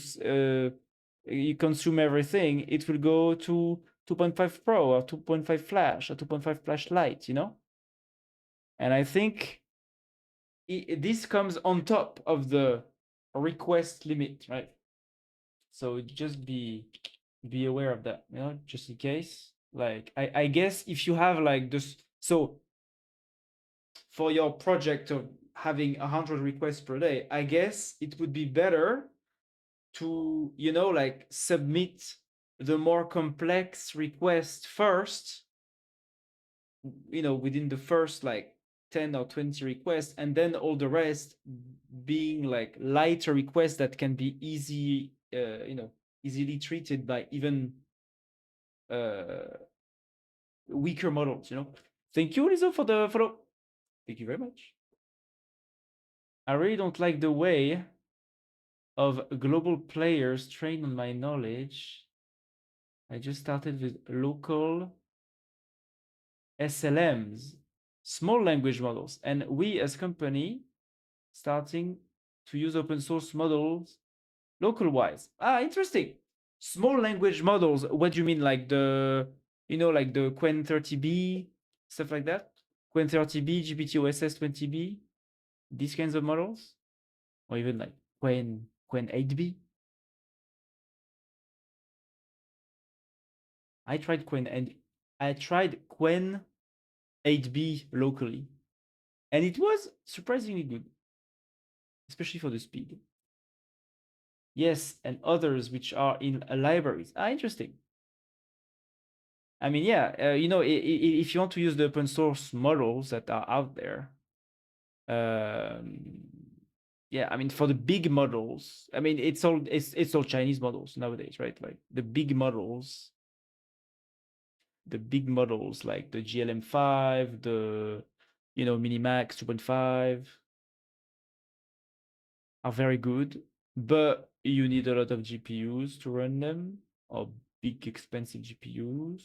consume everything, it will go to 2.5 Pro or 2.5 Flash or 2.5 Flash Lite, you know? And I think this comes on top of the request limit, right? So just be aware of that, you know, just in case. Like I guess if you have like this, so for your project of having 100 requests per day, I guess it would be better to, you know, like submit the more complex request first, you know, within the first like 10 or 20 requests, and then all the rest being like lighter requests that can be easily treated by even weaker models. Thank you, Lizzo, for the follow. Thank you very much. I really don't like the way of global players train on my knowledge. I just started with local SLMs, small language models, and we as company starting to use open source models local wise. Interesting. Small language models. What do you mean? Like like the Qwen 30B, stuff like that? Qwen 30B, GPT-OSS 20B, these kinds of models? Or even like Qwen 8B? I tried Qwen 8B locally, and it was surprisingly good, especially for the speed. Yes, and others which are in libraries. Interesting. I mean, yeah, if you want to use the open source models that are out there, um, yeah, I mean, for the big models, I mean, it's all Chinese models nowadays, right? Like the big models like the GLM5, the Minimax 2.5 are very good, but you need a lot of GPUs to run them, or big expensive GPUs.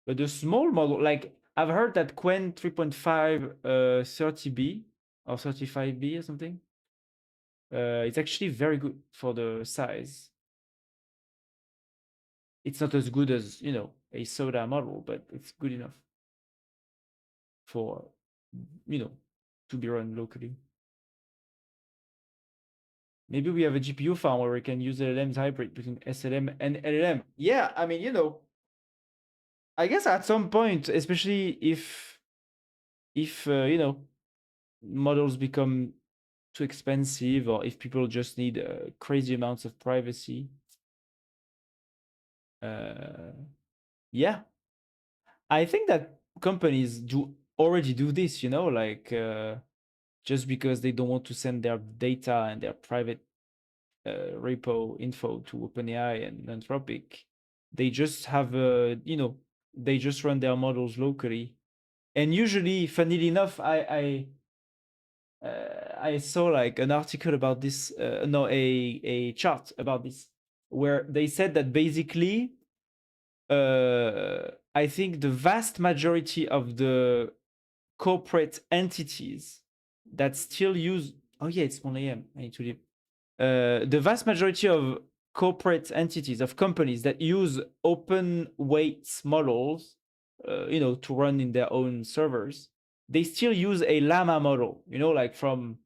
But the small model, like I've heard that Qwen 3.5 30B or 35B or something, it's actually very good for the size. It's not as good as, a soda model, but it's good enough for, to be run locally. Maybe we have a GPU farm where we can use LLMs hybrid between SLM and LLM. Yeah, I mean, I guess at some point, especially if models become too expensive, or if people just need crazy amounts of privacy, yeah, I think that companies already do this, like just because they don't want to send their data and their private repo info to OpenAI and Anthropic, they just have they just run their models locally. And usually, funnily enough, I saw like an article about this, no, a chart about this, where they said that basically, I think the vast majority of the corporate entities that still use, oh yeah, it's 1 a.m. I need to leave. The vast majority of corporate entities, of companies that use open weights models, to run in their own servers, they still use a llama model, like from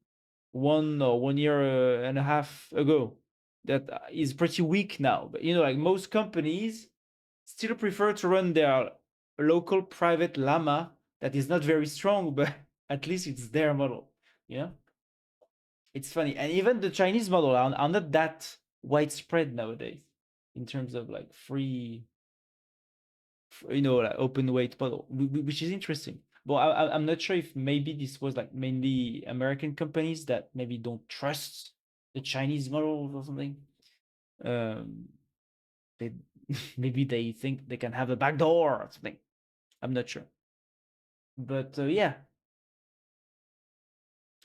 1 year and a half ago, that is pretty weak now. But like most companies still prefer to run their local private llama that is not very strong, but at least it's their model. It's funny. And even the Chinese model are not that widespread nowadays in terms of like free, like open weight model, which is interesting. But I'm not sure if maybe this was like mainly American companies that maybe don't trust the Chinese models or something. They maybe they think they can have a backdoor or something. I'm not sure. But yeah,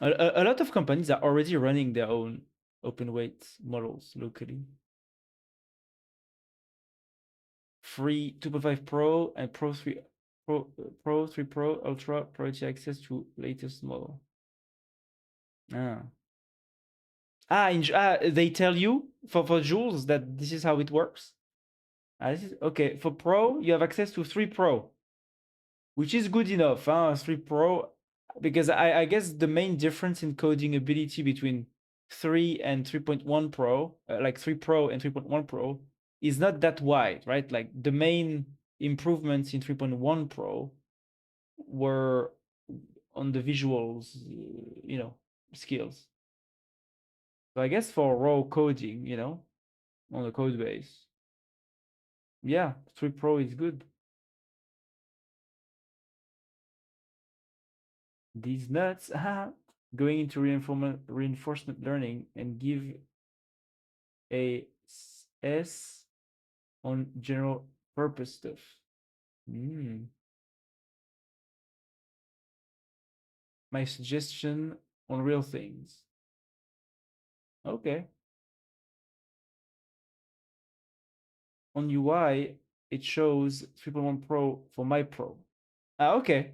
a lot of companies are already running their own open weight models locally. Free 2.5 Pro and Pro 3 Pro 3 Pro Ultra priority access to latest model. They tell you for Jules that this is how it works. Okay. For Pro, you have access to 3 Pro, which is good enough. 3 Pro, because I guess the main difference in coding ability between 3 and 3.1 Pro, like 3 Pro and 3.1 Pro, is not that wide, right? Like the main improvements in 3.1 Pro were on the visuals, skills. So I guess for raw coding, on the code base, yeah, 3 Pro is good. These nuts, going into reinforcement learning and give a S on general purpose stuff. Mm. My suggestion on real things. Okay. On UI, it shows 3.1 Pro for my Pro. Okay.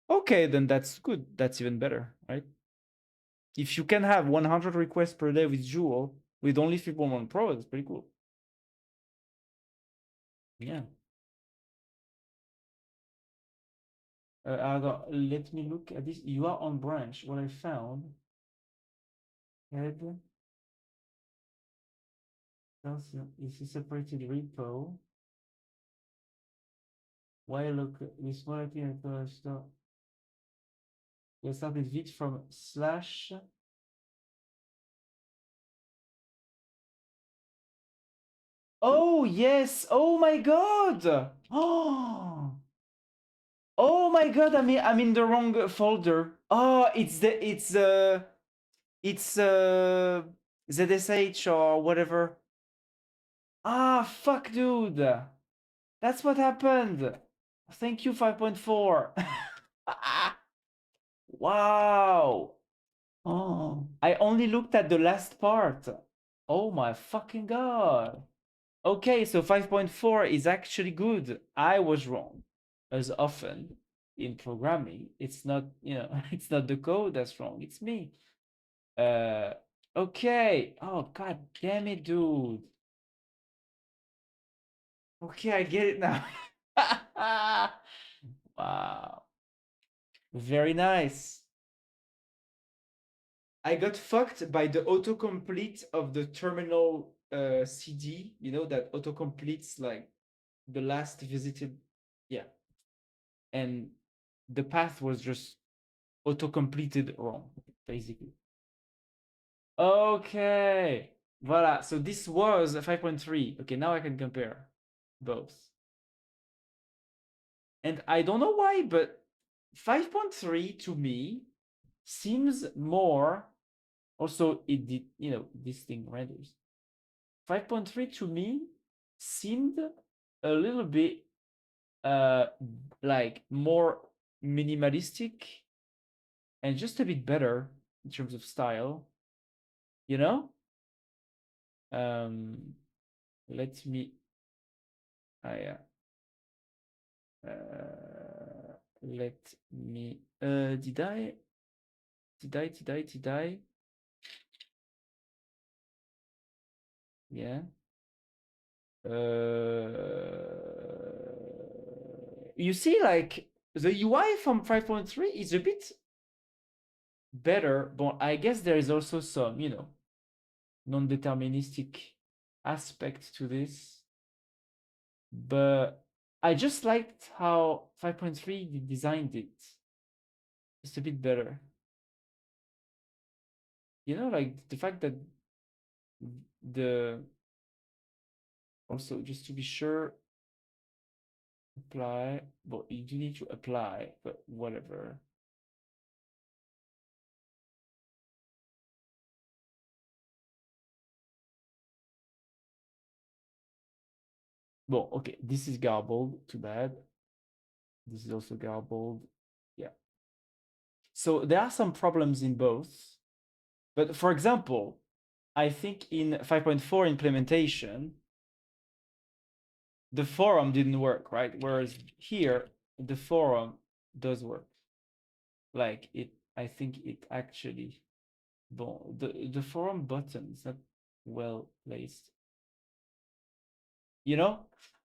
Okay, then that's good. That's even better, right? If you can have 100 requests per day with Joule with only 3.1 Pro, that's pretty cool. Yeah. Let me look at this. You are on branch. What I found, head is a separated repo. Why look this quality and start? You started Vite from slash. Oh yes! Oh my god! Oh, oh my god! I'm in the wrong folder. Oh, it's ZSH or whatever. Ah, fuck, dude. That's what happened. Thank you, 5.4. Wow. Oh, I only looked at the last part. Oh my fucking god. Okay, so 5.4 is actually good. I was wrong. As often in programming, it's not, it's not the code that's wrong, it's me. Okay. Oh god damn it, dude. Okay, I get it now. Wow. Very nice. I got fucked by the autocomplete of the terminal CD. You know that autocompletes like the last visited. Yeah. And the path was just auto-completed wrong, basically. Okay. Voila. So this was a 5.3. Okay, now I can compare both. And I don't know why, but 5.3 to me seems more. Also, it did, this thing renders. 5.3 to me seemed a little bit like more minimalistic and just a bit better in terms of style, you know? Um, let me, I, let me, did I? Yeah. You see, like, the UI from 5.3 is a bit better, but I guess there is also some, non-deterministic aspect to this. But I just liked how 5.3 designed it. It's a bit better. Like the fact that the also just to be sure, apply, but you do need to apply, but whatever. Well, okay, this is garbled, too bad. This is also garbled. Yeah. So there are some problems in both. But for example, I think in 5.4 implementation, the forum didn't work, right? Whereas here, the forum does work. Like it, I think it actually, bon, the forum button is not well placed.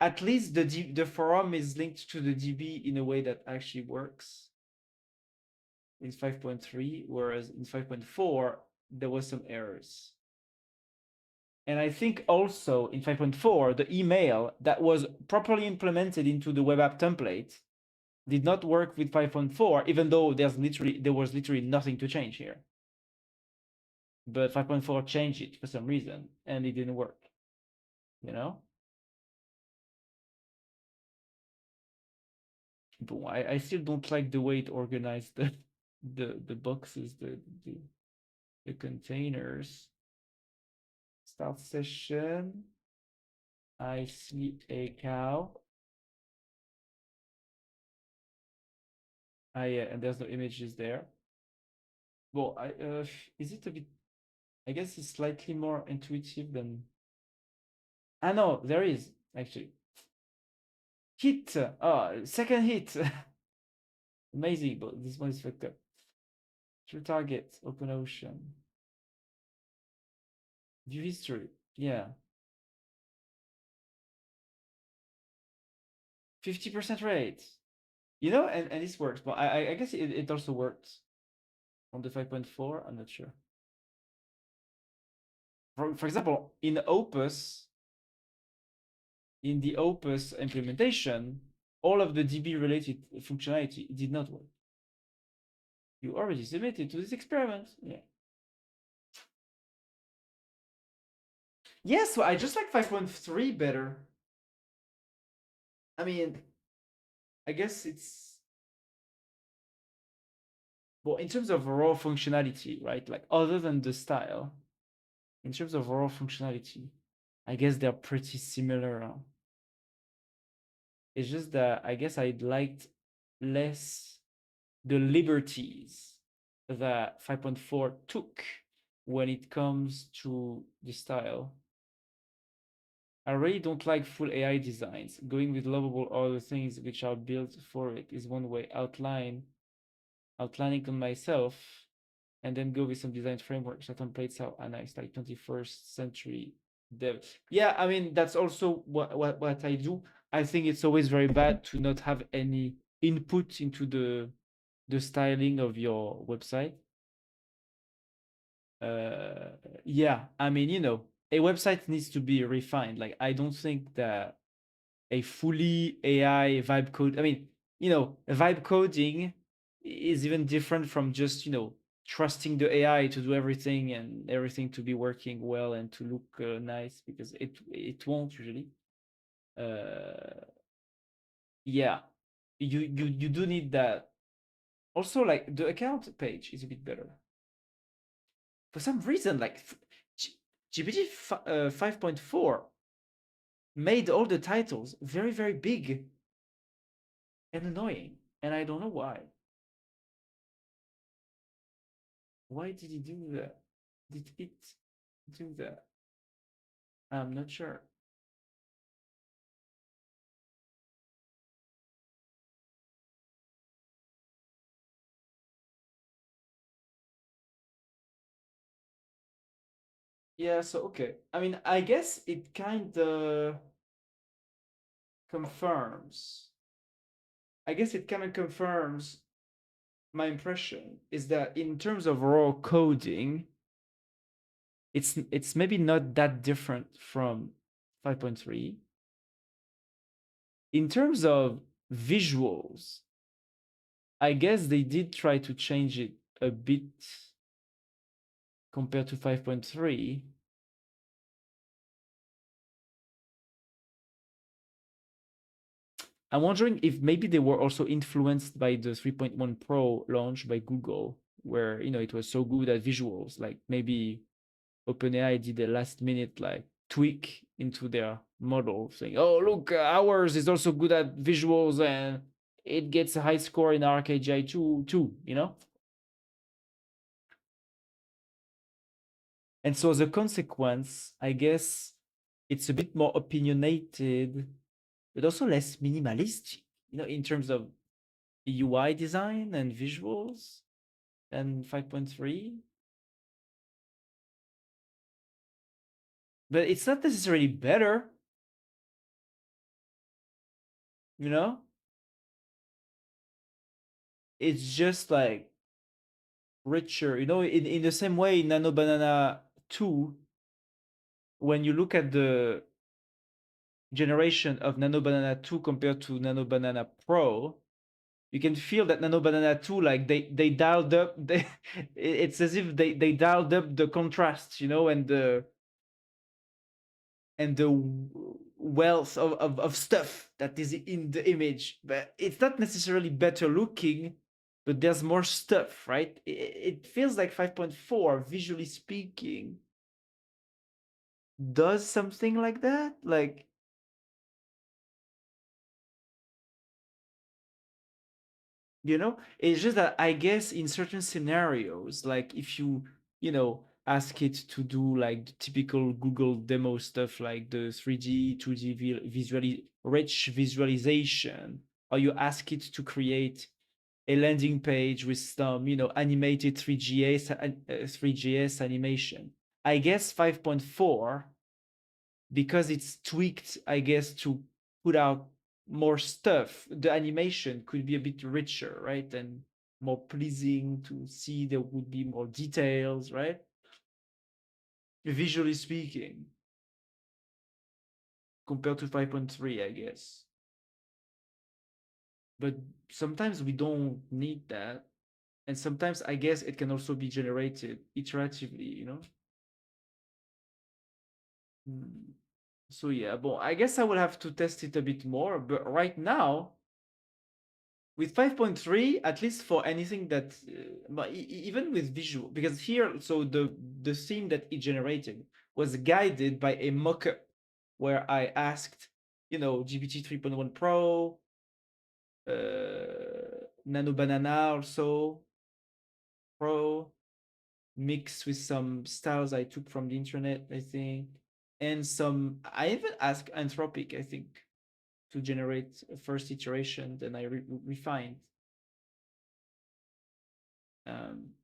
At least the forum is linked to the DB in a way that actually works in 5.3, whereas in 5.4 there was some errors. And I think also in 5.4 the email that was properly implemented into the web app template did not work with 5.4, even though there was literally nothing to change here. But 5.4 changed it for some reason, and it didn't work. But I still don't like the way it organized the boxes, the containers. Start session. I see a cow. Yeah, and there's no images there. Well, is it a bit? I guess it's slightly more intuitive than. Ah no, there is actually hit. Oh, second hit. Amazing, but this one is fucked up. True target, open ocean. View history. Yeah. 50% rate. You know, and this works, but I guess it also works on the 5.4. I'm not sure. For example, in the Opus implementation, all of the DB related functionality did not work. You already submitted to this experiment. Yeah. Yes, so I just like 5.3 better. I mean, I guess it's well in terms of raw functionality, right? Like other than the style, in terms of raw functionality, I guess they're pretty similar. It's just that I guess I liked less the liberties that 5.4 took when it comes to the style. I really don't like full AI designs. Going with lovable other things which are built for it is one way. Outlining on myself, and then go with some design frameworks or templates are nice, like 21st century dev. Yeah, I mean that's also what I do. I think it's always very bad to not have any input into the styling of your website. Uh, yeah, I mean, a website needs to be refined. Like, I don't think that a fully AI vibe code, I mean, vibe coding is even different from just, trusting the AI to do everything and everything to be working well and to look nice, because it won't usually. Uh, yeah, you do need that. Also, like the account page is a bit better. For some reason, like GPT 5.4 made all the titles very, very big and annoying. And I don't know why. Why did he do that? Did it do that? I'm not sure. Yeah, so okay. I mean, I guess it kind of confirms. I guess it kind of confirms my impression is that in terms of raw coding, it's maybe not that different from 5.3. In terms of visuals, I guess they did try to change it a bit compared to 5.3. I'm wondering if maybe they were also influenced by the 3.1 Pro launch by Google, where it was so good at visuals. Like maybe OpenAI did a last minute like tweak into their model, saying, "Oh, look, ours is also good at visuals and it gets a high score in RKGI too." And so as a consequence, I guess it's a bit more opinionated, but also less minimalistic, in terms of UI design and visuals than 5.3. But it's not necessarily better, you know? It's just like richer, in the same way Nano Banana 2, when you look at the generation of Nano Banana 2 compared to Nano Banana Pro, you can feel that Nano Banana 2, like they dialed up it's as if they dialed up the contrast, and the wealth of stuff that is in the image. But it's not necessarily better looking, but there's more stuff, right? It feels like 5.4, visually speaking, does something like that. Like, it's just that I guess in certain scenarios, like if you ask it to do like the typical Google demo stuff, like the 3D, 2D visually rich visualization, or you ask it to create a landing page with some animated 3GS animation. I guess 5.4, because it's tweaked, I guess, to put out more stuff, the animation could be a bit richer, right? And more pleasing to see. There would be more details, right? Visually speaking, compared to 5.3, I guess. But sometimes we don't need that. And sometimes I guess it can also be generated iteratively. Hmm. So yeah, but I guess I will have to test it a bit more. But right now, with 5.3, at least for anything that, but even with visual, because here, so the theme that it generated was guided by a mockup where I asked, GPT 3.1 Pro, Nano Banana also Pro, mixed with some styles I took from the internet, I think, and I even asked Anthropic, I think, to generate a first iteration, then I refined. Um,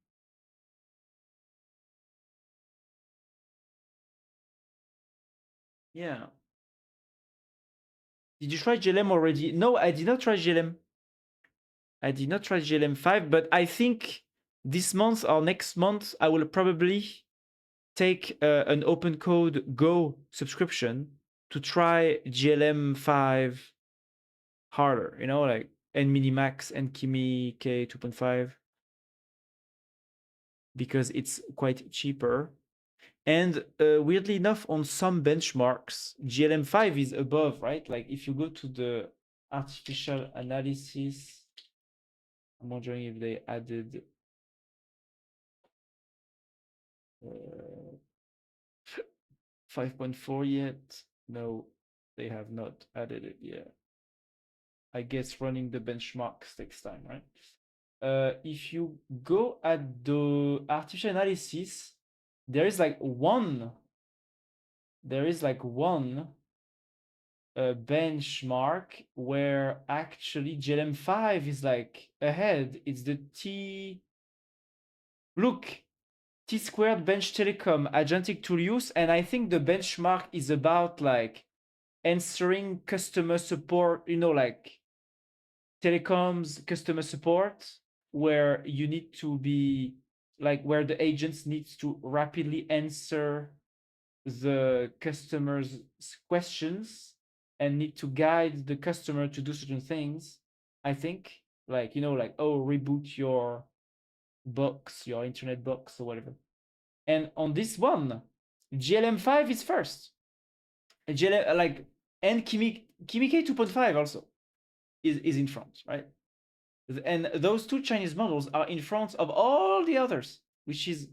yeah. Did you try GLM already? No, I did not try GLM. I did not try GLM 5, but I think this month or next month, I will probably take an open code Go subscription to try GLM 5 harder, like NMinimax and Kimi K 2.5, because it's quite cheaper. And weirdly enough, on some benchmarks, GLM5 is above, right? Like if you go to the artificial analysis, I'm wondering if they added 5.4 yet. No, they have not added it yet. I guess running the benchmarks takes time, right? If you go at the artificial analysis, there is like one benchmark where actually GLM5 is like ahead. It's the look, T squared bench telecom agentic tool use, and I think the benchmark is about like answering customer support, like telecoms customer support, where you need to be like where the agents needs to rapidly answer the customer's questions and need to guide the customer to do certain things. I think like oh, reboot your box, your internet box or whatever. And on this one, GLM5 is first. GLM like and Kimi K 2.5 also is in front, right? And those two Chinese models are in front of all the others, which is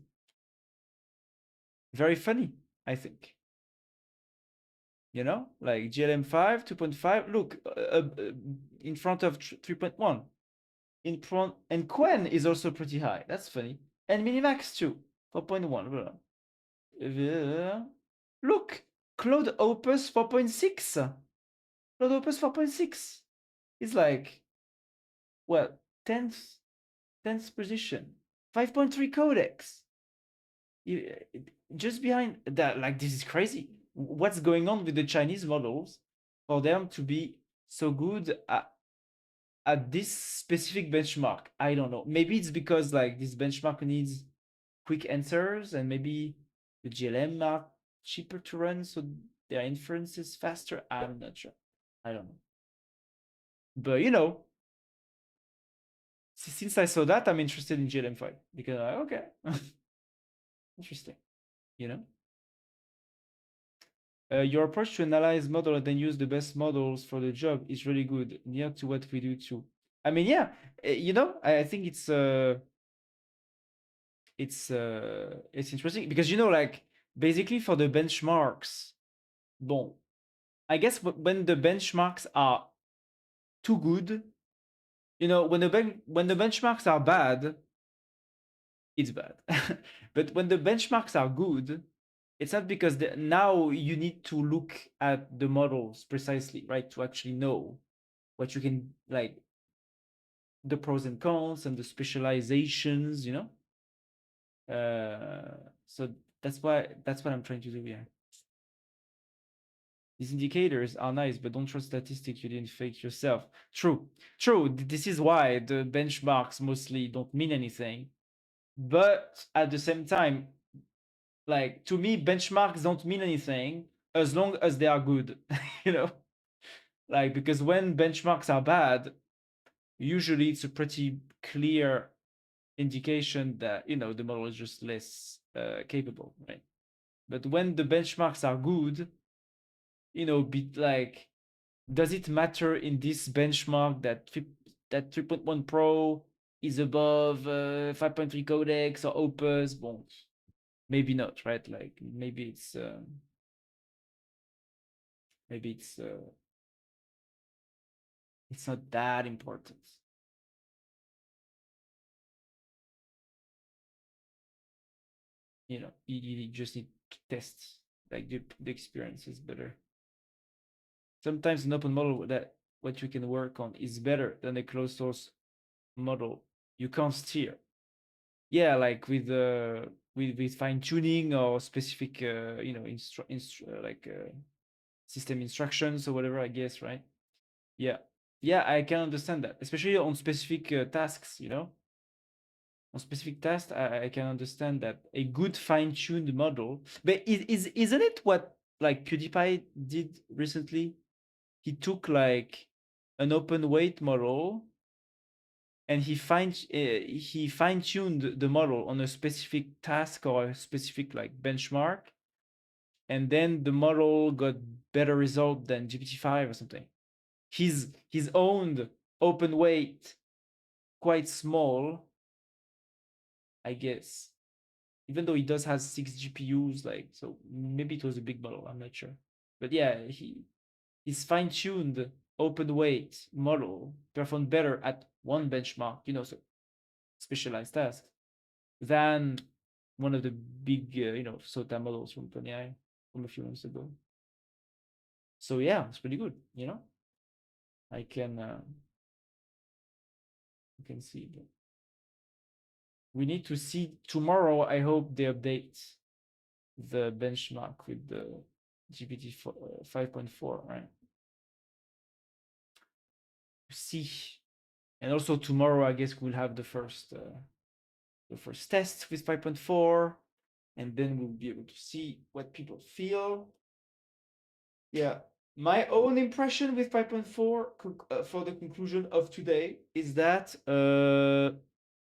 very funny, I think. Like GLM5, 2.5, look, in front of 3.1. In front, and Quen is also pretty high. That's funny. And Minimax too, 4.1. Look, Claude Opus 4.6. Claude Opus 4.6 is like, well, 10th position. 5.3 codecs. Just behind that, like, this is crazy. What's going on with the Chinese models for them to be so good at this specific benchmark? I don't know. Maybe it's because like this benchmark needs quick answers, and maybe the GLM are cheaper to run, so their inference is faster. I'm not sure. I don't know. But since I saw that, I'm interested in GLM5 because okay, interesting. You know. Your approach to analyze model and then use the best models for the job is really good, near to what we do too. I mean, yeah, I think it's interesting because like basically for the benchmarks, bon, I guess when the benchmarks are too good, when the benchmarks are bad, it's bad. But when the benchmarks are good, it's not because now you need to look at the models precisely, right? To actually know what you can, like, the pros and cons and the specializations, so that's what I'm trying to do. Yeah, these indicators are nice, but don't trust statistics you didn't fake yourself. True, true. This is why the benchmarks mostly don't mean anything. But at the same time, like, to me, benchmarks don't mean anything as long as they are good. you know, like, because when benchmarks are bad, usually it's a pretty clear indication that the model is just less capable, right? But when the benchmarks are good, be like, does it matter in this benchmark that 3.1 Pro is above 5.3 codex or Opus? Bon, maybe not, right? Like, maybe it's not that important. You just need to test, like, the experience is better. Sometimes an open model that what you can work on is better than a closed source model you can't steer. Yeah, like with fine tuning or specific like system instructions or whatever, I guess, right? Yeah, yeah, I can understand that, especially on specific tasks. On specific tasks, I can understand that a good fine tuned model. But isn't it what, like, PewDiePie did recently? He took, like, an open weight model and he fine tuned the model on a specific task or a specific, like, benchmark, and then the model got better result than GPT-5 or something. His own open weight, quite small, I guess. Even though he does has 6 GPUs, like, so maybe it was a big model. I'm not sure, but yeah, his fine-tuned open weight model performed better at one benchmark, so specialized tasks, than one of the big, SOTA models from OpenAI from a few months ago. So yeah, it's pretty good. I can see. But we need to see tomorrow. I hope they update the benchmark with the GPT 5.4, right? See, and also tomorrow, I guess we'll have the first test with 5.4, and then we'll be able to see what people feel. Yeah, my own impression with 5.4 for the conclusion of today is that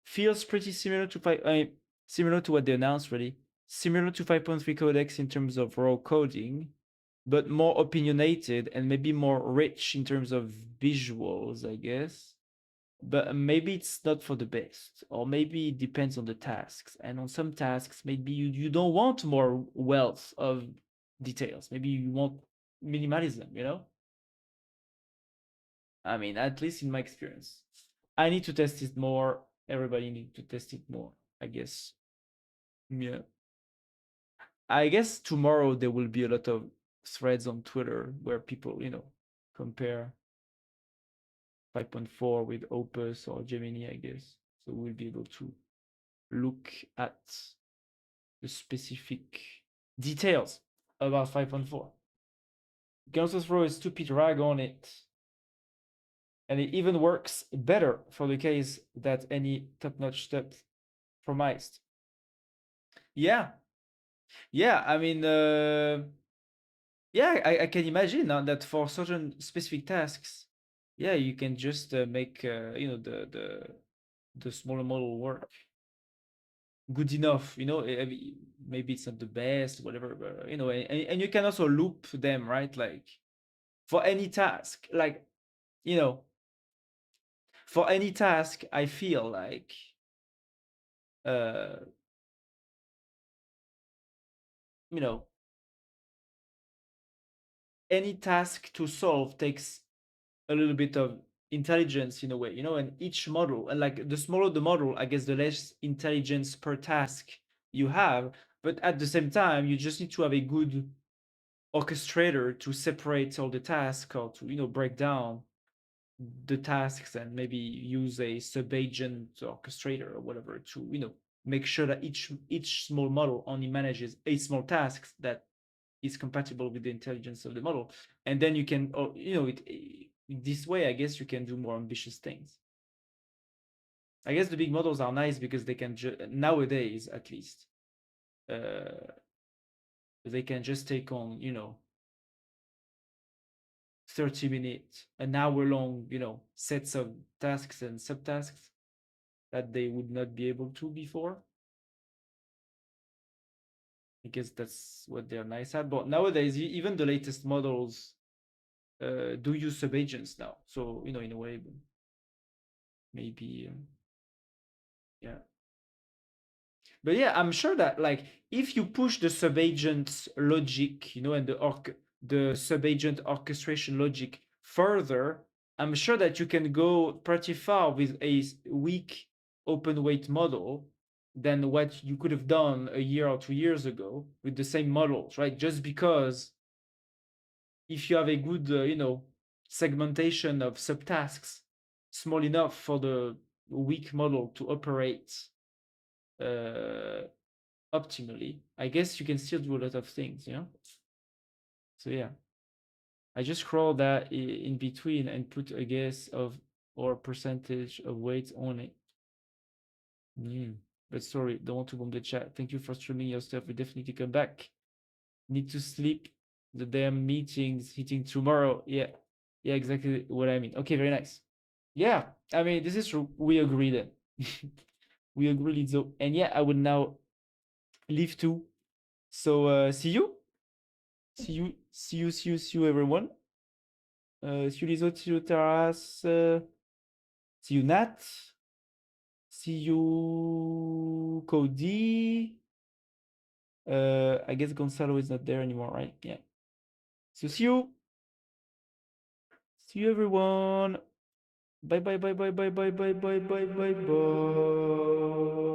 feels pretty similar to similar to what they announced, really. Similar to 5.3 codex in terms of raw coding, but more opinionated and maybe more rich in terms of visuals, I guess. But maybe it's not for the best, or maybe it depends on the tasks. And on some tasks, maybe you don't want more wealth of details. Maybe you want minimalism. I mean, at least in my experience. I need to test it more. Everybody needs to test it more, I guess. Yeah. I guess tomorrow there will be a lot of threads on Twitter where people, compare 5.4 with Opus or Gemini, I guess. So we'll be able to look at the specific details about 5.4. You can also throw a stupid rag on it. And it even works better for the case that any top-notch step promised. Yeah. Yeah, I mean, yeah, I can imagine that for certain specific tasks, yeah, you can just make the smaller model work good enough. Maybe it's not the best, whatever, but and you can also loop them, right? Like, for any task, like, you know for any task, I feel like uh, you know, any task to solve takes a little bit of intelligence in a way, and each model, and like the smaller the model, I guess the less intelligence per task you have. But at the same time, you just need to have a good orchestrator to separate all the tasks, or to, break down the tasks, and maybe use a sub-agent orchestrator or whatever to, make sure that each small model only manages a small task that is compatible with the intelligence of the model. And then you can, this way, I guess you can do more ambitious things. I guess the big models are nice because they can nowadays, at least, uh, they can just take on, 30-minute, an hour long, sets of tasks and subtasks that they would not be able to before. I guess that's what they're nice at. But nowadays, even the latest models do use subagents now. So, in a way, maybe, yeah. But yeah, I'm sure that, like, if you push the subagent logic, and the subagent orchestration logic further, I'm sure that you can go pretty far with a weak open weight model than what you could have done a year or 2 years ago with the same models, right? Just because if you have a good, segmentation of subtasks small enough for the weak model to operate uh, optimally, I guess you can still do a lot of things, So yeah, I just scroll that in between and put a guess of or percentage of weight on it. But sorry, don't want to bomb the chat. Thank you for streaming your stuff. We definitely come back. Need to sleep. The damn meetings hitting tomorrow. Yeah, yeah, exactly what I mean. Okay, very nice. Yeah, I mean, this is true. We agree then. We agree, Lizzo. And yeah, I will now leave too. So see you. See you, everyone. See you, Lizzo. See you, Taras. See you, Nat. See you, Cody. I guess Gonzalo is not there anymore, right? Yeah. So see you. See you, everyone. Bye, bye, bye, bye, bye, bye, bye, bye, bye, bye, bye.